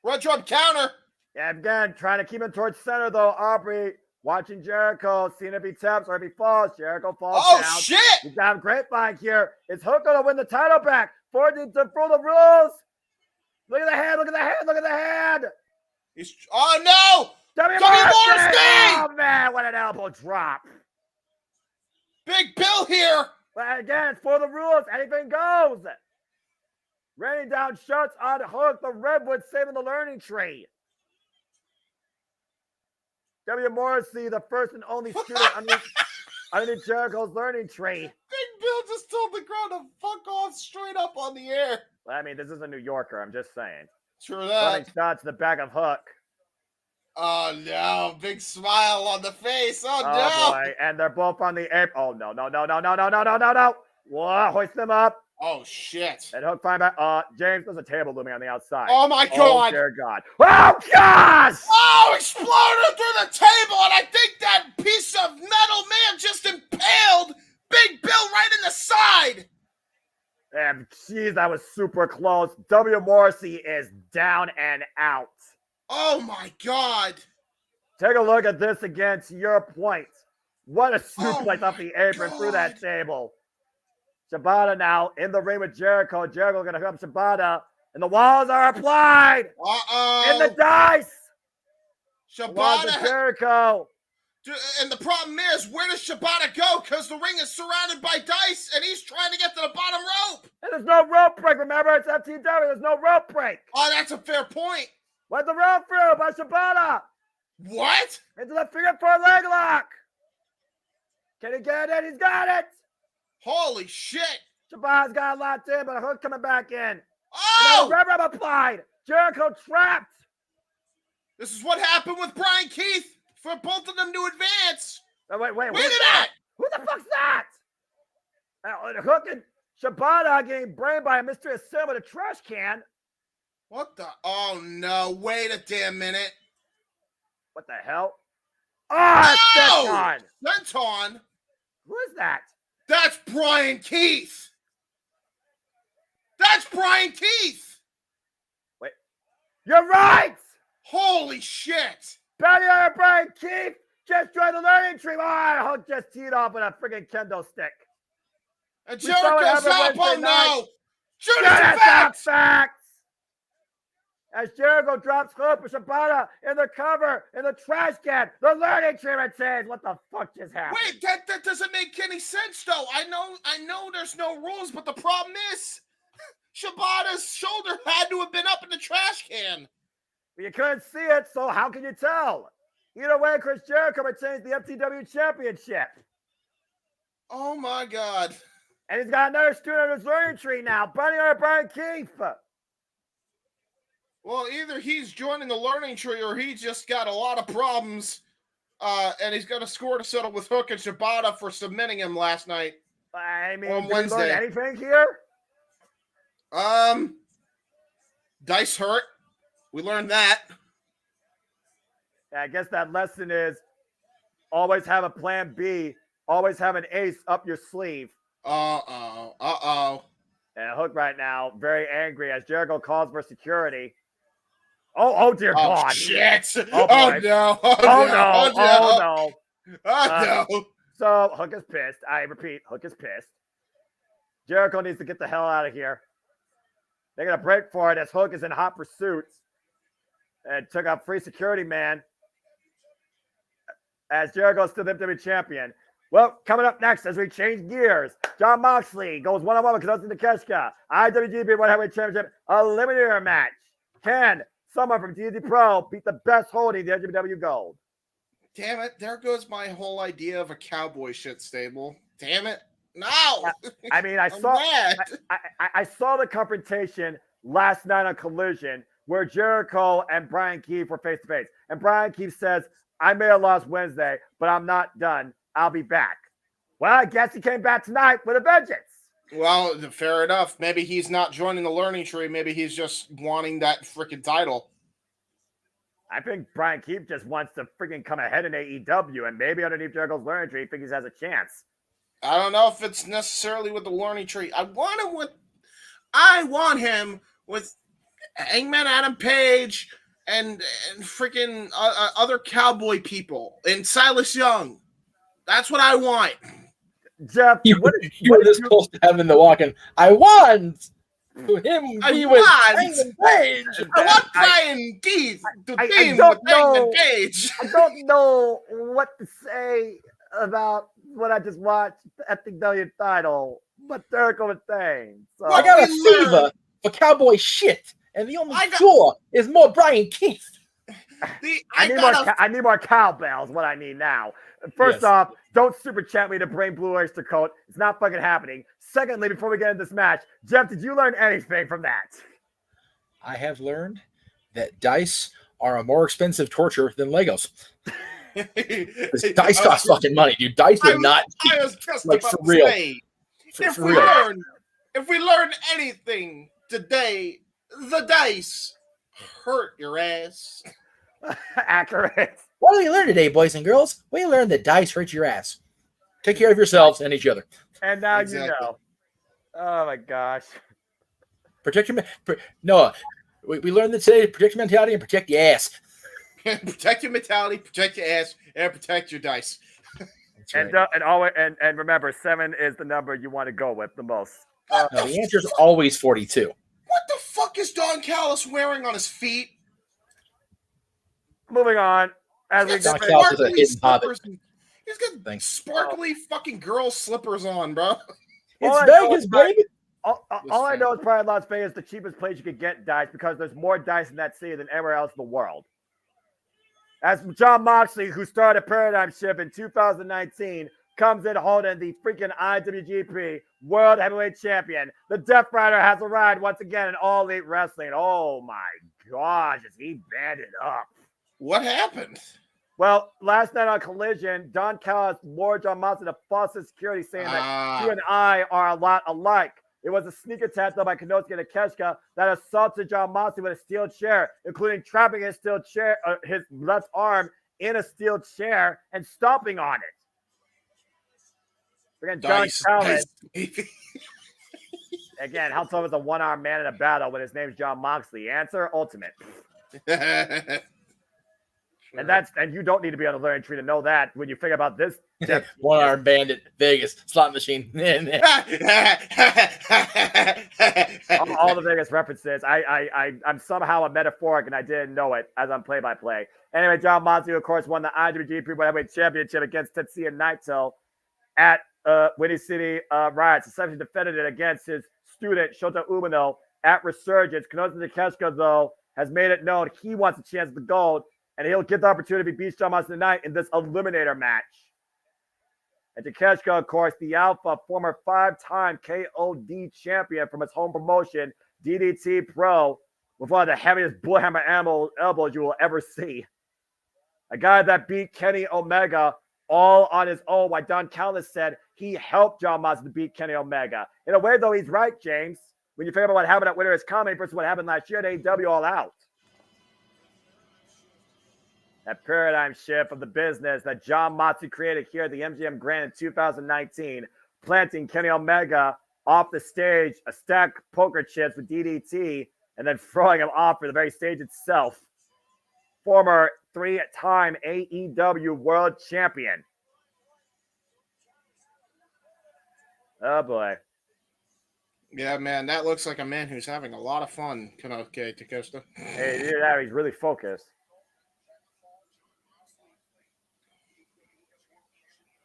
Red drum counter. Yeah, again, trying to keep him towards center, though. Aubrey watching Jericho, seeing if he taps or if he falls. Jericho falls down. Oh, shit! He's got a grapevine here. Is Hook going to win the title back? For the rules. Look at the hand, look at the hand, look at the hand. Oh, no! W. Morrissey! Oh, man, what an elbow drop. Big Bill here. But again, it's for the rules. Anything goes. Raining down shots on Hook. The Redwood saving the learning tree. W. Morrissey, the first and only student underneath Jericho's learning tree. Big Bill just told the crowd to fuck off straight up on the air. I mean, this is a New Yorker. I'm just saying. True that. Running shots to the back of Hook. Oh, no. Big smile on the face. Oh, no. Boy. And they're both on the apron. Oh, no. Whoa, hoist them up. Oh, shit. And Hook find back. James, there's a table looming on the outside. Oh, my God. Oh, dear God. Oh, gosh! Oh, exploded through the table, and I think that piece of metal may have just impaled Big Bill right in the side. And geez, that was super close. W. Morrissey is down and out. Oh, my God. Take a look at this again, to your point. What a suplex off the apron through that table. Shibata now in the ring with Jericho. Jericho going to hook up Shibata. And the walls are applied. In the dice. Shibata. Jericho. And the problem is, where does Shibata go? Because the ring is surrounded by dice, and he's trying to get to the bottom rope. And there's no rope break. Remember, it's FTW. There's no rope break. Oh, that's a fair point. Went the rope through by Shibata. What? Into the figure 4 leg lock. Can he get it? He's got it. Holy shit. Shibata's got locked in, but Hook coming back in. Oh! Red Rum applied. Jericho trapped. This is what happened with Brian Keith for both of them to advance. Oh, wait. Look at that. Who the fuck's that? Hook and Shibata getting brained by a Mr. Assume with a trash can. What the? Oh, no. Wait a damn minute. What the hell? Oh, Senton. Senton? Who is that? That's Brian Keith. That's Brian Keith. Wait. You're right. Holy shit. Bounty Hunter Brian Keith just joined the learning tree. Oh, Hook just teed off with a freaking kendo stick. And Jericho's up. Oh, no. Judas facts. As Jericho drops Hook with Shibata in the cover, in the trash can, the learning tree retains. What the fuck just happened? Wait, that doesn't make any sense, though. I know there's no rules, but the problem is Shibata's shoulder had to have been up in the trash can. You couldn't see it, so how can you tell? Either way, Chris Jericho retains the FTW Championship. Oh, my God. And he's got another student on his learning tree now. Bounty Hunter Brian Keith. Well, either he's joining the learning tree or he just got a lot of problems, and he's got a score to settle with Hook and Shibata for submitting him last night. I mean, on Wednesday. Anything here? Dice hurt. We learned that. Yeah, I guess that lesson is always have a plan B. Always have an ace up your sleeve. Uh-oh. And Hook right now, very angry as Jericho calls for security. Oh dear God. Shit. Oh no. Oh no. No. So Hook is pissed. I repeat, Hook is pissed. Jericho needs to get the hell out of here. They're going to break for it as Hook is in hot pursuit. And took out free security man. As Jericho is still the WWE champion. Well, coming up next as we change gears, Jon Moxley goes one-on-one with Kazuchika Takeshita. IWGP World Heavyweight Championship Eliminator match. Can someone from DDT Pro beat the best holding the IWW Gold? Damn it. There goes my whole idea of a cowboy shit stable. Damn it. No. I mean, I saw the confrontation last night on Collision where Jericho and Brian Keith were face-to-face. And Brian Keith says, I may have lost Wednesday, but I'm not done. I'll be back. Well, I guess he came back tonight with a vengeance. Well, fair enough. Maybe he's not joining the learning tree. Maybe he's just wanting that freaking title. I think Brian Keith just wants to freaking come ahead in AEW, and maybe underneath Jericho's learning tree, he thinks he has a chance. I don't know if it's necessarily with the learning tree. I want him with Hangman Adam Page and freaking other cowboy people and Silas Young. That's what I want. Jeff, you were this close to having the walk-in. I want to him be with Hangman Page. I want Brian Keith to be with Hangman Page. I don't know what to say about what I just watched at the FTW title, but Jericho was saying. So. I got a fever for cowboy shit, and the only cure is more Brian Keith. I need more cowbells. What I need now. First off, don't super chat me to bring Blue Oyster Cult. It's not fucking happening. Secondly, before we get into this match, Jeff, did you learn anything from that? I have learned that dice are a more expensive torture than Legos. Dice cost fucking money, dude. Dice are not cheap. I was just like about for to real. say, if we learn anything today, the dice hurt your ass. Accurate. What did we learn today, boys and girls? We learned that dice hurt your ass. Take care of yourselves and each other. And now you know. Oh my gosh. Protect your Noah. We learned that today. Protect your mentality and protect your ass. Protect your mentality, protect your ass, and protect your dice. And remember, 7 is the number you want to go with the most. No, the answer is always 42. What the fuck is Don Callis wearing on his feet? Moving on. As we Don Callis is a hidden hobbit. He's got sparkly fucking girl slippers on, bro. It's Vegas, baby. All I know is probably Las Vegas is the cheapest place you could get dice because there's more dice in that city than anywhere else in the world. As Jon Moxley, who started Paradigm Shift in 2019, comes in holding the freaking IWGP World Heavyweight Champion. The Death Rider has arrived once again in All Elite Wrestling. Oh my gosh, is he banded up? What happened? Well, last night on Collision, Don Callis wore John Moxley to false security, saying that you and I are a lot alike. It was a sneak attack though by Konosuke Takeshita that assaulted John Moxley with a steel chair, including trapping his steel chair, his left arm in a steel chair and stomping on it. Again, John Callis. Again, how tough is a one-armed man in a battle when his name's John Moxley? Answer: Ultimate. And you don't need to be on the learning tree to know that when you figure about this. One-armed bandit, Vegas, slot machine. all the Vegas references. I'm somehow a metaphoric and I didn't know it as I'm play-by-play. Anyway, John Moxley, of course, won the IWGP World Heavyweight Championship against Tetsuya Naito at Windy City Riots. Essentially defended it against his student, Shota Umino, at Resurgence. Konosuke Takeshita, though, has made it known he wants a chance at the gold, and he'll get the opportunity to beat John Moxley tonight in this eliminator match. And Takeshita, of course, the Alpha, former 5-time KOD champion from his home promotion, DDT Pro, with one of the heaviest bullhammer elbows you will ever see. A guy that beat Kenny Omega all on his own, while Don Callis said he helped John Moxley beat Kenny Omega. In a way, though, he's right, James. When you figure out what happened at Winter is Coming versus what happened last year at AEW All Out. That paradigm shift of the business that John Moxley created here at the MGM Grand in 2019, planting Kenny Omega off the stage, a stack of poker chips with DDT, and then throwing him off for the very stage itself. Former 3-time AEW World Champion. Oh, boy. Yeah, man, that looks like a man who's having a lot of fun, Konosuke Takeshita. Hey, yeah, he's really focused.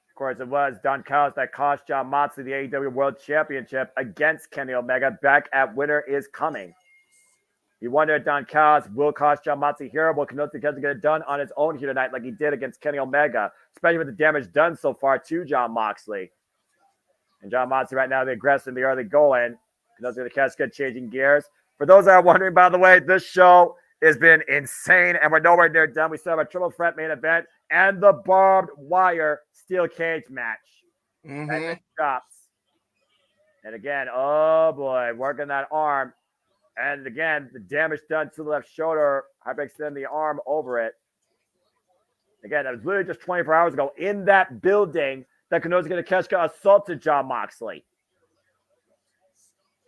Of course, it was Don Callis that cost John Moxley the AEW World Championship against Kenny Omega back at Winter is Coming. You wonder if Don Callis will cost John Moxley here, will Konosuke Takeshita get it done on his own here tonight like he did against Kenny Omega, especially with the damage done so far to John Moxley. And John Moxley right now, the aggressive, the early going. Konosuke Takeshita changing gears. For those that are wondering, by the way, this show has been insane, and we're nowhere near done. We still have a triple threat main event and the barbed wire steel cage match. And chops. And again, oh boy, working that arm. And again, the damage done to the left shoulder. Hyperextend the arm over it. Again, that was literally just 24 hours ago in that building that Konosuke Takeshita assaulted John Moxley.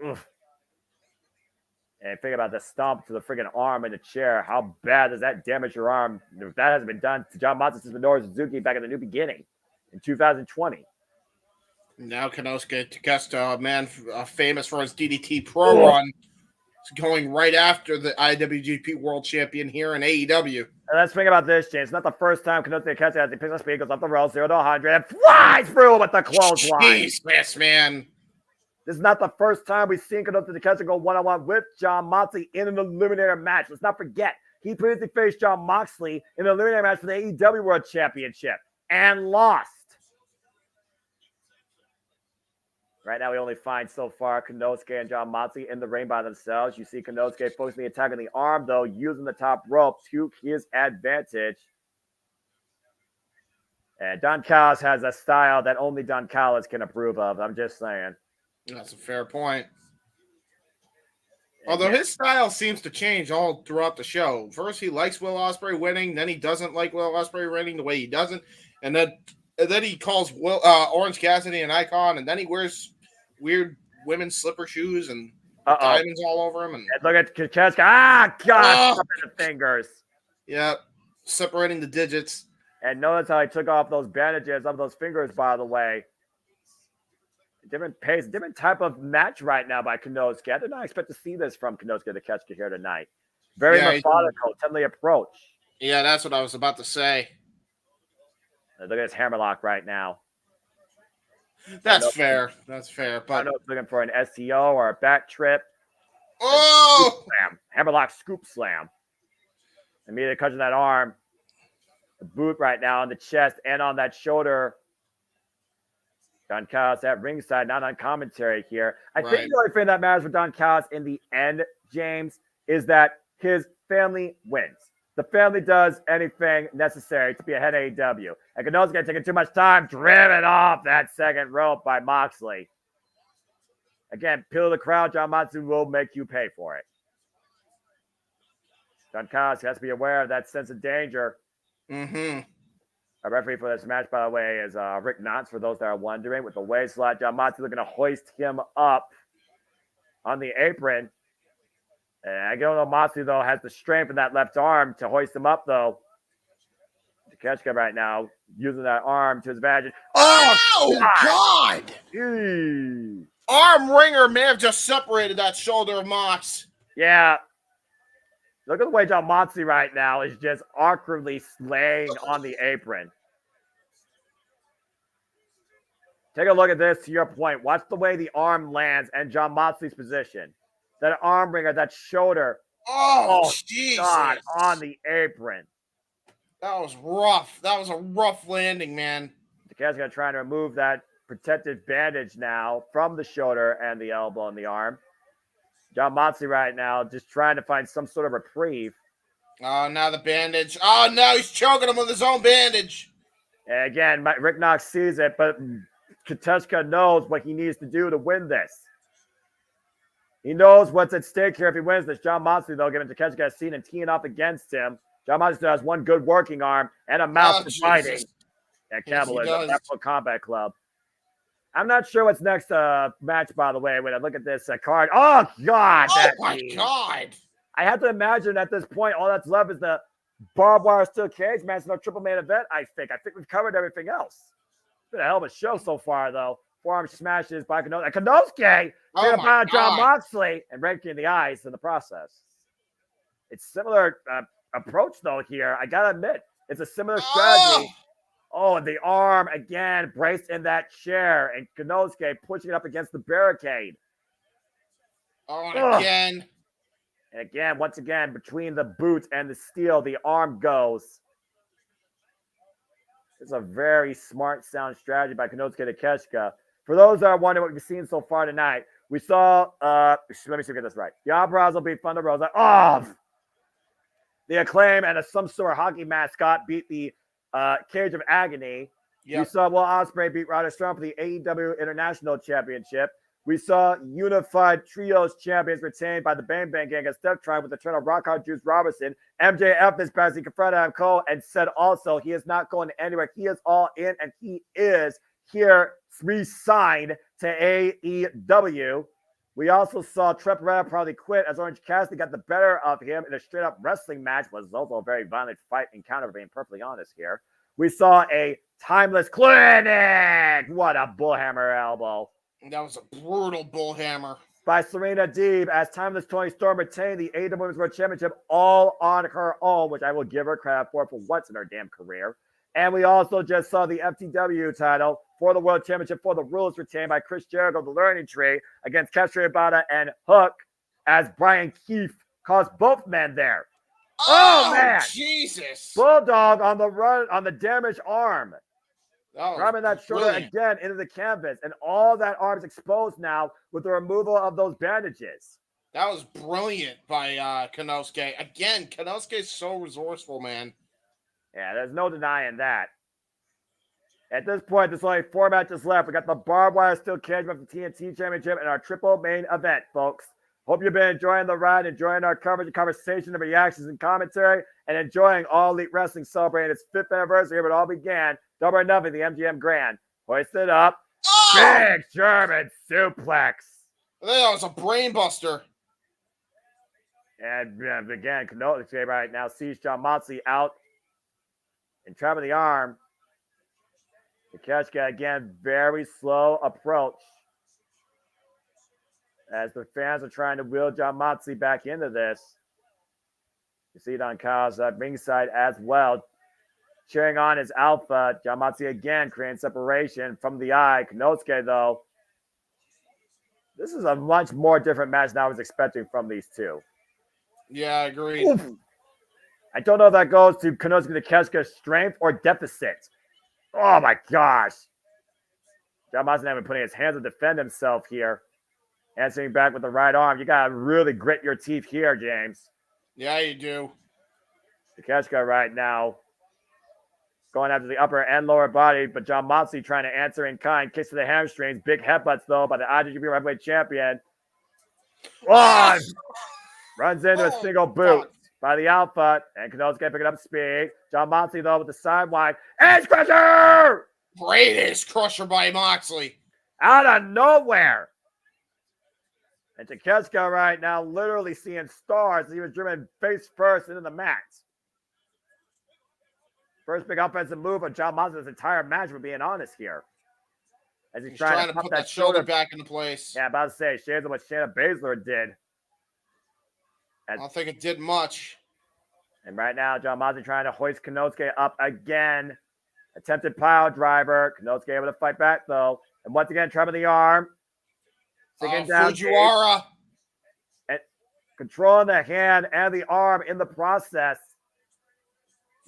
Ugh. And think about the stomp to the freaking arm in the chair. How bad does that damage your arm? If that hasn't been done to John Moxley since Minoru Suzuki back in the New Beginning in 2020. Now Konosuke Takeshita, a man famous for his DDT Pro run, is going right after the IWGP World Champion here in AEW. And let's think about this, James. It's not the first time Konosuke Takeshita has picks up speed, goes off the roll, 0 to 100, and flies through with the clothesline. Jesus, man. This is not the first time we've seen Konosuke Takeshita go one-on-one with John Moxley in an eliminator match. Let's not forget, he previously faced John Moxley in an eliminator match for the AEW World Championship and lost. Right now, we only find so far Konosuke and John Moxley in the ring by themselves. You see Konosuke focusing the attack on the arm, though, using the top rope to his advantage. And Don Callis has a style that only Don Callis can approve of. I'm just saying. That's a fair point. Although his style seems to change all throughout the show. First, he likes Will Ospreay winning. Then he doesn't like Will Ospreay winning the way he doesn't. And then he calls Orange Cassidy an icon. And then he wears weird women's slipper shoes and diamonds all over him. And look at Kacheska. Ah, gosh, the fingers. Yeah, separating the digits. And notice how he took off those bandages of those fingers, by the way. Different pace, different type of match right now by Konosuke. I did not expect to see this from Konosuke Takeshita here tonight. Very methodical, tenderly approach. Yeah, that's what I was about to say. And look at his hammerlock right now. That's fair. That's fair. But I don't know if he's looking for an STO or a back trip. Oh! Slam. Hammerlock scoop slam. Immediately catching that arm. The boot right now on the chest and on that shoulder. Don Callis at ringside, not on commentary here. I think the only thing that matters for Don Callis in the end, James, is that his family wins. The family does anything necessary to be ahead of AEW. And Kanosuke taking too much time, driven off that second rope by Moxley. Again, peel the crowd. John Moxley will make you pay for it. Don Callis has to be aware of that sense of danger. Mm-hmm. Our referee for this match, by the way, is Rick Knotts, for those that are wondering, with the waist slot. John Moxley looking to hoist him up on the apron. And I don't know, Moxley, though, has the strength in that left arm to hoist him up, though. Takeshita right now using that arm to his advantage. Oh, God! Arm wringer may have just separated that shoulder of Mox. Yeah. Look at the way John Moxley right now is just awkwardly laying on the apron. Take a look at this, to your point. Watch the way the arm lands and John Moxley's position. That arm wringer, that shoulder. Oh, Jesus. God, on the apron. That was rough. That was a rough landing, man. Takeshita trying to remove that protective bandage now from the shoulder and the elbow and the arm. John Moxley right now just trying to find some sort of reprieve. Oh, now the bandage. Oh, now he's choking him with his own bandage. And again, Rick Knox sees it, but Takeshita knows what he needs to do to win this. He knows what's at stake here if he wins this. John Moxley, though, giving Takeshita a seat and teeing up against him. John Moxley has one good working arm and a mouth for fighting at Cannibalism, Pro Combat Club. I'm not sure what's next match, by the way, when I look at this card. Oh, God. Oh, my God. I have to imagine at this point, all that's left is the barbed wire steel cage match, no triple main event, I think. I think we've covered everything else. It's been a hell of a show so far, though. Forearm smashes by Kanosuke. Kanosuke upon John Moxley and raking in the eyes in the process. It's similar approach, though, here. I got to admit, it's a similar strategy. Oh, and the arm again braced in that chair, and Kanosuke pushing it up against the barricade. Oh, and again. And again, once again, between the boot and the steel, the arm goes. It's a very smart, sound strategy by Kanosuke Takeshita. For those that are wondering what we've seen so far tonight, we saw, let me see if I get this right. The Abrazo beat Thunder Rosa. Oh! The Acclaim and some sort of hockey mascot beat the Cage of Agony. Yep. We saw Will Ospreay beat Roderick Strong for the AEW International Championship. We saw Unified Trios champions retained by the Bang Bang Gang against Steph Tribe with the turn of Rock Hard Juice Robinson. MJF is back. He confronted Adam Cole and said also he is not going anywhere. He is all in, and he is here re-signed to AEW. We also saw Trent Beretta probably quit as Orange Cassidy got the better of him in a straight-up wrestling match. Was also a very violent fight encounter, being perfectly honest here. We saw a timeless clinic. What a bullhammer elbow. That was a brutal bullhammer. By Serena Deeb as timeless Toni Storm retained the AEW Women's World Championship all on her own, which I will give her credit for once in her damn career. And we also just saw the FTW title for the World Championship for the Rules retained by Chris Jericho, the Learning Tree, against Katsuyori Ibata and Hook, as Brian Keefe caused both men there. Oh man! Jesus! Bulldog on the run on the damaged arm. Driving that shoulder again into the canvas, and all that arm is exposed now with the removal of those bandages. That was brilliant by Kanosuke. Again, Kanosuke is so resourceful, man. Yeah, there's no denying that. At this point, there's only 4 matches left. We got the barbed wire steel cage match, the TNT Championship, and our triple main event, folks. Hope you've been enjoying the ride, enjoying our coverage and conversation and reactions and commentary, and enjoying All Elite Wrestling celebrating its 5th anniversary. Here it all began. Double or nothing, the MGM Grand. Hoisted up. Big German suplex. That was a brain buster. And again, Kanosuke right now sees John Moxley out and trapping the arm. Takeshita again, very slow approach as the fans are trying to wheel John Moxley back into this. You see it on Kyle's ringside as well. Cheering on his alpha. John Moxley again creating separation from the eye. Kanosuke, though, this is a much more different match than I was expecting from these two. Yeah, I agree. Oof. I don't know if that goes to Kanosuke Takeshita's strength or deficit. Oh, my gosh. John Moxley not even putting his hands to defend himself here. Answering back with the right arm. You got to really grit your teeth here, James. Yeah, you do. Takeshita right now going after the upper and lower body, but John Moxley trying to answer in kind. Kicks to the hamstrings. Big headbutts, though, by the IWGP Heavyweight Champion. One! Runs into a single boot by the Alpha, and Konosuke picking up speed. John Moxley, though, with the sidewide. Ace Crusher! Great Ace Crusher by Moxley. Out of nowhere. And Takeshita right now literally seeing stars as he was driven face first into the mat. First big offensive move of John Moxley's entire match, for being honest here. As he's trying to put pump that shoulder back into place. Yeah, about to say, shades of what Shayna Baszler did. I don't think it did much. And right now, John Moxley trying to hoist Konosuke up again. Attempted pile driver. Konosuke able to fight back, though. And once again, trapping the arm. Sinking down. Fujiwara. And controlling the hand and the arm in the process.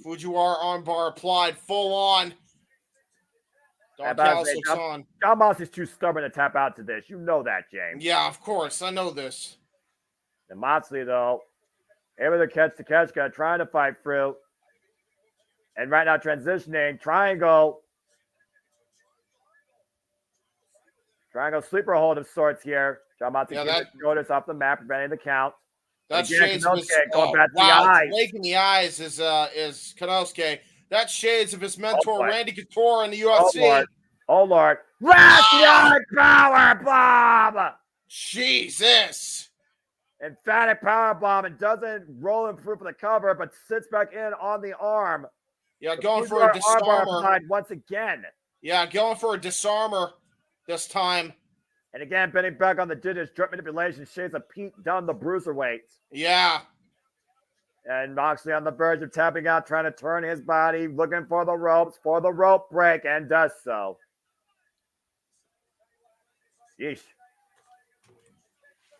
Fujiwara armbar applied full on. John Moxley's too stubborn to tap out to this. You know that, James. Yeah, of course. I know this. And Moxley, though, able to catch Takeshita, trying to fight through. And right now transitioning, triangle. Triangle sleeper hold of sorts here. John Moxley keeping his shoulders off the mat, preventing the count. That again, shades of his, going back to the eyes. Waking the eyes is Konosuke. That shades of his mentor, Randy Couture in the UFC. Oh, Lord. Last power bomb! Jesus. Emphatic power bomb, and doesn't roll him through for the cover, but sits back in on the arm. Yeah, going for a disarmer. Once again. Yeah, going for a disarmer this time. And again, bending back on the digits, strip manipulation, shades of Pete Dunne, the bruiserweight. Yeah. And Moxley on the verge of tapping out, trying to turn his body, looking for the ropes, for the rope break, and does so. Yeesh.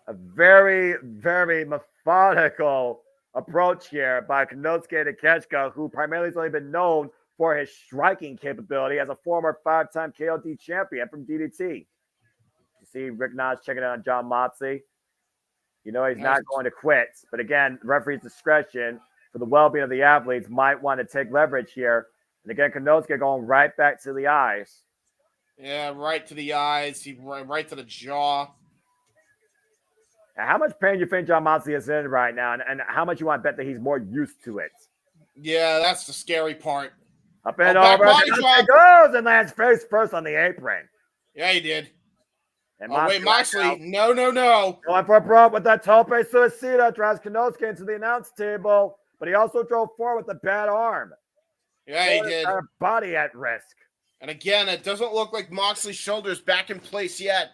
A very, very methodical approach here by Konosuke Takeshita, who primarily has only been known for his striking capability as a former 5-time KOD champion from DDT. You see Rick Knox checking in on John Moxley. You know he's not going to quit. But again, referee's discretion for the well-being of the athletes might want to take leverage here. And again, Konosuke going right back to the eyes. Yeah, right to the eyes. Right to the jaw. Now, how much pain do you think John Moxley is in right now? And how much you want to bet that he's more used to it? Yeah, that's the scary part. Up and over. It goes and lands face first on the apron. Yeah, he did. And Moxley. No. Going for a broke with that tope suicida. Drives Konosuke into the announce table. But he also drove forward with a bad arm. Yeah, he did. Her body at risk. And again, it doesn't look like Moxley's shoulder's back in place yet.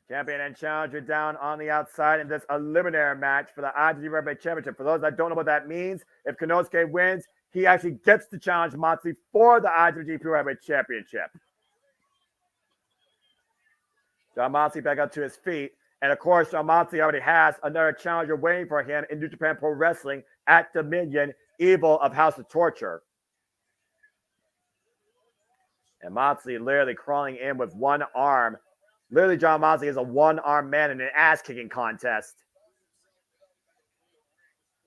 Champion and challenger down on the outside in this eliminator match for the IWGP Heavyweight Championship. For those that don't know what that means, if Konosuke wins, he actually gets to challenge Moxley for the IWGP Heavyweight Championship. John Moxley back up to his feet. And of course, John Moxley already has another challenger waiting for him in New Japan Pro Wrestling at Dominion, Evil of House of Torture. And Moxley literally crawling in with one arm. Literally, John Moxley is a one-armed man in an ass-kicking contest.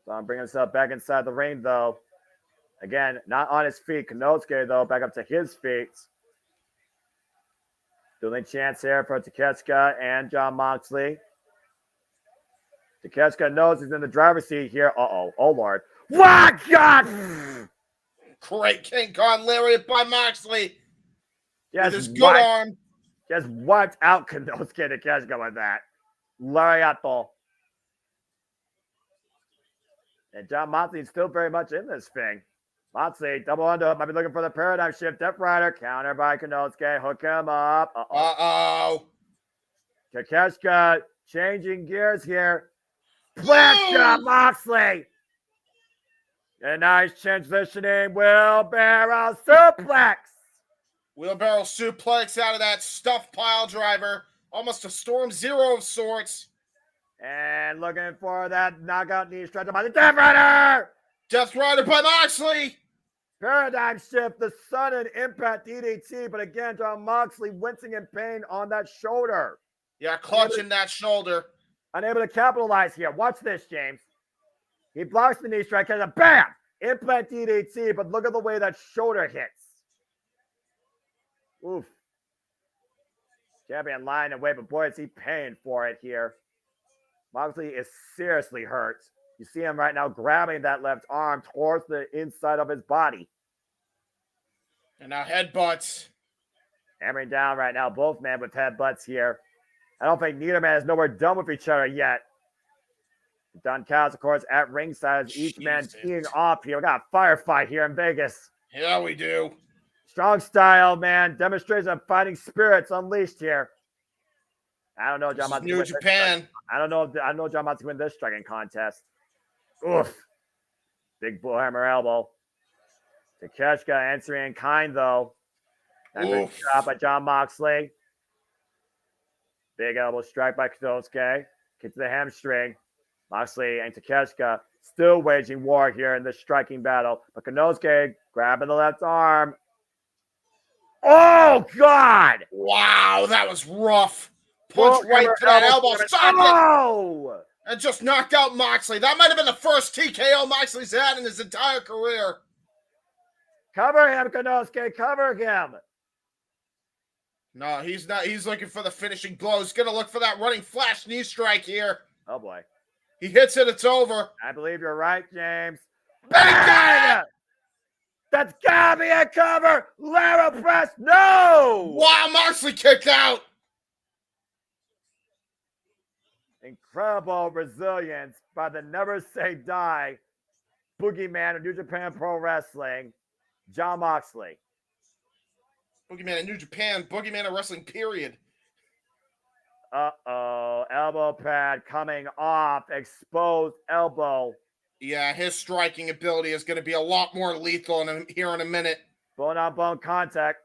So I'm bringing himself back inside the ring, though. Again, not on his feet. Konosuke, though, back up to his feet. Dueling chance here for Takeshita and John Moxley. Takeshita knows he's in the driver's seat here. Uh-oh. Oh, Lord. What? God! Great King Kong lariat by Moxley. Yes, with his good arm. Just wiped out Konosuke Takeshita with that. Lariato. And John Moxley is still very much in this thing. Moxley, double underhook, might be looking for the paradigm shift. Death Rider, counter by Konosuke. Hook him up. Uh-oh. Takeshita changing gears here. Blast Moxley. A nice transitioning wheelbarrow suplex. Wheelbarrow suplex out of that stuffed pile driver. Almost a Storm Zero of sorts. And looking for that knockout knee stretcher by the Death Rider. Death Rider by Moxley. Paradigm shift, the sudden impact DDT, but again, John Moxley wincing in pain on that shoulder. Yeah, clutching that shoulder. Unable to capitalize here. Watch this, James. He blocks the knee strike and a bam! Implant DDT, but look at the way that shoulder hits. Oof. Champion lying in wait, but boy, is he paying for it here. Moxley is seriously hurt. You see him right now grabbing that left arm towards the inside of his body. And now headbutts. Hammering down right now, both men with headbutts here. I don't think neither man is nowhere done with each other yet. Don Callis, of course, at ringside as each man teeing off here. We got a firefight here in Vegas. Yeah, we do. Strong style, man. Demonstration of fighting spirits unleashed here. I don't know, John Moxley. New Japan. I don't know John Moxley win this striking contest. Oof. Big bullhammer elbow. Takeshita answering in kind, though. That's a shot by John Moxley. Big elbow strike by Konosuke. Kick to the hamstring. Moxley and Takeshita still waging war here in this striking battle. But Konosuke grabbing the left arm. Oh, God! Wow, that was rough. Punch right to that elbow socket. Oh! And just knocked out Moxley. That might have been the first TKO Moxley's had in his entire career. Cover him, Konosuke. Cover him. No, he's not. He's looking for the finishing blow. He's going to look for that running flash knee strike here. Oh, boy. He hits it. It's over. I believe you're right, James. Bang! That's got to be a cover. Lara press. No! Wow, Moxley kicked out. Incredible resilience by the Never Say Die boogeyman of New Japan Pro Wrestling, John Moxley. Boogeyman in New Japan, boogeyman of wrestling, period. Uh-oh, elbow pad coming off, exposed elbow. Yeah, his striking ability is going to be a lot more lethal here in a minute. Bone-on-bone contact.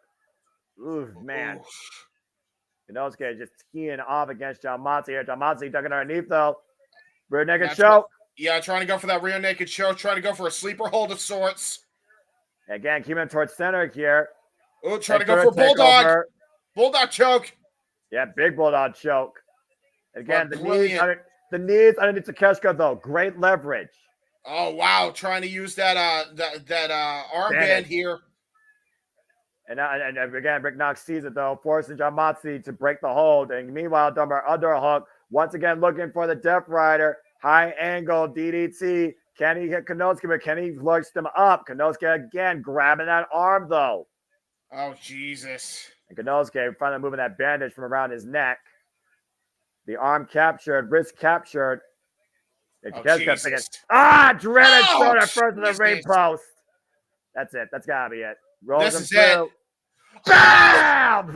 Ooh, man. Konosuke just teeing off against John Moxley here. John Moxley ducking underneath, though. Rear naked choke. Yeah, trying to go for that rear naked choke. Trying to go for a sleeper hold of sorts. Again, keeping him towards center here. Oh, trying to go for bulldog. Bulldog choke. Yeah, big bulldog choke. Again, the knees underneath Takeshita, though. Great leverage. Oh, wow. Trying to use that armband here. And again, Rick Knox sees it, though, forcing John Moxley to break the hold. And meanwhile, Dumber underhook, once again looking for the Death Rider. High angle DDT. Can he hit Konosuke, but can he lurch them up? Konosuke again grabbing that arm, though. Oh, Jesus. And Konosuke finally moving that bandage from around his neck. The arm captured, wrist captured. Dreaded shoulder first in the ring post. That's it. That's got to be it. Rolls him through. It. Bam!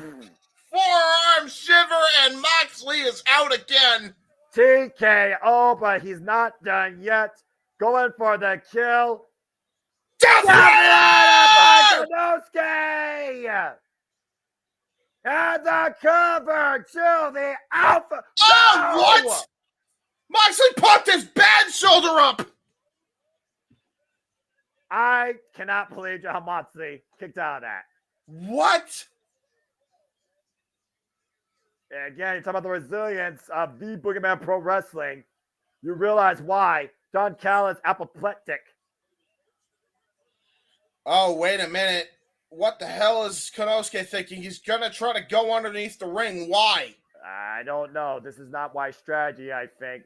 Forearm shiver, and Moxley is out again. TKO, but he's not done yet. Going for the kill. Death Rider! Konosuke! And the cover to the Alpha. Oh, what? Moxley popped his bad shoulder up. I cannot believe John Moxley kicked out of that. What? Again, you talk about the resilience of the Boogeyman Pro Wrestling. You realize why Don Callis apoplectic. Oh, wait a minute. What the hell is Konosuke thinking? He's going to try to go underneath the ring. Why? I don't know. This is not wise strategy, I think.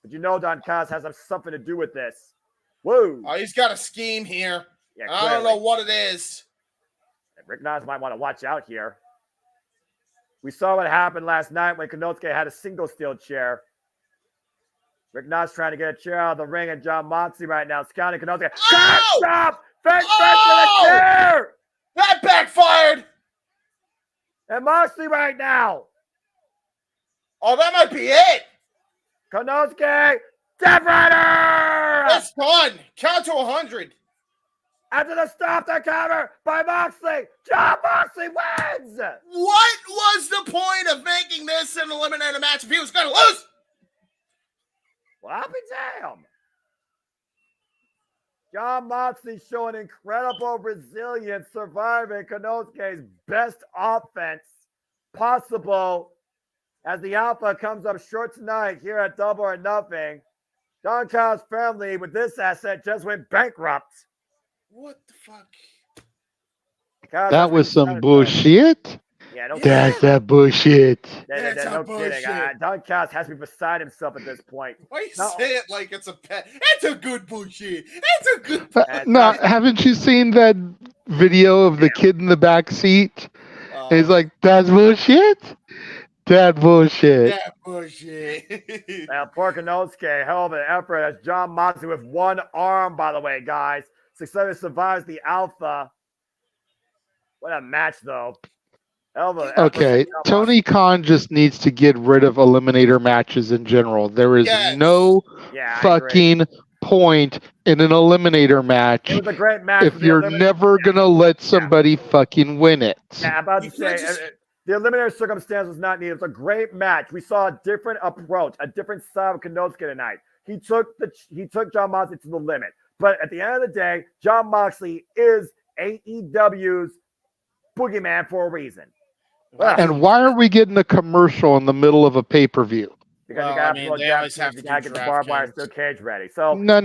But you know Don Callis has something to do with this. Woo! Oh, he's got a scheme here. Yeah, I don't know what it is. Rick Knox might want to watch out here. We saw what happened last night when Konosuke had a single steel chair. Rick Knox trying to get a chair out of the ring, and John Moxley right now scouting Konosuke. Oh! Stop! Fence to the chair! That backfired! And Moxley right now. Oh, that might be it. Konosuke, Death Rider! That's done. Count to 100. After the stop the cover by Moxley, John Moxley wins! What was the point of making this an eliminator match if he was going to lose? Well, I'll be damned. John Moxley showing incredible resilience, surviving Konosuke's best offense possible as the Alpha comes up short tonight here at Double or Nothing. Don Callis' family with this asset just went bankrupt. What the fuck? That was some bullshit. Yeah, no That's that bullshit. no kidding. Don Callis has to be beside himself at this point. Why you say it like it's a pet? It's a good bullshit. It's a good. No, haven't you seen that video of the kid in the back seat? And he's like, "That's bullshit. That bullshit." That bullshit. Now, poor Konosuke, hell of an effort as John Moxley with one arm, by the way, guys, successfully survives the Alpha. What a match, though. Okay, Tony Khan just needs to get rid of eliminator matches in general. There is no fucking point in an eliminator match. It was a great match if you're never gonna let somebody fucking win it. Yeah, I'm about to say the eliminator circumstance was not needed. It was a great match. We saw a different approach, a different style of Konosuke tonight. He took John Moxley to the limit. But at the end of the day, John Moxley is AEW's boogeyman for a reason. And why are we getting a commercial in the middle of a pay-per-view? Because you gotta get the barbed wire steel cage ready. So No. All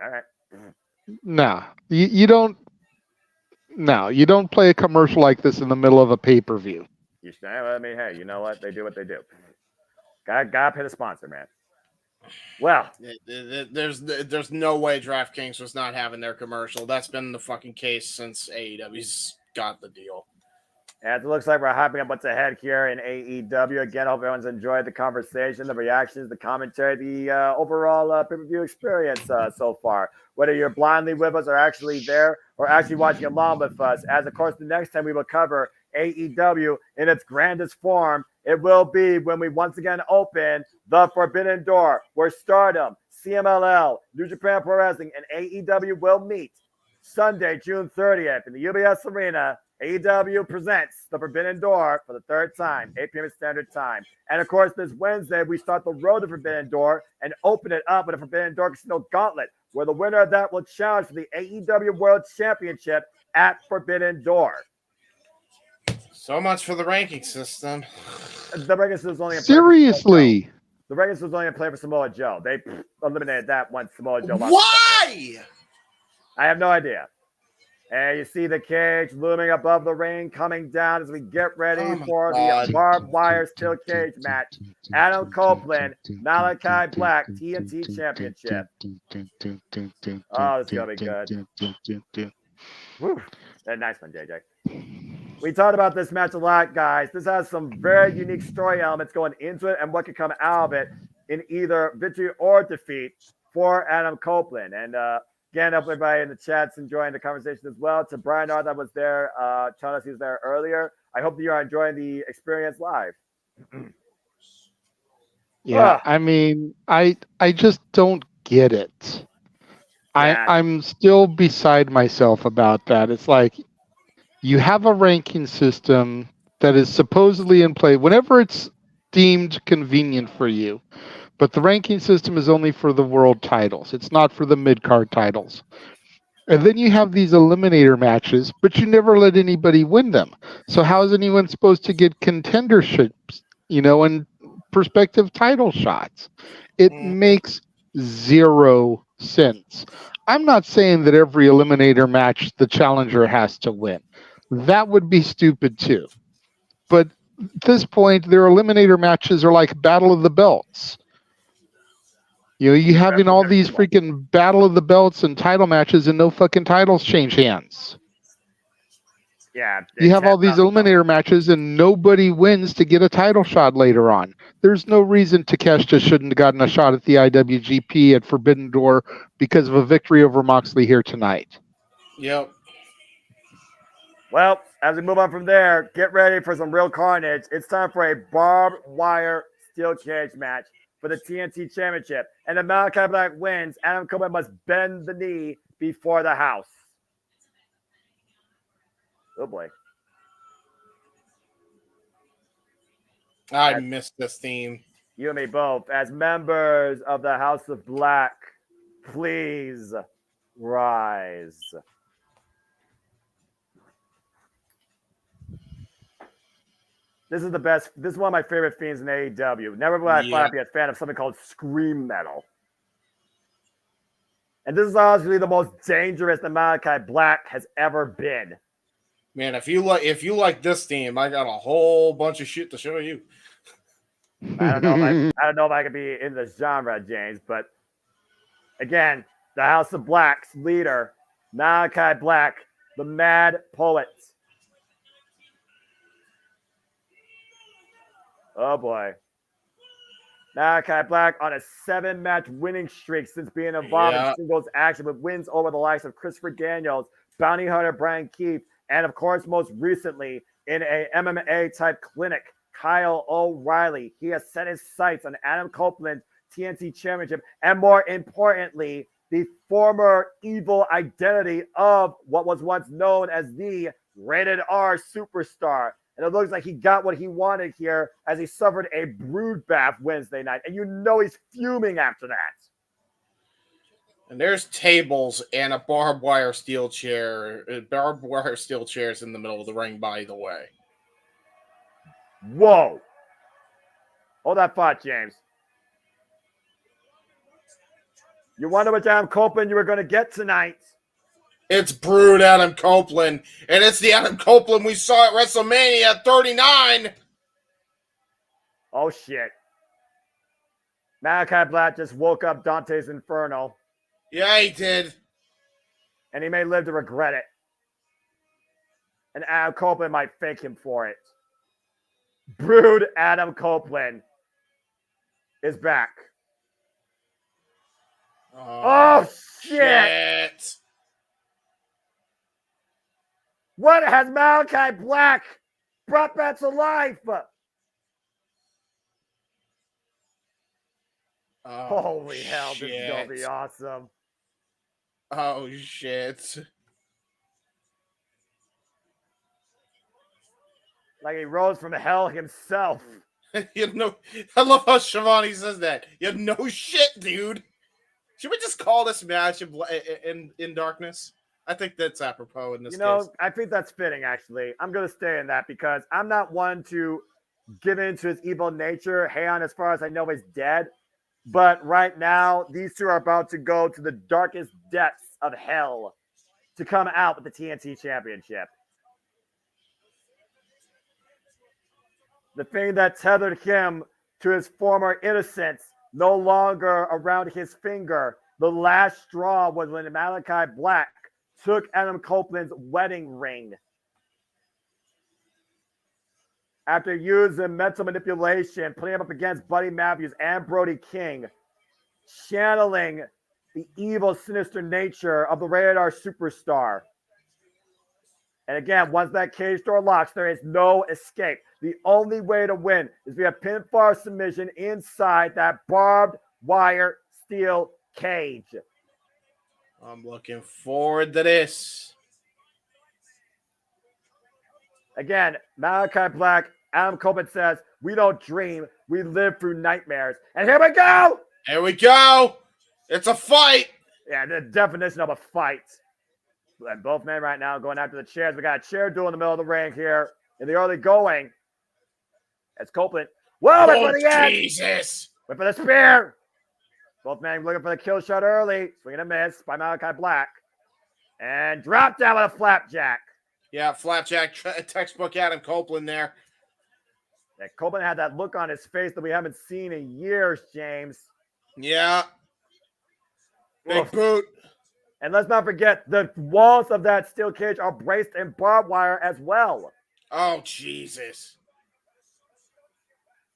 right. No. You don't. No, you don't play a commercial like this in the middle of a pay-per-view. You should. I mean, hey, you know what? They do what they do. Gotta pay the sponsor, man. Well, there's no way DraftKings was not having their commercial. That's been the fucking case since AEW's got the deal. And it looks like we're hyping up what's ahead here in AEW. Again, I hope everyone's enjoyed the conversation, the reactions, the commentary, the overall pay-per-view experience so far. Whether you're blindly with us or actually there or actually watching along with us. As, of course, the next time we will cover AEW in its grandest form, it will be when we once again open the Forbidden Door, where Stardom, CMLL, New Japan Pro Wrestling, and AEW will meet Sunday, June 30th in the UBS Arena. AEW presents the Forbidden Door for the third time, 8 p.m. Standard Time. And of course, this Wednesday, we start the road to Forbidden Door and open it up with a Forbidden Door Casino Gauntlet, where the winner of that will challenge for the AEW World Championship at Forbidden Door. So much for the ranking system. The ranking system is only Seriously. The ranking system is only a play for Samoa Joe. They eliminated that once Samoa Joe lost. Why? I have no idea. And you see the cage looming above the ring, coming down as we get ready for the barbed wire steel cage match. Adam Copeland, Malachi Black, TNT Championship. Oh, this is going to be good. Woo. Nice one, JJ. We talked about this match a lot, guys. This has some very unique story elements going into it and what could come out of it in either victory or defeat for Adam Copeland. And again, hope everybody in the chat's enjoying the conversation as well. To Brian R. that was there, telling us he was there earlier. I hope that you are enjoying the experience live. Yeah, I mean, I just don't get it. I'm still beside myself about that. It's like you have a ranking system that is supposedly in play whenever it's deemed convenient for you. But the ranking system is only for the world titles. It's not for the mid-card titles. And then you have these eliminator matches, but you never let anybody win them. So how is anyone supposed to get contenderships, and prospective title shots? It makes zero sense. I'm not saying that every eliminator match the challenger has to win. That would be stupid too. But at this point, their eliminator matches are like Battle of the Belts. You having all these freaking Battle of the Belts and title matches and no fucking titles change hands. Yeah. You have all these eliminator matches and nobody wins to get a title shot later on. There's no reason Takeshita shouldn't have gotten a shot at the IWGP at Forbidden Door because of a victory over Moxley here tonight. Yep. Well, as we move on from there, get ready for some real carnage. It's time for a barbed wire steel cage match for the TNT Championship. And if Malachi Black wins, Adam Copeland must bend the knee before the house. Oh, boy. I missed this theme. You and me both. As members of the House of Black, please rise. This is the best. This is one of my favorite themes in AEW. Never will I finally be a fan of something called scream metal. And this is honestly the most dangerous that Malachi Black has ever been. Man, if you like this theme, I got a whole bunch of shit to show you. I don't know if I could be in this genre, James, but again, the House of Black's leader, Malachi Black, the Mad Poet. Oh boy. Malachi Black on a 7-match winning streak since being involved in singles action with wins over the likes of Christopher Daniels, Bounty Hunter Brian Keith, and of course, most recently in a MMA type clinic, Kyle O'Reilly. He has set his sights on Adam Copeland's TNT Championship, and more importantly, the former evil identity of what was once known as the Rated R Superstar. And it looks like he got what he wanted here as he suffered a brood bath Wednesday night. And you know he's fuming after that. And there's tables and a barbed wire steel chair. Barbed wire steel chairs in the middle of the ring, by the way. Whoa. Hold that thought, James. You wonder what Adam Copeland you were going to get tonight. It's Brood Adam Copeland, and it's the Adam Copeland we saw at WrestleMania 39. Oh, shit. Malachi Black just woke up Dante's Inferno. Yeah, he did. And he may live to regret it. And Adam Copeland might thank him for it. Brood Adam Copeland is back. Oh, shit. What has Malachi Black brought back to life? Holy hell, this is going to be awesome. Oh, shit. Like he rose from hell himself. You know, I love how Shivani says that. You know shit, dude. Should we just call this match in darkness? I think that's apropos in this case. I think that's fitting, actually. I'm going to stay in that because I'm not one to give in to his evil nature. Heian, as far as I know, is dead. But right now, these two are about to go to the darkest depths of hell to come out with the TNT Championship. The thing that tethered him to his former innocence no longer around his finger. The last straw was when Malachi Black took Adam Copeland's wedding ring. After using mental manipulation, putting him up against Buddy Matthews and Brody King, channeling the evil, sinister nature of the Rated R Superstar. And again, once that cage door locks, there is no escape. The only way to win is via pinfall submission inside that barbed wire steel cage. I'm looking forward to this. Again, Malachi Black, Adam Copeland says, we don't dream, we live through nightmares. And here we go! Here we go! It's a fight! Yeah, the definition of a fight. And both men right now going after the chairs. We got a chair duel in the middle of the ring here in the early going. As Copeland, whoa, oh, for the end. Jesus! Went for the spear. Both men looking for the kill shot early. Swing and a miss by Malachi Black. And drop down with a flapjack. Yeah, flapjack, textbook Adam Copeland there. Yeah, Copeland had that look on his face that we haven't seen in years, James. Yeah. Big boot. And let's not forget, the walls of that steel cage are braced in barbed wire as well. Oh, Jesus.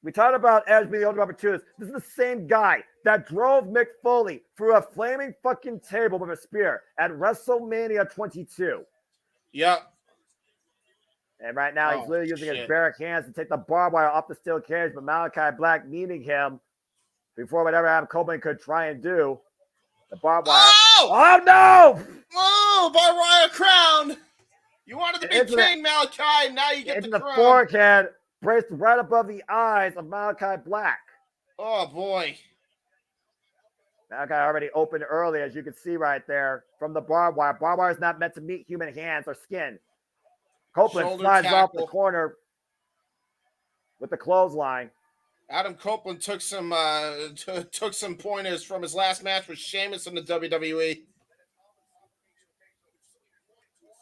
We talked about Edge being the ultimate opportunist. This is the same guy that drove Mick Foley through a flaming fucking table with a spear at WrestleMania 22. Yep. And right now, he's literally using his bare hands to take the barbed wire off the steel cage, but Malachi Black meeting him before whatever Adam Copeland could try and do. The barbed wire. Oh no! Oh, barbed wire crown. You wanted to be king, Malachi. Now you get the crown. Forehead braced right above the eyes of Malachi Black. Oh boy. Malachi already opened early, as you can see right there from the barbed wire. Barbed wire is not meant to meet human hands or skin. Copeland Shoulder slides off the tackle. corner with the clothesline. Adam Copeland took some pointers from his last match with Sheamus in the WWE.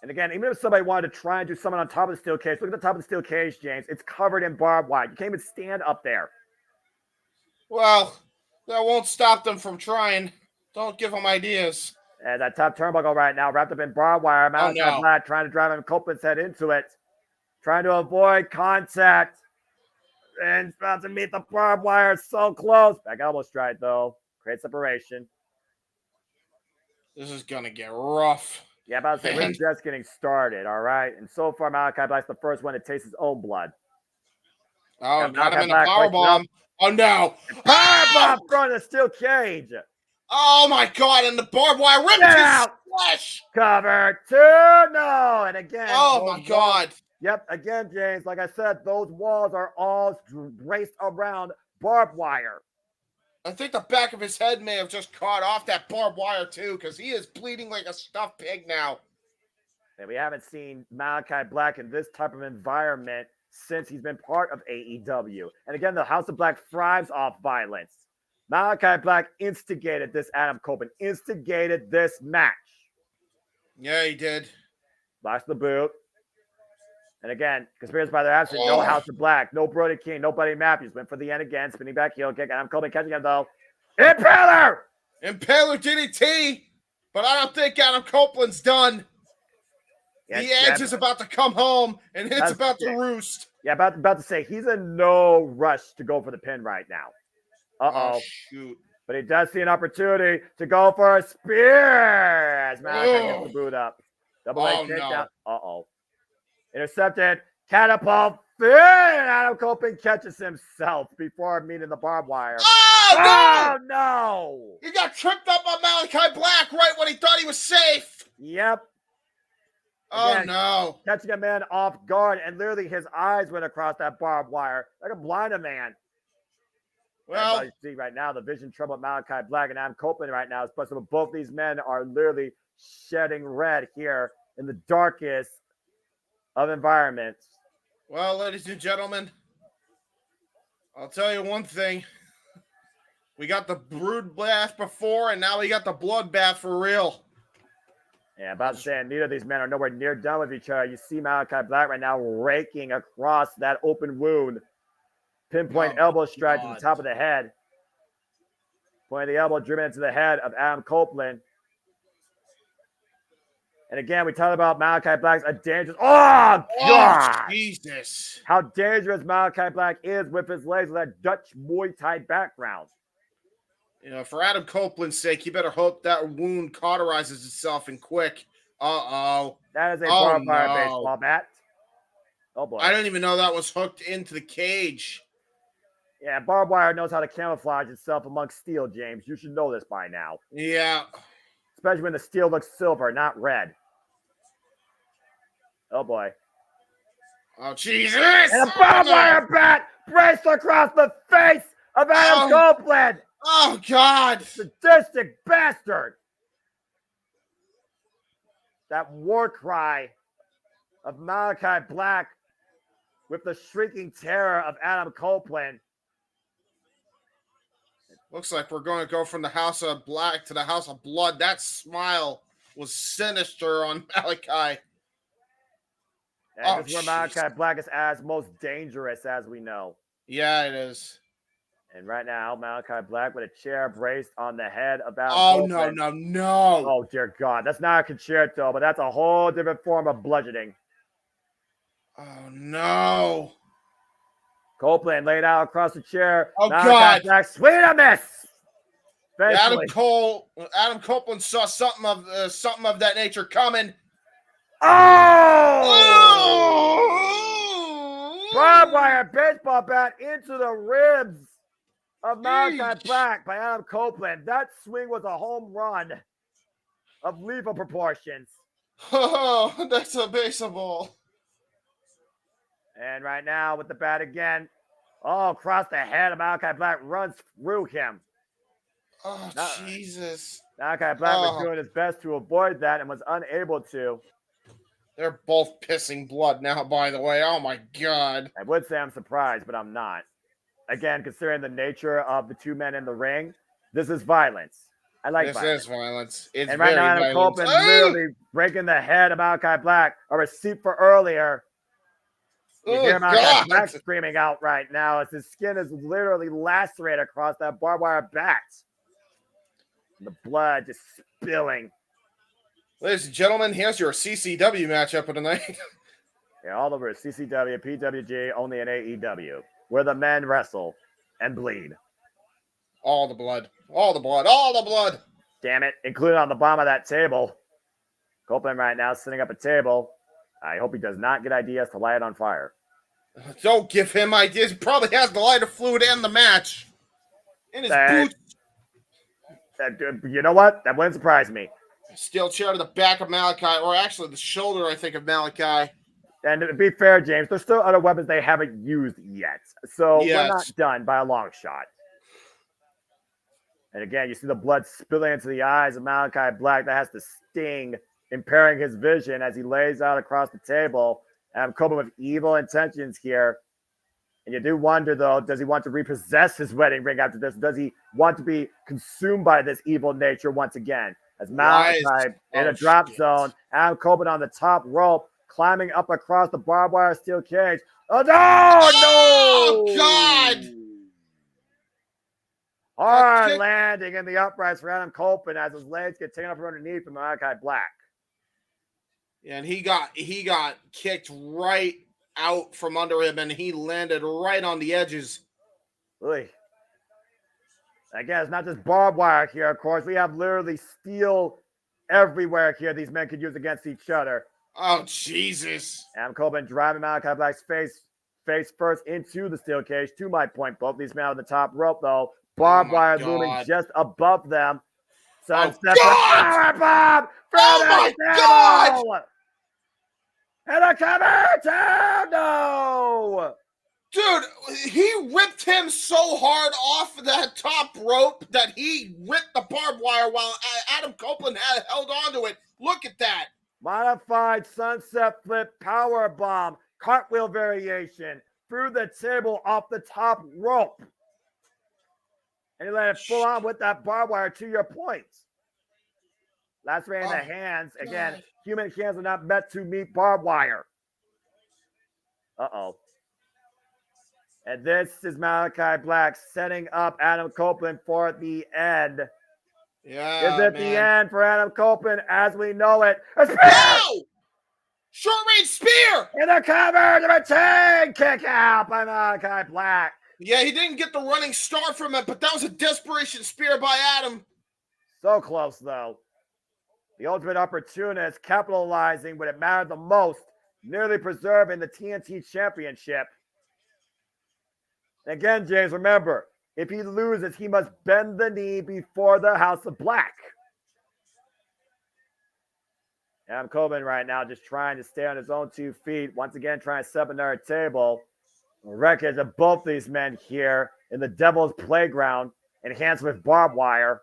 And again, even if somebody wanted to try and do something on top of the steel cage, look at the top of the steel cage, James. It's covered in barbed wire. You can't even stand up there. Well, that won't stop them from trying. Don't give them ideas. And that top turnbuckle right now, wrapped up in barbed wire. Malachi Black trying to drive him Copeland's head into it. Trying to avoid contact. And about to meet the barbed wire. So close. Back elbow strike, though. Great separation. This is going to get rough. Yeah, about to say, we're just getting started, all right? And so far, Malachi Black's the first one to taste his own blood. Oh, got him in the powerbomb. Oh, no. Powerbomb from the steel cage. Oh, my God. And the barbed wire ripped his flesh. Cover 2. No. And again. Oh, my God. Yep. Again, James, like I said, those walls are all braced around barbed wire. I think the back of his head may have just caught off that barbed wire, too, because he is bleeding like a stuffed pig now. And we haven't seen Malachi Black in this type of environment since he's been part of AEW. And again, the House of Black thrives off violence. Malachi Black instigated this, Adam Copeland instigated this match. Yeah, he did. Lost the boot. And again, conspirators by their absence, no House of Black, no Brody King, no Buddy Matthews. Went for the end again, spinning back heel kick. Adam Copeland catching him though. Impaler! Impaler DDT! But I don't think Adam Copeland's done. Yeah, the Edge is about to come home, and it's about to roost. Yeah, about to say, he's in no rush to go for the pin right now. Uh-oh. Oh, shoot. But he does see an opportunity to go for a spear as Malachi gets the boot up. Double leg takedown. Uh-oh. Intercepted. Catapult. Adam Copeland catches himself before meeting the barbed wire. Oh, no! He got tripped up on Malachi Black right when he thought he was safe. Yep. Again, no. Catching a man off guard, and literally his eyes went across that barbed wire like a blind man. Well, you see right now the vision trouble of Malachi Black and Adam Copeland right now. Especially both these men are literally shedding red here in the darkest of environments. Well, ladies and gentlemen, I'll tell you one thing. We got the brood bath before, and now we got the bloodbath for real. Yeah, about to say, neither of these men are nowhere near done with each other. You see Malachi Black right now raking across that open wound. Pinpoint elbow strike to the top of the head. Pointing the elbow driven into the head of Adam Copeland. And again, we talked about Malachi Black's a dangerous. Oh, God! Jesus. How dangerous Malachi Black is with his legs with that Dutch Muay Thai background. You know, for Adam Copeland's sake, you better hope that wound cauterizes itself and quick. Uh-oh. That is a barbed wire baseball bat. Oh, boy. I didn't even know that was hooked into the cage. Yeah, barbed wire knows how to camouflage itself amongst steel, James. You should know this by now. Yeah. Especially when the steel looks silver, not red. Oh, boy. Oh, Jesus! And a barbed wire bat braced across the face of Adam Copeland. Oh, God. Sadistic bastard. That war cry of Malachi Black with the shrieking terror of Adam Copeland. Looks like we're going to go from the House of Black to the House of Blood. That smile was sinister on Malachi. And this is where Malachi Black is as most dangerous, as we know. Yeah, it is. And right now, Malachi Black with a chair braced on the head of Adam Copeland. No. Oh, dear God. That's not a concerto, but that's a whole different form of bludgeoning. Oh, no. Copeland laid out across the chair. Oh, Malachi God. Black, sweet a miss. Adam Copeland saw something of that nature coming. Oh! Barbed wire baseball bat into the ribs of Malachi Black by Adam Copeland. That swing was a home run of lethal proportions. Oh, that's a baseball. And right now with the bat again. Oh, across the head of Malachi Black, runs through him. Oh, Jesus. Malachi Black was doing his best to avoid that and was unable to. They're both pissing blood now, by the way. Oh, my God. I would say I'm surprised, but I'm not. Again, considering the nature of the two men in the ring, this is violence. I like violence. This is violence. It's and right very now, Adam violent. Copeland literally breaking the head of Malachi Black, a receipt for earlier. You hear Malachi Black screaming out right now as his skin is literally lacerated across that barbed wire bat. And the blood just spilling. Ladies and gentlemen, here's your CCW matchup of the night. Yeah, all over CCW, PWG, only in AEW, where the men wrestle and bleed. All the blood. All the blood. All the blood. Damn it. Included on the bottom of that table. Copeland right now setting up a table. I hope he does not get ideas to light it on fire. Don't give him ideas. He probably has the lighter fluid and the match. In his boots. You know what? That wouldn't surprise me. Steel chair to the back of Malachi, or actually the shoulder, I think, of Malachi. And to be fair, James, there's still other weapons they haven't used yet. So we're not done by a long shot. And again, you see the blood spilling into the eyes of Malachi Black. That has to sting, impairing his vision as he lays out across the table. And I'm coping with evil intentions here. And you do wonder, though, does he want to repossess his wedding ring after this? Does he want to be consumed by this evil nature once again? As Malachi in a drop zone, Adam Copeland on the top rope, climbing up across the barbed wire steel cage. Oh, no! Oh, God! Hard landing in the uprights for Adam Copeland as his legs get taken up from underneath from Malachi Black. And he got kicked right out from under him, and he landed right on the edges. Really? Again, it's not just barbed wire here, of course. We have literally steel everywhere here these men could use against each other. Oh, Jesus. Adam Copeland driving Malachi Black's face first into the steel cage. To my point, both these men on the top rope, though. Barbed wire looming just above them. Sunstep power bomb from the table! And a cover to no! Dude, he ripped him so hard off that top rope that he ripped the barbed wire while Adam Copeland held on to it. Look at that. Modified sunset flip power bomb, cartwheel variation through the table off the top rope. And he let it full on with that barbed wire, to your point. Lacerating the hands. Again, human hands are not meant to meet barbed wire. Uh-oh. And this is Malachi Black setting up Adam Copeland for the end. Yeah, is it the end for Adam Copeland as we know it? A spear! No! Short-range spear! In the cover, number 10, kick out by Malachi Black. Yeah, he didn't get the running start from it, but that was a desperation spear by Adam. So close, though. The ultimate opportunist capitalizing when it mattered the most, nearly preserving the TNT Championship. And again, James, remember, if he loses, he must bend the knee before the House of Black. Adam Copeland right now just trying to stay on his own 2 feet. Once again, trying to set up another table. Wreckage of both these men here in the Devil's Playground, enhanced with barbed wire.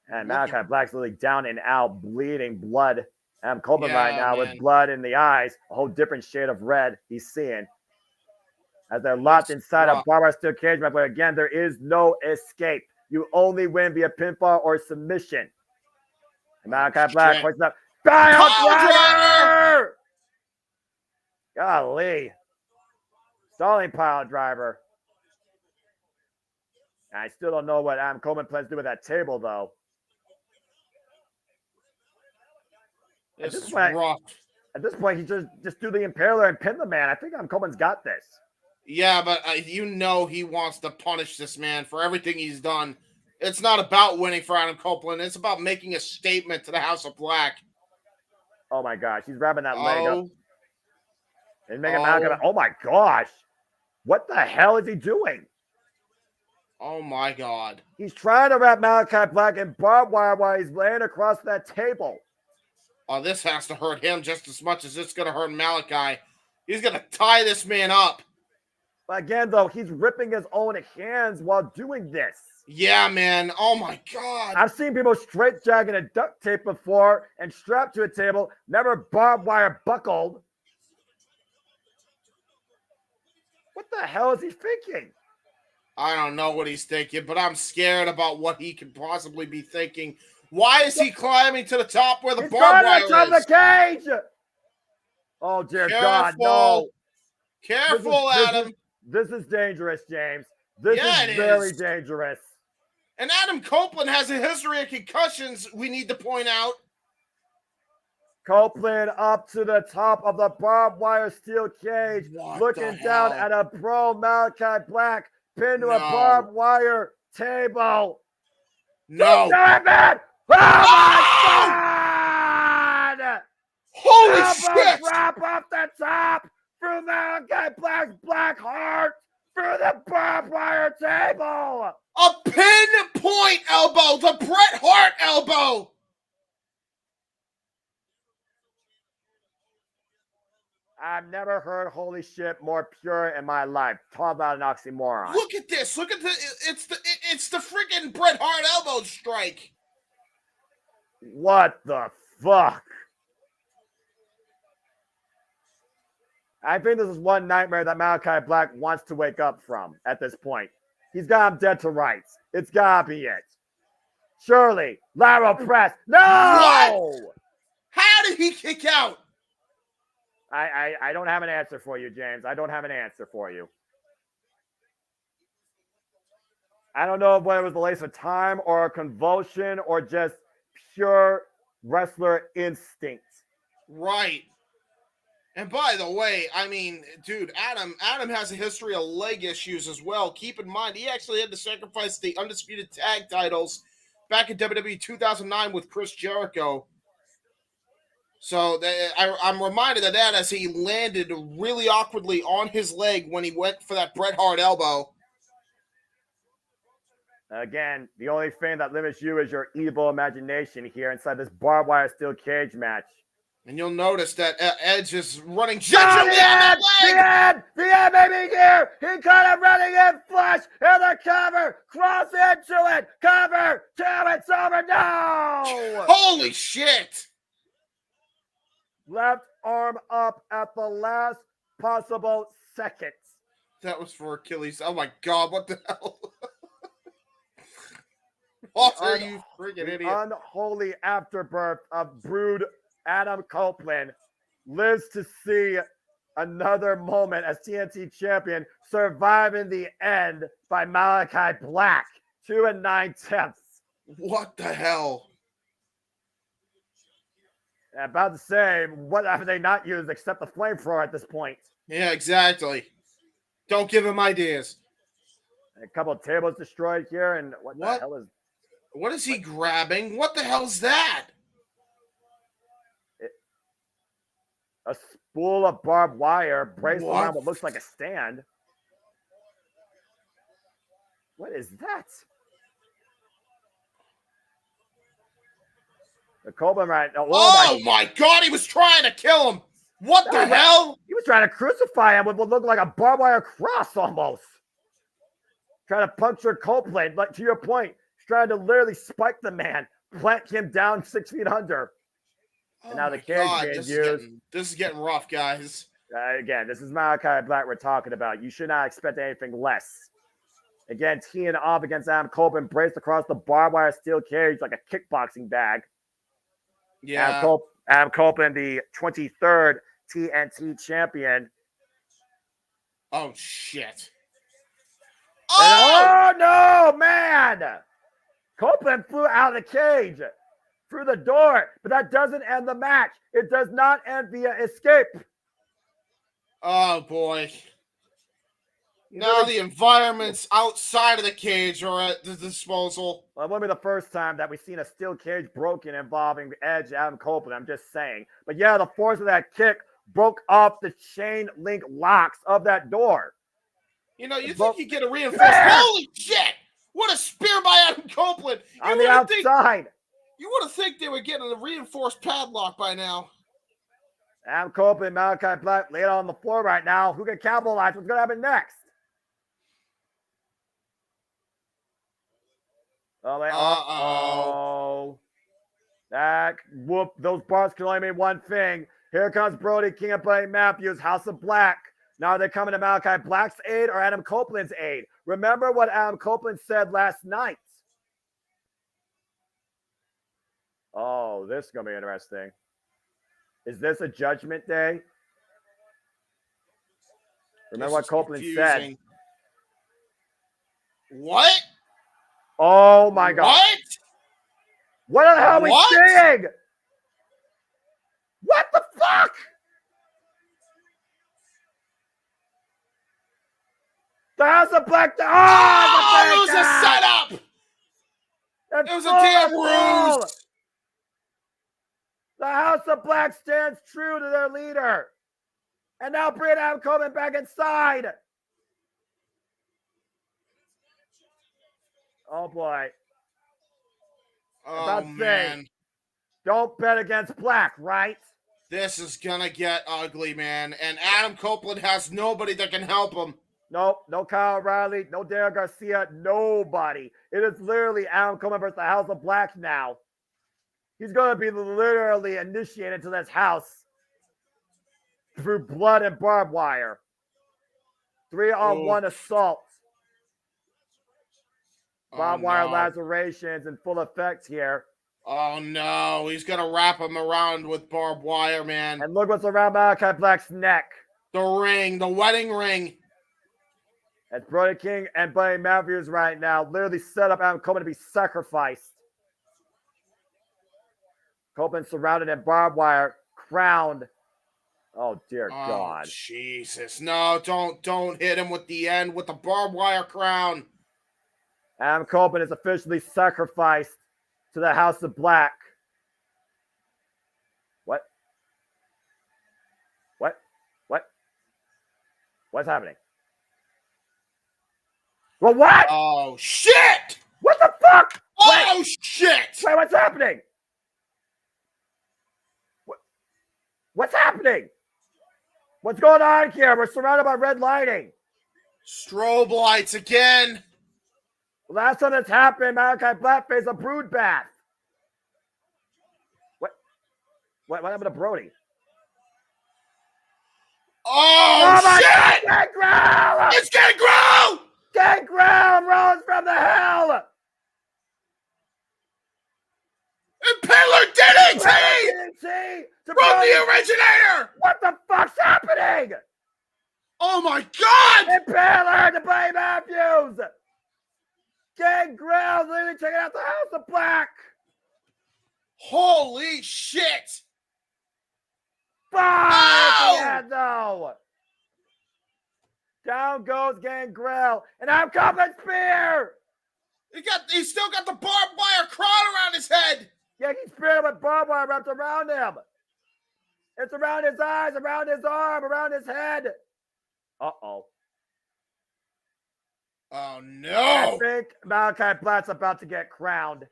And Malachi Black's literally down and out, bleeding blood. Adam Copeland right now with blood in the eyes, a whole different shade of red he's seeing. As they're locked inside a barbed wire steel cage match, but again, there is no escape. You only win via pinfall or submission. And Malachi Black points up. Pile driver! Golly. Stalling pile driver. I still don't know what Adam Copeland plans to do with that table, though. At this point, he just do the impaler and pin the man. I think Adam Copeland's got this. Yeah, but you know he wants to punish this man for everything he's done. It's not about winning for Adam Copeland. It's about making a statement to the House of Black. Oh, my gosh. He's wrapping that leg up. And making Malachi. Oh, my gosh. What the hell is he doing? Oh, my God. He's trying to wrap Malachi Black in barbed wire while he's laying across that table. Oh, this has to hurt him just as much as it's going to hurt Malachi. He's going to tie this man up. Again, though, he's ripping his own hands while doing this. Yeah, man. Oh my God. I've seen people straight jagging a duct tape before and strapped to a table, never barbed wire buckled. What the hell is he thinking? I don't know what he's thinking, but I'm scared about what he could possibly be thinking. Why is he climbing to the top where the barbed wire is? Top of the cage! Oh, dear God, no. Careful, Adam. This is dangerous, James. This is very dangerous. And Adam Copeland has a history of concussions, we need to point out. Copeland up to the top of the barbed wire steel cage, looking down at a pro Malachi Black pinned to a barbed wire table. No. Man! Oh, my God! Holy shit! Drop off the top through Malachi Black's black heart through the barbed wire table. A pinpoint elbow, the Bret Hart elbow. I've never heard holy shit more pure in my life. Talk about an oxymoron. Look at this. Look at it's the freaking Bret Hart elbow strike. What the fuck? I think this is one nightmare that Malachi Black wants to wake up from at this point. He's got him dead to rights. It's gotta be it. Surely, lateral press. No! What? How did he kick out? I don't have an answer for you, James. I don't have an answer for you. I don't know whether it was the lace of time or a convulsion or just pure wrestler instinct. Right. And by the way, I mean, dude, Adam has a history of leg issues as well. Keep in mind, he actually had to sacrifice the undisputed tag titles back in WWE 2009 with Chris Jericho. So I'm reminded of that as he landed really awkwardly on his leg when he went for that Bret Hart elbow. Again, the only thing that limits you is your evil imagination here inside this barbed wire steel cage match. And you'll notice that Edge is running gingerly on that leg. The end may be here. He kind of running in flush in the cover. Cross into it. Cover. Till it's over. No. Holy shit. Left arm up at the last possible second. That was for Achilles. Oh my God, what the hell? What are you freaking idiot? Unholy afterbirth of Brood Adam Copeland lives to see another moment as TNT champion, surviving the end by Malachi Black. 2 9/10. What the hell? About to say, what have they not used except the flamethrower at this point? Yeah, exactly. Don't give him ideas. A couple of tables destroyed here, and what the hell is... What is he grabbing? What the hell's that? A spool of barbed wire braced around what looks like a stand. What is that? The Copeland right now. Oh my God, he was trying to kill him. What the hell? He was trying to crucify him with what looked like a barbed wire cross almost. Trying to puncture Copeland, but to your point, he's trying to literally spike the man, plant him down 6 feet under. And now the cage being used. This is getting rough, guys. Again, this is Malachi Black we're talking about. You should not expect anything less. Again, teeing off against Adam Copeland, braced across the barbed wire steel cage like a kickboxing bag. Yeah. Adam Copeland, the 23rd TNT champion. Oh, shit. Oh, no, man. Copeland flew out of the cage through the door, but that doesn't end the match. It does not end via escape. Oh, boy. Now the environments outside of the cage are at the disposal. Well, it won't be the first time that we've seen a steel cage broken involving Edge and Adam Copeland. I'm just saying. But yeah, the force of that kick broke off the chain link locks of that door. You know, you think you get a reinforced... Holy shit! What a spear by Adam Copeland! On the outside. You would have think they were getting a reinforced padlock by now. Adam Copeland, Malachi Black laid on the floor right now. Who can capitalize? What's going to happen next? Uh-oh. That whoop. Those bars can only mean one thing. Here comes Brody King and Buddy Matthews, House of Black. Now are they coming to Malachi Black's aid or Adam Copeland's aid? Remember what Adam Copeland said last night. Oh, this is going to be interesting. Is this a judgment day? Remember what Copeland said. What? Oh, my God. What the hell are we seeing? What the fuck? The House of Black. Oh, it was a setup. It was a damn ruse. The House of Black stands true to their leader. And now bring Adam Coleman back inside. Oh, boy. Oh, man. Don't bet against Black, right? This is going to get ugly, man. And Adam Copeland has nobody that can help him. Nope, no Kyle O'Reilly, no Derek Garcia, nobody. It is literally Adam Coleman versus the House of Black now. He's going to be literally initiated to this house through blood and barbed wire. 3-on-1 assault. Barbed wire lacerations in full effect here. Oh, no. He's going to wrap him around with barbed wire, man. And look what's around Malachi Black's neck. The ring, the wedding ring. As Brody King and Buddy Matthews right now literally set up Adam Coleman to be sacrificed. Copeland surrounded in barbed wire, crowned. Oh, dear God. Jesus. No, don't hit him with the end with the barbed wire crown. Adam Copeland is officially sacrificed to the House of Black. What? What's happening? Well, what? Oh, shit! What the fuck? Oh, shit! Wait, what's happening? What's happening? What's going on here? We're surrounded by red lighting. Strobe lights again. Last time this happened, Malachi Black faced a brood bath. What happened to Brody? Oh my shit! God, Gangrel! It's Gangrel! Gangrel rose from the hell! Impaler DDT! From the originator! What the fuck's happening? Oh my God! Impaler to Buddy Matthews! Gangrel literally taking out the House of Black! Holy shit! No! Down goes Gangrel, and I'm coming spear! He's still got the barbed wire crown around his head! Yeah, he's speared with barbed wire wrapped around him. It's around his eyes, around his arm, around his head. Uh-oh. Oh, no. I think Malachi Black's about to get crowned.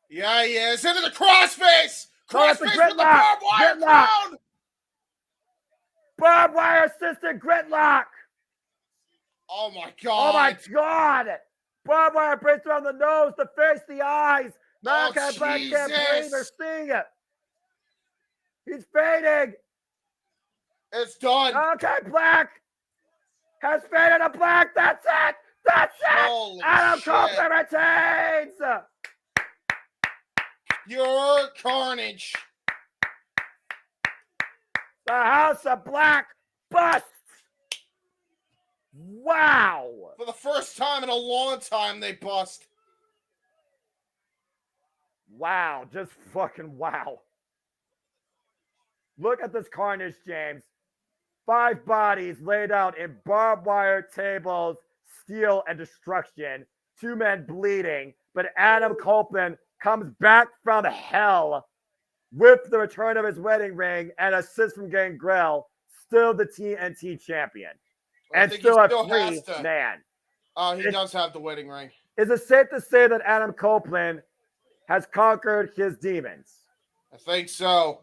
Yeah, he is. Into the crossface! Crossface with the barbed wire crown! Barbed wire assisted gridlock! Oh, my God. Oh, my God! Barbed wire breaks around the nose, the face, the eyes. Malachi Black can't breathe or see it. He's fading. It's done. Malachi Black has faded to black. That's it. That's it. Holy Adam shit. Copeland retains. Pure carnage. The House of Black busts. Wow. For the first time in a long time, they bust. Wow. Just fucking wow. Look at this carnage, James. 5 bodies laid out in barbed wire tables, steel, and destruction. 2 men bleeding. But Adam Copeland comes back from hell with the return of his wedding ring and assist from Gangrel, still the TNT champion. And still a free man. Oh, he does have the wedding ring. Is it safe to say that Adam Copeland has conquered his demons? I think so.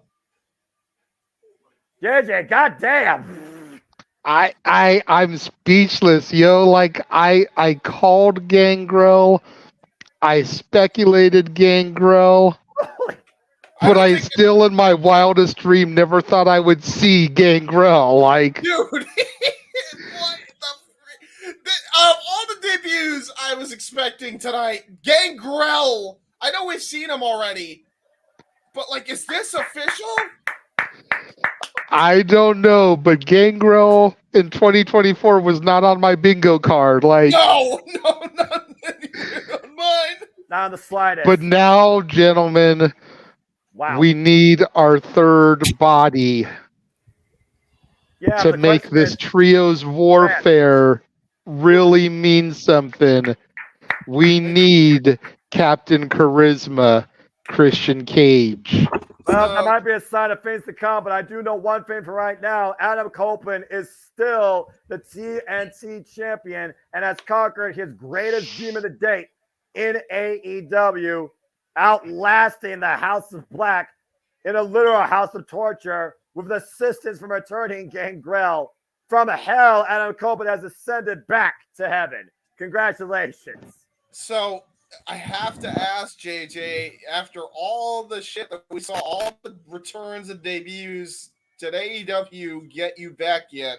JJ, goddamn. I'm speechless, yo. Like I called Gangrel. I speculated Gangrel, but I still, in my wildest dream, never thought I would see Gangrel. Like, dude, what the all the debuts I was expecting tonight, Gangrel. I know we've seen him already, but like, is this official? I don't know, but Gangrel in 2024 was not on my bingo card. Like, No, not on mine. Not on the slightest. But now, gentlemen, we need our third body to make this trio's warfare really mean something. We need Captain Charisma, Christian Cage. Well, that might be a sign of things to come, but I do know one thing for right now. Adam Copeland is still the TNT champion and has conquered his greatest demon to date in AEW, outlasting the House of Black in a literal house of torture with assistance from returning Gangrel. From hell, Adam Copeland has ascended back to heaven. Congratulations. So I have to ask JJ, after all the shit that we saw, all the returns and debuts, did AEW get you back yet?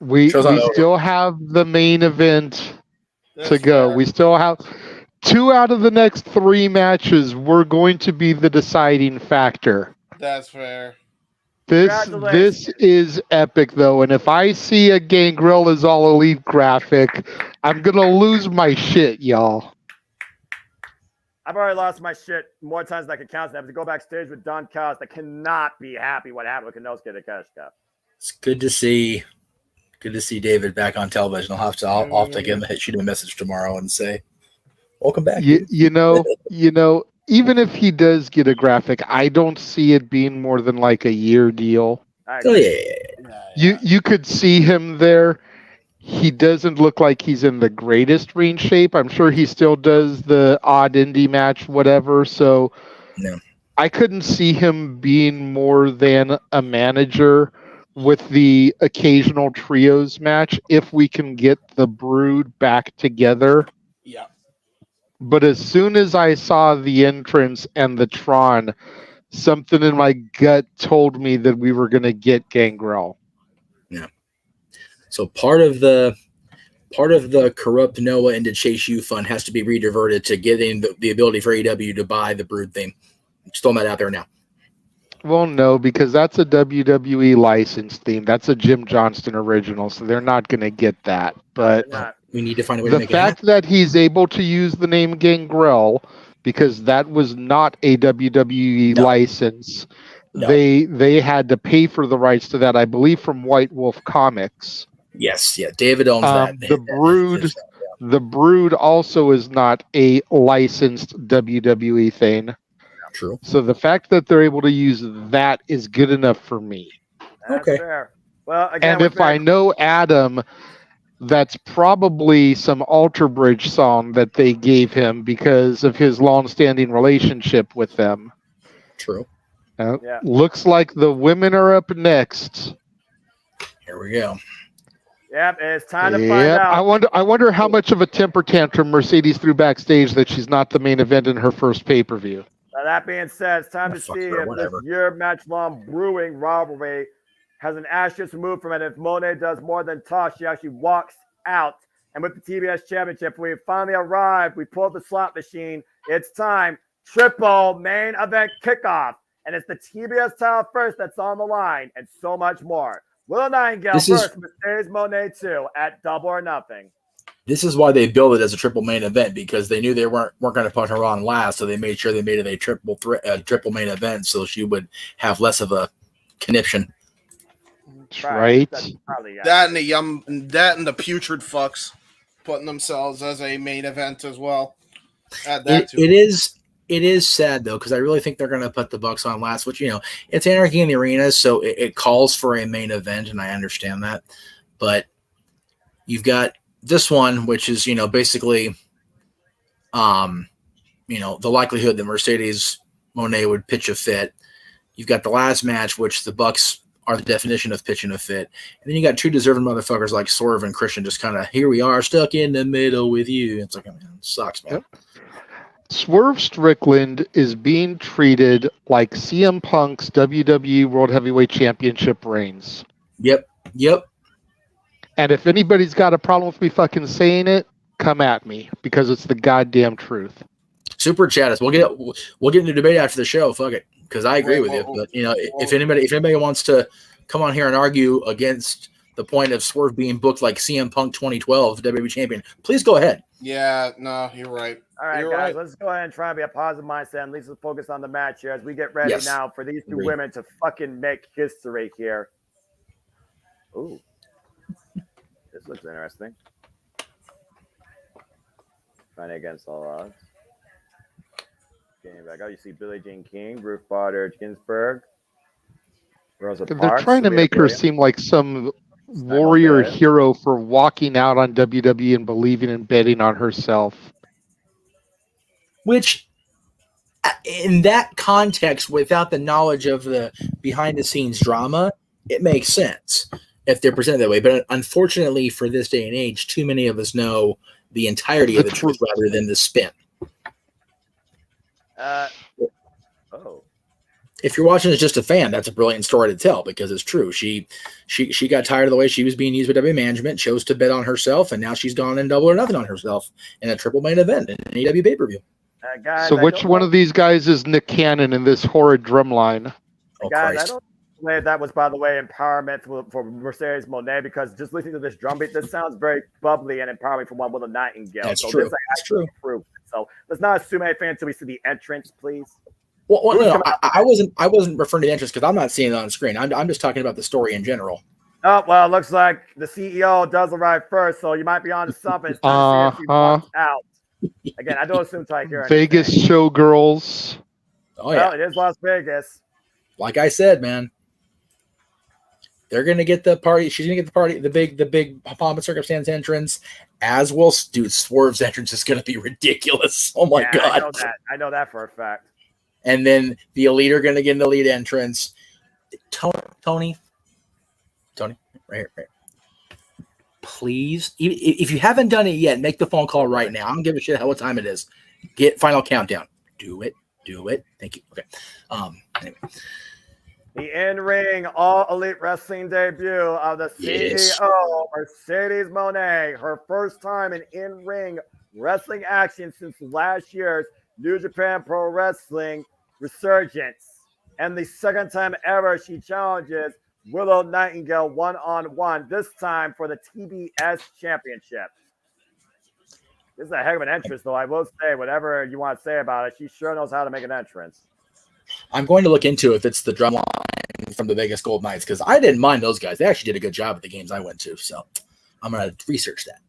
We still have the main event to go. We still have 2 out of the next 3 matches were going to be the deciding factor. That's fair. This is epic, though, and if I see a Gangrel is all elite graphic, I'm gonna lose my shit, y'all. I've already lost my shit more times than I can count. I have to go backstage with Don Callis. I cannot be happy what happened with Kanosuke Takeshita. It's good to see David back on television. I'll have to give him shoot him a message tomorrow and say, "Welcome back." You know, even if he does get a graphic, I don't see it being more than like a year deal. Oh yeah. You could see him there. He doesn't look like he's in the greatest ring shape. I'm sure he still does the odd indie match, whatever. So I couldn't see him being more than a manager with the occasional trios match if we can get the Brood back together. Yeah. But as soon as I saw the entrance and the Tron, something in my gut told me that we were going to get Gangrel. Yeah. So part of the corrupt Noah into Chase U fund has to be rediverted to getting the ability for AEW to buy the Brood theme. Just throwing that out there now. Well, no, because that's a WWE licensed theme. That's a Jim Johnston original, so they're not going to get that. But we need to find a way to make it happen. The fact that he's able to use the name Gangrel, because that was not a WWE license, they had to pay for the rights to that, I believe, from White Wolf Comics. Yes, yeah, David owns that. The Brood also is not a licensed WWE thing. True. So the fact that they're able to use that is good enough for me. That's fair. Well, again, and if I know Adam, that's probably some Alter Bridge song that they gave him because of his long-standing relationship with them. True. Looks like the women are up next. Here we go. Yep, it's time to find out. I wonder how much of a temper tantrum Mercedes threw backstage that she's not the main event in her first pay-per-view. Now, that being said, it's time to see if this year-match-long brewing rivalry has an asterisk removed from it. If Monet does more than toss, she actually walks out. And with the TBS Championship, we finally arrived. We pulled the slot machine. It's time. Triple main event kickoff. And it's the TBS title first that's on the line and so much more. Willow Nightingale first, Mercedes Monet 2 at Double or Nothing. This is why they built it as a triple main event, because they knew they weren't going to put her on last, so they made sure they made it a triple main event, so she would have less of a conniption. Right. That and the putrid fucks putting themselves as a main event as well. Add that to it. It is sad though, because I really think they're going to put the Bucks on last, which it's Anarchy in the Arena, so it calls for a main event, and I understand that, but you've got this one, which is, basically, the likelihood that Mercedes Monet would pitch a fit. You've got the last match, which the Bucks are the definition of pitching a fit. And then you got two deserving motherfuckers like Swerve and Christian just kind of, here we are, stuck in the middle with you. It's like, man, it sucks, man. Yep. Swerve Strickland is being treated like CM Punk's WWE World Heavyweight Championship reigns. Yep. And if anybody's got a problem with me fucking saying it, come at me, because it's the goddamn truth. Super chat us. We'll get into debate after the show. Fuck it, because I agree with you. But if anybody wants to come on here and argue against the point of Swerve being booked like CM Punk 2012 WWE champion, please go ahead. Yeah, no, you're right. All right, You're guys, right. let's go ahead and try and be a positive mindset. And let's focus on the match here as we get ready now for these two women to fucking make history here. Ooh, this looks interesting. Fighting against all odds. Getting back out, you see Billie Jean King, Ruth Bader Ginsburg, Rosa They're Parks. trying to make her seem like some warrior hero for walking out on WWE and believing and betting on herself. Which, in that context, without the knowledge of the behind-the-scenes drama, it makes sense if they're presented that way. But unfortunately, for this day and age, too many of us know the entirety of the truth rather than the spin. If you're watching as just a fan, that's a brilliant story to tell because it's true. She got tired of the way she was being used by WWE management, chose to bet on herself, and now she's gone in double or nothing on herself in a triple main event in an AEW pay-per-view. Guys, so which one of these guys is Nick Cannon in this horrid drumline? Guys, I don't believe that was, by the way, empowerment for Mercedes Moné, because just listening to this drum beat, this sounds very bubbly and empowering for one with a Nightingale. That's so true. This That's true. Proof. So let's not assume anything until we see the entrance, please. Well, no, I wasn't referring to the entrance because I'm not seeing it on screen. I'm just talking about the story in general. Oh, well, it looks like the CEO does arrive first, so you might be on to something. It's time to see if she walks out. Again, I don't assume I hear Vegas showgirls. Oh, yeah. Well, it is Las Vegas. Like I said, man. They're gonna get the party. She's gonna get the party, the big pomp and circumstance entrance, as will dude. Swerve's entrance is gonna be ridiculous. Oh my god! I know that for a fact. And then the Elite are gonna get an Elite entrance. Tony, right here. Please, if you haven't done it yet, make the phone call right now. I don't give a shit what time it is. Get Final Countdown. Do it. Thank you. Okay. Anyway. The in-ring All Elite Wrestling debut of the CEO, Mercedes Moné. Her first time in ring wrestling action since last year's New Japan Pro Wrestling resurgence. And the second time ever she challenges Willow Nightingale one-on-one, this time for the TBS Championship. This is a heck of an entrance, though. I will say, whatever you want to say about it, she sure knows how to make an entrance. I'm going to look into if it's the drum line from the Vegas Gold Knights, because I didn't mind those guys. They actually did a good job at the games I went to, so I'm going to research that.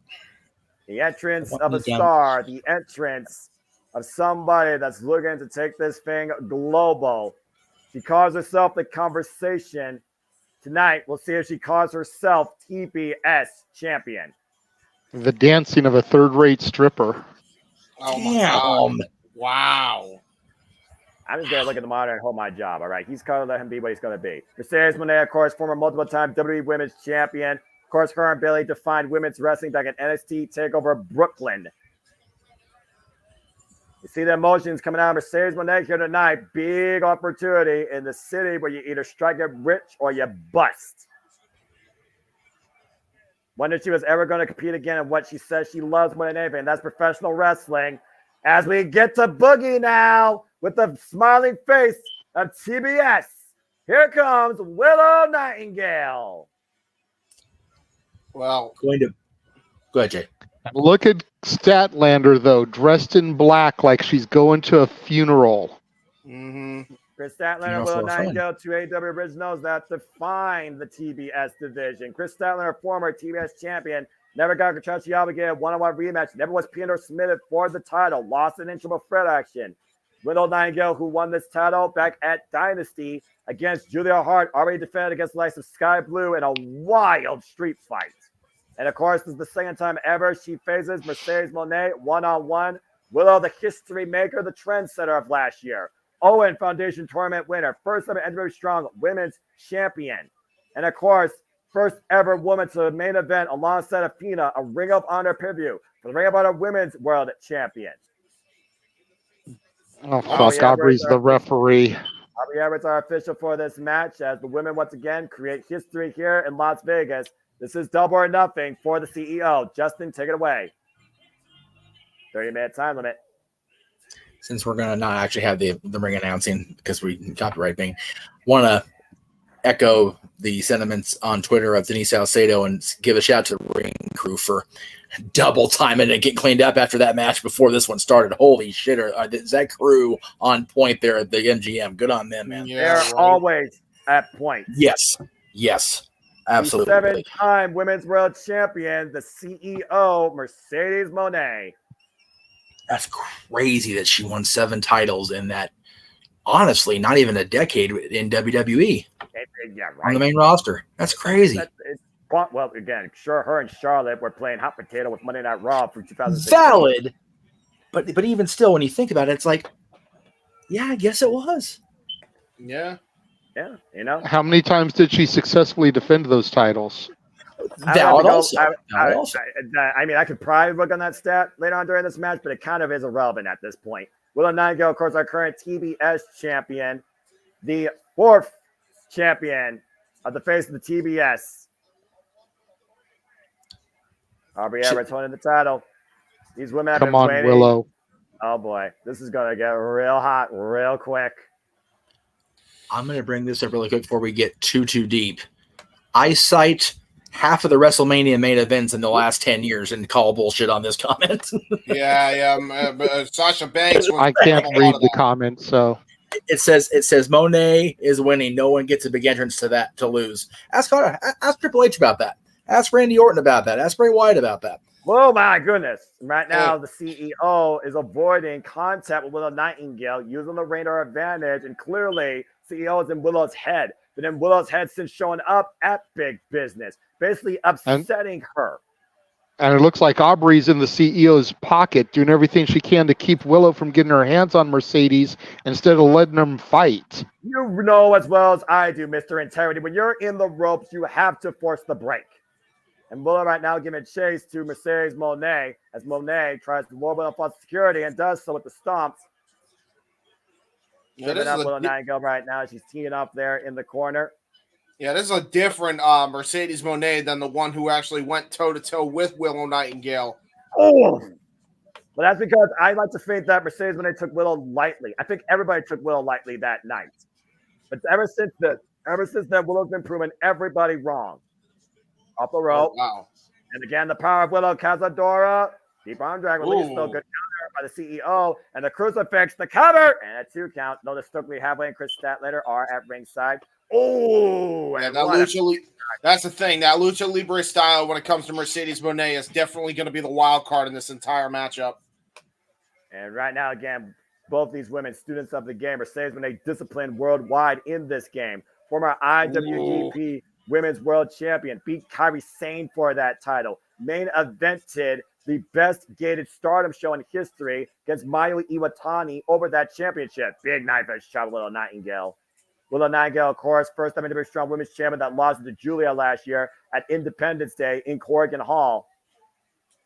The entrance of a star, the entrance of somebody that's looking to take this thing global. She calls herself the conversation. Tonight, we'll see if she calls herself TBS champion. The dancing of a third-rate stripper. Oh my God. Wow. I'm just going to look at the monitor and hold my job, all right? He's going to let him be what he's going to be. Mercedes Moné, of course, former multiple-time WWE Women's Champion. Of course, her and Billy defined women's wrestling back at NXT TakeOver Brooklyn. You see the emotions coming out of Mercedes Moné here tonight. Big opportunity in the city where you either strike it rich or you bust. Wonder if she was ever going to compete again in what she says she loves more than anything, and that's professional wrestling. As we get to Boogie now with the smiling face of TBS. Here comes Willow Nightingale. Well, go ahead, Jay. Look at Statlander, though, dressed in black like she's going to a funeral. Mm-hmm. Chris Statlander, Willow Nightingale, two AEW originals that define the TBS division. Chris Statlander, former TBS champion, never got contractually obligated one-on-one rematch, never was pinned or submitted for the title, lost an inch of a threat action. Willow Nightingale, who won this title back at Dynasty against Julia Hart, already defended against the likes of Sky Blue in a wild street fight. And of course, this is the second time ever she faces Mercedes Moné one-on-one. Willow, the history maker, the trendsetter of last year. Owen Foundation tournament winner, first ever NWA Strong Women's Champion. And of course, first ever woman to the main event alongside Athena, a Ring of Honor pay-per-view for the Ring of Honor Women's World Champion. Oh, fuck. Aubrey's the referee. Aubrey Edwards are official for this match as the women once again create history here in Las Vegas. This is double or nothing for the CEO. Justin, take it away. 30-minute time limit. Since we're going to not actually have the ring announcing because we copyright being, want to echo the sentiments on Twitter of Denise Salcedo and give a shout out to the ring crew for double timing and getting cleaned up after that match before this one started. Holy shit, is that crew on point there at the MGM? Good on them, man. They're always at point. Yes, absolutely. The 7-time Women's World Champion, the CEO, Mercedes Moné. That's crazy that she won 7 titles in that, honestly, not even a decade in WWE. Yeah, right. On the main roster. That's crazy. Well, again, sure, her and Charlotte were playing hot potato with Monday Night Raw for 2006. Valid. But even still, when you think about it, it's like, yeah, I guess it was. Yeah. Yeah, you know. How many times did she successfully defend those titles? I mean, I could probably look on that stat later on during this match, but it kind of is irrelevant at this point. Willow Nightingale, of course, our current TBS champion, the 4th champion of the face of the TBS. Aubrey Edwards holding the title. These women have been waiting. Come on, Willow. Oh, boy. This is going to get real hot real quick. I'm going to bring this up really quick before we get too deep. I cite half of the WrestleMania main events in the last 10 years and call bullshit on this comment. Sasha Banks. I can't read the comment, so. It says Moné is winning. No one gets a big entrance to lose. Ask Triple H about that. Ask Randy Orton about that. Ask Bray Wyatt about that. Oh my goodness. Right now, the CEO is avoiding contact with Willow Nightingale, using the radar advantage, and clearly CEO is in Willow's head. But then Willow's head since showing up at Big Business, basically upsetting her. And it looks like Aubrey's in the CEO's pocket, doing everything she can to keep Willow from getting her hands on Mercedes instead of letting them fight. You know as well as I do, Mr. Integrity, when you're in the ropes, you have to force the break. And Willow right now giving chase to Mercedes Moné as Moné tries to lure Willow off security and does so with the stomps. Giving up Willow Nightingale right now. She's teeing up there in the corner. Yeah, this is a different Mercedes Moné than the one who actually went toe-to-toe with Willow Nightingale. Oh! Well, that's because I like to think that Mercedes Moné took Willow lightly. I think everybody took Willow lightly that night. But ever since then, Willow's been proving everybody wrong. Up the rope. Oh, wow. And again, the power of Willow Cazadora. Deep arm drag release, still good counter by the CEO. And the crucifix, the cover, and a 2 count. Notice Stokely Hadley and Chris Statlater are at ringside. Oh, yeah, that's the thing. That Lucha Libre style when it comes to Mercedes Moné is definitely going to be the wild card in this entire matchup. And right now, again, both these women, students of the game, Mercedes Moné disciplined worldwide in this game. Former IWGP Women's World Champion, beat Kairi Sane for that title. Main evented the best gated stardom show in history against Mayu Iwatani over that championship. Big night for Willow Nightingale. Willow Nightingale, of course, first time WWE Strong Women's Champion that lost to Julia last year at Independence Day in Corrigan Hall.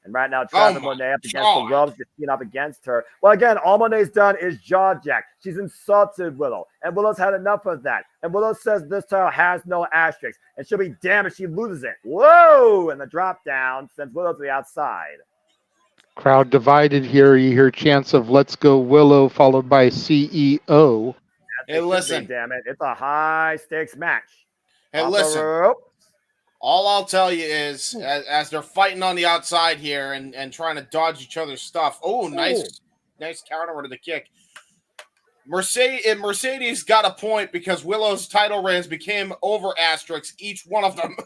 And right now, Travis Moné up against the ropes, just up against her. Well, again, all Moné's done is jaw jack. She's insulted Willow, and Willow's had enough of that. And Willow says this title has no asterisks, and she'll be damned if she loses it. Whoa! And the drop down sends Willow to the outside. Crowd divided here. You hear chants of "Let's go Willow," followed by CEO. Hey, listen. Damn it. It's a high-stakes match. Hey, listen. All I'll tell you is, as they're fighting on the outside here and trying to dodge each other's stuff. Oh, nice counter to the kick. Mercedes got a point because Willow's title reigns became over asterisks, each one of them,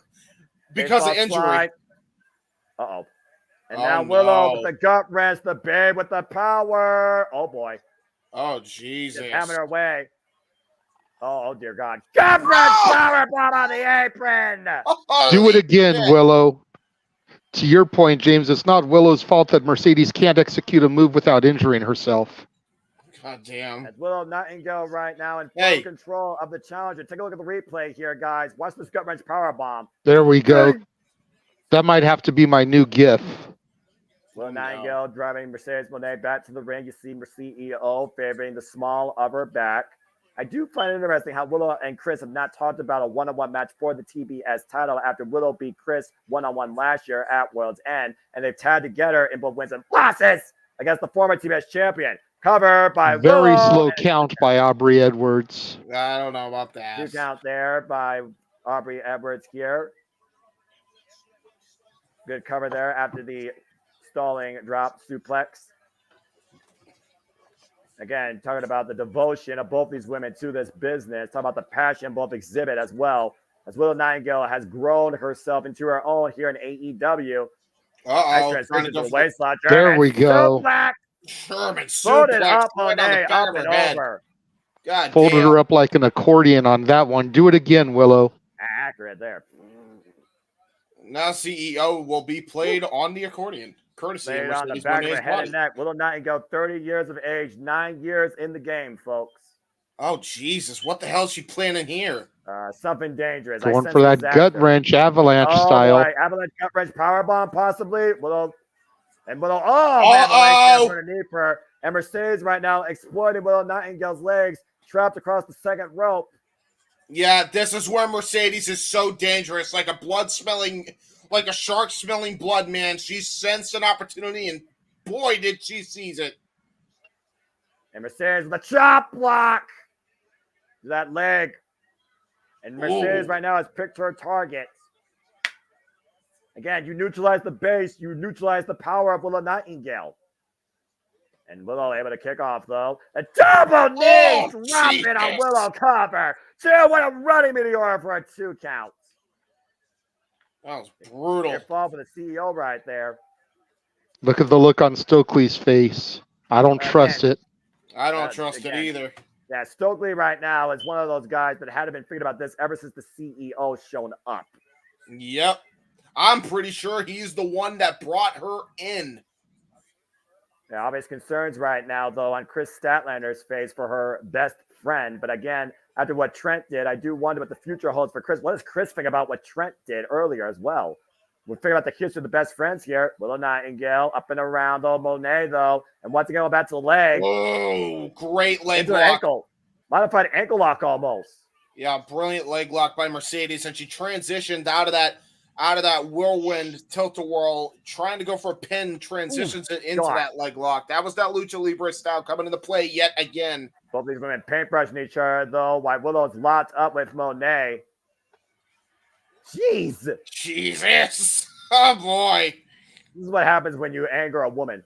because of injury. Uh-oh. And now Willow with the gut wrench, the babe with the power. Oh, boy. Oh, Jesus. Just having her way. Oh, dear God. Gut wrench power bomb on the apron. Do it again, Willow. To your point, James, it's not Willow's fault that Mercedes can't execute a move without injuring herself. God damn. As Willow Nightingale right now in full control of the challenger. Take a look at the replay here, guys. Watch this gut wrench powerbomb. There we go. That might have to be my new GIF. Willow Nightingale driving Mercedes Moné back to the ring. You see CEO favoring the small of her back. I do find it interesting how Willow and Chris have not talked about a one-on-one match for the TBS title after Willow beat Chris one-on-one last year at World's End, and they've tied together in both wins and losses against the former TBS champion. Cover by Very Willow. slow count by Aubrey Edwards. I don't know about that. 2 count there by Aubrey Edwards here. Good cover there after the stalling drop suplex. Again, talking about the devotion of both these women to this business. Talking about the passion both exhibit as well. As Willow Nightingale has grown herself into her own here in AEW. Nice transition to the waist slot. There we go. Sherman Folded suplex up right on the Moné, back up of and her head. over. God Folded damn. her up like an accordion on that one. Do it again, Willow. Accurate there. Now CEO will be played on the accordion. Courtesy Laid of on the Mercedes back of Moné's her head body. and neck. Willow Nightingale, 30 years of age, 9 years in the game, folks. Oh, Jesus. What the hell is she planning here? Something dangerous. Going for that gut wrench avalanche style. Boy. Avalanche gut wrench powerbomb, possibly. Willow. Man, the leg underneath her. And Mercedes right now exploiting Willow Nightingale's legs, trapped across the second rope. Yeah, this is where Mercedes is so dangerous, like a shark smelling blood, man. She sensed an opportunity, and boy, did she seize it. And Mercedes with a chop block to that leg. And Mercedes right now has picked her target. Again, you neutralize the base, you neutralize the power of Willow Nightingale. And Willow able to kick off, though. A double knee drop it on Willow cover. What a running meteor for a 2 count. That was brutal. Fall for the CEO right there. Look at the look on Stokely's face. I don't trust it. I don't trust it either. Yeah, Stokely right now is one of those guys that hadn't been thinking about this ever since the CEO shown up. Yep. I'm pretty sure he's the one that brought her in. Yeah, obvious concerns right now, though, on Chris Statlander's face for her best friend. But again, after what Trent did, I do wonder what the future holds for Chris. What does Chris think about what Trent did earlier as well? We're figuring out the history of the best friends here. Willow Nightingale up and around, though. Moné, though. And once again, back to the leg. Whoa, great leg into lock. An ankle. Modified ankle lock almost. Yeah, brilliant leg lock by Mercedes. And she transitioned out of that whirlwind tilt-a-whirl, trying to go for a pin, transitions it into that leg lock. That was that Lucha Libre style coming into play yet again. Both these women paintbrushing each other, though, while Willow's locked up with Moné. Jeez. Jesus. Oh, boy. This is what happens when you anger a woman.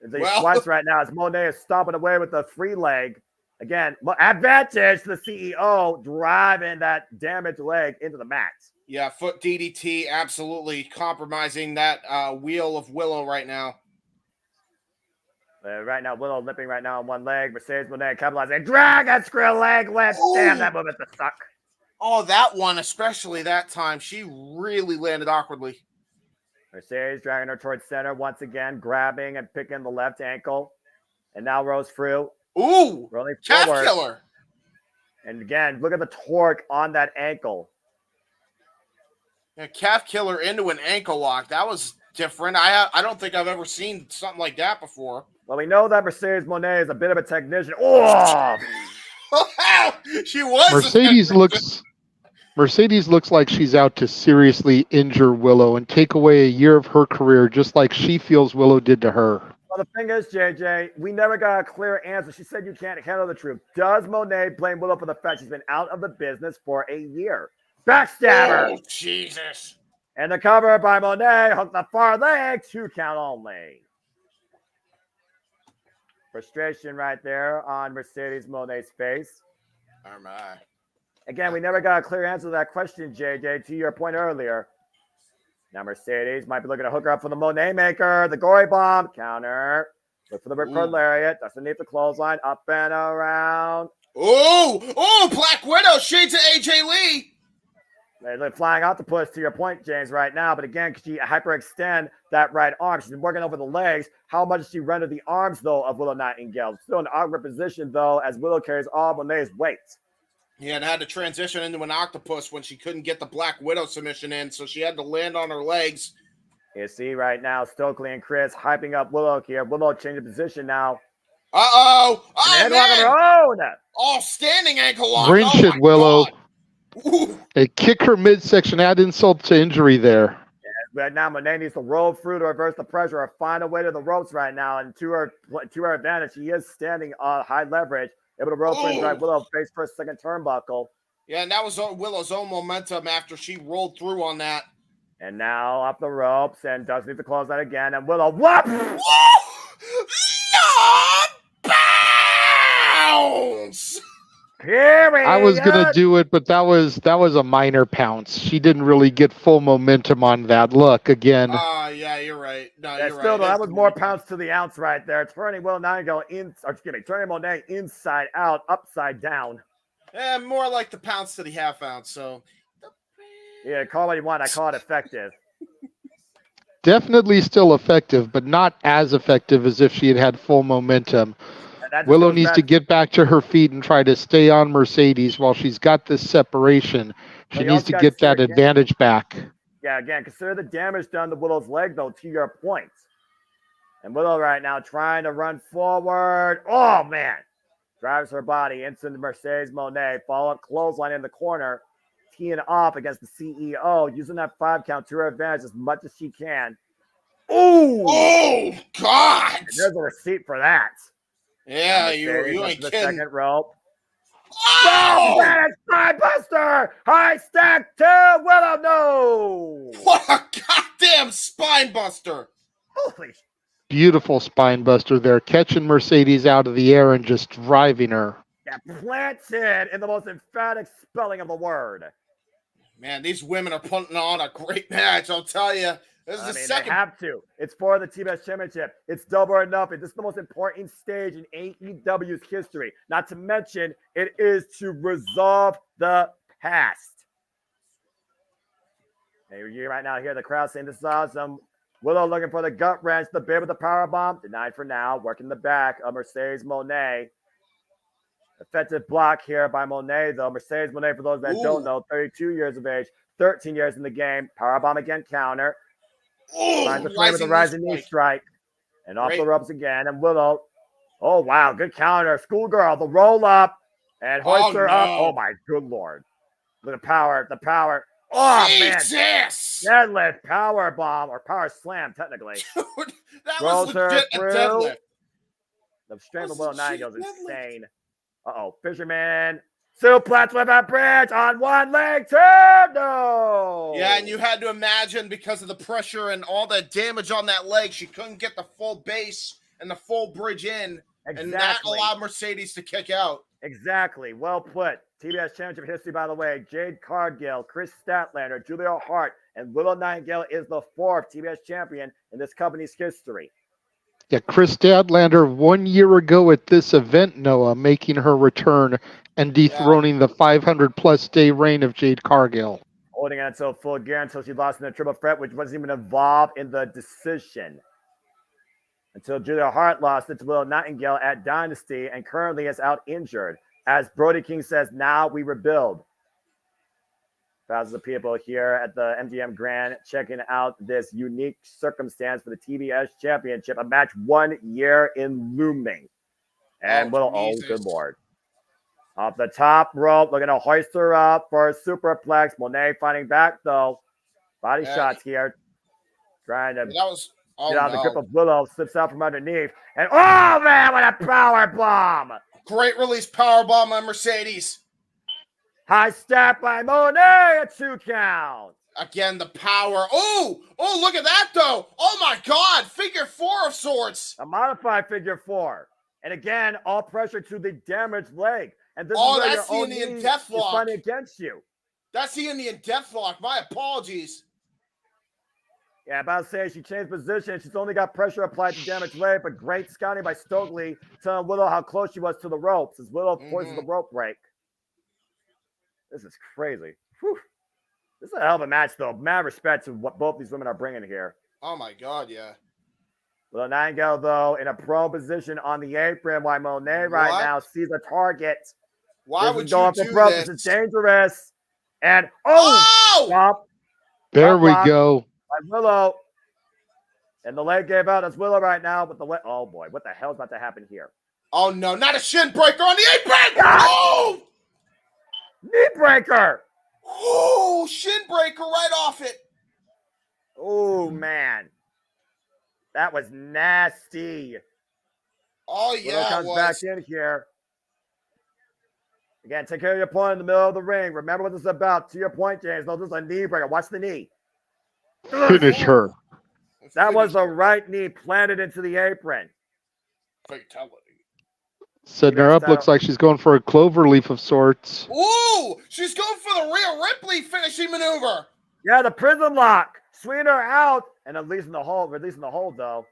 These squats right now as Moné is stomping away with the free leg. Again, advantage to the CEO, driving that damaged leg into the mat. Yeah, foot DDT, absolutely compromising that wheel of Willow right now. Right now, Willow limping right now on one leg. Mercedes Moné capitalizing. Dragon screw leg lift. Damn, that movement's a suck. Oh, that one, especially that time. She really landed awkwardly. Mercedes dragging her towards center once again, grabbing and picking the left ankle. And now Rose through. Ooh, rolling calf forward. Killer. And again, look at the torque on that ankle. Yeah, calf killer into an ankle lock. That was different. I don't think I've ever seen something like that before. Well, we know that Mercedes Moné is a bit of a technician. Oh! She was. Mercedes looks like she's out to seriously injure Willow and take away a year of her career, just like she feels Willow did to her. Well, the thing is, JJ, we never got a clear answer. She said you can't handle the truth. Does Moné blame Willow for the fact she's been out of the business for a year? Backstabber. Oh, Jesus. And the cover by Moné, hooked the far leg, 2 count only. Frustration right there on Mercedes Moné's face. Oh, my. Again, we never got a clear answer to that question, JJ, to your point earlier. Now Mercedes might be looking to hook her up for the Moné maker. The gory bomb. Counter. Look for the ripcord lariat. That's underneath the clothesline. Up and around. Oh, Black Widow. Shades of AJ Lee. They're flying octopus to your point, James, right now. But again, could she hyperextend that right arm? She's been working over the legs. How much does she render the arms, though, of Willow Nightingale? Still in an awkward position, though, as Willow carries all Monet's weight. Yeah, and had to transition into an octopus when she couldn't get the Black Widow submission in, so she had to land on her legs. You see right now, Stokely and Chris hyping up Willow here. Willow changing position now. Uh-oh! Oh, man! Of her own. Oh, standing ankle lock. Wrench it, Willow. They kick her midsection, add insult to injury there. Right now, Monet needs to roll through to reverse the pressure or find a way to the ropes right now. And to her advantage, she is standing high leverage, able to roll through and drive Willow face first, second turnbuckle. Yeah, and that was Willow's own momentum after she rolled through on that. And now up the ropes, and does need to close that again. And Willow, whoop! Bounce! I was gonna do it, but that was a minor pounce. She didn't really get full momentum on that. Look again. Yeah, you're right. No, yeah, you're still, right. Though, that was more pounds to the ounce right there. Turning Willow Nightingale turning Monet inside out, upside down. Yeah, more like the pounce to the half ounce. So. Yeah, call it what you want. I call it effective. Definitely still effective, but not as effective as if she had full momentum. Willow needs to get back to her feet and try to stay on Mercedes while she's got this separation. She needs to get that advantage back. Yeah, again, consider the damage done to Willow's leg, though, to your point. And Willow right now trying to run forward. Oh, man. Drives her body into the Mercedes Monet. Follow-up clothesline in the corner. Teeing off against the CEO. Using that 5 count to her advantage as much as she can. Ooh! Oh, God! And there's a receipt for that. Yeah, you ain't the kidding. Second rope. Oh! Spine buster! High stack to Willow. No! What a goddamn spine buster! Holy! Beautiful spine buster there, catching Mercedes out of the air and just driving her. Yeah, planted in the most emphatic spelling of the word. Man, these women are putting on a great match. I'll tell you. This is the second. They have to. It's for the TBS Championship. It's double or nothing. This is the most important stage in AEW's history. Not to mention, it is to resolve the past. And you right now hear the crowd saying this is awesome. Willow looking for the gut wrench, the bit with the power bomb. Denied for now. Working the back of Mercedes Monet. Effective block here by Monet, though. Mercedes Monet, for those that don't know, 32 years of age, 13 years in the game. Power bomb again, counter. Finds the frame with a rising knee strike. And off the ropes again. And Willow. Oh, wow. Good counter. Schoolgirl. The roll up. And hoist her up. Oh, my good Lord. Look at the power. The power. Oh, Jesus! Man. Deadlift. Power bomb. Or power slam, technically. Dude, that rolls was legit her a through. deadlift. The strength of Willow Nightingale is insane. Uh-oh. Fisherman. Suplex with a bridge on one leg. Turn. No. Yeah, and you had to imagine because of the pressure and all the damage on that leg, she couldn't get the full base and the full bridge in. Exactly. And that allowed Mercedes to kick out. Exactly. Well put. TBS Championship history, by the way. Jade Cargill, Chris Statlander, Julia Hart, and Willow Nightingale is the 4th TBS champion in this company's history. Yeah, Chris Statlander 1 year ago at this event, Noah, making her return and dethroning the 500-plus day reign of Jade Cargill. Holding it until full gear until she lost in the triple threat, which wasn't even involved in the decision. Until Julia Hart lost it to Willow Nightingale at Dynasty and currently is out injured. As Brody King says, now we rebuild. Thousands of people here at the MGM Grand checking out this unique circumstance for the TBS Championship, a match 1 year in looming. And oh, good Lord. Off the top rope, looking to hoist her up for a superplex. Monet fighting back, though. Body shots here. Trying to get out of the grip of Willow. Slips out from underneath. And, oh, man, what a power bomb. Great release power bomb on Mercedes. High step by Monet, a 2 count. Again, the power. Oh, look at that, though. Oh, my God. Figure 4 of sorts. A modified figure 4. And again, all pressure to the damaged leg. And this is where that's the Indian Deathlock. Fighting against you. That's the Indian Deathlock. My apologies. Yeah, about to say she changed position. She's only got pressure applied to damaged leg, but great scouting by Stokely telling Willow how close she was to the ropes as Willow poisons the rope break. This is crazy. Whew. a hell of a match, though. Mad respect to what both these women are bringing here. Oh, my God, yeah. Willow Nightingale, though, in a prone position on the apron, while Monet right now sees a target. Why this would is going you for do broke. this? This is dangerous. And, stop. There we Block go. by Willow. And the leg gave out as Willow right now, but the leg. Oh, boy. What the hell's about to happen here? Oh, no. Not a shin breaker on the apron. God! Oh! Knee breaker. Oh, shin breaker right off it. Oh, man. That was nasty. Oh, Willow yeah, comes back in here. Again, take care of your opponent in the middle of the ring. Remember what this is about. To your point, James. No, this is a knee breaker. Watch the knee. Finish her. That was the right knee planted into the apron. Fatality. Setting her up looks like she's going for a clover leaf of sorts. Ooh, she's going for the Rhea Ripley finishing maneuver. Yeah, the prism lock. Swinging her out and releasing the hold, though.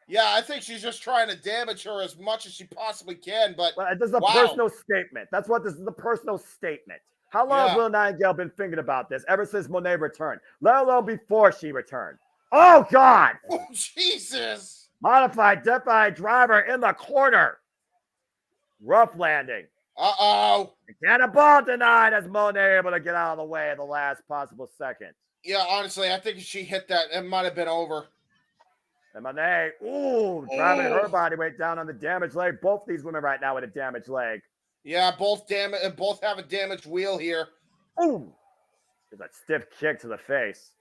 Yeah, I think she's just trying to damage her as much as she possibly can, but this is a personal statement. That's what this is, a personal statement. How long has Willow Nightingale been thinking about this? Ever since Monet returned, let alone before she returned. Oh, God! Oh, Jesus! Modified Death Eye driver in the corner. Rough landing. Uh-oh. Cannonball denied as Monet able to get out of the way at the last possible second. Yeah, honestly, I think if she hit that, it might have been over. And Monet, driving her body weight down on the damaged leg. Both these women right now with a damaged leg. Yeah, both have a damaged wheel here. Ooh. There's a stiff kick to the face.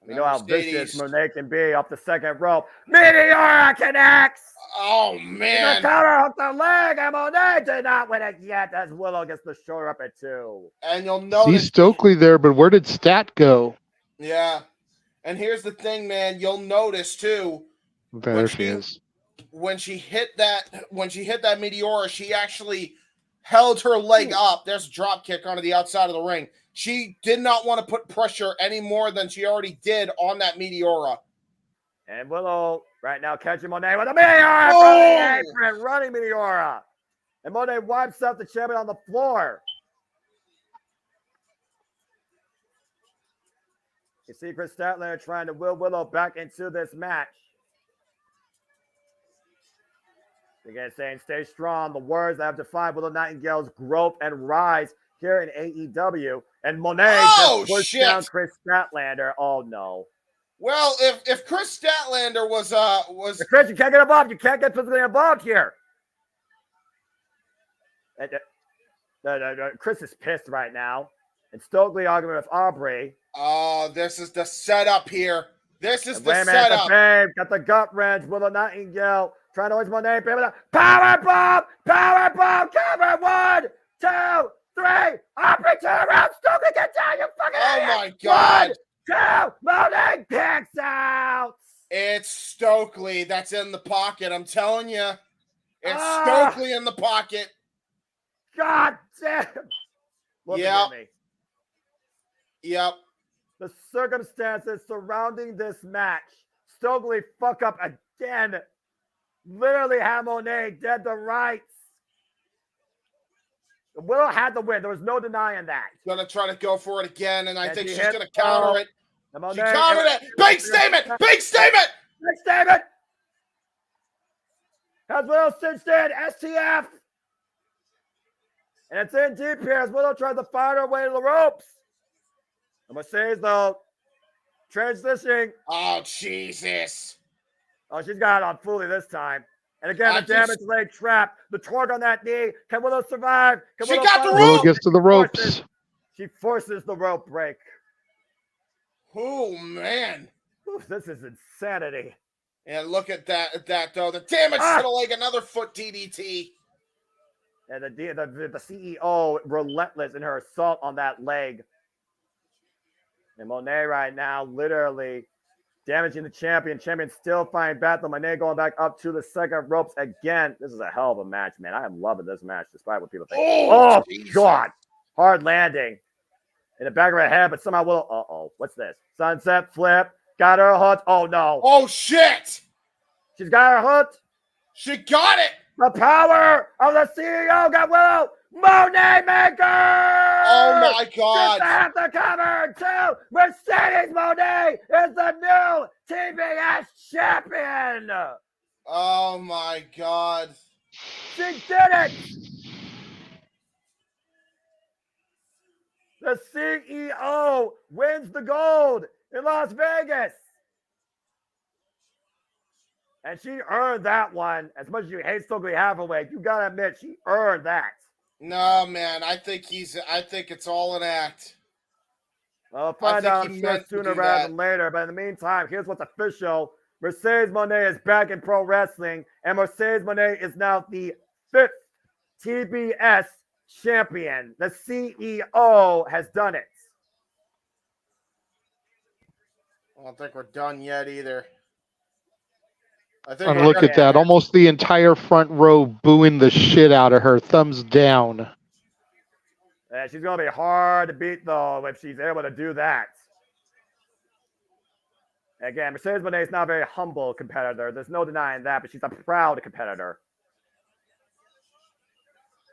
We know how vicious Monet can be off the second rope. Meteora connects! Oh, man. The cover hooked the leg, and Monet did not win it yet as Willow gets the shoulder up at 2. And you'll notice. See Stokely there, but where did Stat go? Yeah. And here's the thing, man. You'll notice, too. There she is. When she hit that Meteora, she actually held her leg up. There's a drop kick onto the outside of the ring. She did not want to put pressure any more than she already did on that Meteora. And Willow right now catching Monet with a Meteora from the apron, running Meteora. And Monet wipes out the champion on the floor. You see Chris Statlander trying to will Willow back into this match. Again, saying stay strong. The words that have defined Willow Nightingale's growth and rise here in AEW. And Monet just pushed down Chris Statlander. Oh, no. Well, if Chris Statlander was Chris, you can't get above. You can't get physically above here. Chris is pissed right now. And Stokely arguing with Aubrey. Oh, this is the setup here. This is the setup. Babe, got the gut wrench. Willow Nightingale trying to always Monet. Power bomb. Power bomb. Cover 1, 2, 3. Aubrey, turn around. Stokely, get down. You fucking idiot. My God. 1, 2. Monet kicks out. It's Stokely that's in the pocket. I'm telling you. It's Stokely in the pocket. God damn. Look at me. Yep. The circumstances surrounding this match. Stokely fuck up again. Literally have Monet dead to rights. Willow had the win. There was no denying that. Gonna try to go for it again, and I think she's gonna counter it. She Monet, countered it. Big statement. Big statement. Big statement. Has Willow cinched in. STF. And it's in deep here as Willow tries to find her way to the ropes. And Mercedes, though, transitioning. Oh, Jesus. Oh, she's got it on fully this time. And again, the damaged leg trap. The torque on that knee. Can Willow survive? She got the rope. Willow gets to the ropes. She forces the rope break. Oh, man. Ooh, this is insanity. And look at that though. The damage to the leg. Another foot DDT. And the CEO relentless in her assault on that leg. And Monet right now literally damaging the champion. Champion still finding battle. Monet going back up to the second ropes again. This is a hell of a match, man. I am loving this match despite what people think. Oh God. Hard landing. In the back of her head, but somehow Willow. What's this? Sunset flip. Got her hooked. Oh, no. Oh, shit. She's got her hooked. She got it. The power of the CEO got Willow. Monet Maker! Oh my God! Just have the cover to Mercedes Monet is the new TBS champion! Oh my God! She did it! The CEO wins the gold in Las Vegas. And she earned that one. As much as you hate Stokely Hathaway, you gotta admit she earned that. No, man. I think it's all an act. I'll find out, I'm sure, meant to sooner do rather that. than later. But in the meantime, here's what's official. Mercedes Monet is back in pro wrestling, and Mercedes Monet is now the 5th TBS champion. The CEO has done it. I don't think we're done yet either. And look at that. Almost the entire front row booing the shit out of her. Thumbs down. She's going to be hard to beat, though, if she's able to do that. Again, Mercedes Monet is not a very humble competitor. There's no denying that, but she's a proud competitor.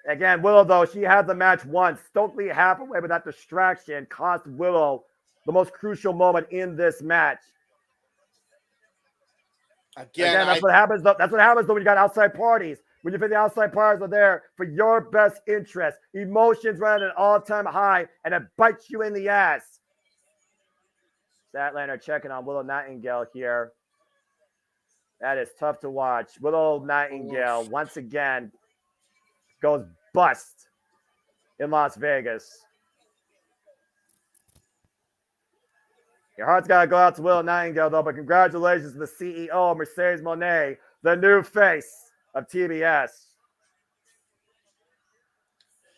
Again, Willow, though, she had the match once. Stokely Hathaway with that distraction cost Willow the most crucial moment in this match. Again, that's what happens. That's what happens though when you got outside parties. When you think the outside parties are there for your best interest, emotions run at an all-time high, and it bites you in the ass. Statlander checking on Willow Nightingale here. That is tough to watch. Willow Nightingale once again goes bust in Las Vegas. Your heart's got to go out to Willow Nightingale, though, but congratulations to the CEO, Mercedes Monet, the new face of TBS.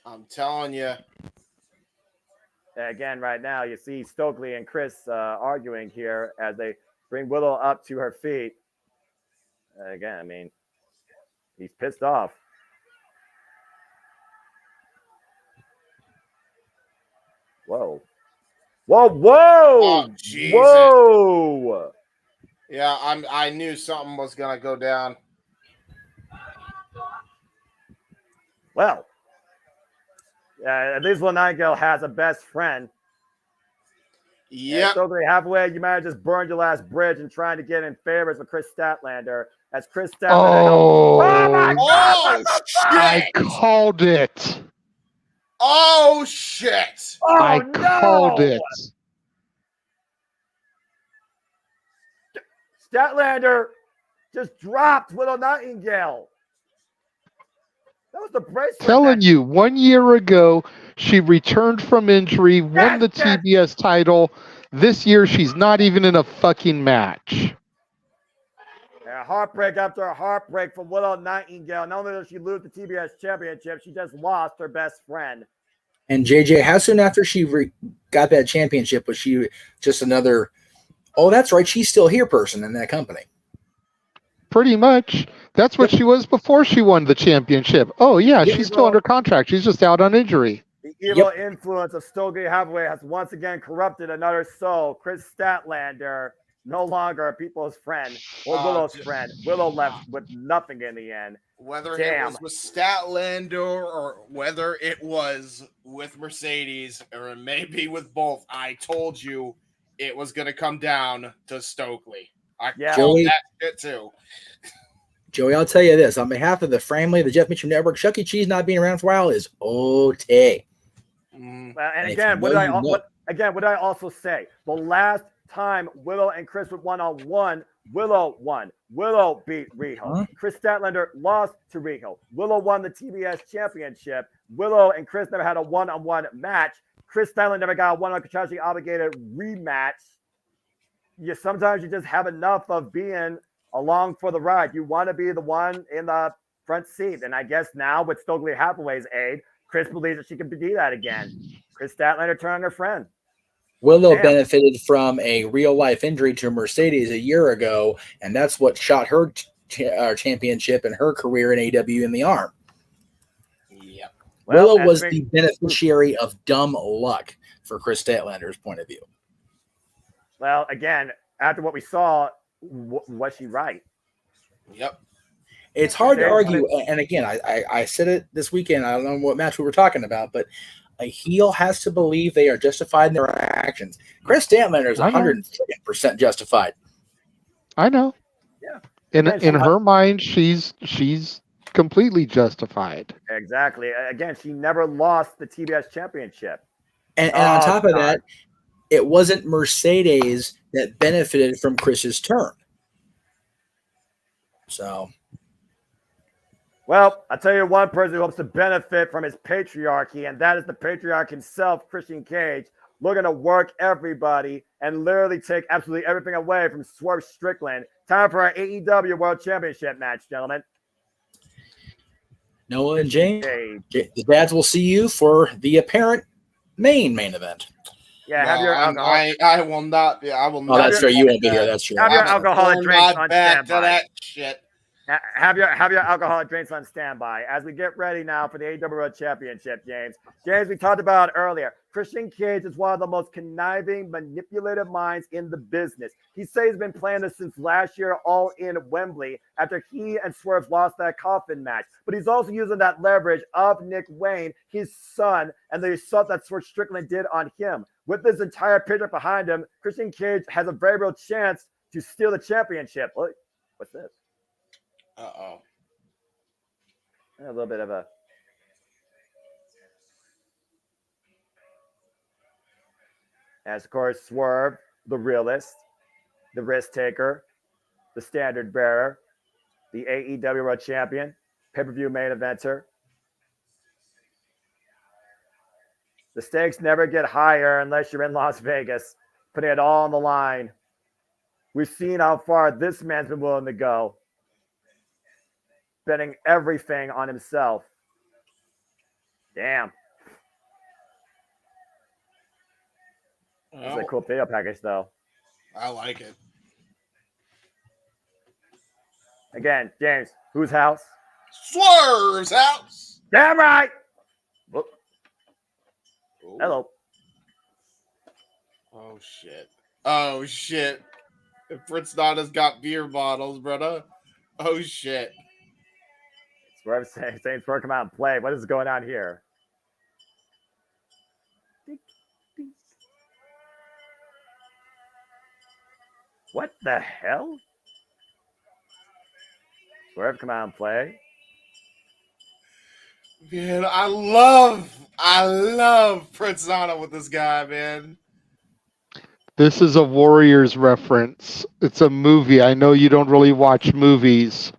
I'm telling you. Again, right now, you see Stokely and Chris arguing here as they bring Willow up to her feet. Again, I mean, he's pissed off. Whoa. Whoa, whoa! Oh, Jesus. Whoa! Yeah, I knew something was gonna go down. Well, at least Willow Nightingale has a best friend. Yeah. Stokely Hathaway, you might have just burned your last bridge and trying to get in favors with Chris Statlander. As Chris Statlander. Oh my God! I called it. Oh shit! Oh, I called it. Statlander just dropped Willow Nightingale. That was the bracelet. Telling you, 1 year ago, she returned from injury, won the TBS title. This year, she's not even in a fucking match. Yeah, heartbreak after heartbreak for Willow Nightingale. Not only does she lose the TBS championship, she just lost her best friend. And JJ, how soon after she got that championship was she just another, oh, that's right, she's still here person in that company? Pretty much. That's what she was before she won the championship. Oh, yeah, she's still under contract. She's just out on injury. The evil influence of Stokely Hathaway has once again corrupted another soul. Chris Statlander, no longer a people's friend or Willow's friend. Willow left with nothing in the end. Whether it was with Statlander or whether it was with Mercedes or maybe with both, I told you it was going to come down to Stokely. I called that shit too. Joey, I'll tell you this. On behalf of the family of the Jeff Mitchell Network, Chuck E. Cheese not being around for a while is okay. Well, and again, what did I also say? The last time Willow and Chris were one-on-one, Willow won. Willow beat Riho. Chris Statlander lost to Riho. Willow won the TBS championship. Willow and Chris never had a one-on-one match. Chris Statlander never got a one-on-one contractually obligated rematch. Sometimes you just have enough of being along for the ride. You want to be the one in the front seat. And I guess now with Stokely Hathaway's aid, Chris believes that she can do that again. Chris Statlander turned on her friend. Willow benefited from a real-life injury to Mercedes a year ago, and that's what shot her championship and her career in AEW in the arm. Yep. Willow was the beneficiary of dumb luck for Chris Statlander's point of view. Well, again, after what we saw, was she right? Yep. It's hard to argue. And again, I said it this weekend. I don't know what match we were talking about, but a heel has to believe they are justified in their actions. Chris Statlander is 100% justified. I know. Yeah. In her mind, she's completely justified. Exactly. Again, she never lost the TBS championship. And on top of that, it wasn't Mercedes that benefited from Chris's turn. So, well, I'll tell you one person who hopes to benefit from his patriarchy, and that is the patriarch himself, Christian Cage, looking to work everybody and literally take absolutely everything away from Swerve Strickland. Time for our AEW World Championship match, gentlemen. Noah and James, the dads will see you for the apparent main event. Yeah, have your alcohol. I will not be. I will not. Oh, that's true. You won't be here. That's true. Have your alcoholic drinks on back standby. to that shit. Have your alcoholic drinks on standby as we get ready now for the AEW World Championship, James. James, we talked about earlier. Christian Cage is one of the most conniving, manipulative minds in the business. He says he's been playing this since last year, all in Wembley, after he and Swerve lost that coffin match. But he's also using that leverage of Nick Wayne, his son, and the assault that Swerve Strickland did on him. With this entire picture behind him, Christian Cage has a very real chance to steal the championship. What's this? Uh-oh. A little bit of a... As, of course, Swerve, the realist, the risk taker, the standard bearer, the AEW World Champion, pay-per-view main eventer. The stakes never get higher unless you're in Las Vegas, putting it all on the line. We've seen how far this man's been willing to go, betting everything on himself. Damn. It's a cool video package, though. I like it. Again, James, whose house? Swerve's house. Damn right. Whoop. Hello. Oh, shit. Oh, shit. Fritz Nana's got beer bottles, brother. Oh, shit. Swerve saying Swerve come out and play. What is going on here? What the hell? Swerve come out and play. Man, I love Prince Nana with this guy, man. This is a Warriors reference. It's a movie. I know you don't really watch movies,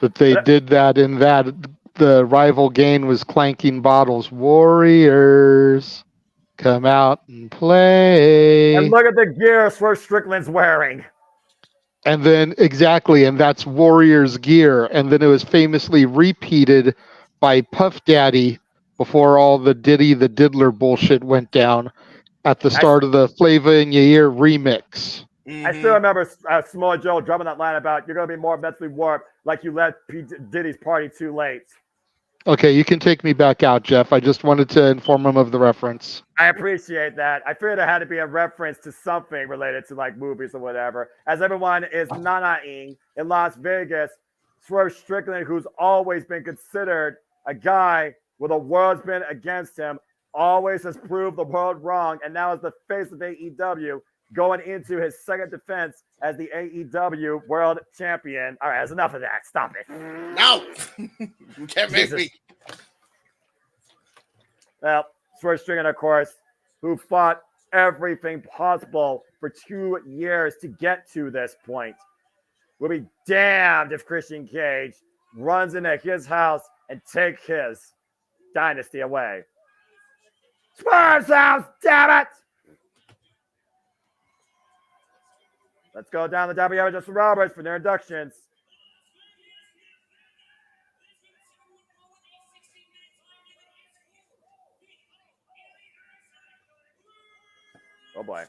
but they did that in that. The rival gang was clanking bottles. Warriors, come out and play. And look at the gear Swerve Strickland's wearing. And then, exactly, and that's Warriors gear. And then it was famously repeated by Puff Daddy before all the Diddy the Diddler bullshit went down at the start of the Flava in Your Ear remix. I still remember Samoa Joe dropping that line about you're going to be more mentally warped like you left P. Diddy's party too late. Okay, you can take me back out, Jeff. I just wanted to inform him of the reference. I appreciate that. I figured there had to be a reference to something related to like movies or whatever. As everyone is nana-ing in Las Vegas, Swerve Strickland, who's always been considered a guy where the world's been against him, always has proved the world wrong, and now is the face of AEW, going into his second defense as the AEW World Champion. All right, that's enough of that. Stop it. No! You can't make me. Well, Swerve Strickland, of course, who fought everything possible for 2 years to get to this point. We'll be damned if Christian Cage runs into his house and take his dynasty away. Swerve's house, damn it! Let's go down the WW Justin Roberts for their inductions. Oh boy.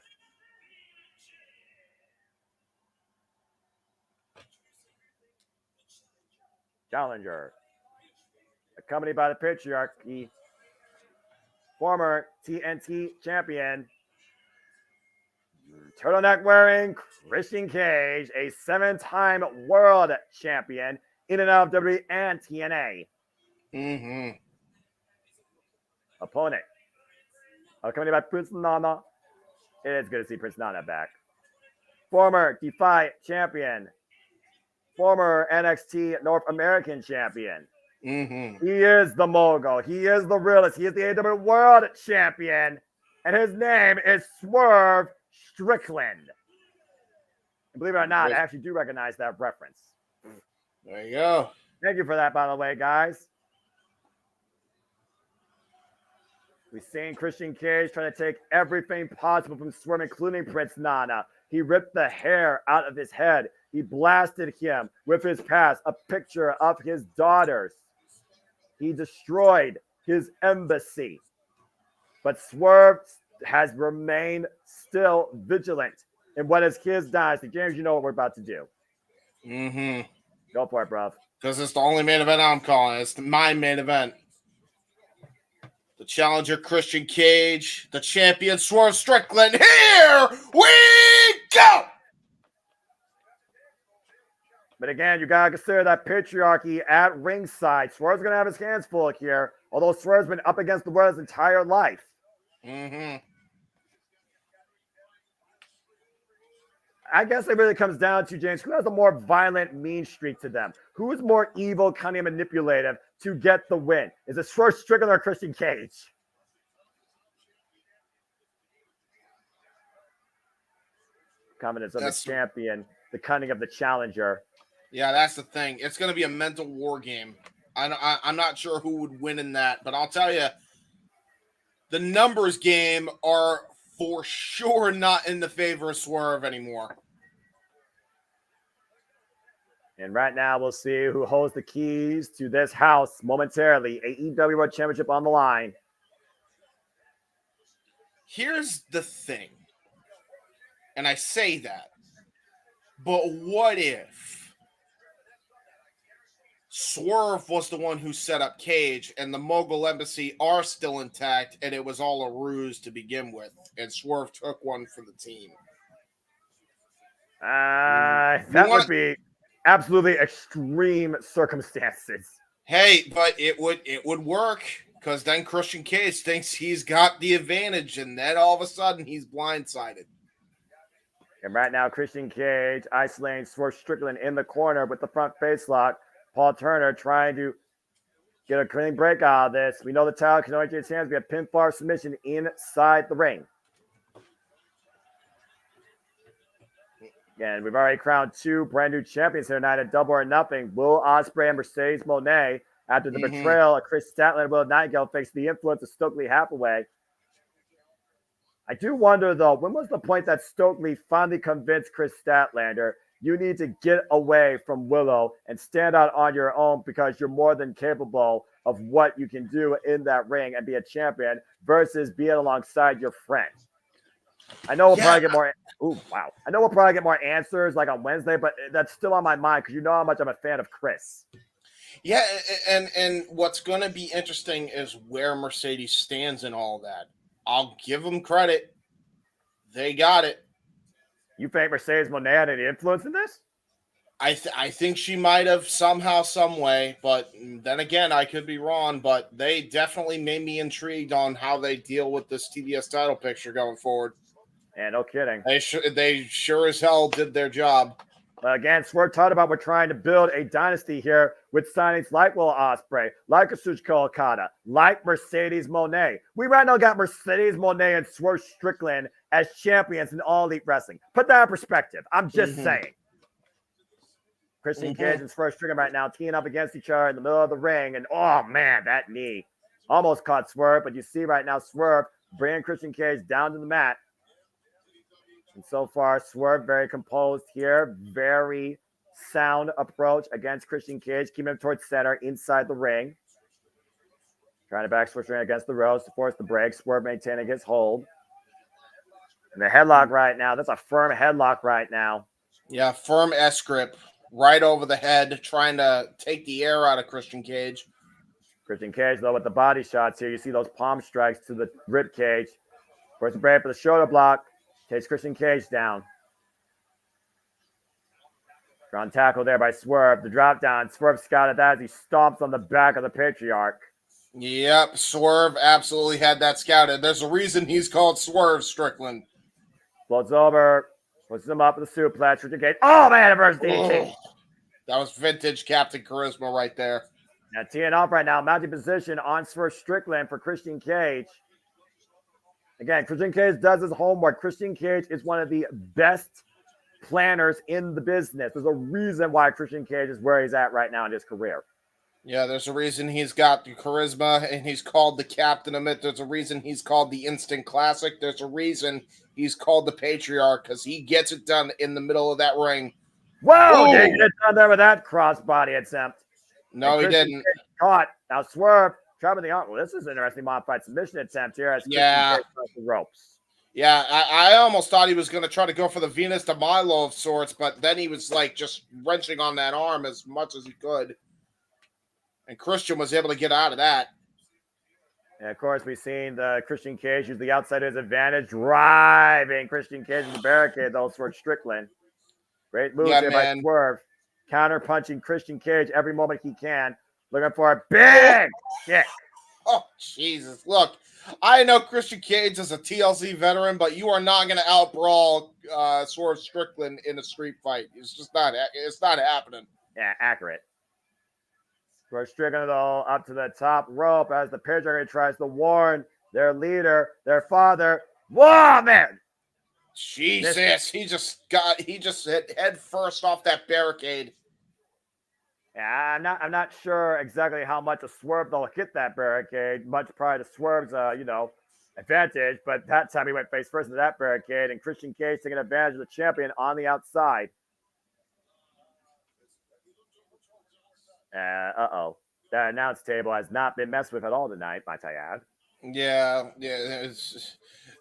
Challenger. Accompanied by the patriarchy. Former TNT champion. Turtleneck wearing Christian Cage, a 7-time world champion. in and out of WWE and TNA. Mm-hmm. Opponent. Coming by Prince Nana. It is good to see Prince Nana back. Former Defy champion. Former NXT North American champion. Mm-hmm. He is the mogul. He is the realist. He is the AEW World Champion. And his name is Swerve Strickland. And believe it or not, I actually do recognize that reference. There you go. Thank you for that, by the way, guys. We've seen Christian Cage trying to take everything possible from Swerve, including Prince Nana. He ripped the hair out of his head. He blasted him with his past, a picture of his daughters. He destroyed his embassy. But Swerve has remained still vigilant in what is his dynasty. James, you know what we're about to do. Mm-hmm. Go for it, bruv. Because it's the only main event I'm calling. It's my main event. The challenger, Christian Cage. The champion, Swerve Strickland. Here we go! But again, you got to consider that patriarchy at ringside. Swerve's going to have his hands full here, although Swerve's been up against the world his entire life. Mm-hmm. I guess it really comes down to, James, who has a more violent, mean streak to them? Who is more evil, cunning, and manipulative to get the win? Is it Swerve Strickland or Christian Cage? Confidence of the champion, the cunning of the challenger. Yeah, that's the thing. It's going to be a mental war game. I'm not sure who would win in that, but I'll tell you, the numbers game are for sure not in the favor of Swerve anymore. And right now, we'll see who holds the keys to this house momentarily. AEW World Championship on the line. Here's the thing, and I say that, but what if Swerve was the one who set up Cage and the Mogul Embassy are still intact and it was all a ruse to begin with, and Swerve took one for the team? That would be absolutely extreme circumstances. Hey, but it would work, because then Christian Cage thinks he's got the advantage, and then all of a sudden he's blindsided. And right now, Christian Cage isolating Swerve Strickland in the corner with the front face lock. Paul Turner trying to get a clean break out of this. We know the title can only get his hands. We have pinfall submission inside the ring. And we've already crowned two brand new champions here tonight at Double or Nothing. Will Ospreay and Mercedes Moné, after the betrayal of Chris Statlander and Will Nightingale, faced the influence of Stokely Hathaway. I do wonder, though, when was the point that Stokely finally convinced Chris Statlander, you need to get away from Willow and stand out on your own because you're more than capable of what you can do in that ring and be a champion versus being alongside your friend? I know we'll probably get more. I know we'll probably get more answers like on Wednesday, but that's still on my mind because you know how much I'm a fan of Chris. Yeah, and what's going to be interesting is where Mercedes stands in all that. I'll give them credit. They got it. You think Mercedes Moné had any influence in this? I think she might have somehow, some way, but then again, I could be wrong, but they definitely made me intrigued on how they deal with this TBS title picture going forward. Yeah, no kidding. They sure as hell did their job. Again, Swerve talked about we're trying to build a dynasty here with signings like Will Ospreay, like Kazuchika Okada, like Mercedes Moné. We right now got Mercedes Moné and Swerve Strickland as champions in All Elite Wrestling. Put that in perspective. I'm just saying. Christian Cage and Swerve Strickland right now teeing up against each other in the middle of the ring. And, oh, man, that knee almost caught Swerve. But you see right now Swerve bringing Christian Cage down to the mat. And so far, Swerve very composed here. Very sound approach against Christian Cage. Keeping him towards center inside the ring. Trying to back Swerve against the ropes to force the break. Swerve maintaining his hold. And the headlock right now. That's a firm headlock right now. Yeah, firm S-grip. Right over the head. Trying to take the air out of Christian Cage. Christian Cage, though, with the body shots here. You see those palm strikes to the rib cage. Force the break for the shoulder block. Takes Christian Cage down. Strong tackle there by Swerve. The drop down. Swerve scouted that as he stomps on the back of the Patriarch. Yep, Swerve absolutely had that scouted. There's a reason he's called Swerve Strickland. Floats over, puts him up with the suplex. Christian Cage. Oh, man, reverse DDT. That was vintage Captain Charisma right there. Now teeing off right now, mounting position on Swerve Strickland for Christian Cage. Again, Christian Cage does his homework. Christian Cage is one of the best planners in the business. There's a reason why Christian Cage is where he's at right now in his career. Yeah, there's a reason he's got the charisma and he's called the captain of it. There's a reason he's called the instant classic. There's a reason he's called the patriarch because he gets it done in the middle of that ring. Whoa! Didn't get done there with that crossbody attempt. No, he didn't. Caught. Now Swerve trapping the arm. Well, this is an interesting modified submission attempt here as Christian Cage across the ropes. Yeah, I almost thought he was going to try to go for the Venus de Milo of sorts, but then he was like just wrenching on that arm as much as he could. And Christian was able to get out of that. And of course, we've seen the Christian Cage use the outside of his advantage, driving Christian Cage in the barricade, though, towards Strickland. Great move there by Swerve. Counter punching Christian Cage every moment he can. Looking for a big kick. Oh, Jesus. Look, I know Christian Cage is a TLC veteran, but you are not going to outbrawl Swerve Strickland in a street fight. It's just not. It's not happening. Yeah, accurate. Swerve Strickland, though, up to the top rope as the Patriarch tries to warn their leader, their father. Whoa, man! Jesus, he just hit head first off that barricade. Yeah, I'm not sure exactly how much a Swerve they'll hit that barricade, much prior to Swerve's advantage, but that time he went face first into that barricade, and Christian Cage taking advantage of the champion on the outside. Uh-oh. That announce table has not been messed with at all tonight, might I add. Yeah.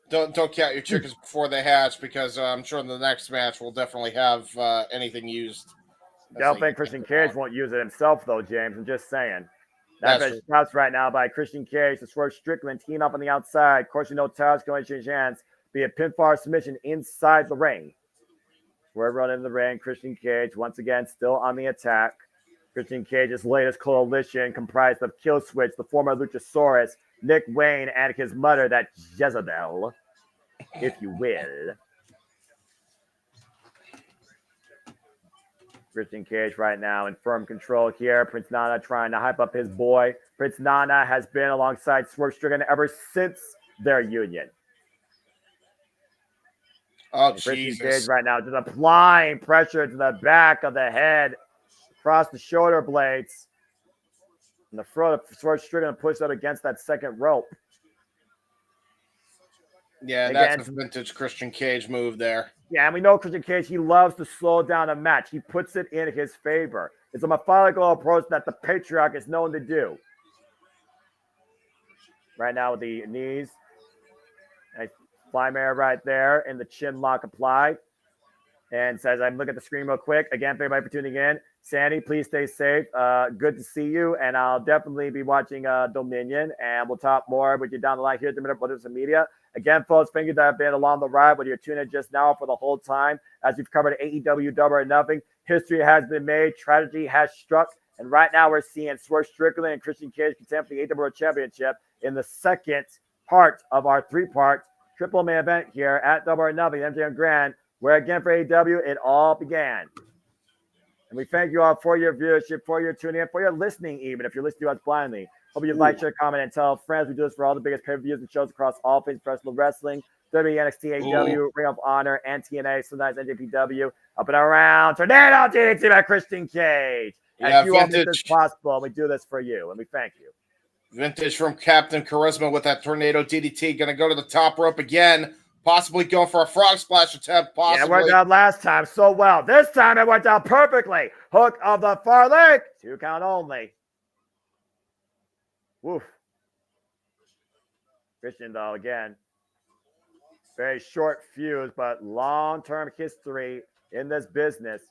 Don't count your chickens before they hatch, because I'm sure in the next match we'll definitely have anything used. I don't think Christian Cage won't use it himself, though, James. I'm just saying. That match stops right now by Christian Cage to Swerve Strickland teeing up on the outside. Of course, you know Towers going to change hands. Be a pinfall submission inside the ring. Swerve running in the ring. Christian Cage, once again, still on the attack. Christian Cage's latest coalition comprised of Killswitch, the former Luchasaurus, Nick Wayne, and his mother, that Jezebel, if you will. Christian Cage right now in firm control here. Prince Nana trying to hype up his boy. Prince Nana has been alongside Swerve Strickland ever since their union. Oh, Jesus. Christian Cage right now just applying pressure to the back of the head, across the shoulder blades. And the front of Swerve Strickland pushed up against that second rope. Yeah, that's a vintage Christian Cage move there. Yeah, and we know Christian Cage, he loves to slow down a match. He puts it in his favor. It's a methodical approach that the Patriarch is known to do. Right now with the knees. Nice fly mare right there, and the chin lock applied. And says, I'm looking at the screen real quick. Again, thank everybody for tuning in. Sandy, please stay safe. Good to see you. And I'll definitely be watching Dominion. And we'll talk more with you down the line here at the Multiverse of Media. Again, folks, thank you that have been along the ride, whether you're tuning in just now for the whole time. As we've covered AEW Double or Nothing, history has been made. Tragedy has struck. And right now we're seeing Swerve Strickland and Christian Cage contend for the AEW World Championship in the second part of our three-part triple main event here at Double or Nothing, MJM Grand, where again for AEW, it all began. And we thank you all for your viewership, for your tuning in, for your listening, even if you're listening to us blindly. Hope you like, share, comment, and tell friends. We do this for all the biggest pay-per-views and shows across all things professional wrestling, WWE, NXT, AEW, Ring of Honor, and TNA, sometimes NJPW, up and around. Tornado DDT by Christian Cage. And you all make this possible, we do this for you, and we thank you. Vintage from Captain Charisma with that Tornado DDT. Going to go to the top rope again. Possibly going for a frog splash attempt. Possibly. Yeah, it worked out last time so well. This time it worked out perfectly. Hook of the far leg. 2 count only. Woof. Christian, though, again, very short fuse, but long-term history in this business.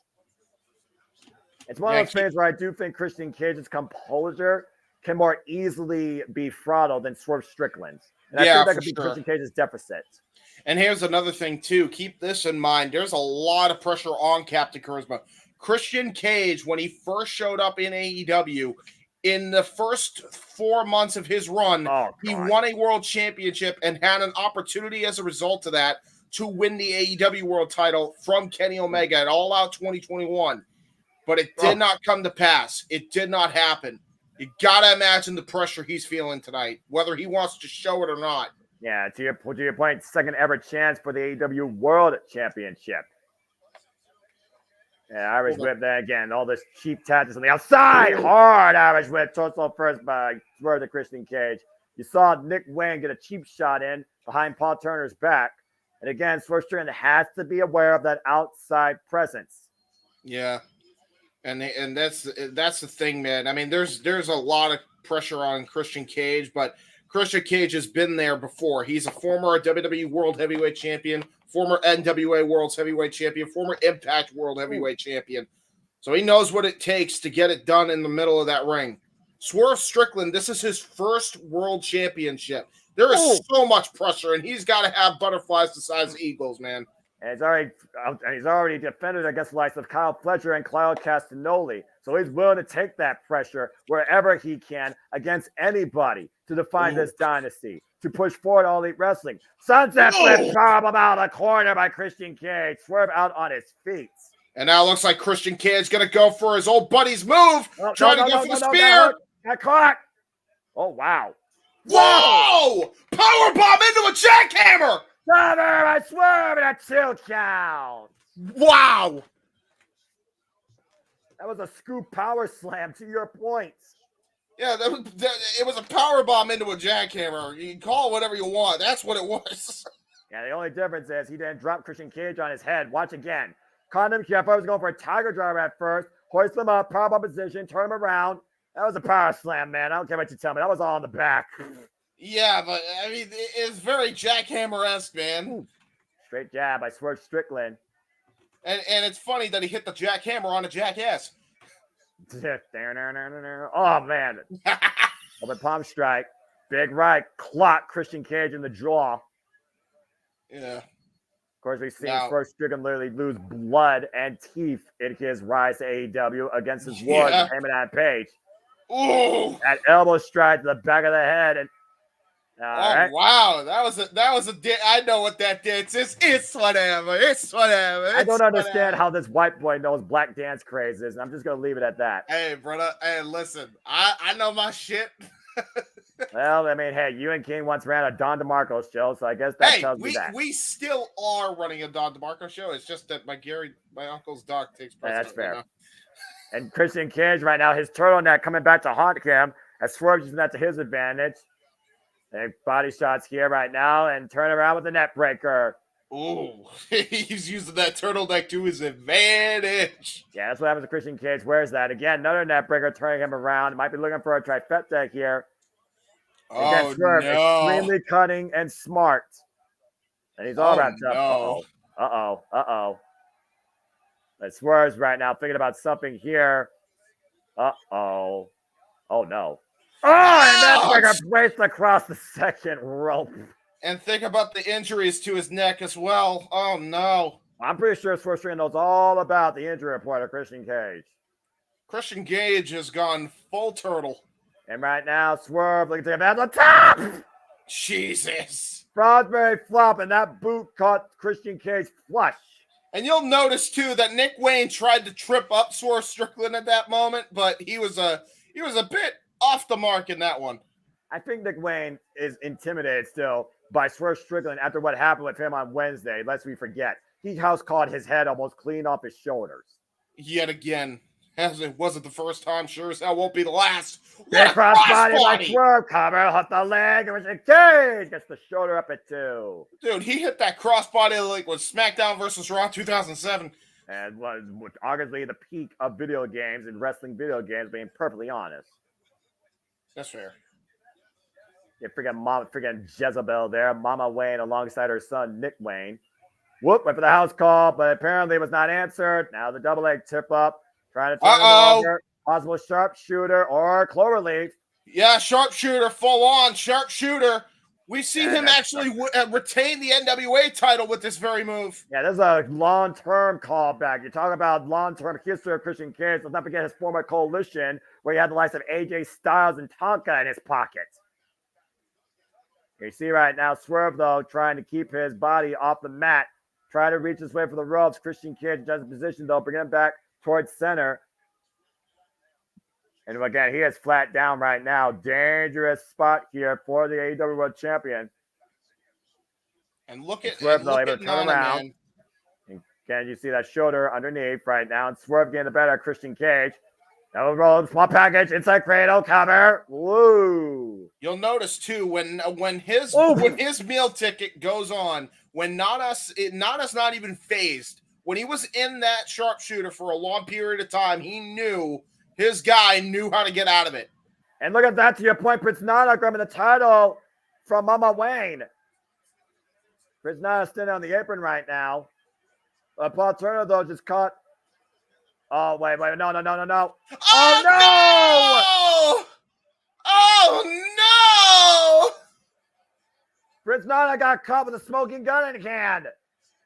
It's one of those things where I do think Christian Cage's composure can more easily be throttled than Swerve Strickland's. And I think that could be Christian Cage's deficit. And here's another thing, too. Keep this in mind. There's a lot of pressure on Captain Charisma. Christian Cage, when he first showed up in AEW, in the first 4 months of his run, he won a world championship and had an opportunity as a result of that to win the AEW world title from Kenny Omega at All Out 2021. But it did not come to pass. It did not happen. You got to imagine the pressure he's feeling tonight, whether he wants to show it or not. Yeah, to your point, second ever chance for the AEW World Championship. Yeah, Irish whip there again. All this cheap tactics on the outside. Hard Irish whip. Torso first by Swerve to Christian Cage. You saw Nick Wayne get a cheap shot in behind Paul Turner's back. And again, Swerve Strickland has to be aware of that outside presence. Yeah. And that's the thing, man. I mean, there's a lot of pressure on Christian Cage, but Christian Cage has been there before. He's a former WWE World Heavyweight Champion, former NWA World Heavyweight Champion, former Impact World Heavyweight Champion. So he knows what it takes to get it done in the middle of that ring. Swerve Strickland, this is his first World Championship. There is so much pressure, and he's got to have butterflies the size of eagles, man. And he's already defended against the likes of Kyle Fletcher and Kyle Castagnoli. So he's willing to take that pressure wherever he can against anybody to define this dynasty, to push forward All Elite Wrestling. Sunset flip powerbomb out of the corner by Christian Cage. Swerve out on his feet. And now it looks like Christian Cage going to go for his old buddy's move, trying to go for the spear. Got caught. Oh, wow. Whoa! Powerbomb into a jackhammer! Cover, I swerve, and a 2 count. Wow. That was a scoop power slam to your points. Yeah, it was a power bomb into a jackhammer. You can call it whatever you want. That's what it was. Yeah, the only difference is he didn't drop Christian Cage on his head. Watch again. Condom Kemper was going for a tiger driver at first. Hoist him up, power bomb position, turn him around. That was a power slam, man. I don't care what you tell me. That was all on the back. Yeah, but I mean, it's very jackhammer-esque, man. Straight jab by Swerve Strickland. And it's funny that he hit the jackhammer on a jackass. Oh, man. Open palm strike. Big right. Clock Christian Cage in the jaw. Yeah. Of course, we've seen Swerve Strickland literally lose blood and teeth in his rise to AEW against his wars with Heyman and Page. Ooh. That elbow strike to the back of the head. And wow, that was a I know what that dance is. It's whatever. I don't understand how this white boy knows black dance crazes, and I'm just gonna leave it at that. Hey, brother. Hey, listen, I know my shit. Well, I mean, hey, you and King once ran a Don DeMarco show, so I guess that tells me that. We still are running a Don DeMarco show. It's just that my uncle's dog takes precedent. That's fair. You know? And Christian Cage right now, his turtleneck coming back to haunt him as Swerve using that to his advantage. And body shots here right now and turn around with the net breaker. Ooh, he's using that turtleneck to his advantage. Yeah, that's what happens to Christian Cage. Where's that? Again, another net breaker turning him around. Might be looking for a trifecta here. Oh, Swerve, no. extremely cunning and smart. And he's all wrapped up. No. Uh-oh. But Swerve's right now thinking about something here. Uh-oh. Oh, no. Oh, and that breaker braced across the second rope. And think about the injuries to his neck as well. Oh, no. I'm pretty sure Swerve Strickland knows all about the injury report of Christian Cage. Christian Cage has gone full turtle. And right now, Swerve looking to him at the top. Jesus. Frosberry flop, and that boot caught Christian Cage flush. And you'll notice, too, that Nick Wayne tried to trip up Swerve Strickland at that moment, but he was a bit off the mark in that one. I think Nick Wayne is intimidated still by Swerve Strickland after what happened with him on Wednesday, lest we forget. He house caught his head almost clean off his shoulders. Yet again. As it wasn't the first time, sure as hell won't be the last. Big crossbody by Swerve, cover, hit the leg, and Cage gets the shoulder up at 2. Dude, he hit that crossbody like with SmackDown versus Raw 2007. And was arguably the peak of video games and wrestling video games, being perfectly honest. That's fair. Yeah, freaking Jezebel there. Mama Wayne alongside her son, Nick Wayne. Went for the house call, but apparently it was not answered. Now the double leg tip up. Trying to turn him over. Possible sharpshooter or cloverleaf. Yeah, sharpshooter, full on sharpshooter. We've seen him actually retain the NWA title with this very move. Yeah, this is a long-term callback. You're talking about long-term history of Christian Cage. Let's not forget his former coalition, where he had the likes of AJ Styles and Tonka in his pocket. You see right now, Swerve, though, trying to keep his body off the mat, trying to reach his way for the ropes. Christian Cage does the position, though, bringing him back towards center. And again, he is flat down right now. Dangerous spot here for the AEW World Champion. And look at Swerve, and though, look able at to turn Nana, around. man. And again, you see that shoulder underneath right now. And Swerve getting the better of Christian Cage. Now roll small package inside cradle cover. Woo! You'll notice too when his meal ticket goes on, when Nana's not even phased. When he was in that sharpshooter for a long period of time, he knew his guy knew how to get out of it. And look at that, to your point, Prince Nana grabbing the title from Mama Wayne. Prince Nana standing on the apron right now. Paul Turner, though, just caught. Oh, wait, no. Oh, no! Oh, no! Prince Nana got caught with a smoking gun in hand.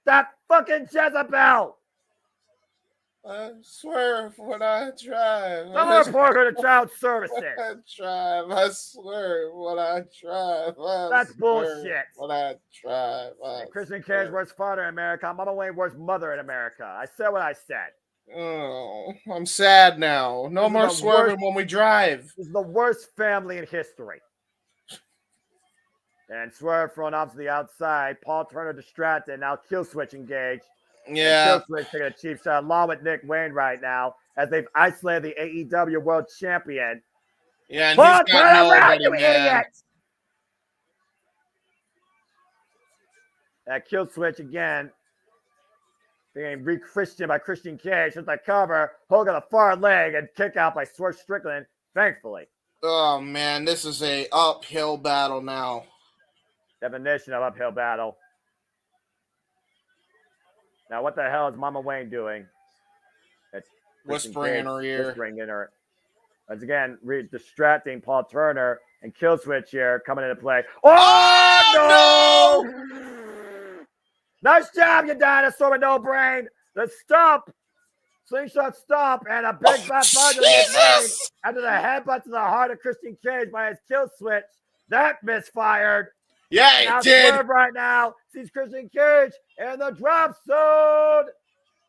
That fucking Jezebel! I swear when I drive. Someone report her to child services. I drive. I swear when I drive. That's bullshit. When I drive. Christian Cage worst father in America. Mama Wayne worst mother in America. I said what I said. Oh, I'm sad now. No more swerving when we drive. This is the worst family in history. And Swerve thrown off to the outside. Paul Turner distracted. Now kill switch engaged. Yeah. Kill switch taking a cheap shot along with Nick Wayne right now as they've isolated the AEW World Champion. Yeah, and Paul he's got nobody, you man. idiot! That kill switch again. Being re-Christian by Christian Cage with the cover. Holding the far leg and kick out by Swerve Strickland, thankfully. Oh, man, this is a uphill battle now. Definition of uphill battle. Now, what the hell is Mama Wayne doing? It's Whispering in her ear. Whispering in her. Once again, distracting Paul Turner and kill switch here coming into play. Oh, no! Nice job, you dinosaur with no brain. The stomp. Slingshot stomp and a big fat punch after the headbutt to the heart of Christian Cage by his kill switch. That misfired. Yeah, it did. Swerve right now sees Christian Cage in the drop zone.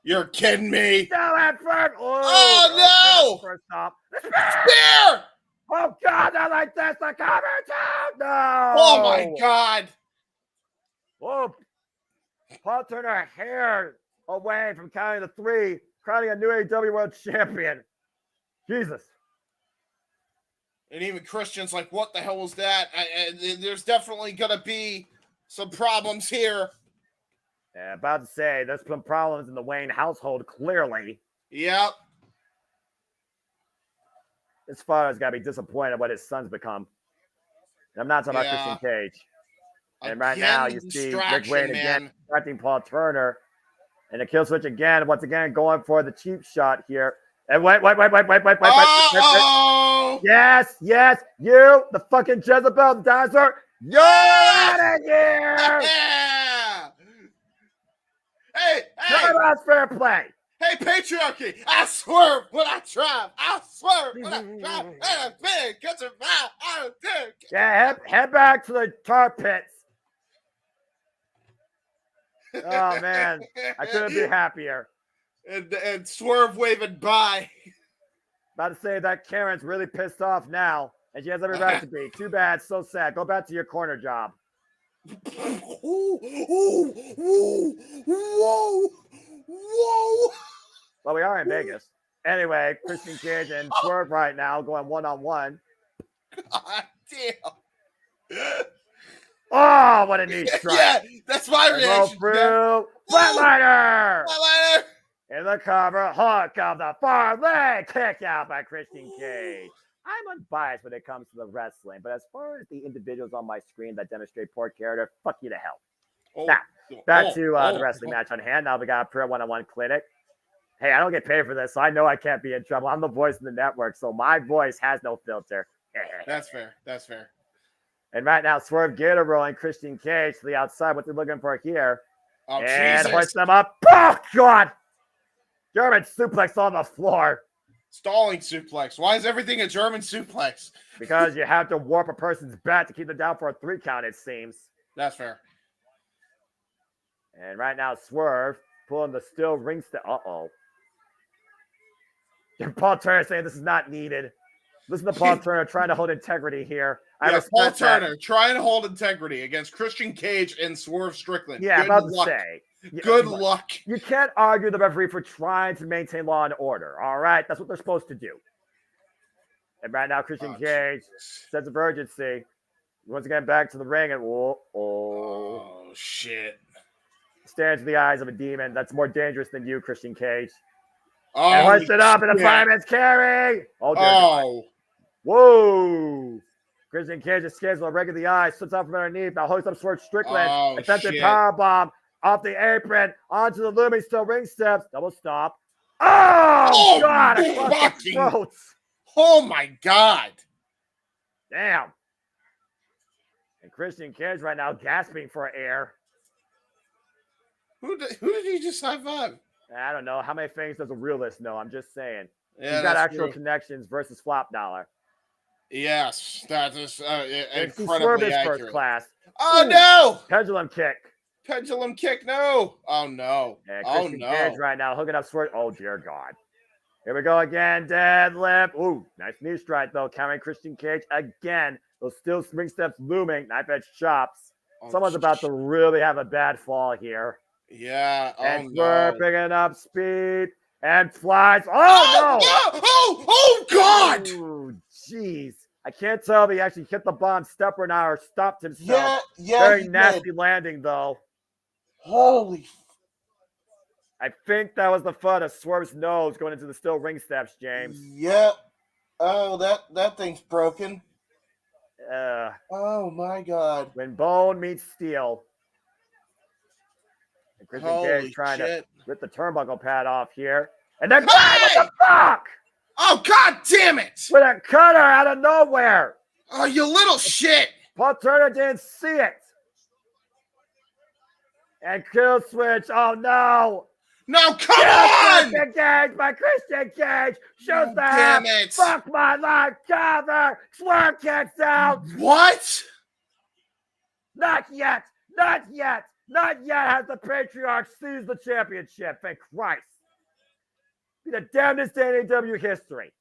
You're kidding me. Down at first. Oh, no. First stop. Spear. Oh, God, not like this. The cover down. No. Oh, my God. Whoa. Paul Turner hair away from counting the three, crowning a new AEW World Champion. Jesus. And even Christian's like, what the hell was that? There's definitely going to be some problems here. Yeah, about to say, there's some problems in the Wayne household, clearly. Yep. His father's got to be disappointed what his son's become. And I'm not talking about Christian Cage. And right now, you see Rick Wayne again distracting Paul Turner. And the kill switch again, once again, going for the cheap shot here. And wait. Yes, you, the fucking Jezebel, the dinosaur, you're out of here! Hey! That's fair play. Hey, patriarchy! I swerve when I drive. I swerve when I drive. Yeah, head back to the tar pits. Oh, man. I couldn't be happier. And Swerve waving by. About to say that Karen's really pissed off now, and she has every right to be. Too bad. So sad. Go back to your corner job. Whoa. Well, we are in Vegas. Anyway, Christian Cage and Swerve right now going one-on-one. God damn. Oh, what a knee strike. Yeah, that's my reaction. Through. Flatliner. In the cover, hook of the far leg. Kick out by Christian Cage. I'm unbiased when it comes to the wrestling, but as far as the individuals on my screen that demonstrate poor character, fuck you to hell. Now, back to the wrestling match on hand. Now we got a prayer one-on-one clinic. Hey, I don't get paid for this, so I know I can't be in trouble. I'm the voice of the network, so my voice has no filter. That's fair. And right now, Swerve Gator rolling Christian Cage to the outside. What they're looking for here. Oh, and Jesus. hoist them up. Oh, God. German suplex on the floor. Stalling suplex. Why is everything a German suplex? Because you have to warp a person's back to keep them down for a 3 count, it seems. That's fair. And right now, Swerve pulling the steel ring step. Uh-oh. Paul Turner saying this is not needed. Listen to Paul Turner trying to hold integrity here. Paul Turner trying to hold integrity against Christian Cage and Swerve Strickland. Yeah, Good about luck. to say. Good luck. You can't argue the referee for trying to maintain law and order. All right, that's what they're supposed to do. And right now, Christian Cage sense of urgency. Once again, back to the ring, and oh shit! Stares into the eyes of a demon. That's more dangerous than you, Christian Cage. Oh, and hoist it up in a fireman's carry. Oh, dear God. Whoa! Christian Cage escapes with a rig of the eye, slips out from underneath. Now hoists up Swerve Strickland. Attempted powerbomb off the apron onto the looming steel ring steps. Double stop. Oh God! Across the throats. Oh my God! Damn. And Christian Cage right now gasping for air. Who did he just high five? I don't know. How many things does a realist know? I'm just saying. Yeah, he's got actual connections versus flop dollar. Yes, that is incredibly Swerve is accurate. First class. Oh, no! Pendulum kick. Pendulum kick, no! Oh, no. And Oh, Christian no. Cage right now hooking up Swerve. Oh, dear God. Here we go again. Deadlift. Ooh, nice knee strike, though. Countering Christian Cage again. Those steel spring steps looming. Knife edge chops. Someone's about to really have a bad fall here. Yeah. And Oh, Swerve no. picking up speed and flies. Oh, no. Oh, God. Ooh, jeez. I can't tell if he actually hit the bomb step or not or stopped himself. Yeah, Very he nasty did. landing, though. Holy. I think that was the foot of Swerve's nose going into the steel ring steps, James. Yep. Oh, that thing's broken. Uh, Oh, my God. When bone meets steel. And Christian Holy Cage trying shit. to rip the turnbuckle pad off here. And then, what the fuck? Oh, God damn it. With a cutter out of nowhere. Oh, you little shit. Paul Turner didn't see it. And kill switch. Oh, no. No, come on! Christian Cage by Christian Cage. Shoots the damn half. it. Fuck my life. Cover. Swerve kicks out. What? Not yet. Not yet. Not yet has the Patriarch seized the championship. Thank Christ. Be the damnedest day in AEW history.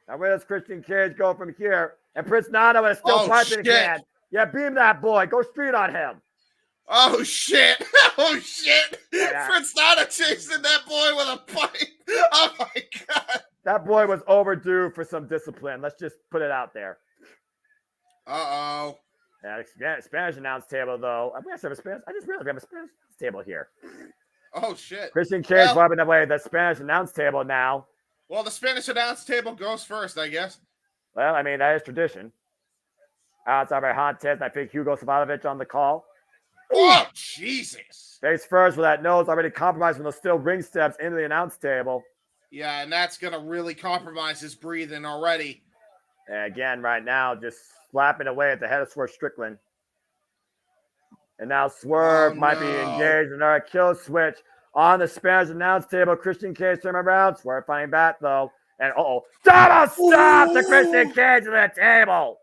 Now where does Christian Cage go from here? And Prince Nana is still piping again. Yeah, beam that boy. Go street on him. Oh, shit. Oh, shit. Yeah. Prince Nana chasing that boy with a pipe. Oh, my God. That boy was overdue for some discipline. Let's just put it out there. Uh-oh. Yeah, Spanish announce table, though. I just realized we have a Spanish announce table here. Oh, shit. Christian Cage wiping away the Spanish announce table now. Well, the Spanish announce table goes first, I guess. Well, I mean, that is tradition. Outside by Hontes, I think Hugo Savalovich on the call. Oh, Jesus. Face first with that nose already compromised from those steel ring steps into the announce table. Yeah, and that's going to really compromise his breathing already. And again, right now, just slapping away at the head of Swerve Strickland. And now Swerve might be engaged in our kill switch on the Spanish announce table. Christian Cage turning around. Swerve finding back, though. And double stop to Christian Cage to the table.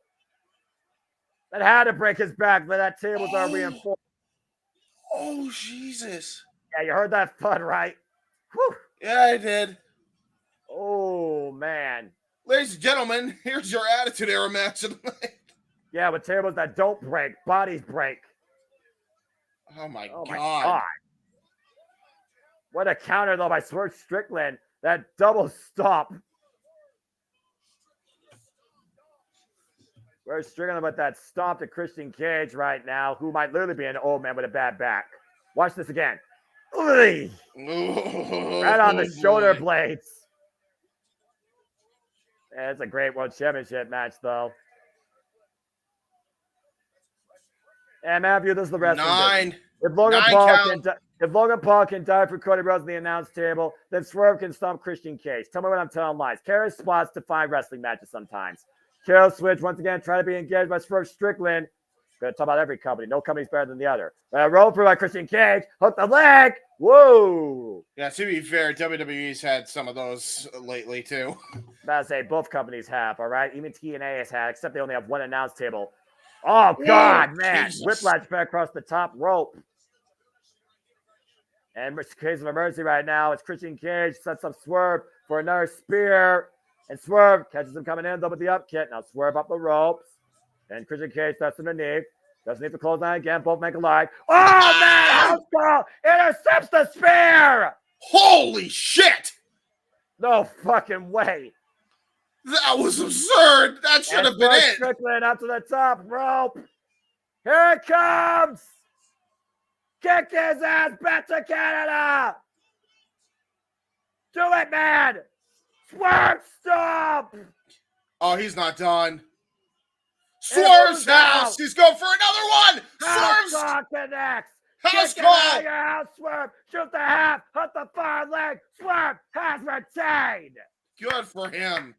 That had to break his back, but that table's are reinforced. Oh, Jesus. Yeah, you heard that thud, right? Whew. Yeah, I did. Oh, man. Ladies and gentlemen, here's your Attitude Era match tonight. Yeah, with tables that don't break, bodies break. Oh, my God. God. What a counter, though, by Swerve Strickland. That double stop. We're Strickland with that stomp to Christian Cage right now, who might literally be an old man with a bad back. Watch this again. Right on the shoulder blades. Yeah, it's a great World Championship match, though. And Matthew, this is the wrestling. If Logan Paul can die for Cody Rhodes in the announce table, then Swerve can stomp Christian Cage. Tell me what I'm telling lies. Carry spots to find wrestling matches sometimes. Kill switch once again, trying to be engaged by Swerve Strickland. Gonna talk about every company. No company's better than the other. Roll through by Christian Cage. Hook the leg. Whoa. Yeah, to be fair, WWE's had some of those lately too. About to say both companies have, all right? Even TNA has had, except they only have one announce table. Oh, God, man. Jesus. Whiplash back across the top rope. And case of emergency right now. It's Christian Cage sets up Swerve for another spear. And Swerve catches him coming in, though, with the up kick. Now Swerve up the ropes. And Christian Cage starts underneath. Doesn't need to close on again. Both make a line. Oh, man! House call! Intercepts the spear! Holy shit! No fucking way. That was absurd. That should have been it. Strickland up to the top rope. Here it comes. Kick his ass back to Canada. Do it, man. Swerve stop. Oh, he's not done. Swerve's house. He's going for another one. House Swerve's call connects. house Kick it out call. of your house, Swerve. Shoot the half. Hook the far leg. Swerve has retained. Good for him.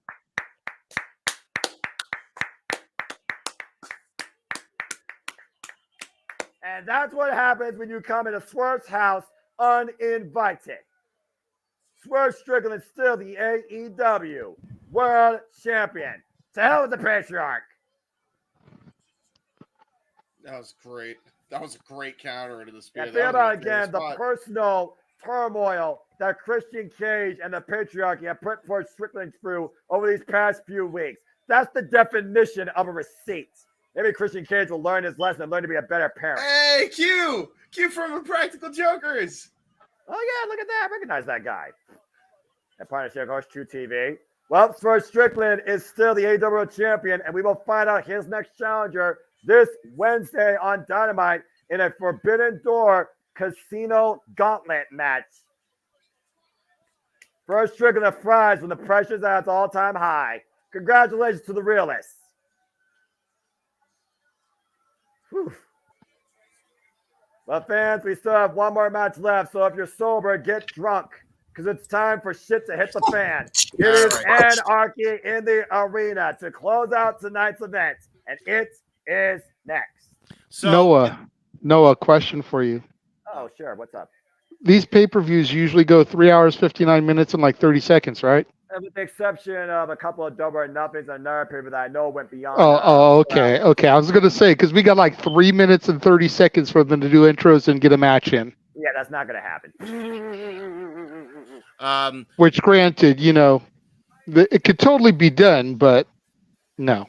And that's what happens when you come into Swerve's house uninvited. Swerve Strickland is still the AEW World Champion. To hell with the Patriarch. That was great. That was a great counter into the spear. And think about again the personal turmoil that Christian Cage and the Patriarchy have put forth Strickland through over these past few weeks. That's the definition of a receipt. Maybe Christian Cage will learn his lesson and learn to be a better parent. Hey, Q from Impractical Jokers. Oh, yeah, look at that. I recognize that guy. And partnership host True TV. Well, Swerve Strickland is still the AEW World Champion, and we will find out his next challenger this Wednesday on Dynamite in a Forbidden Door Casino Gauntlet match. Swerve Strickland the fries when the pressure's at its all-time high. Congratulations to the realists. Whew. Well, fans, we still have one more match left, so if you're sober, get drunk, because it's time for shit to hit the fan. It is Anarchy in the Arena to close out tonight's event, and it is next. So, Noah, question for you. Oh, sure. What's up? These pay-per-views usually go 3 hours, 59 minutes, and like 30 seconds, right? With the exception of a couple of double or nothings and another paper that I know went beyond. Okay. I was going to say, because we got like 3 minutes and 30 seconds for them to do intros and get a match in. Yeah, that's not going to happen. Which, granted, it could totally be done, but no.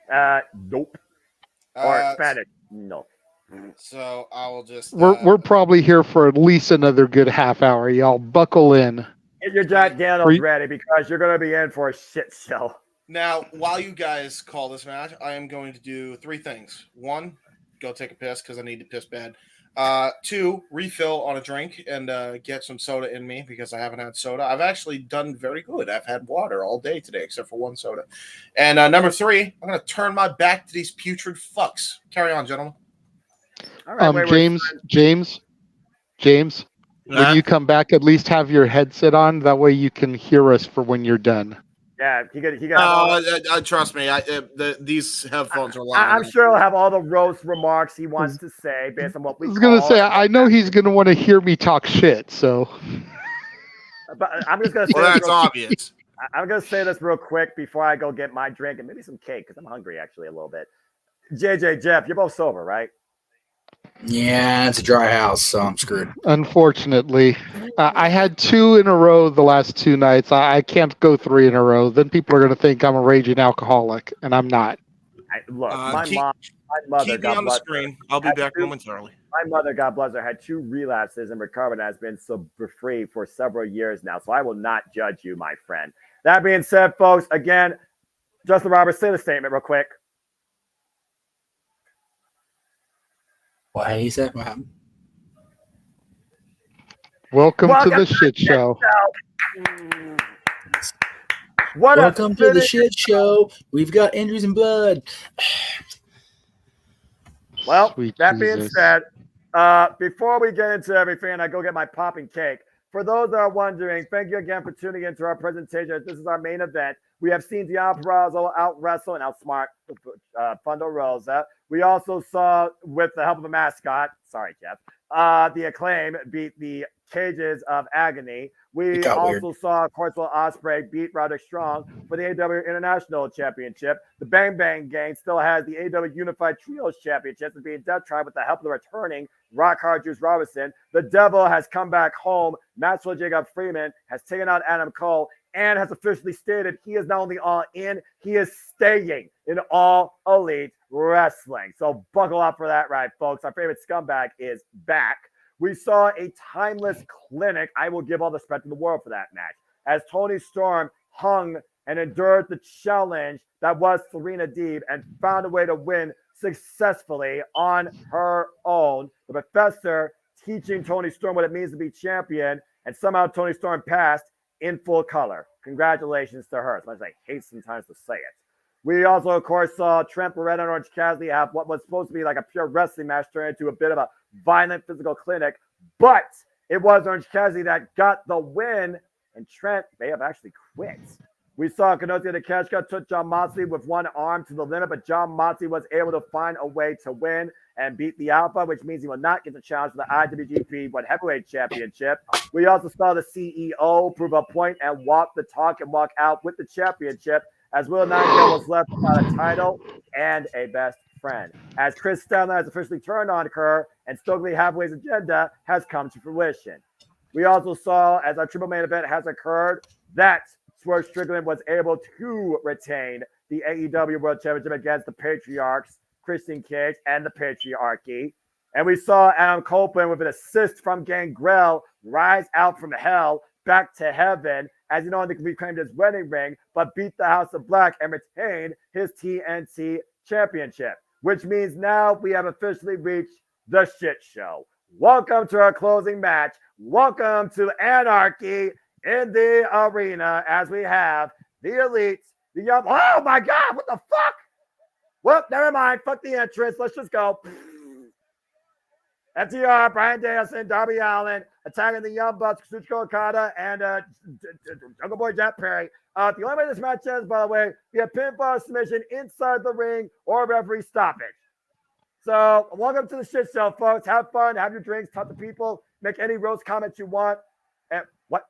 Nope. Or Spanish, no. So I will just. We're probably here for at least another good half hour. Y'all buckle in. Get your Jack Daniels ready because you're going to be in for a shit show. Now, while you guys call this match, I am going to do 3 things. 1, go take a piss because I need to piss bad. 2, refill on a drink and get some soda in me because I haven't had soda. I've actually done very good. I've had water all day today except for 1 soda. And number 3, I'm going to turn my back to these putrid fucks. Carry on, gentlemen. All right, James. When you come back, at least have your headset on. That way you can hear us for when you're done. Yeah, he got. Trust me, these headphones are loud. I'm sure he'll have all the roast remarks he wants to say based on what we. I was gonna say, I know he's gonna want to hear me talk shit. So. But I'm just gonna say. Well, that's obvious. I'm gonna say this real quick before I go get my drink and maybe some cake because I'm hungry actually a little bit. JJ, Jeff, you're both sober, right? Yeah, it's a dry house, so I'm screwed. Unfortunately, I had 2 in a row the last 2 nights. I can't go 3 in a row. Then people are going to think I'm a raging alcoholic, and I'm not. Look, my mother, keep me on the screen. I'll be back momentarily. My mother, God bless her, had 2 relapses and recovered and has been sober-free for several years now. So I will not judge you, my friend. That being said, folks, again, Justin Roberts, say the statement real quick. What he said? Welcome to the shit show. Welcome to the shit show. We've got injuries and blood. Well, Sweet that being Jesus. said, before we get into everything, I go get my popping cake. For those that are wondering, thank you again for tuning into our presentation. This is our main event. We have seen Deonna Purrazzo out-wrestle and outsmart Thunder Rosa. We also saw, with the help of a mascot, sorry, Jeff, the Acclaim beat the Cages of Agony. We also saw, of course, Will Ospreay beat Roderick Strong for the AEW International Championship. The Bang Bang Gang still has the AEW Unified Trios Championship and being Death Tribe with the help of the returning Rock Hard Juice Robinson. The Devil has come back home. Maxwell Jacob Freeman has taken out Adam Cole and has officially stated he is not only all in, he is staying in All Elite Wrestling. So buckle up for that ride, folks. Our favorite scumbag is back. We saw a timeless clinic. I will give all the respect in the world for that match, as Toni Storm hung and endured the challenge that was Serena Deeb and found a way to win successfully on her own. The Professor teaching Toni Storm what it means to be champion, and somehow Toni Storm passed in full color. Congratulations to her. As much as I hate sometimes to say it. We also, of course, saw Trent Beretta and Orange Cassidy have what was supposed to be like a pure wrestling match turn into a bit of a violent physical clinic, but it was Orange Cassidy that got the win, and Trent may have actually quit. We saw Kenosi Takeshita took Jon Moxley with one arm to the limit, but Jon Moxley was able to find a way to win and beat the Alpha, which means he will not get the challenge for the IWGP World Heavyweight Championship. We also saw the CEO prove a point and walk the talk and walk out with the championship, as Will Nightingale was left without a title and a best friend. As Chris Stanley has officially turned on her, and Stokely Hathaway's agenda has come to fruition. We also saw, as our triple main event has occurred, that Swerve Strickland was able to retain the AEW World Championship against the Patriarchs, Christian Cage, and the Patriarchy. And we saw Adam Copeland with an assist from Gangrel rise out from hell back to heaven, as he not only reclaimed his wedding ring, but beat the House of Black and retained his TNT Championship, which means now we have officially reached the shit show. Welcome to our closing match. Welcome to Anarchy in the arena, as we have the Elite, the Young. Oh my God, what the fuck? Well, never mind. Fuck the entrance. Let's just go. FTR, Bryan Danielson, Darby Allin attacking the Young Bucks, Kazuchika Okada, and Jungle Boy Jack Perry. The only way this match ends, by the way, be a pinfall submission inside the ring or referee stoppage. So, welcome to the shit show, folks. Have fun, have your drinks, talk to people, make any roast comments you want. And what?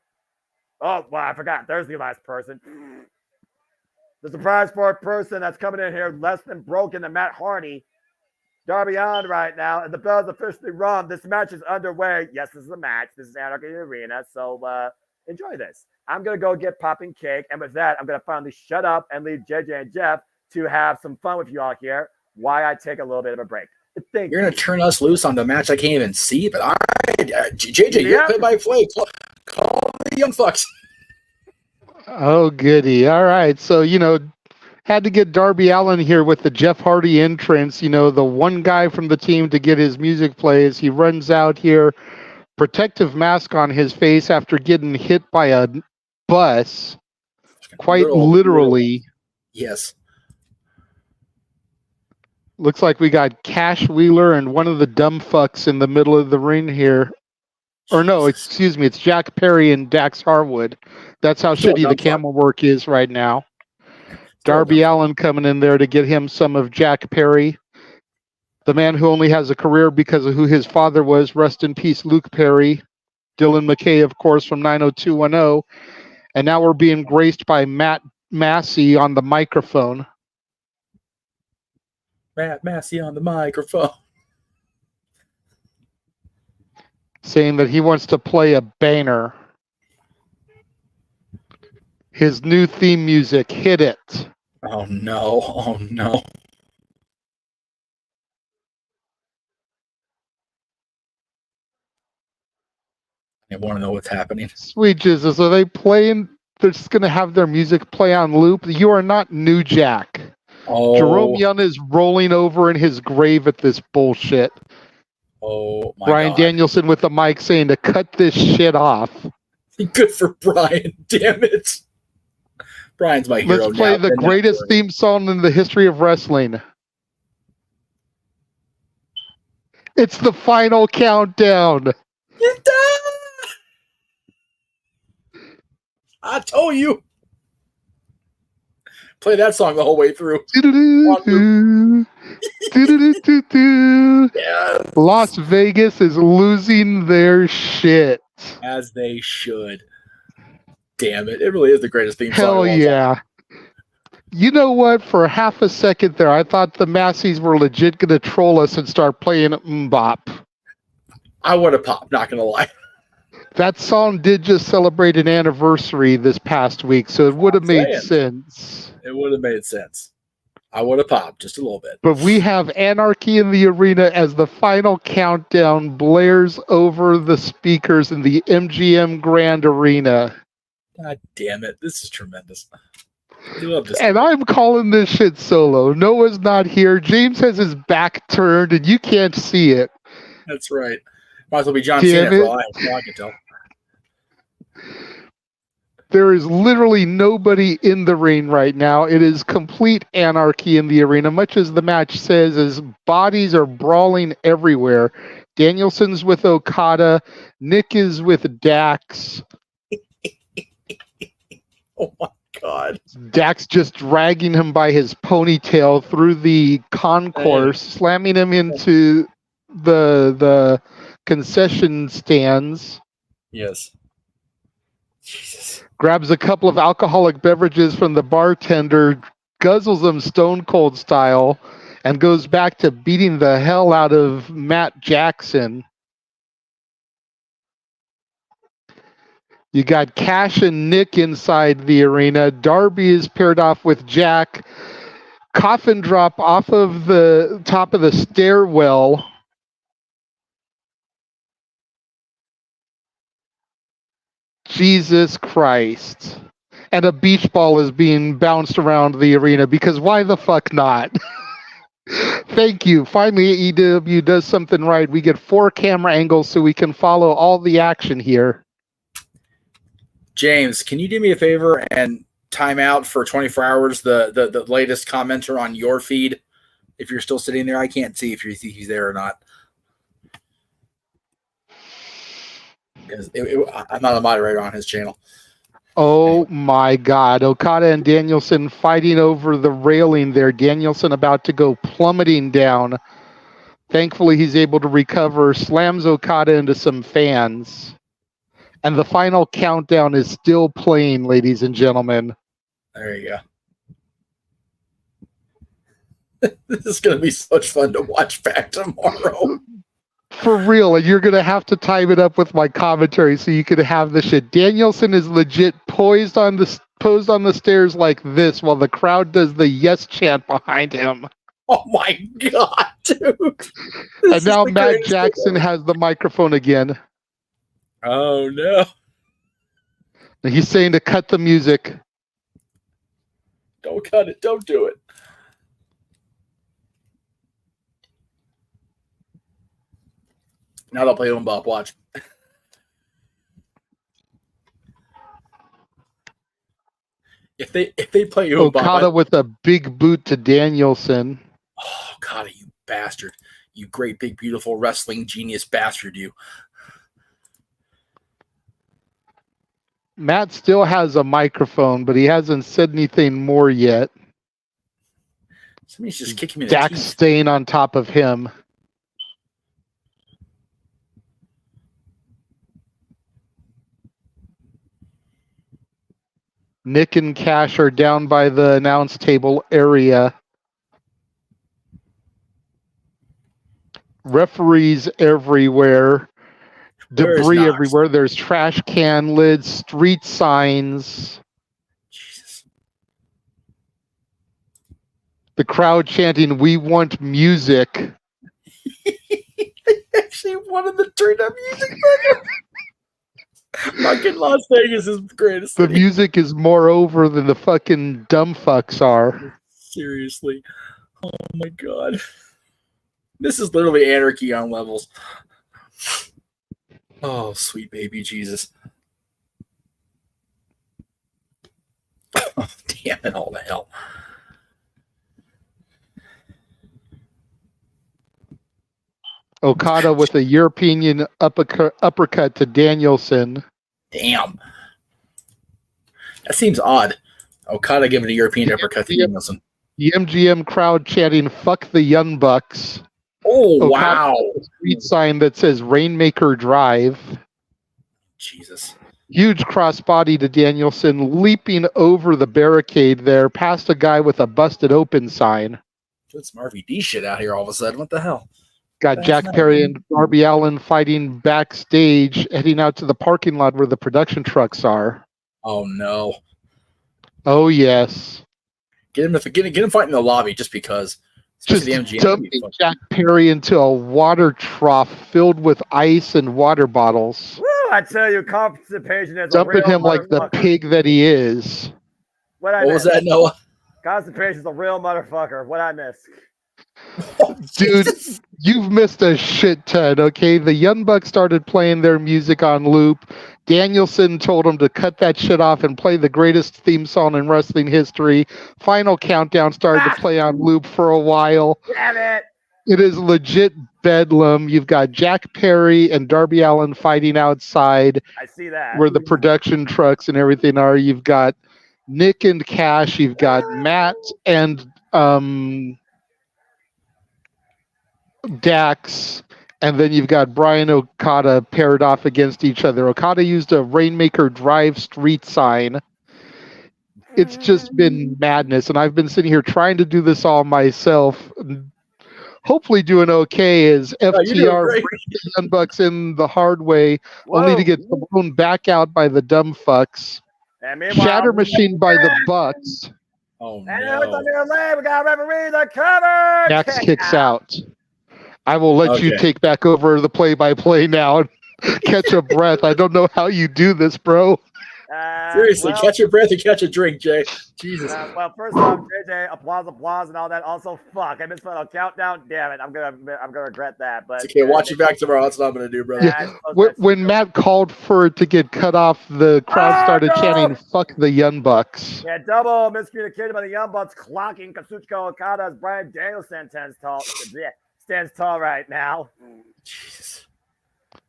Oh, well, I forgot. There's the last person. The surprise fourth person that's coming in here less than broken than Matt Hardy. Darby Allin right now, and the bell's officially rung. This match is underway. Yes, this is a match. This is Anarchy Arena, so enjoy this. I'm going to go get popping cake, and with that, I'm going to finally shut up and leave JJ and Jeff to have some fun with you all here while I take a little bit of a break. You're going to turn us loose on the match I can't even see, but all right, JJ, you're played by play. Call the young fucks. Oh, goody. All right. So, had to get Darby Allin here with the Jeff Hardy entrance, the one guy from the team to get his music plays. He runs out here, protective mask on his face after getting hit by a bus, quite literally. Yes. Looks like we got Cash Wheeler and one of the dumb fucks in the middle of the ring here. Or no, excuse me, it's Jack Perry and Dax Harwood. That's how shitty the camera work is right now. Darby Allin coming in there to get him some of Jack Perry, the man who only has a career because of who his father was. Rest in peace, Luke Perry. Dylan McKay, of course, from 90210. And now we're being graced by Matt Massey on the microphone. Matt Massey on the microphone. Saying that he wants to play a banner. His new theme music, Hit It. Oh, no. Oh, no. I want to know what's happening. Sweet Jesus, are they playing? They're just going to have their music play on loop? You are not New Jack. Oh. Jerome Young is rolling over in his grave at this bullshit. Oh, my Bryan God. Danielson with the mic saying to cut this shit off. Good for Bryan, damn it. Bryan's my hero. Let's play the greatest theme song in the history of wrestling. It's the final countdown. I told you. Play that song the whole way through. Yeah. Las Vegas is losing their shit. As they should. Damn it. It really is the greatest theme song Hell of all yeah. time. You know what? For half a second there, I thought the Massies were legit going to troll us and start playing Mbop. I would have popped, not going to lie. That song did just celebrate an anniversary this past week, so it would have made sense. It would have made sense. I would have popped just a little bit. But we have Anarchy in the Arena as the final countdown blares over the speakers in the MGM Grand Arena. God damn it. This is tremendous. I love this. And I'm calling this shit solo. Noah's not here. James has his back turned, and you can't see it. That's right. Might as well be John Damn Cena it. for all I can tell. There is literally nobody in the ring right now. It is complete anarchy in the arena, much as the match says, as bodies are brawling everywhere. Danielson's with Okada. Nick is with Dax. Oh my God. Dax just dragging him by his ponytail through the concourse, slamming him into the concession stands. Yes. Jesus. Grabs a couple of alcoholic beverages from the bartender, guzzles them stone cold style, and goes back to beating the hell out of Matt Jackson. You got Cash and Nick inside the arena. Darby is paired off with Jack. Coffin drop off of the top of the stairwell. Jesus Christ. And a beach ball is being bounced around the arena because why the fuck not? Thank you. Finally, AEW does something right. We get 4 camera angles so we can follow all the action here. James, can you do me a favor and time out for 24 hours the latest commenter on your feed? If you're still sitting there, I can't see if he's there or not. Because I'm not a moderator on his channel. Oh my God. Okada and Danielson fighting over the railing there. Danielson about to go plummeting down. Thankfully, he's able to recover, slams Okada into some fans. And the final countdown is still playing, ladies and gentlemen. There you go. This is going to be such fun to watch back tomorrow. For real, and you're going to have to time it up with my commentary so you can have the shit. Danielson is legit posed on the stairs like this while the crowd does the yes chant behind him. Oh my God, dude. And now Matt Jackson has the microphone again. Oh no. And he's saying to cut the music. Don't cut it. Don't do it. Now they'll play Bob. Watch. If they play Okada with a big boot to Danielson. Oh, Okada, you bastard. You great, big, beautiful wrestling genius bastard, you. Matt still has a microphone, but he hasn't said anything more yet. Somebody's just kicking me in the Dax teeth. staying on top of him. Nick and Cash are down by the announce table area. Referees everywhere. Debris everywhere. There's trash can lids, street signs. Jesus. The crowd chanting, "We want music." They actually wanted to turn up music better. Fucking Las Vegas is the greatest. The music is more over than the fucking dumb fucks are. Seriously. Oh my God. This is literally anarchy on levels. Oh, sweet baby Jesus. Oh, damn it, all the hell. Okada with a European uppercut to Danielson. Damn. That seems odd. Okada giving a European uppercut to Danielson. The MGM crowd chanting "Fuck the Young Bucks." Oh, Okada wow. has a street sign that says Rainmaker Drive. Jesus. Huge crossbody to Danielson, leaping over the barricade there, past a guy with a busted open sign. Put some RVD shit out here all of a sudden. What the hell? Got Jack Perry and Darby Allin fighting backstage, heading out to the parking lot where the production trucks are. Oh, no. Oh, yes. Get him fighting in the lobby just because. Just the MGM. dumping Jack Perry into a water trough filled with ice and water bottles. Woo, I tell you, constipation is Dumping a real him like the motherfucker. pig that he is. What was that, Noah? Constipation is a real motherfucker. What I miss? Dude, you've missed a shit ton, okay? The Young Bucks started playing their music on loop. Danielson told them to cut that shit off and play the greatest theme song in wrestling history. Final Countdown started to play on loop for a while. Damn it! It is legit bedlam. You've got Jack Perry and Darby Allin fighting outside. I see that. Where the production trucks and everything are. You've got Nick and Cash. You've got Matt and Dax, and then you've got Brian Okada paired off against each other. Okada used a Rainmaker Drive street sign. It's just been madness, and I've been sitting here trying to do this all myself. Hopefully doing okay as FTR brings the Young Bucks in the hard way, only to get blown back out by the dumb fucks. And meanwhile, Shatter Machine by the Bucks. Oh, and it's on your leg. We got referee the cover. Dax kicks out. I will let you Okay. take back over the play-by-play now and catch a breath. I don't know how you do this, bro. Seriously, catch your breath and catch a drink, Jay. Jesus. Well, first off, JJ, applause, and all that. Also, fuck, I missed Final Countdown. Damn it, I'm gonna regret that. But It's okay, watch you back tomorrow. That's what I'm going to do, brother. Yeah. When Matt called for it to get cut off, the crowd started chanting, "Fuck the Young Bucks." Yeah, double miscommunicated by the Young Bucks clocking Kazuchika Okada as Brian Danielson stands tall right now. Jesus.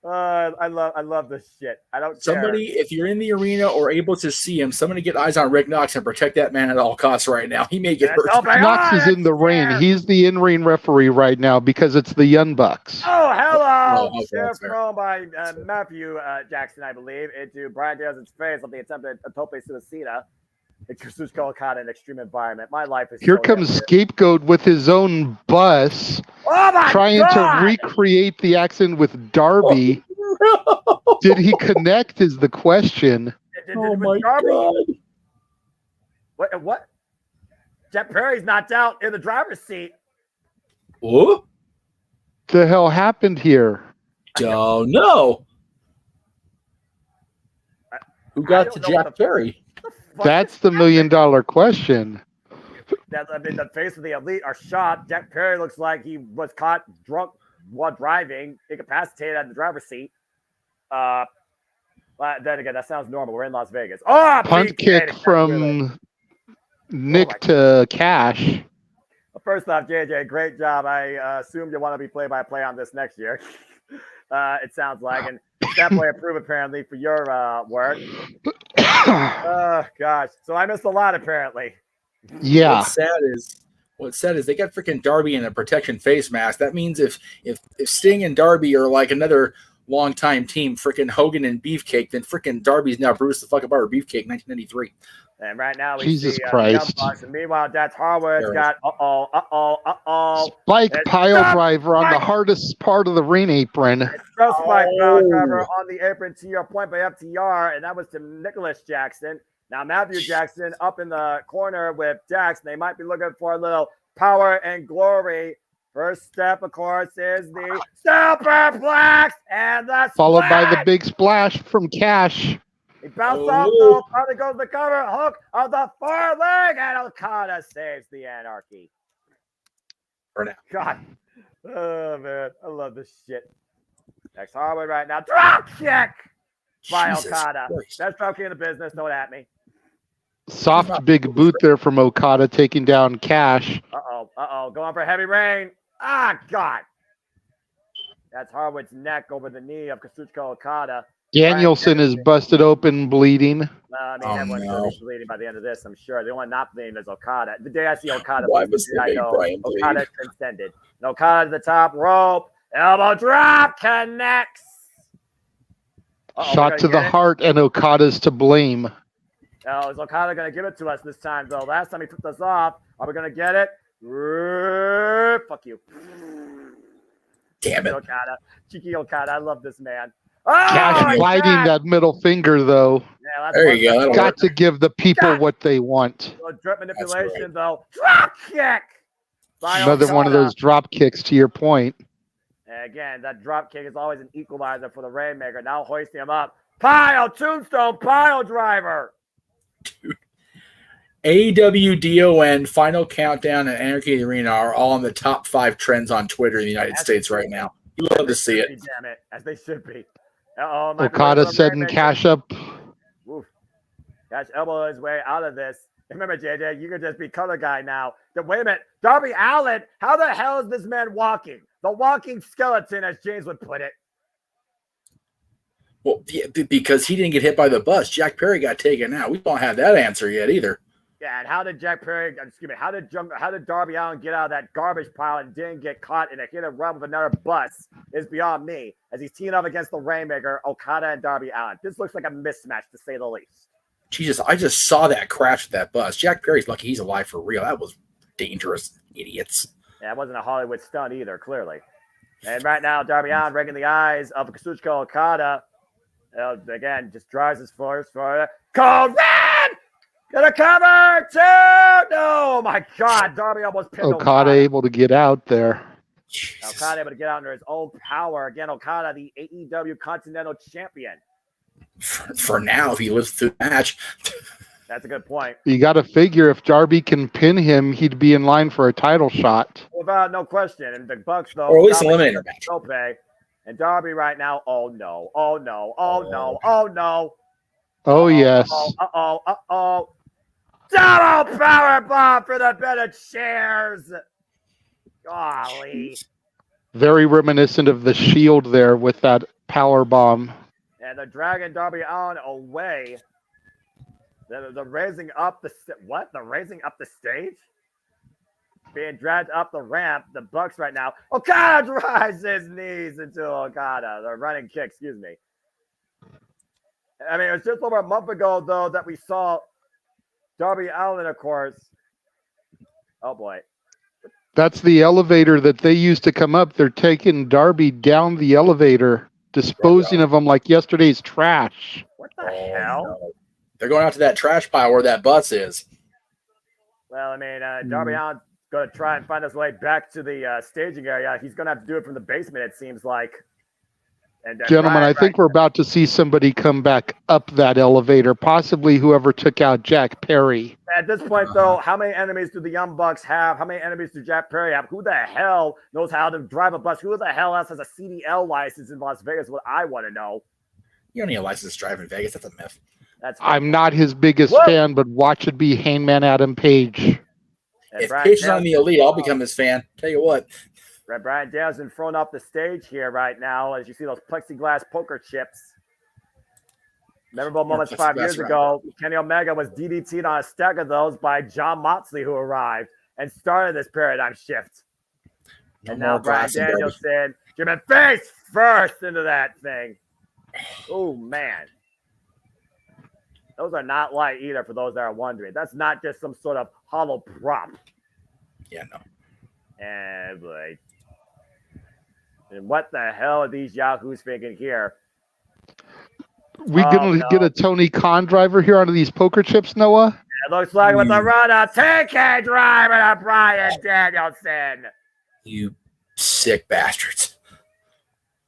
I love this shit. I don't Somebody, care. if you're in the arena or able to see him, somebody get eyes on Rick Knox and protect that man at all costs right now. He may get hurt. Knox is in the ring. He's the in-ring referee right now because it's the Young Bucks. Oh, hello! okay, Share that's fair. thrown by Matthew Jackson, I believe, into Brian Danielson's face of the attempted Tope Suicida. Kazuchika Okada in extreme environment. My life is Here so comes different. Scapegoat with his own bus, Oh my trying God! to recreate the accident with Darby. Did he connect is the question. Oh my God. What? Jeff Perry's knocked out in the driver's seat. What the hell happened here? Oh, no. Who got to Jack Perry? That's the $1 million question. The face of the Elite are shot. Jack Perry looks like he was caught drunk while driving, incapacitated at the driver's seat. Then again, that sounds normal. We're in Las Vegas. Oh, Punt kick from Nick to Cash. Well, first off, JJ, great job. I assume you want to be play-by-play on this next year. It sounds like, and definitely approve apparently for your work. Oh gosh, so I missed a lot apparently. Yeah. What's sad is they got freaking Darby in a protection face mask. That means if Sting and Darby are like another longtime team, freaking Hogan and Beefcake, then freaking Darby's now Bruce the fuck about Beefcake 1993. And right now we Jesus see Christ. Young Bucks, and meanwhile Dax Harwood's got Spike It's pile not driver on the hardest part of the ring apron. Just Spike pile driver on the apron to your point by FTR, and that was to Nicholas Jackson. Now Matthew Jackson up in the corner with Dax. They might be looking for a little power and glory. First step, of course, is the Superplex and the Followed by the splash. big splash from Cash. He bounced off though. Probably goes the cover hook of the far leg, and Okada saves the Anarchy. For now. God, oh man, I love this shit. Next Harwood right now, drop kick by Jesus Okada. Christ. That's drop kick in the business. Don't at me. Soft big boot there from Okada taking down Cash. Uh oh, going for heavy rain. Ah, God. That's Harwood's neck over the knee of Kazuchika Okada. Danielson is busted open, bleeding. Everyone's going to be bleeding by the end of this, I'm sure. The only one not bleeding is Okada. The day I see Okada, Why must they I make know Brian bleed? Okada transcended. And Okada to the top rope. Elbow drop connects. Shot to the heart, and Okada's to blame. Oh, is Okada going to give it to us this time, though? Last time he took us off. Are we going to get it? Fuck you. Damn it. Okada. Cheeky Okada. I love this man. Cash biting that middle finger, though. Yeah, there you go. Got to give the people what they want. Drip manipulation, though. Drop kick. Another one of those drop kicks, to your point. And again, that drop kick is always an equalizer for the Rainmaker. Now hoisting him up. Tombstone pile driver. Dude. AEW, DON, Final Countdown, and Anarchy in the Arena are all in the top 5 trends on Twitter in the United States right now. You love to see it. Damn it, as they should be. Okada setting Cash up. Oof. Cash elbow his way out of this. Remember, JJ, you could just be color guy now. Wait a minute. Darby Allin, how the hell is this man walking? The walking skeleton, as James would put it. Well, yeah, because he didn't get hit by the bus. Jack Perry got taken out. We don't have that answer yet either. Yeah, and how did how did Darby Allin get out of that garbage pile and didn't get caught in a hit and run with another bus is beyond me. As he's teeing up against the Rainmaker, Okada and Darby Allin. This looks like a mismatch, to say the least. Jesus, I just saw that crash with that bus. Jack Perry's lucky he's alive for real. That was dangerous, idiots. Yeah, it wasn't a Hollywood stunt either, clearly. And right now, Darby Allin raking the eyes of Kazuchika Okada. Again, just drives his force for it. Cold Red! Gonna cover two! No, my God. Darby almost pinned Okada able to get out there. Okada able to get out under his own power. Again, Okada, the AEW Continental Champion. For now, if he lives through the match. That's a good point. You got to figure if Darby can pin him, he'd be in line for a title shot. Without no question. And the Bucks, though. Or at least eliminate a match. And Darby right now, oh no, oh no, oh no, oh no. Oh, yes. Uh-oh. Double power bomb for the better chairs. Golly. Very reminiscent of the Shield there with that power bomb. And they're dragging Darby Allin away. They're raising up the what? They're raising up the stage? Being dragged up the ramp. The Bucks right now. Okada drives his knees into Okada. The running kick, excuse me. I mean, it was just over a month ago, though, that we saw Darby Allin, of course. Oh, boy. That's the elevator that they used to come up. They're taking Darby down the elevator, disposing of him like yesterday's trash. What the hell? No. They're going out to that trash pile where that bus is. Well, I mean, Darby Allin's going to try and find his way back to the staging area. He's going to have to do it from the basement, it seems like. And, gentlemen, I think we're about to see somebody come back up that elevator, possibly whoever took out Jack Perry. At this point, though, how many enemies do the Young Bucks have? How many enemies do Jack Perry have? Who the hell knows how to drive a bus? Who the hell else has a CDL license in Las Vegas? What I want to know. You don't need a license to drive in Vegas. That's a myth. I'm not his biggest fan, but watch it be Hangman Adam Page. If Page is on the Elite, I'll become his fan. Tell you what. Brian Danielson thrown off the stage here right now as you see those plexiglass poker chips. Memorable moments 5 years ago, Kenny Omega was DDT'd on a stack of those by John Moxley, who arrived and started this paradigm shift. And now Brian Danielson, give him face first into that thing. Oh, man. Those are not light either for those that are wondering. That's not just some sort of hollow prop. Yeah, no. And boy. And what the hell are these Yahoos thinking here? We gonna get a Tony Khan driver here onto these poker chips, Noah? It looks like with the run a TK driver to Brian Danielson. You sick bastards.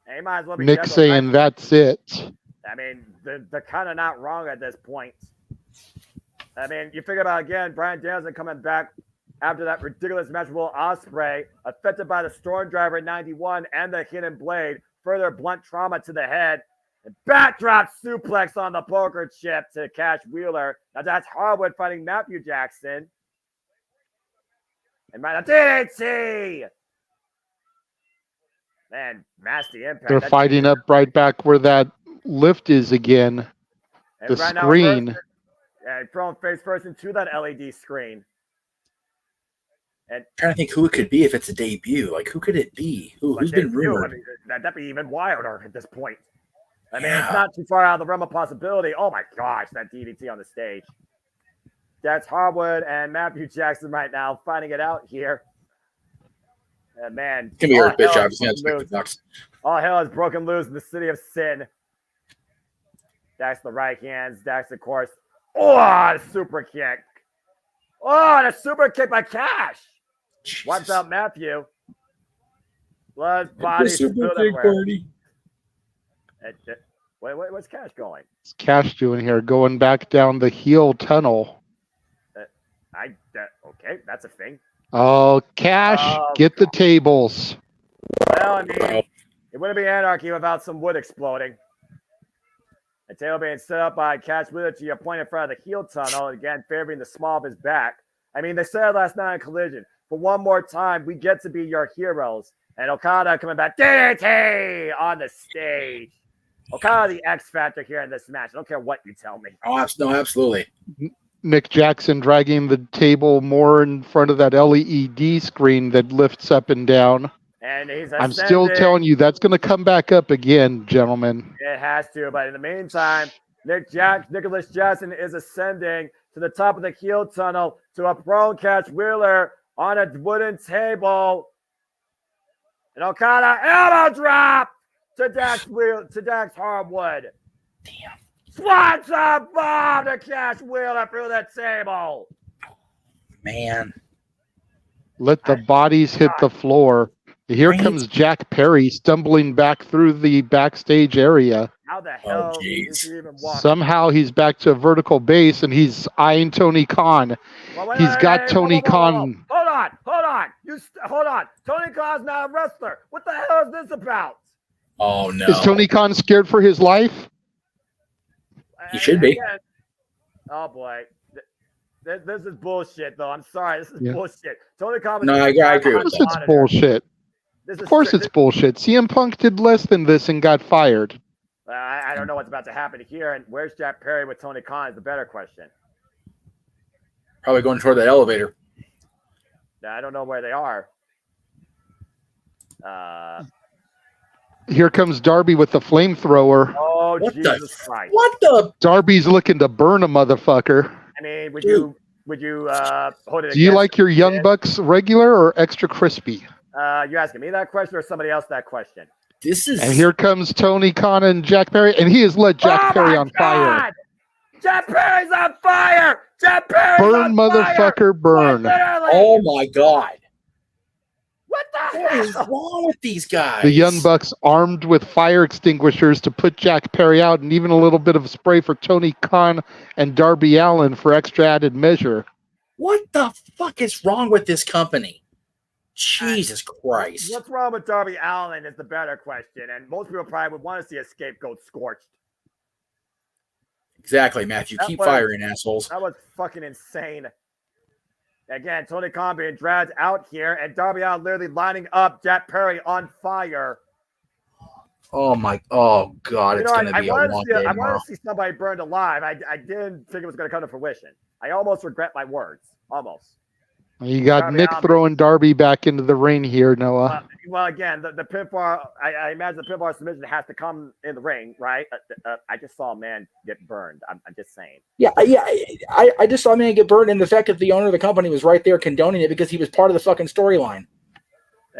Hey, might as well be Nick saying that's it. I mean, they're kind of not wrong at this point. I mean, you figure about again, Brian Danielson coming back after that ridiculous match with Will Ospreay, affected by the Storm Driver in 91 and the Hidden Blade, further blunt trauma to the head, and backdrop suplex on the poker chip to Cash Wheeler. Now that's Harwood fighting Matthew Jackson. And right now, DDT! Man, nasty impact. They're fighting up right back where that lift is again. And The right screen. Now, thrown face first into that LED screen. And I'm trying to think who it could be if it's a debut. Like, who could it be? Who's been rumored? I mean, that'd be even wilder at this point. I mean, it's not too far out of the realm of possibility. Oh my gosh, that DDT on the stage. That's Harwood and Matthew Jackson right now finding it out here. And man, Give me your bitch job. All hell is broken loose in the city of sin. That's the right hands. That's, of course. Oh, the super kick. Oh, the super kick by Cash. Jesus. Watch out, Matthew. Blood, body, super kick party. What's Cash going? What's Cash doing here? Going back down the heel tunnel. Okay, that's a thing. Oh, Cash, get the tables. Well, I mean, it wouldn't be anarchy without some wood exploding. A table being set up by Cash Wheeler to your point in front of the heel tunnel, again, favoring the small of his back. I mean, they said last night in Collision, for one more time, we get to be your heroes. And Okada coming back, DDT on the stage. Okada, the X Factor here in this match. I don't care what you tell me. Oh, no, absolutely. Nick Jackson dragging the table more in front of that LED screen that lifts up and down. And he's I'm still telling you, that's going to come back up again, gentlemen. It has to, but in the meantime, Nicholas Jackson is ascending to the top of the heel tunnel to a prone Cash Wheeler on a wooden table. And Okada elbow drop to Dax Harwood. Damn. Sponsor bomb to Cash Wheeler through the table. Man. Let the bodies hit the floor. Here comes Jack Perry stumbling back through the backstage area. How the hell is he even walking? Somehow he's back to a vertical base and he's eyeing Tony Khan. He's got Tony Khan. Hold on. Hold on. Tony Khan's not a wrestler. What the hell is this about? Oh, no. Is Tony Khan scared for his life? He should be. Again, oh, boy. This is bullshit, though. I'm sorry. This is bullshit. Tony Khan. No, I agree with that. It's bullshit. Of course it's bullshit. CM Punk did less than this and got fired. I don't know what's about to happen here. And where's Jack Perry with Tony Khan is the better question. Probably going toward that elevator. I don't know where they are. Here comes Darby with the flamethrower. Oh, Jesus Christ. What the? Darby's looking to burn a motherfucker. I mean, would you hold it? Do you like your Young Bucks regular or extra crispy? You asking me that question or somebody else that question? And here comes Tony Khan and Jack Perry, and he has lit Jack Perry on fire. Jack Perry's on fire! Jack Perry's burn, motherfucker, burn. Oh my God. What the hell is wrong with these guys? The Young Bucks armed with fire extinguishers to put Jack Perry out, and even a little bit of spray for Tony Khan and Darby Allin for extra added measure. What the fuck is wrong with this company? Jesus Christ. What's wrong with Darby Allin is the better question, and most people probably would want to see a scapegoat scorched. Exactly, Matthew. Keep firing, assholes. That was fucking insane. Again, Tony Khan being dragged out here, and Darby Allin literally lining up Jack Perry on fire. Oh God, it's going to be a long day I tomorrow. want to see somebody burned alive. I didn't think it was going to come to fruition. I almost regret my words. Almost. You got Darby Nick Allin throwing Darby back into the ring here, Noah. Well, again, the pinfall, I imagine the pinfall submission has to come in the ring, right? I just saw a man get burned. I'm just saying. Yeah. I just saw a man get burned, and the fact that the owner of the company was right there condoning it because he was part of the fucking storyline.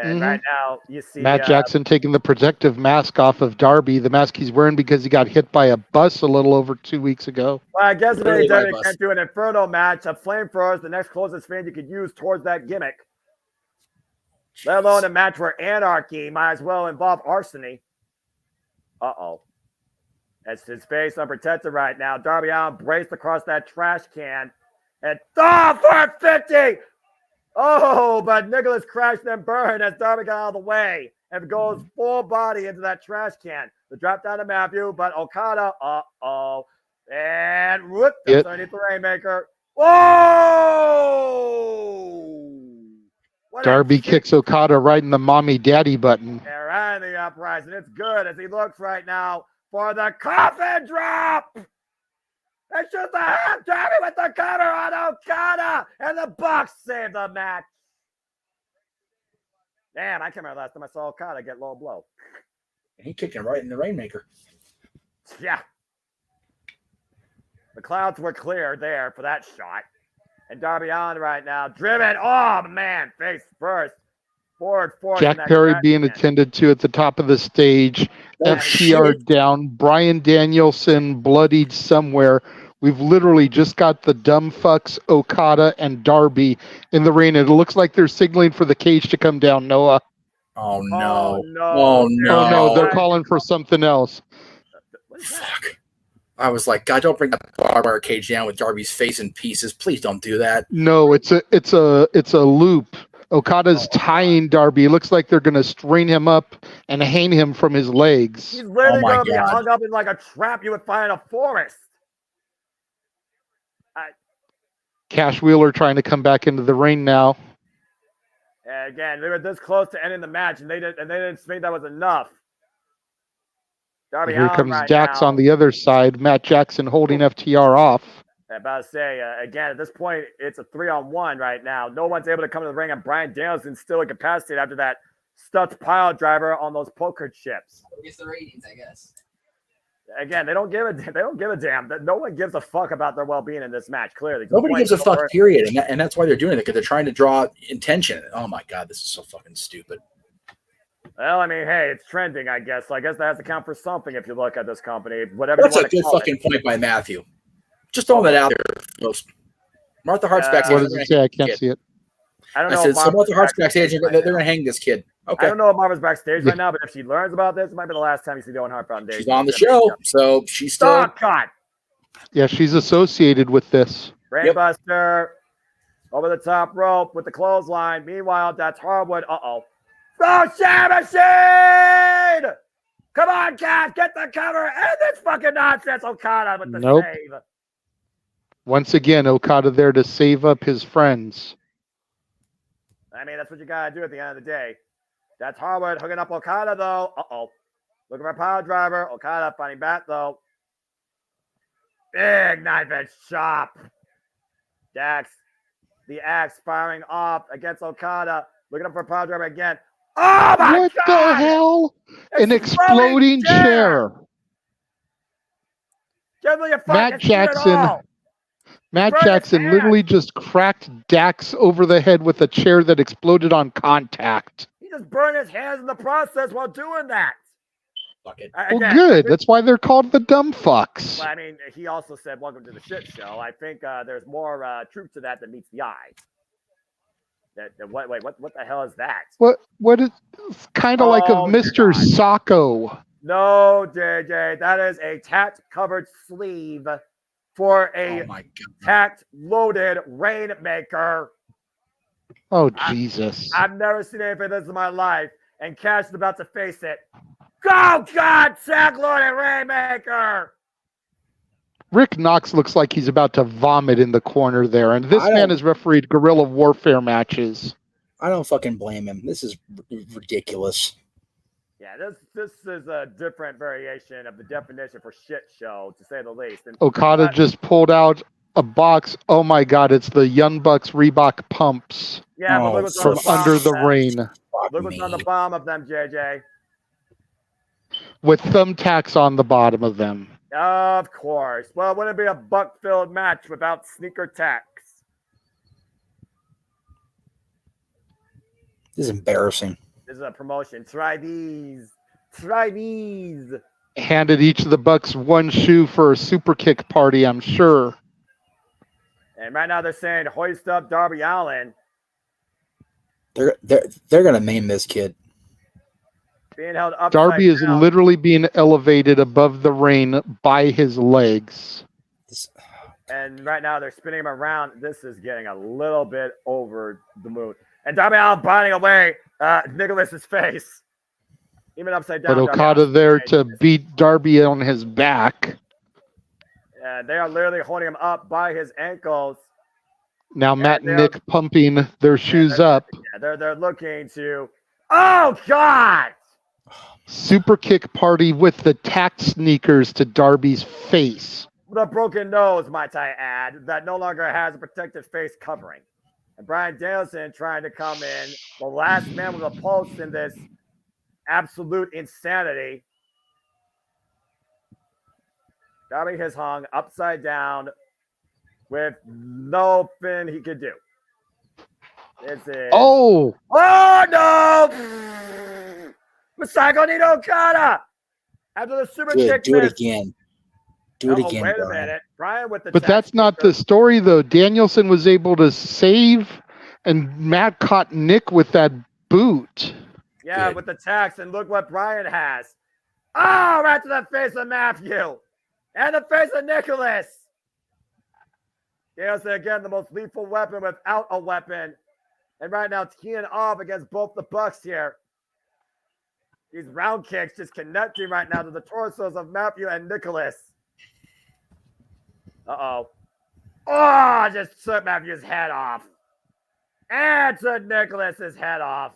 And right now, you see Matt Jackson taking the protective mask off of Darby, the mask he's wearing because he got hit by a bus a little over 2 weeks ago. Well, I guess if AEW can't do an Inferno match, a flamethrower is the next closest thing you could use towards that gimmick. Let alone a match where anarchy might as well involve arsony. Uh-oh. That's his face unprotected right now. Darby Allin braced across that trash can. And for 50! Oh, but Nicholas crashed and burned as Darby got out of the way and goes full body into that trash can. The drop down to Matthew, but Okada, and whoop, that's underneath the Rainmaker. Whoa! Darby kicks Okada right in the mommy daddy button. Yeah, right in rise, and it's good as he looks right now for the coffin drop. It's just a half Darby with the cutter on Okada, and the Bucks save the match. Damn, I can't remember last time I saw Okada get low blow. He kicked him right in the Rainmaker. Yeah. The clouds were clear there for that shot. And Darby Allin right now, driven. Oh, man, face first. Forward. Jack Perry being attended to at the top of the stage. FTR down. Bryan Danielson bloodied somewhere. We've literally just got the dumb fucks Okada and Darby in the ring. And it looks like they're signaling for the cage to come down, Noah. Oh, no. Oh, no. They're calling for something else. Fuck. I was like, God, don't bring that barbed wire cage down with Darby's face in pieces. Please don't do that. No, it's a loop. Okada's tying Darby. It looks like they're going to strain him up and hang him from his legs. He's literally going to be hung up in like a trap you would find in a forest. Cash Wheeler trying to come back into the ring now. And again, they were this close to ending the match, and they didn't think that was enough. Darby Here Allin comes right Dax now. on the other side. Matt Jackson holding FTR off. I'm about to say, again, at this point, it's a 3-on-1 right now. No one's able to come to the ring, and Bryan Danielson's still incapacitated after that Stutz pile driver on those poker chips. It's the ratings, I guess. Again, they don't give a damn. No one gives a fuck about their well-being in this match. Clearly, Nobody gives a fuck. Period, and that's why they're doing it, because they're trying to draw attention. Oh my God, this is so fucking stupid. Well, I mean, hey, it's trending, I guess. So I guess that has to count for something if you look at this company. Whatever. That's you a want to good call fucking it. point by Matthew. Just throwing that out there. Martha Hart's backstage. What does it say? I can't see it. I don't know. I said, if so Martha Hart's backstage backstage. right They're now. going to hang this kid. Okay. I don't know if Marva's backstage right now, but if she learns about this, it might be the last time you see the Owen Hart Foundation. She's on the show, so she's still. Oh, God. Yeah, she's associated with this. Brainbuster over the top rope with the clothesline. Meanwhile, that's Harwood. Uh-oh. Oh, Share Machine! Come on, Cash, get the cover. And this fucking nonsense. Okada with the save. Once again, Okada there to save up his friends. I mean, that's what you got to do at the end of the day. That's Harwood hooking up Okada, though. Uh-oh. Looking for a power driver. Okada fighting back, though. Big knife-edge chop. Dax, the axe firing off against Okada. Looking up for a power driver again. Oh, my God! What the hell? An exploding chair. Give me a Matt Jackson literally just cracked Dax over the head with a chair that exploded on contact. He just burned his hands in the process while doing that. Fuck it. Well, good. That's why they're called the dumb fucks. Well, I mean, he also said, "Welcome to the shit show." I think there's more truth to that than meets the eye. What the hell is that? What is kind of like of Mr. Sacco? No, JJ, that is a tack-covered sleeve for a tack-loaded rainmaker. Oh, Jesus. I've never seen anything like this in my life, and Cash is about to face it. Oh, God, tack-loaded rainmaker! Rick Knox looks like he's about to vomit in the corner there, and this man has refereed guerrilla warfare matches. I don't fucking blame him. This is ridiculous. Yeah, this is a different variation of the definition for shit show, to say the least. And Okada just pulled out a box. Oh my God, it's the Young Bucks Reebok pumps. Yeah, but look what's from on the bottom under of the them. rain Look what's on the bottom of them, JJ. with thumbtacks on the bottom of them. Of course. Well, wouldn't it be a buck-filled match without sneaker tacks? This is embarrassing. This is a promotion. Try these. Try these. Handed each of the Bucks one shoe for a super kick party, I'm sure. And right now they're saying hoist up Darby Allin. They're gonna maim this kid. Being held upside Darby is down. literally being elevated above the rain by his legs. And right now they're spinning him around. This is getting a little bit over the moon. And Darby Allin biting away Nicholas's face. Even upside down. But Okada there to beat Darby on his back. They are literally holding him up by his ankles. Now Matt and Nick pumping their shoes up. Yeah, they're looking to. Oh God! Super kick party with the tack sneakers to Darby's face. The broken nose, might I add, that no longer has a protective face covering. And Bryan Danielson trying to come in, the last man with a pulse in this absolute insanity. Darby has hung upside down with nothing he could do. This is... Oh no! Masako Nino Okada! After the super kick do it again. Do it again, wait a Brian. minute. Brian with the But that's not the story, though. Danielson was able to save, and Matt caught Nick with that boot. Yeah, with the tax, and look what Brian has. Oh, right to the face of Matthew. And the face of Nicholas. Danielson, again, the most lethal weapon without a weapon. And right now, teeing off against both the Bucks here. These round kicks just connecting right now to the torsos of Matthew and Nicholas. Uh-oh. Oh, just took Matthew's head off. And took Nicholas's head off.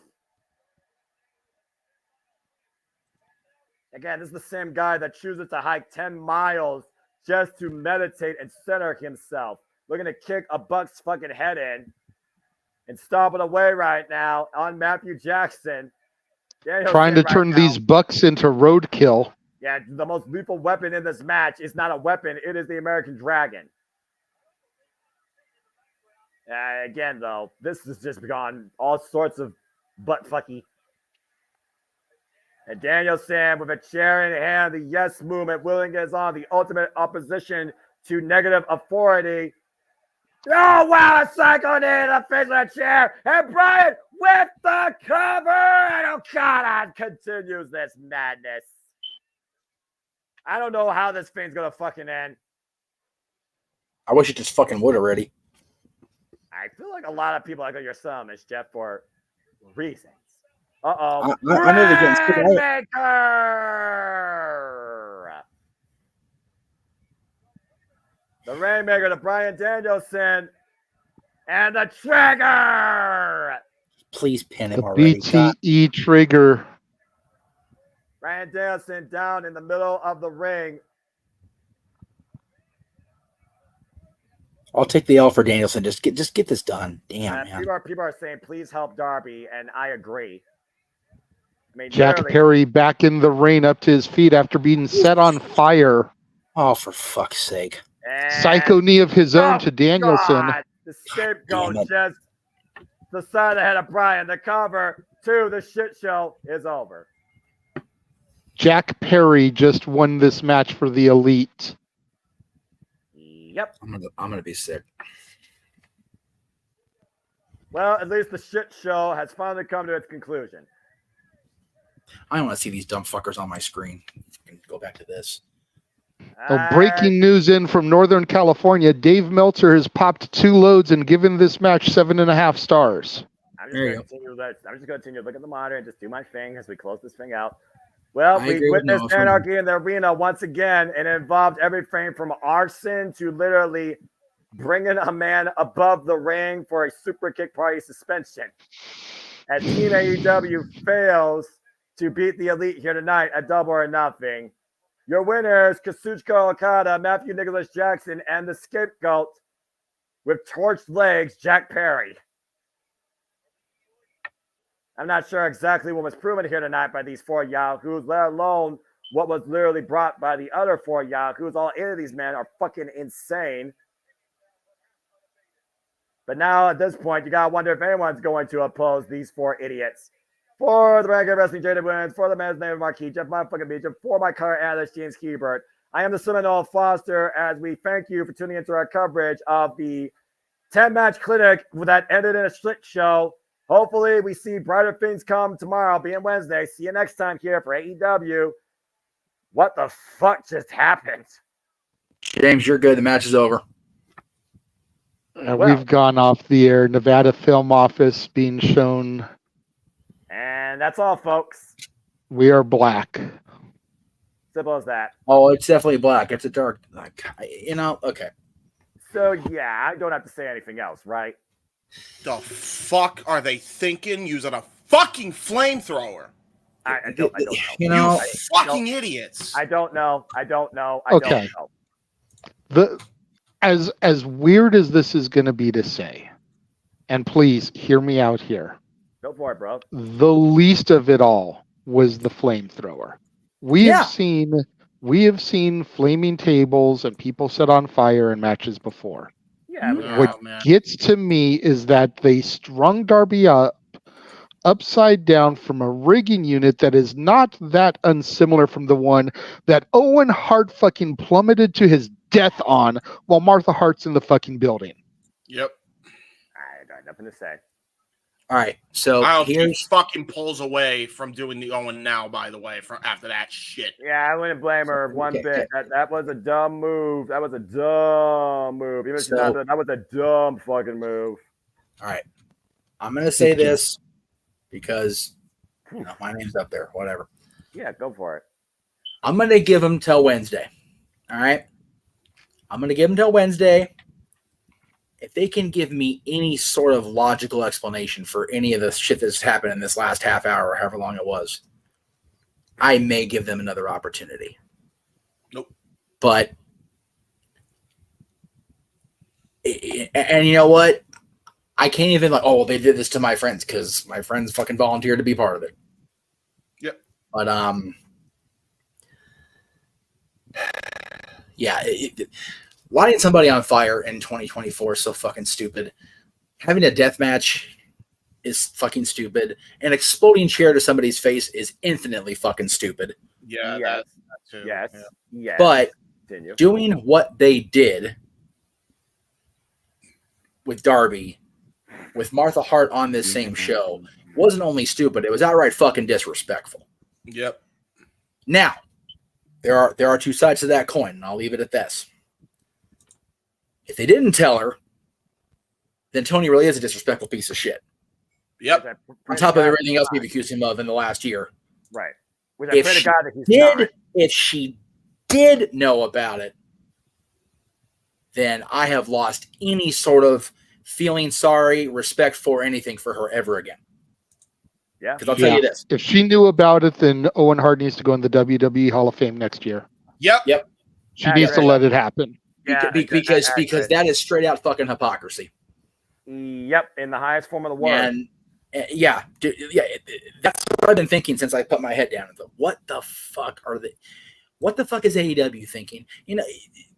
Again, this is the same guy that chooses to hike 10 miles just to meditate and center himself. Looking to kick a Buck's fucking head in and stomp it away right now on Matthew Jackson. Trying to turn these Bucks into roadkill. Yeah, the most lethal weapon in this match is not a weapon. It is the American Dragon. Again, though, this has just gone all sorts of butt-fucky. And Danielson with a chair in hand, the yes movement, willing is on the ultimate opposition to negative authority. Oh, wow, a psycho knee in the face of the chair. And Brian with the cover. And Okada continues this madness. I don't know how this thing's going to fucking end. I wish it just fucking would already. I feel like a lot of people are going to your Miss Jeff, for reasons. Uh-oh. I know they're getting sick of it. Rainmaker! The Rainmaker to Bryan Danielson. And the trigger! Please pin him The already. BTE trigger. Bryan Danielson down in the middle of the ring. I'll take the L for Danielson. Just get this done. Damn, man. People are saying, please help Darby, and I agree. I mean, Jack Perry back in the ring up to his feet after being set on fire. Oh, for fuck's sake. Psycho knee of his own to Danielson. God, the scapegoat just the side of the head of Brian. The cover to the shit show is over. Jack Perry just won this match for the Elite. Yep. I'm gonna be sick. Well, at least the shit show has finally come to its conclusion. I don't want to see these dumb fuckers on my screen. Go back to this. Breaking news in from Northern California. Dave Meltzer has popped 2 loads and given this match 7.5 stars. I'm just going to continue to look at the monitor and just do my thing as we close this thing out. Well, we witnessed anarchy in the arena once again, and it involved everything from arson to literally bringing a man above the ring for a super kick party suspension. As Team AEW fails to beat the Elite here tonight at Double or Nothing. Your winners, Kazuchika Okada, Matthew Nicholas Jackson, and the scapegoat with torched legs, Jack Perry. I'm not sure exactly what was proven here tonight by these 4 Yahoos, let alone what was literally brought by the other 4 Yahoos. All 8 of these men are fucking insane. But now at this point, you got to wonder if anyone's going to oppose these 4 idiots. For the Ranking Wrestling Jada Wins, for the man's name Marquis, Jeff motherfucking Beecham, for my current analyst, James Hebert. I am the Seminole Foster as we thank you for tuning into our coverage of the 10-match clinic that ended in a shit show. Hopefully, we see brighter things come tomorrow, being Wednesday. See you next time here for AEW. What the fuck just happened? James, you're good. The match is over. We've gone off the air. Nevada Film Office being shown. And that's all, folks. We are black. Simple as that. Oh, it's definitely black. It's a dark. Okay. So, yeah, I don't have to say anything else, right? The fuck are they thinking using a fucking flamethrower? I don't know. You know, fucking idiots. I don't know. I don't know. Okay. As weird as this is going to be to say, and please hear me out here. Go for it, bro. The least of it all was the flamethrower. We have seen flaming tables and people set on fire in matches before. Yeah. What gets to me is that they strung Darby up upside down from a rigging unit that is not that unsimilar from the one that Owen Hart fucking plummeted to his death on while Martha Hart's in the fucking building. Yep. I got nothing to say. All right, so I hope he fucking pulls away from doing the Owen now, by the way, from after that shit. Yeah, I wouldn't blame her one bit. That was a dumb move. That was a dumb move. Even if she's not doing, that was a dumb fucking move. All right. I'm going to say this because my name's up there, whatever. Yeah, go for it. I'm going to give him till Wednesday. All right? I'm going to give him till Wednesday. If they can give me any sort of logical explanation for any of the shit that's happened in this last half hour or however long it was, I may give them another opportunity. Nope. But, and you know what? I can't even they did this to my friends because my friends fucking volunteered to be part of it. Yep. But, yeah, lighting somebody on fire in 2024 is so fucking stupid. Having a death match is fucking stupid. An exploding chair to somebody's face is infinitely fucking stupid. Yeah, yes. that too. Yes. Yeah. Yes. But Continue. doing what they did with Darby, with Martha Hart on this same show, wasn't only stupid, it was outright fucking disrespectful. Yep. Now, there are two sides to that coin, and I'll leave it at this. If they didn't tell her, then Tony really is a disrespectful piece of shit. Yep. On top of everything else we've accused him of in the last year. Right. Which I pray to God that he's not. If she did know about it, then I have lost any sort of feeling sorry, respect for anything for her ever again. Yeah. Because I'll tell you this. If she knew about it, then Owen Hart needs to go in the WWE Hall of Fame next year. Yep. She needs to let it happen. Yeah, because that is straight out fucking hypocrisy. Yep, in the highest form of the word. And that's what I've been thinking since I put my head down. What the fuck are they? What the fuck is AEW thinking? You know,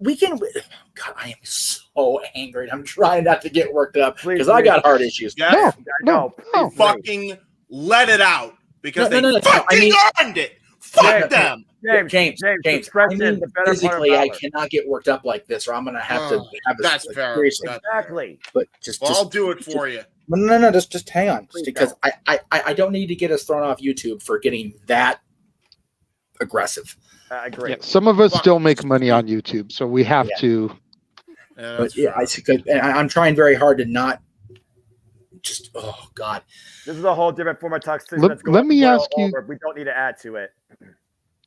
God, I am so angry. I'm trying not to get worked up because I got heart issues. Yeah, no, fucking let it out because they no. fucking earned it. Fuck them. James. Physically, I cannot get worked up like this, or I'm gonna have to have this. That's fair. Exactly. But I'll do it for you. No. Just hang on, because I don't need to get us thrown off YouTube for getting that aggressive. I agree. Yeah, some of us still make money on YouTube, so we have to. But I'm trying very hard to not just. Oh God. This is a whole different form of toxicity. Let me ask you. We don't need to add to it.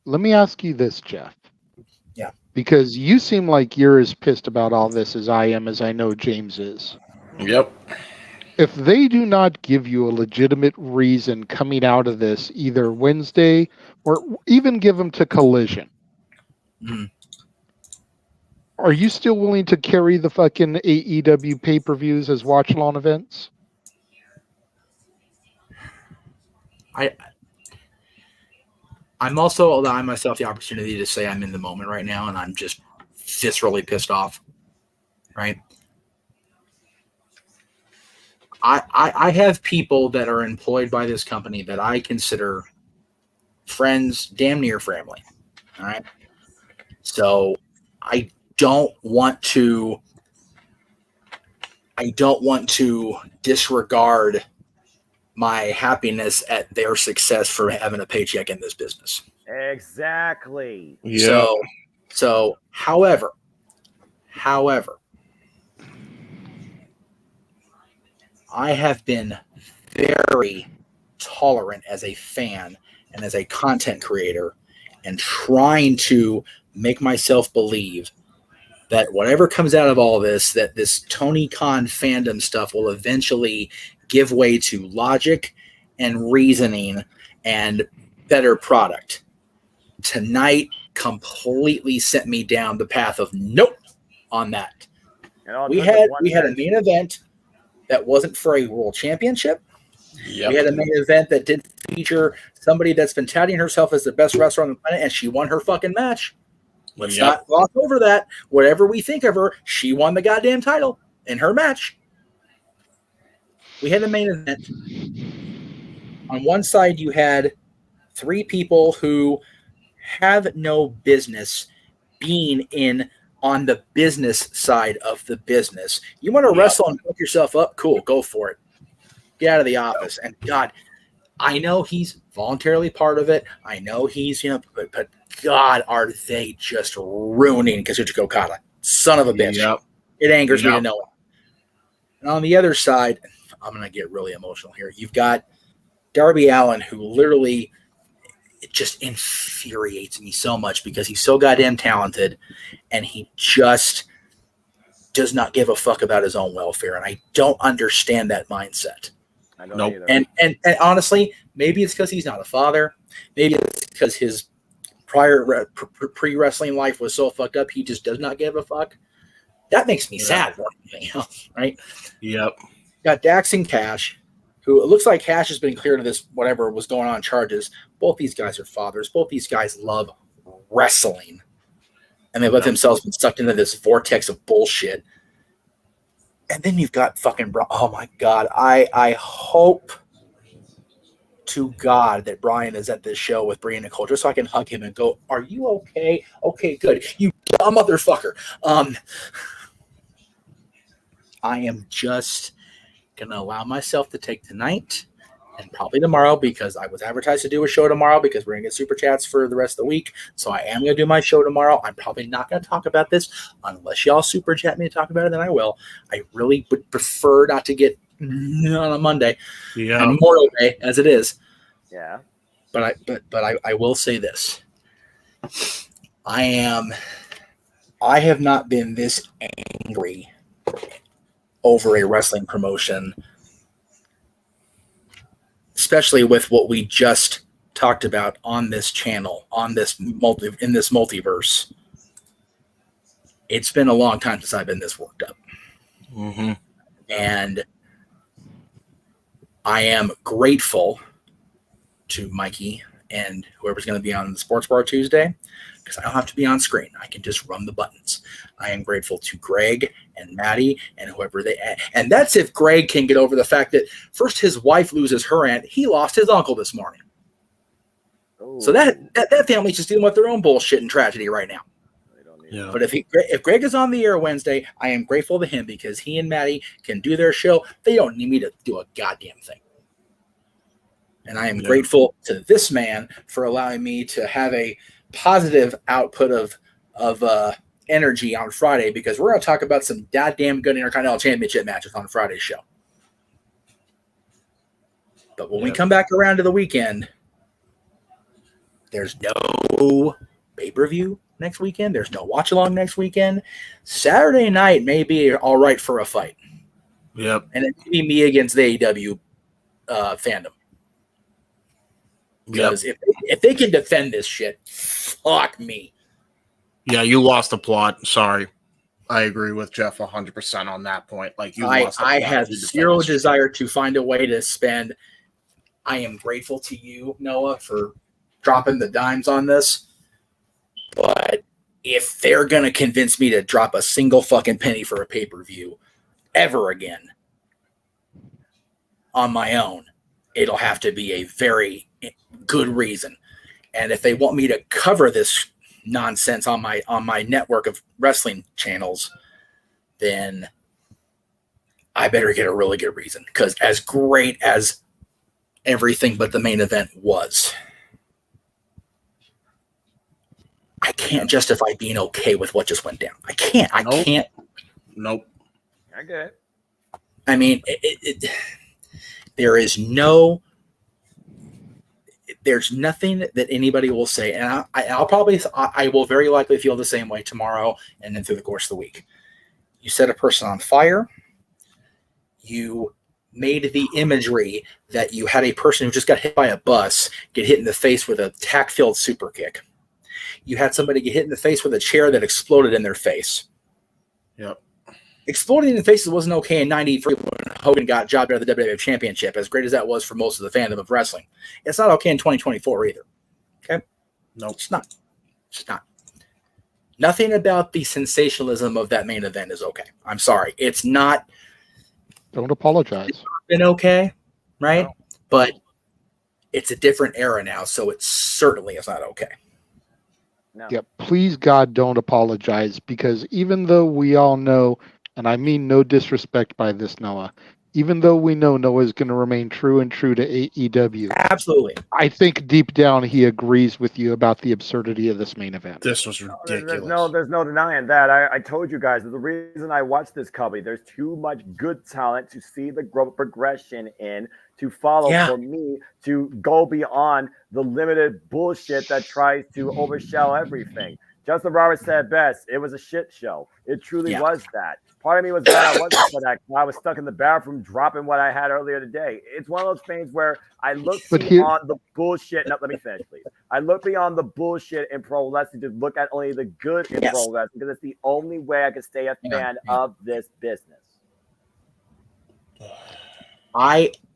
Let me ask you this, Jeff. Yeah. Because you seem like you're as pissed about all this as I am, as I know James is. Yep. If they do not give you a legitimate reason coming out of this, either Wednesday or even give them to Collision, are you still willing to carry the fucking AEW pay-per-views as watch-along events? I'm also allowing myself the opportunity to say I'm in the moment right now, and I'm just viscerally pissed off. Right? I have people that are employed by this company that I consider friends, damn near family. All right. So I don't want to disregard my happiness at their success for having a paycheck in this business. Exactly. Yeah. So however, I have been very tolerant as a fan and as a content creator and trying to make myself believe that whatever comes out of all this, that this Tony Khan fandom stuff will eventually give way to logic and reasoning and better product. Tonight completely sent me down the path of nope on that. We had a main event that wasn't for a world championship. Yep. We had a main event that did feature somebody that's been touting herself as the best wrestler on the planet, and she won her fucking match. Let's not gloss over that. Whatever we think of her, she won the goddamn title in her match. We had a main event. On one side, you had 3 people who have no business being in on the business side of the business. You want to wrestle and hook yourself up? Cool, go for it. Get out of the office. And God, I know he's voluntarily part of it. I know he's, but God, are they just ruining Kazuchika Okada? Son of a bitch. Yep. It angers me to know it. And on the other side, I'm going to get really emotional here. You've got Darby Allin, who literally it just infuriates me so much because he's so goddamn talented and he just does not give a fuck about his own welfare. And I don't understand that mindset. I don't either. And honestly, maybe it's because he's not a father. Maybe it's because his prior pre-wrestling life was so fucked up he just does not give a fuck. That makes me sad more than anything else, right? Yep. Got Dax and Cash, who it looks like Cash has been cleared of this whatever was going on charges. Both these guys are fathers. Both these guys love wrestling. And they let themselves be sucked into this vortex of bullshit. And then you've got fucking oh my God. I hope to God that Brian is at this show with Brian Nicole just so I can hug him and go, are you okay? Okay, good. You dumb motherfucker. I am just going to allow myself to take tonight and probably tomorrow because I was advertised to do a show tomorrow because we're going to get super chats for the rest of the week. So I am going to do my show tomorrow. I'm probably not going to talk about this unless y'all super chat me to talk about it, then I will. I really would prefer not to get on a Monday, Memorial Day as it is. Yeah. But I will say this. I have not been this angry over a wrestling promotion, especially with what we just talked about on this channel, in this multiverse. It's been a long time since I've been this worked up. Mm-hmm. And I am grateful to Mikey and whoever's going to be on the Sports Bar Tuesday because I don't have to be on screen. I can just run the buttons. I am grateful to Greg and Maddie and whoever and that's if Greg can get over the fact that first his wife loses her aunt. He lost his uncle this morning. Ooh. So that family's just dealing with their own bullshit and tragedy right now. Yeah. But if Greg is on the air Wednesday, I am grateful to him because he and Maddie can do their show. They don't need me to do a goddamn thing. And I am grateful to this man for allowing me to have a positive output of energy on Friday because we're going to talk about some goddamn good Intercontinental Championship matches on Friday's show. But when we come back around to the weekend, there's no pay-per-view next weekend. There's no watch-along next weekend. Saturday night may be all right for a fight. Yep. And it may be me against the AEW fandom. Because if they can defend this shit, fuck me. Yeah, you lost the plot. Sorry. I agree with Jeff 100% on that point. Like I have zero desire to find a way to spend. I am grateful to you, Noah, for dropping the dimes on this. But if they're going to convince me to drop a single fucking penny for a pay-per-view ever again on my own, it'll have to be a very good reason. And if they want me to cover this nonsense on my network of wrestling channels, then I better get a really good reason. Because as great as everything but the main event was, I can't justify being okay with what just went down. I can't. I can't. Nope. I get it. I mean, there's nothing that anybody will say, and I will very likely feel the same way tomorrow and then through the course of the week. You set a person on fire. You made the imagery that you had a person who just got hit by a bus get hit in the face with a tack-filled super kick. You had somebody get hit in the face with a chair that exploded in their face. Yep. Exploding in faces wasn't okay in 93 when Hogan got jobbed out of the WWF Championship, as great as that was for most of the fandom of wrestling. It's not okay in 2024 either. Okay? No, it's not. It's not. Nothing about the sensationalism of that main event is okay. I'm sorry. It's not. Don't apologize. It's not been okay, right? No. But it's a different era now, so it certainly is not okay. No. Yeah, please, God, don't apologize, because even though we all know, and I mean no disrespect by this, Noah, even though we know Noah is going to remain true to AEW, absolutely, I think deep down he agrees with you about the absurdity of this main event. This was ridiculous. There's no denying that. I told you guys that the reason I watched this company, there's too much good talent to see the growth progression in, to follow, for me to go beyond the limited bullshit that tries to overshadow everything. Justin Roberts said best, it was a shit show. It truly was that. Part of me was glad I wasn't for that. I was stuck in the bathroom dropping what I had earlier today. It's one of those things where I look beyond the bullshit. No, let me finish, please. I look beyond the bullshit in pro wrestling to look at only the good in pro wrestling, because it's the only way I can stay a fan of this business.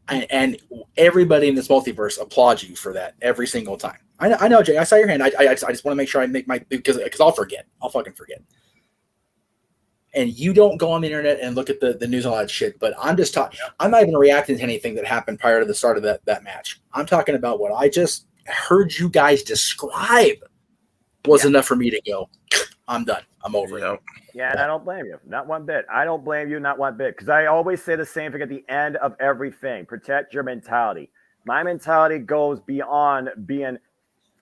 And everybody in this multiverse applauds you for that every single time. I know, Jay. I saw your hand. I just want to make sure I make my, because I'll forget. I'll fucking forget. And you don't go on the internet and look at the news and all that shit. But I'm just talking. I'm not even reacting to anything that happened prior to the start of that match. I'm talking about what I just heard you guys describe was enough for me to go, I'm done. I'm over it. Yeah, and I don't blame you. Not one bit. I don't blame you, not one bit. Because I always say the same thing at the end of everything. Protect your mentality. My mentality goes beyond being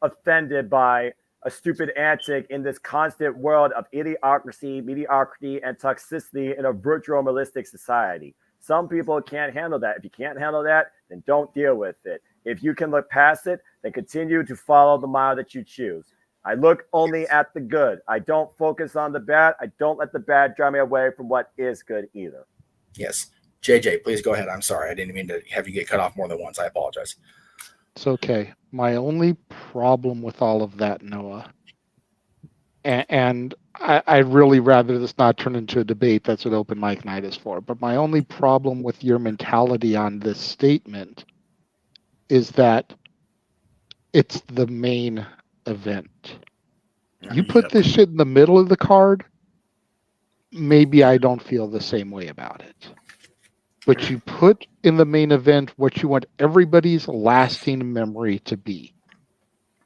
offended by a stupid antic in this constant world of idiocracy, mediocrity, and toxicity in a virtual realistic society. Some people can't handle that. If you can't handle that, then don't deal with it. If you can look past it, then continue to follow the mile that you choose. I look only at the good. I don't focus on the bad. I don't let the bad drive me away from what is good either. Yes. JJ, please go ahead. I'm sorry. I didn't mean to have you get cut off more than once. I apologize. It's okay. My only problem with all of that, Noah, and I'd really rather this not turn into a debate. That's what open mic night is for. But my only problem with your mentality on this statement is that it's the main event. You put this shit in the middle of the card, maybe I don't feel the same way about it. But you put in the main event what you want everybody's lasting memory to be.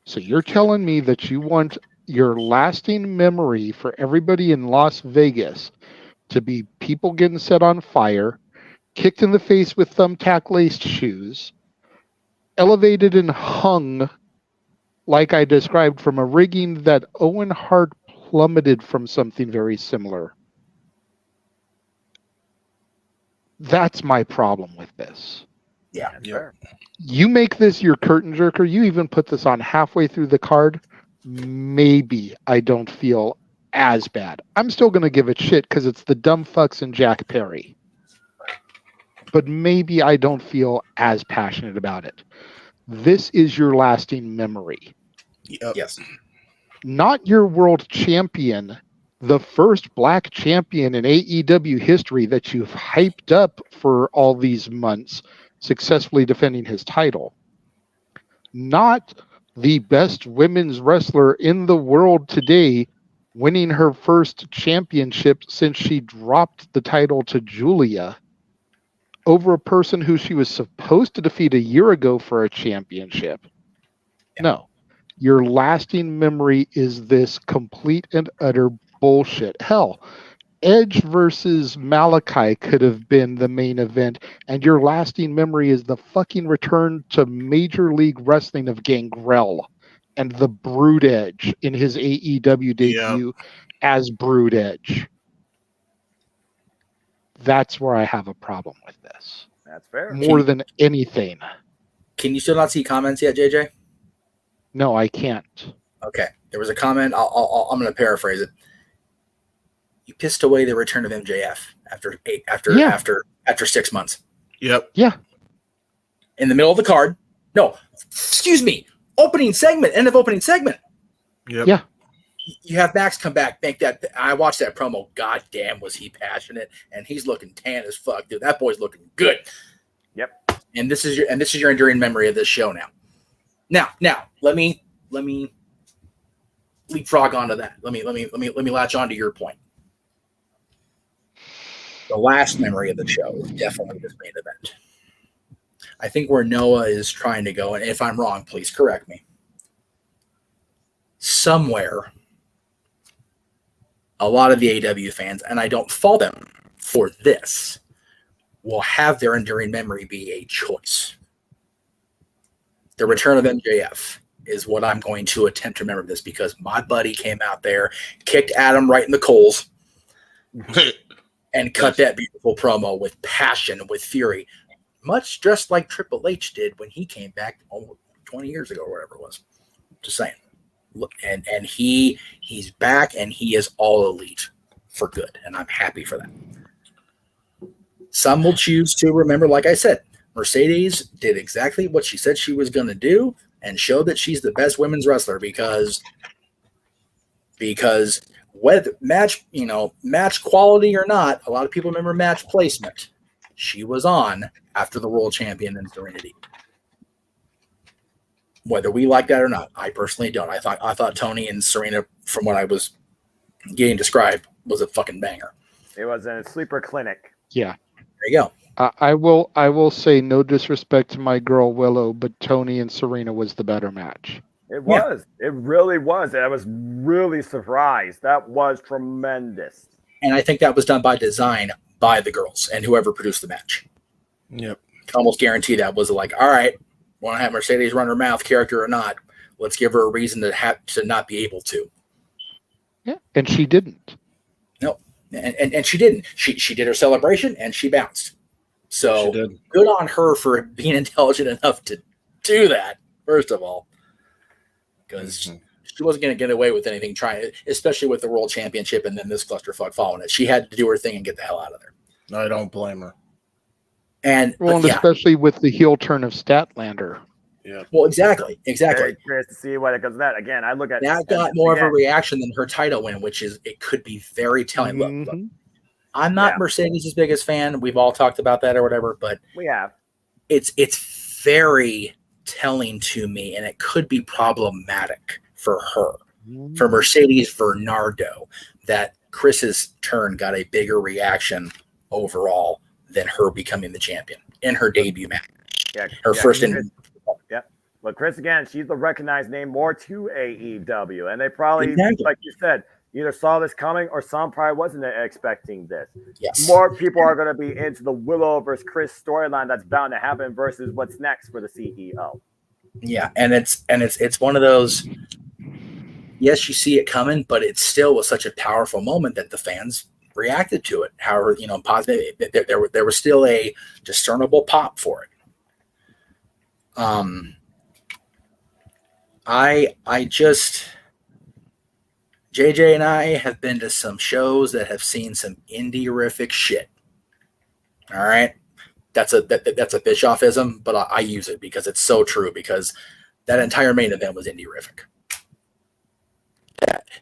So you're telling me that you want your lasting memory for everybody in Las Vegas to be people getting set on fire, kicked in the face with thumbtack laced shoes, elevated and hung like I described from a rigging that Owen Hart plummeted from something very similar. That's my problem with this. Yeah. You make this your curtain jerker. You even put this on halfway through the card. Maybe I don't feel as bad. I'm still going to give it shit because it's the dumb fucks and Jack Perry. But maybe I don't feel as passionate about it. This is your lasting memory. Yes. Not your world champion, the first black champion in AEW history that you've hyped up for all these months, successfully defending his title. Not the best women's wrestler in the world today, winning her first championship since she dropped the title to Julia over a person who she was supposed to defeat a year ago for a championship. No. Your lasting memory is this complete and utter bullshit. Hell, Edge versus Malachi could have been the main event, and your lasting memory is the fucking return to Major League Wrestling of Gangrel and the Brood Edge in his AEW debut as Brood Edge. That's where I have a problem with this. That's fair. More than anything. Can you still not see comments yet, JJ? No, I can't. Okay. There was a comment. I'm going to paraphrase it. You pissed away the return of MJF after 6 months. Yep. Yeah. In the middle of the card. No, excuse me. Opening segment. End of opening segment. Yep. Yeah. You have Max come back, make that. I watched that promo. God damn, was he passionate? And he's looking tan as fuck, dude. That boy's looking good. Yep. And this is your enduring memory of this show now. Now, let me leapfrog onto that. Let me latch onto your point. The last memory of the show is definitely this main event. I think where Noah is trying to go, and if I'm wrong, please correct me. Somewhere, a lot of the AEW fans, and I don't fault them for this, will have their enduring memory be a choice. The return of MJF is what I'm going to attempt to remember this, because my buddy came out there, kicked Adam right in the coals, and cut that beautiful promo with passion, with fury, much just like Triple H did when he came back almost 20 years ago or whatever it was. Just saying. And he's back, and he is all elite for good, and I'm happy for that. Some will choose to remember, like I said, Mercedes did exactly what she said she was going to do and showed that she's the best women's wrestler because whether match quality or not, a lot of people remember match placement. She was on after the world champion and Serenity. Whether we like that or not, I personally don't. I thought Tony and Serena, from what I was getting described, was a fucking banger. It was a sleeper clinic. Yeah. There you go. I will say, no disrespect to my girl Willow, but Tony and Serena was the better match. It was. Yeah. It really was. I was really surprised. That was tremendous. And I think that was done by design by the girls and whoever produced the match. Yep. I can almost guarantee that was like, all right, want to have Mercedes run her mouth, character or not, let's give her a reason to not be able to. Yeah, and she didn't. No, and she didn't. She did her celebration and she bounced. So good on her for being intelligent enough to do that, first of all, because she wasn't going to get away with anything trying, especially with the world championship and then this clusterfuck following it. She had to do her thing and get the hell out of there. I don't blame her. And especially with the heel turn of Statlander. Yeah. Well, exactly. Very curious to see what it goes. That again, I look at that got more of a reaction than her title win, which is it could be very telling. Look, I'm not Mercedes' biggest fan. We've all talked about that or whatever, but we have. It's very telling to me, and it could be problematic for her, for Mercedes Bernardo, that Chris's turn got a bigger reaction overall than her becoming the champion in her debut match. Yeah, first Yeah. But Chris, again, she's the recognized name more to AEW. And they probably, like you said, either saw this coming or some probably wasn't expecting this. Yes. More people are going to be into the Willow versus Chris storyline that's bound to happen versus what's next for the CEO. Yeah, and it's one of those, yes, you see it coming, but it still was such a powerful moment that the fans reacted to it. However, positive, there was still a discernible pop for it. I just, JJ and I have been to some shows that have seen some indie-rific shit. All right, that's a Bischoffism, but I use it because it's so true. Because that entire main event was indie-rific.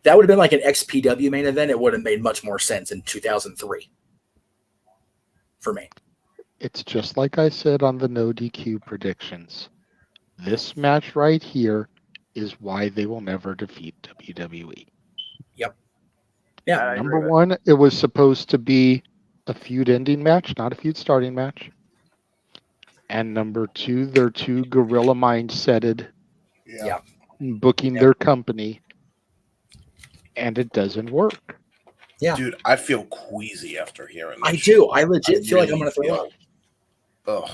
That would have been like an XPW main event. It would have made much more sense in 2003 for me. It's just like I said on the no DQ predictions. This match right here is why they will never defeat WWE. Yep. Yeah. Number one, it was supposed to be a feud ending match, not a feud starting match. And number two, they're too gorilla mindseted. Yeah. Booking their company. And it doesn't work. Yeah. Dude, I feel queasy after hearing this. I do. I legit feel like I'm going to throw up. Ugh.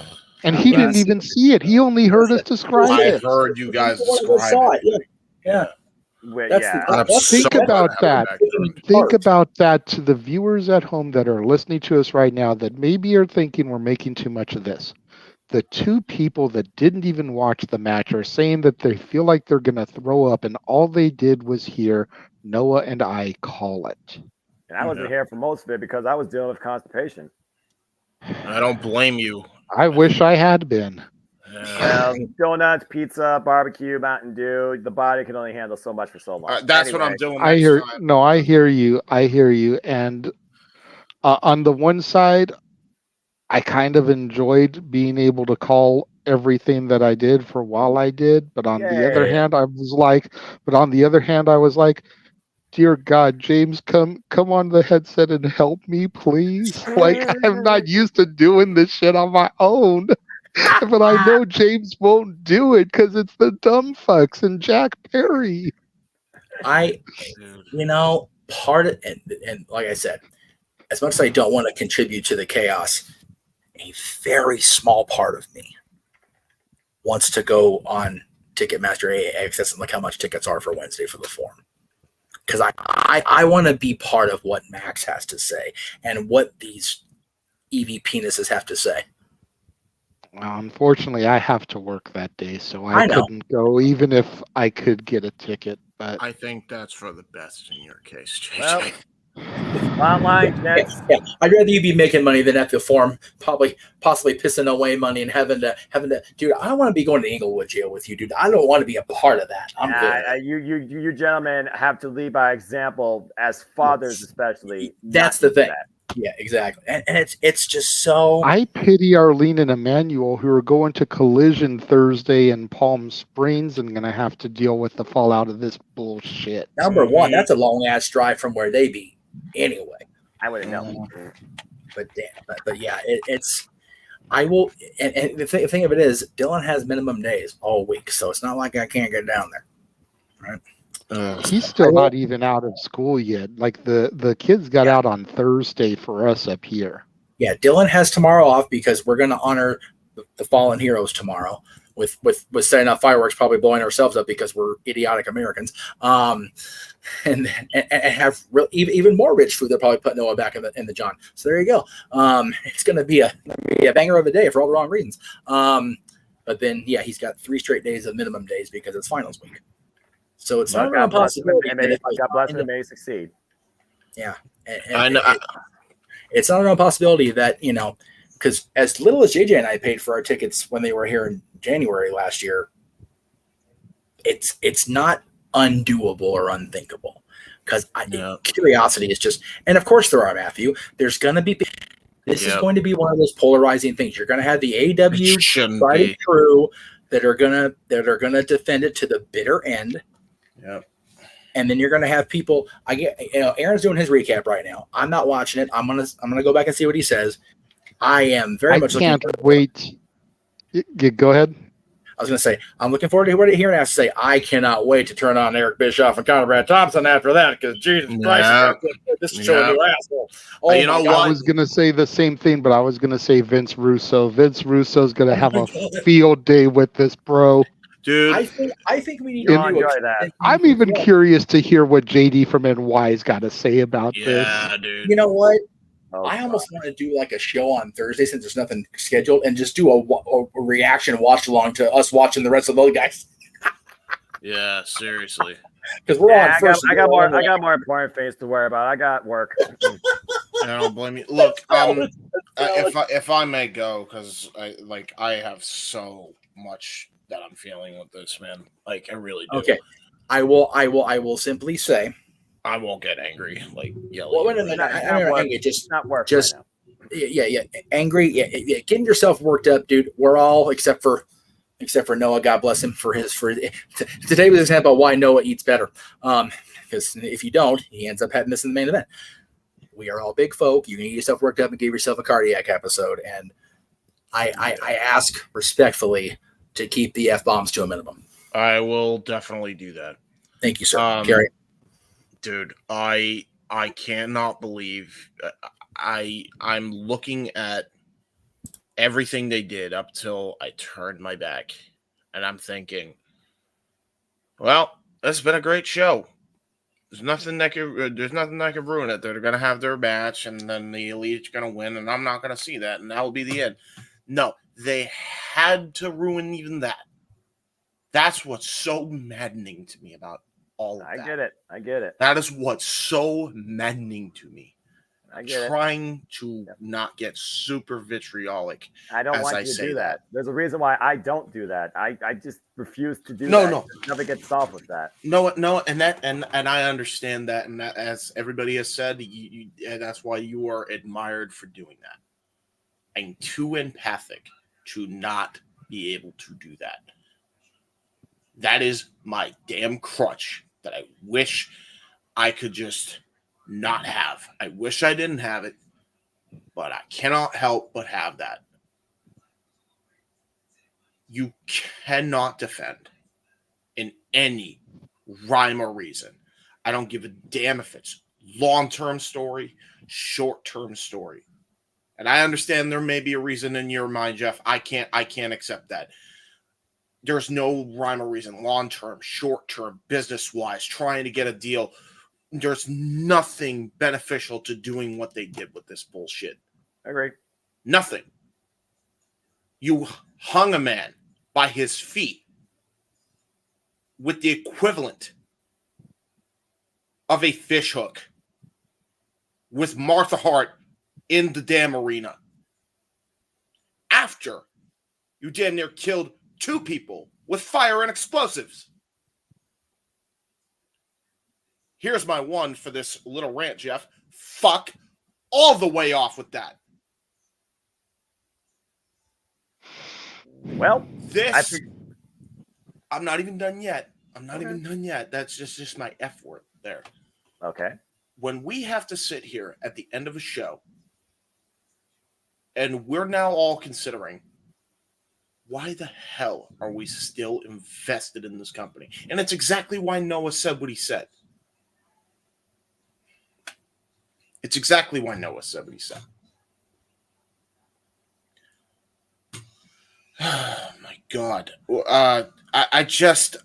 And he didn't even see it. He only heard us describe it. I heard you guys describe it. Yeah. Think about that. Think about that to the viewers at home that are listening to us right now that maybe are thinking we're making too much of this. The two people that didn't even watch the match are saying that they feel like they're going to throw up, and all they did was hear Noah and I call it. And I wasn't here for most of it because I was dealing with constipation. I don't blame you. I wish I had been. Well, donuts, pizza, barbecue, Mountain Dew. The body can only handle so much for so long. That's what I'm doing. I hear you. I hear you. And on the one side, I kind of enjoyed being able to call everything that I did for while I did. But on the other hand, I was like, dear God, James, come on the headset and help me, please. Like, I'm not used to doing this shit on my own. But I know James won't do it because it's the dumb fucks and Jack Perry. Part of and like I said, as much as I don't want to contribute to the chaos, a very small part of me wants to go on Ticketmaster access and look how much tickets are for Wednesday for the Forum. Because I want to be part of what Max has to say and what these EV penises have to say. Well, unfortunately, I have to work that day, so I couldn't go, even if I could get a ticket. But I think that's for the best in your case, JJ. Well, online, gents. Yeah, I'd rather you be making money than at the Forum, possibly pissing away money and having to. Dude, I don't want to be going to Inglewood jail with you, dude. I don't want to be a part of that. I'm good. You gentlemen have to lead by example, as fathers especially. That's the thing. Yeah, exactly. And it's just so. I pity Arlene and Emmanuel, who are going to Collision Thursday in Palm Springs and going to have to deal with the fallout of this bullshit. Number one, that's a long ass drive from where they be. Anyway, I wouldn't know. But yeah, it's. I will, and the thing of it is, Dylan has minimum days all week, so it's not like I can't get down there. Right. He's still not even out of school yet. Like the kids got out on Thursday for us up here. Yeah, Dylan has tomorrow off because we're going to honor the fallen heroes tomorrow with setting up fireworks, probably blowing ourselves up because we're idiotic Americans. And have even more rich food. They'll probably put Noah back in the John. So there you go. It's going to be a banger of a day for all the wrong reasons. But then he's got 3 straight days of minimum days because it's finals week. So it's not a possibility. God bless him and may succeed. Yeah, I know. It's not a possibility that because as little as JJ and I paid for our tickets when they were here in January last year, it's not undoable or unthinkable. Because curiosity is just, and of course there are, Matthew. There's going to be. This is going to be one of those polarizing things. You're going to have the AEW Friday crew that are gonna defend it to the bitter end. Yep. And then you're going to have people. Aaron's doing his recap right now. I'm not watching it. I'm gonna go back and see what he says. I am very much. I can't wait. Go ahead. I was going to say I'm looking forward to hearing Aaron has to say. I cannot wait to turn on Eric Bischoff and Conor Brad Thompson after that because Jesus Christ, this is showing you asshole. Oh, you know what? I was going to say the same thing, but I was going to say Vince Russo. Vince Russo's going to have a field day with this, bro. Dude, I think we need to enjoy that. I'm even curious to hear what JD from NY's got to say about this. Yeah, dude. You know what? I almost want to do like a show on Thursday since there's nothing scheduled and just do a reaction watch along to us watching the rest of those guys. Yeah, seriously. Because we're on first. I got more important things to worry about. I got work. I don't blame you. Look, if I may go, because I have so much that I'm feeling with this, man. Like I really do. Okay, I will simply say. I won't get angry, like yelling. Well, I'm not angry. Just not work. Just right angry. Yeah, getting yourself worked up, dude. We're all except for Noah. God bless him for today was an example of why Noah eats better. Because if you don't, he ends up having this in the main event. We are all big folk. You can get yourself worked up and give yourself a cardiac episode. And I ask respectfully to keep the F-bombs to a minimum. I will definitely do that. Thank you, sir. Gary. Dude, I cannot believe I'm looking at everything they did up till I turned my back, and I'm thinking, well, it's been a great show. There's nothing that could ruin it. They're gonna have their match, and then the Elite's gonna win, and I'm not gonna see that, and that will be the end. No, they had to ruin even that. That's what's so maddening to me about all of that. I get it. That is what's so maddening to me. I get it. Trying to not get super vitriolic. I don't as want I you to say do that. There's a reason why I don't do that. I just refuse to do No, that. no. Nothing gets solved with that. No, and I understand that, and that, as everybody has said, and that's why you are admired for doing that. I'm too empathic to not be able to do that. That is my damn crutch that I wish I could just not have. I wish I didn't have it, but I cannot help but have that. You cannot defend in any rhyme or reason. I don't give a damn if it's long-term story, short-term story. And I understand there may be a reason in your mind, Jeff. I can't accept that. There's no rhyme or reason, long-term, short-term, business-wise, trying to get a deal. There's nothing beneficial to doing what they did with this bullshit. Agreed. Nothing. You hung a man by his feet with the equivalent of a fish hook with Martha Hart in the damn arena. After you damn near killed 2 people with fire and explosives. Here's my one for this little rant, Jeff. Fuck all the way off with that. Well, I'm not even done yet. Even done yet. That's just my F word there. Okay. When we have to sit here at the end of a show, and we're now all considering, why the hell are we still invested in this company? And it's exactly why Noah said what he said. It's exactly why Noah said what he said. Oh, my God. I just,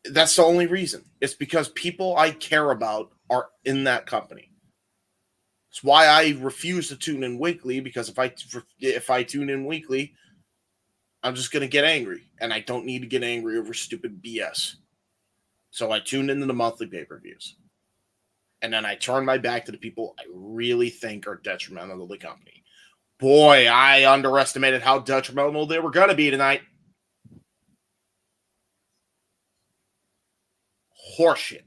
that's the only reason. It's because people I care about are in that company. It's why I refuse to tune in weekly, because if I tune in weekly, I'm just going to get angry, and I don't need to get angry over stupid BS. So I tune into the monthly pay-per-views. And then I turn my back to the people I really think are detrimental to the company. Boy, I underestimated how detrimental they were going to be tonight. Horseshit.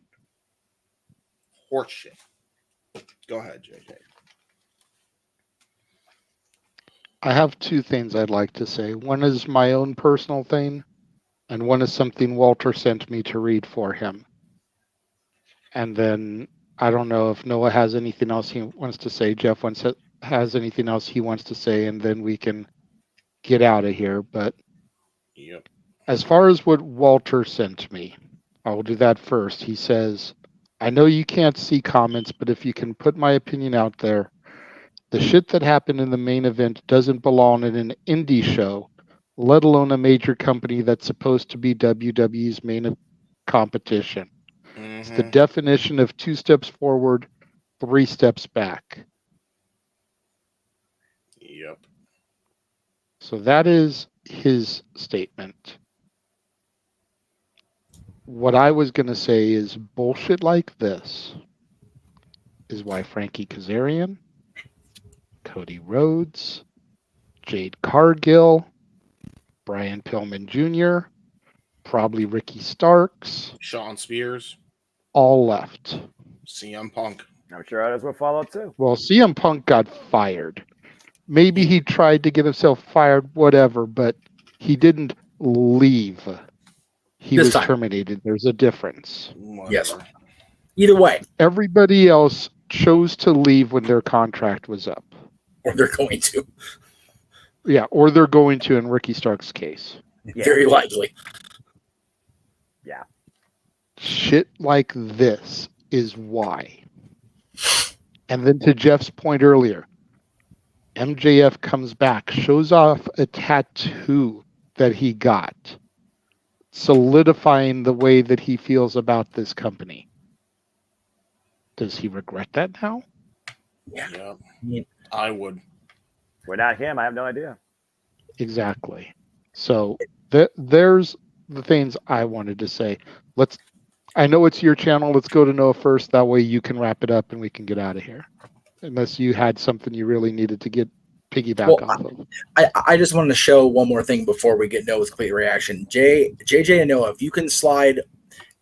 Go ahead, JJ. I have 2 things I'd like to say. One is my own personal thing, and one is something Walter sent me to read for him. And then I don't know if Noah has anything else he wants to say. Jeff has anything else he wants to say, and then we can get out of here. But yep. As far as what Walter sent me, I will do that first. He says, I know you can't see comments, but if you can put my opinion out there, the shit that happened in the main event doesn't belong in an indie show, let alone a major company that's supposed to be WWE's main competition. Mm-hmm. It's the definition of 2 steps forward, 3 steps back. Yep. So that is his statement. What I was going to say is bullshit like this is why Frankie Kazarian, Cody Rhodes, Jade Cargill, Brian Pillman Jr., probably Ricky Starks, Sean Spears, all left. CM Punk. I'm sure others will follow too. Well, CM Punk got fired. Maybe he tried to get himself fired, whatever, but he didn't leave. He was terminated. There's a difference. Yes. Either way. Everybody else chose to leave when their contract was up. Or they're going to. Yeah, or they're going to in Ricky Stark's case. Yeah. Very likely. Yeah. Shit like this is why. And then to Jeff's point earlier, MJF comes back, shows off a tattoo that he got, solidifying the way that he feels about this company. Does he regret that now? Yeah. I would. Without him, I have no idea. Exactly. So there's the things I wanted to say. I know it's your channel. Let's go to Noah first. That way you can wrap it up and we can get out of here. unless you had something you really needed to get piggyback off of. I just wanted to show one more thing before we get Noah's complete reaction. JJ and Noah, if you can slide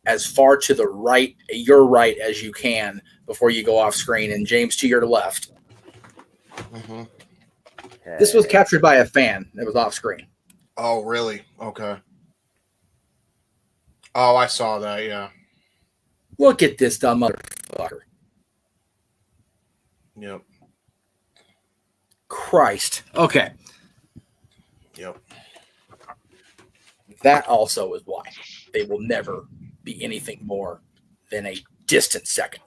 as far to the right, your right as you can before you go off screen, and James to your left. Mm-hmm. Okay. This was captured by a fan that was off screen. Oh, really? Okay. Oh, I saw that, yeah. Look at this dumb motherfucker. Yep. Christ. Okay. Yep. That also is why they will never be anything more than a distant second.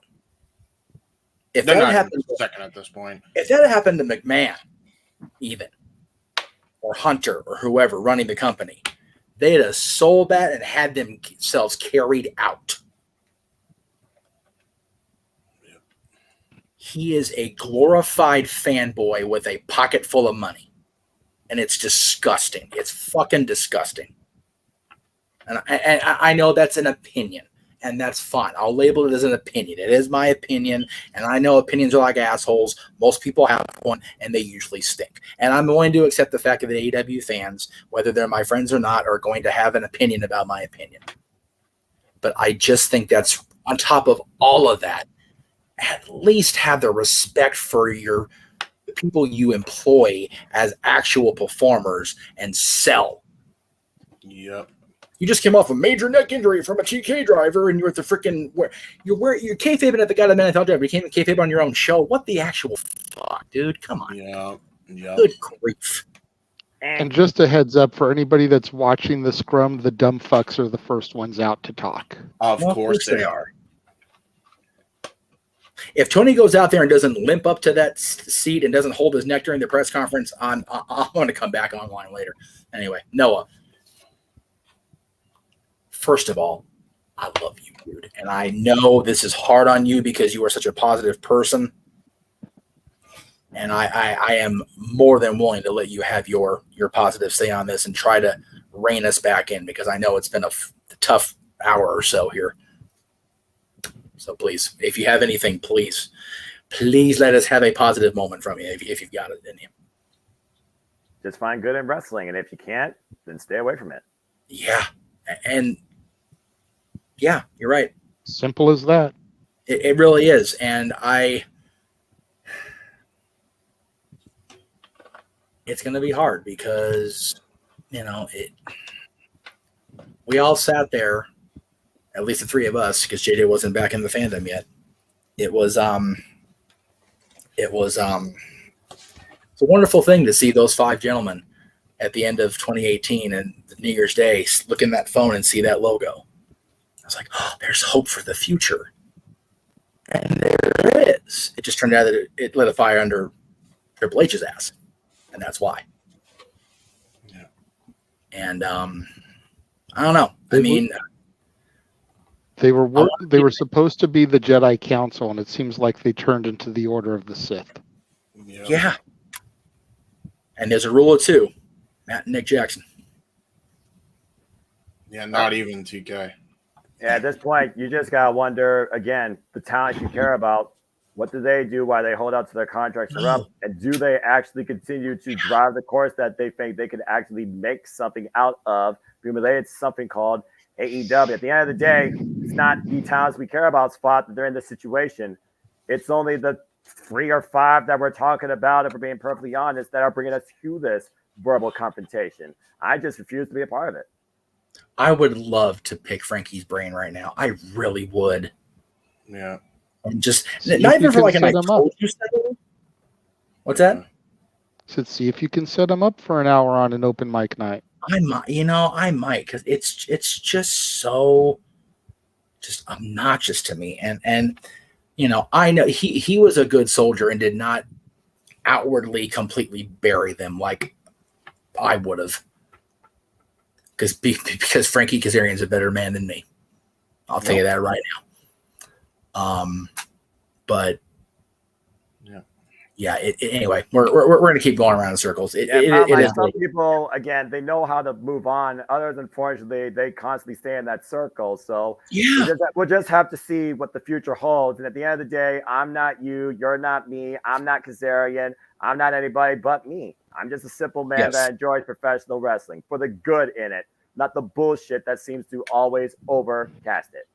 If They're that not happened, even second at this point. if that had happened to McMahon, even, or Hunter, or whoever running the company, they'd have sold that and had themselves carried out. He is a glorified fanboy with a pocket full of money. And it's disgusting. It's fucking disgusting. And I know that's an opinion, and that's fine. I'll label it as an opinion. It is my opinion, and I know opinions are like assholes. Most people have one, and they usually stink. And I'm going to accept the fact that the AEW fans, whether they're my friends or not, are going to have an opinion about my opinion. But I just think that's, on top of all of that, at least have the respect for your people you employ as actual performers and sell. Yep. You just came off a major neck injury from a TK driver, and you're at the freaking you're kayfabing at the goddamn NFL driver. You can't kayfabe on your own show. What the actual fuck, dude? Come on. Yeah. Good grief. And just a heads up for anybody that's watching the scrum, the dumb fucks are the first ones out to talk. Of course they are. If Tony goes out there and doesn't limp up to that seat and doesn't hold his neck during the press conference, I'm going to come back online later. Anyway, Noah. First of all, I love you, dude. And I know this is hard on you because you are such a positive person. And I am more than willing to let you have your positive say on this and try to rein us back in, because I know it's been a tough hour or so here. So please, if you have anything, please let us have a positive moment from you if you've got it in you. Just find good in wrestling, and if you can't, then stay away from it. Yeah. And yeah, you're right. Simple as that. It really is. And it's going to be hard because, we all sat there, at least the three of us, because JJ wasn't back in the fandom yet. It's a wonderful thing to see those five gentlemen at the end of 2018 and New Year's Day look in that phone and see that logo. I was like, oh, there's hope for the future. And there is. It just turned out that it lit a fire under Triple H's ass. And that's why. Yeah. And I don't know. I mean, they were supposed to be the Jedi Council, and it seems like they turned into the Order of the Sith. Yeah. And there's a rule of two. Matt and Nick Jackson. Yeah, not even TK. Yeah, at this point, you just got to wonder, again, the talent you care about, what do they do while they hold out to their contracts are up? And do they actually continue to drive the course that they think they could actually make something out of, being related to something called AEW? At the end of the day, it's not the talents we care about spot that they're in this situation. It's only the 3 or 5 that we're talking about, if we're being perfectly honest, that are bringing us to this verbal confrontation. I just refuse to be a part of it. I would love to pick Frankie's brain right now. I really would. Yeah. And just not even for like a night. What's that? So see if you can set them up for an hour on an open mic night. I might, because it's just so obnoxious to me. And I know he was a good soldier and did not outwardly completely bury them like I would have. Because Frankie Kazarian's a better man than me. I'll tell you that right now. But yeah, yeah. Anyway, we're going to keep going around in circles. Some people, again, they know how to move on. Others, unfortunately, they constantly stay in that circle. So we'll just have to see what the future holds. And at the end of the day, I'm not you. You're not me. I'm not Kazarian. I'm not anybody but me. I'm just a simple man that enjoys professional wrestling for the good in it, not the bullshit that seems to always overcast it.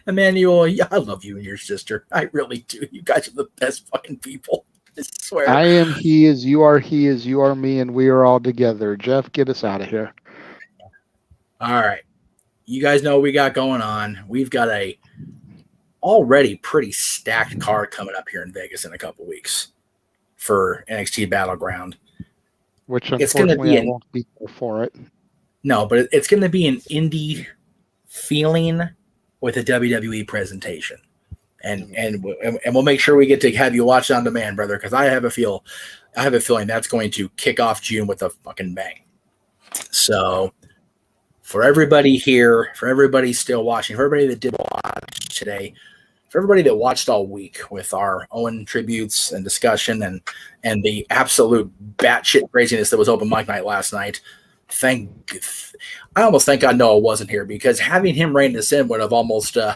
Emmanuel, I love you and your sister. I really do. You guys are the best fucking people. I swear. I am he as you are me, and we are all together. Jeff, get us out of here. All right. You guys know what we got going on. We've got a already pretty stacked card coming up here in Vegas in a couple weeks for NXT Battleground. Which unfortunately I won't be there for it. No, but it's going to be an indie feeling with a WWE presentation. And we'll make sure we get to have you watch on demand, brother, because I have a feeling that's going to kick off June with a fucking bang. So for everybody here, for everybody still watching, for everybody that did watch today, for everybody that watched all week with our Owen tributes and discussion and the absolute batshit craziness that was open mic night last night, I almost thank God Noah wasn't here, because having him rein this in would have almost made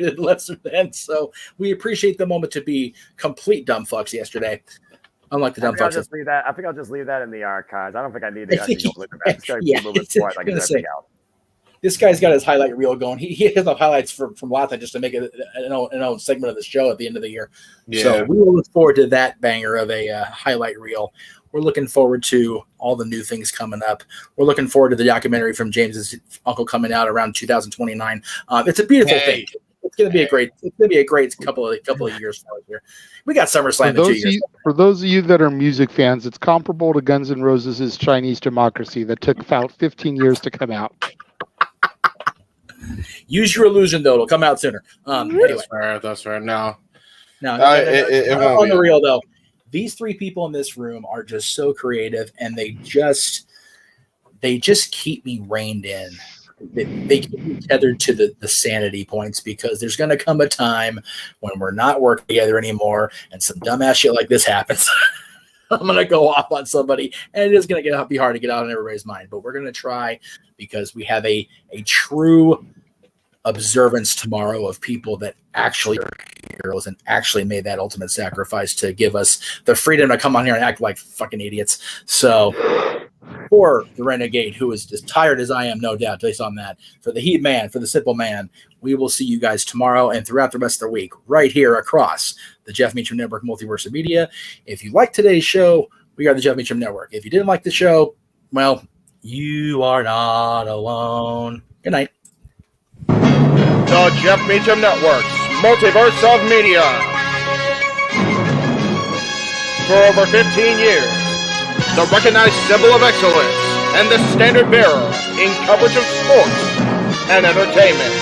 it lesser than. So we appreciate the moment to be complete dumb fucks yesterday. Unlike the dumb fucks. I think I'll just leave that in the archives. I don't think I need to actually go look at that. It's moving forward like everything else. This guy's got his highlight reel going. He has the highlights from last night just to make it an own segment of the show at the end of the year. Yeah. So we will look forward to that banger of a highlight reel. We're looking forward to all the new things coming up. We're looking forward to the documentary from James's uncle coming out around 2029. It's a beautiful thing. It's going to be a great. It's going to be a great couple of years for us here. We got SummerSlam in 2 years. For those of you that are music fans, it's comparable to Guns N' Roses' Chinese Democracy that took about 15 years to come out. Use your illusion, though; it'll come out sooner. Anyway. That's right. No, it won't on the real though. These three people in this room are just so creative, and they just keep me reined in. They keep me tethered to the sanity points, because there's going to come a time when we're not working together anymore, and some dumbass shit like this happens. I'm going to go off on somebody, and it is going to be hard to get out on everybody's mind, but we're going to try, because we have a true observance tomorrow of people that actually are heroes and actually made that ultimate sacrifice to give us the freedom to come on here and act like fucking idiots. So for the Renegade, who is as tired as I am, no doubt, based on that, for the Heat Man, for the Simple Man, we will see you guys tomorrow and throughout the rest of the week right here across the Jeff Meacham Network Multiverse of Media. If you liked today's show, we are the Jeff Meacham Network. If you didn't like the show, well, you are not alone. Good night. The Jeff Meacham Network's Multiverse of Media. For over 15 years, the recognized symbol of excellence and the standard bearer in coverage of sports and entertainment.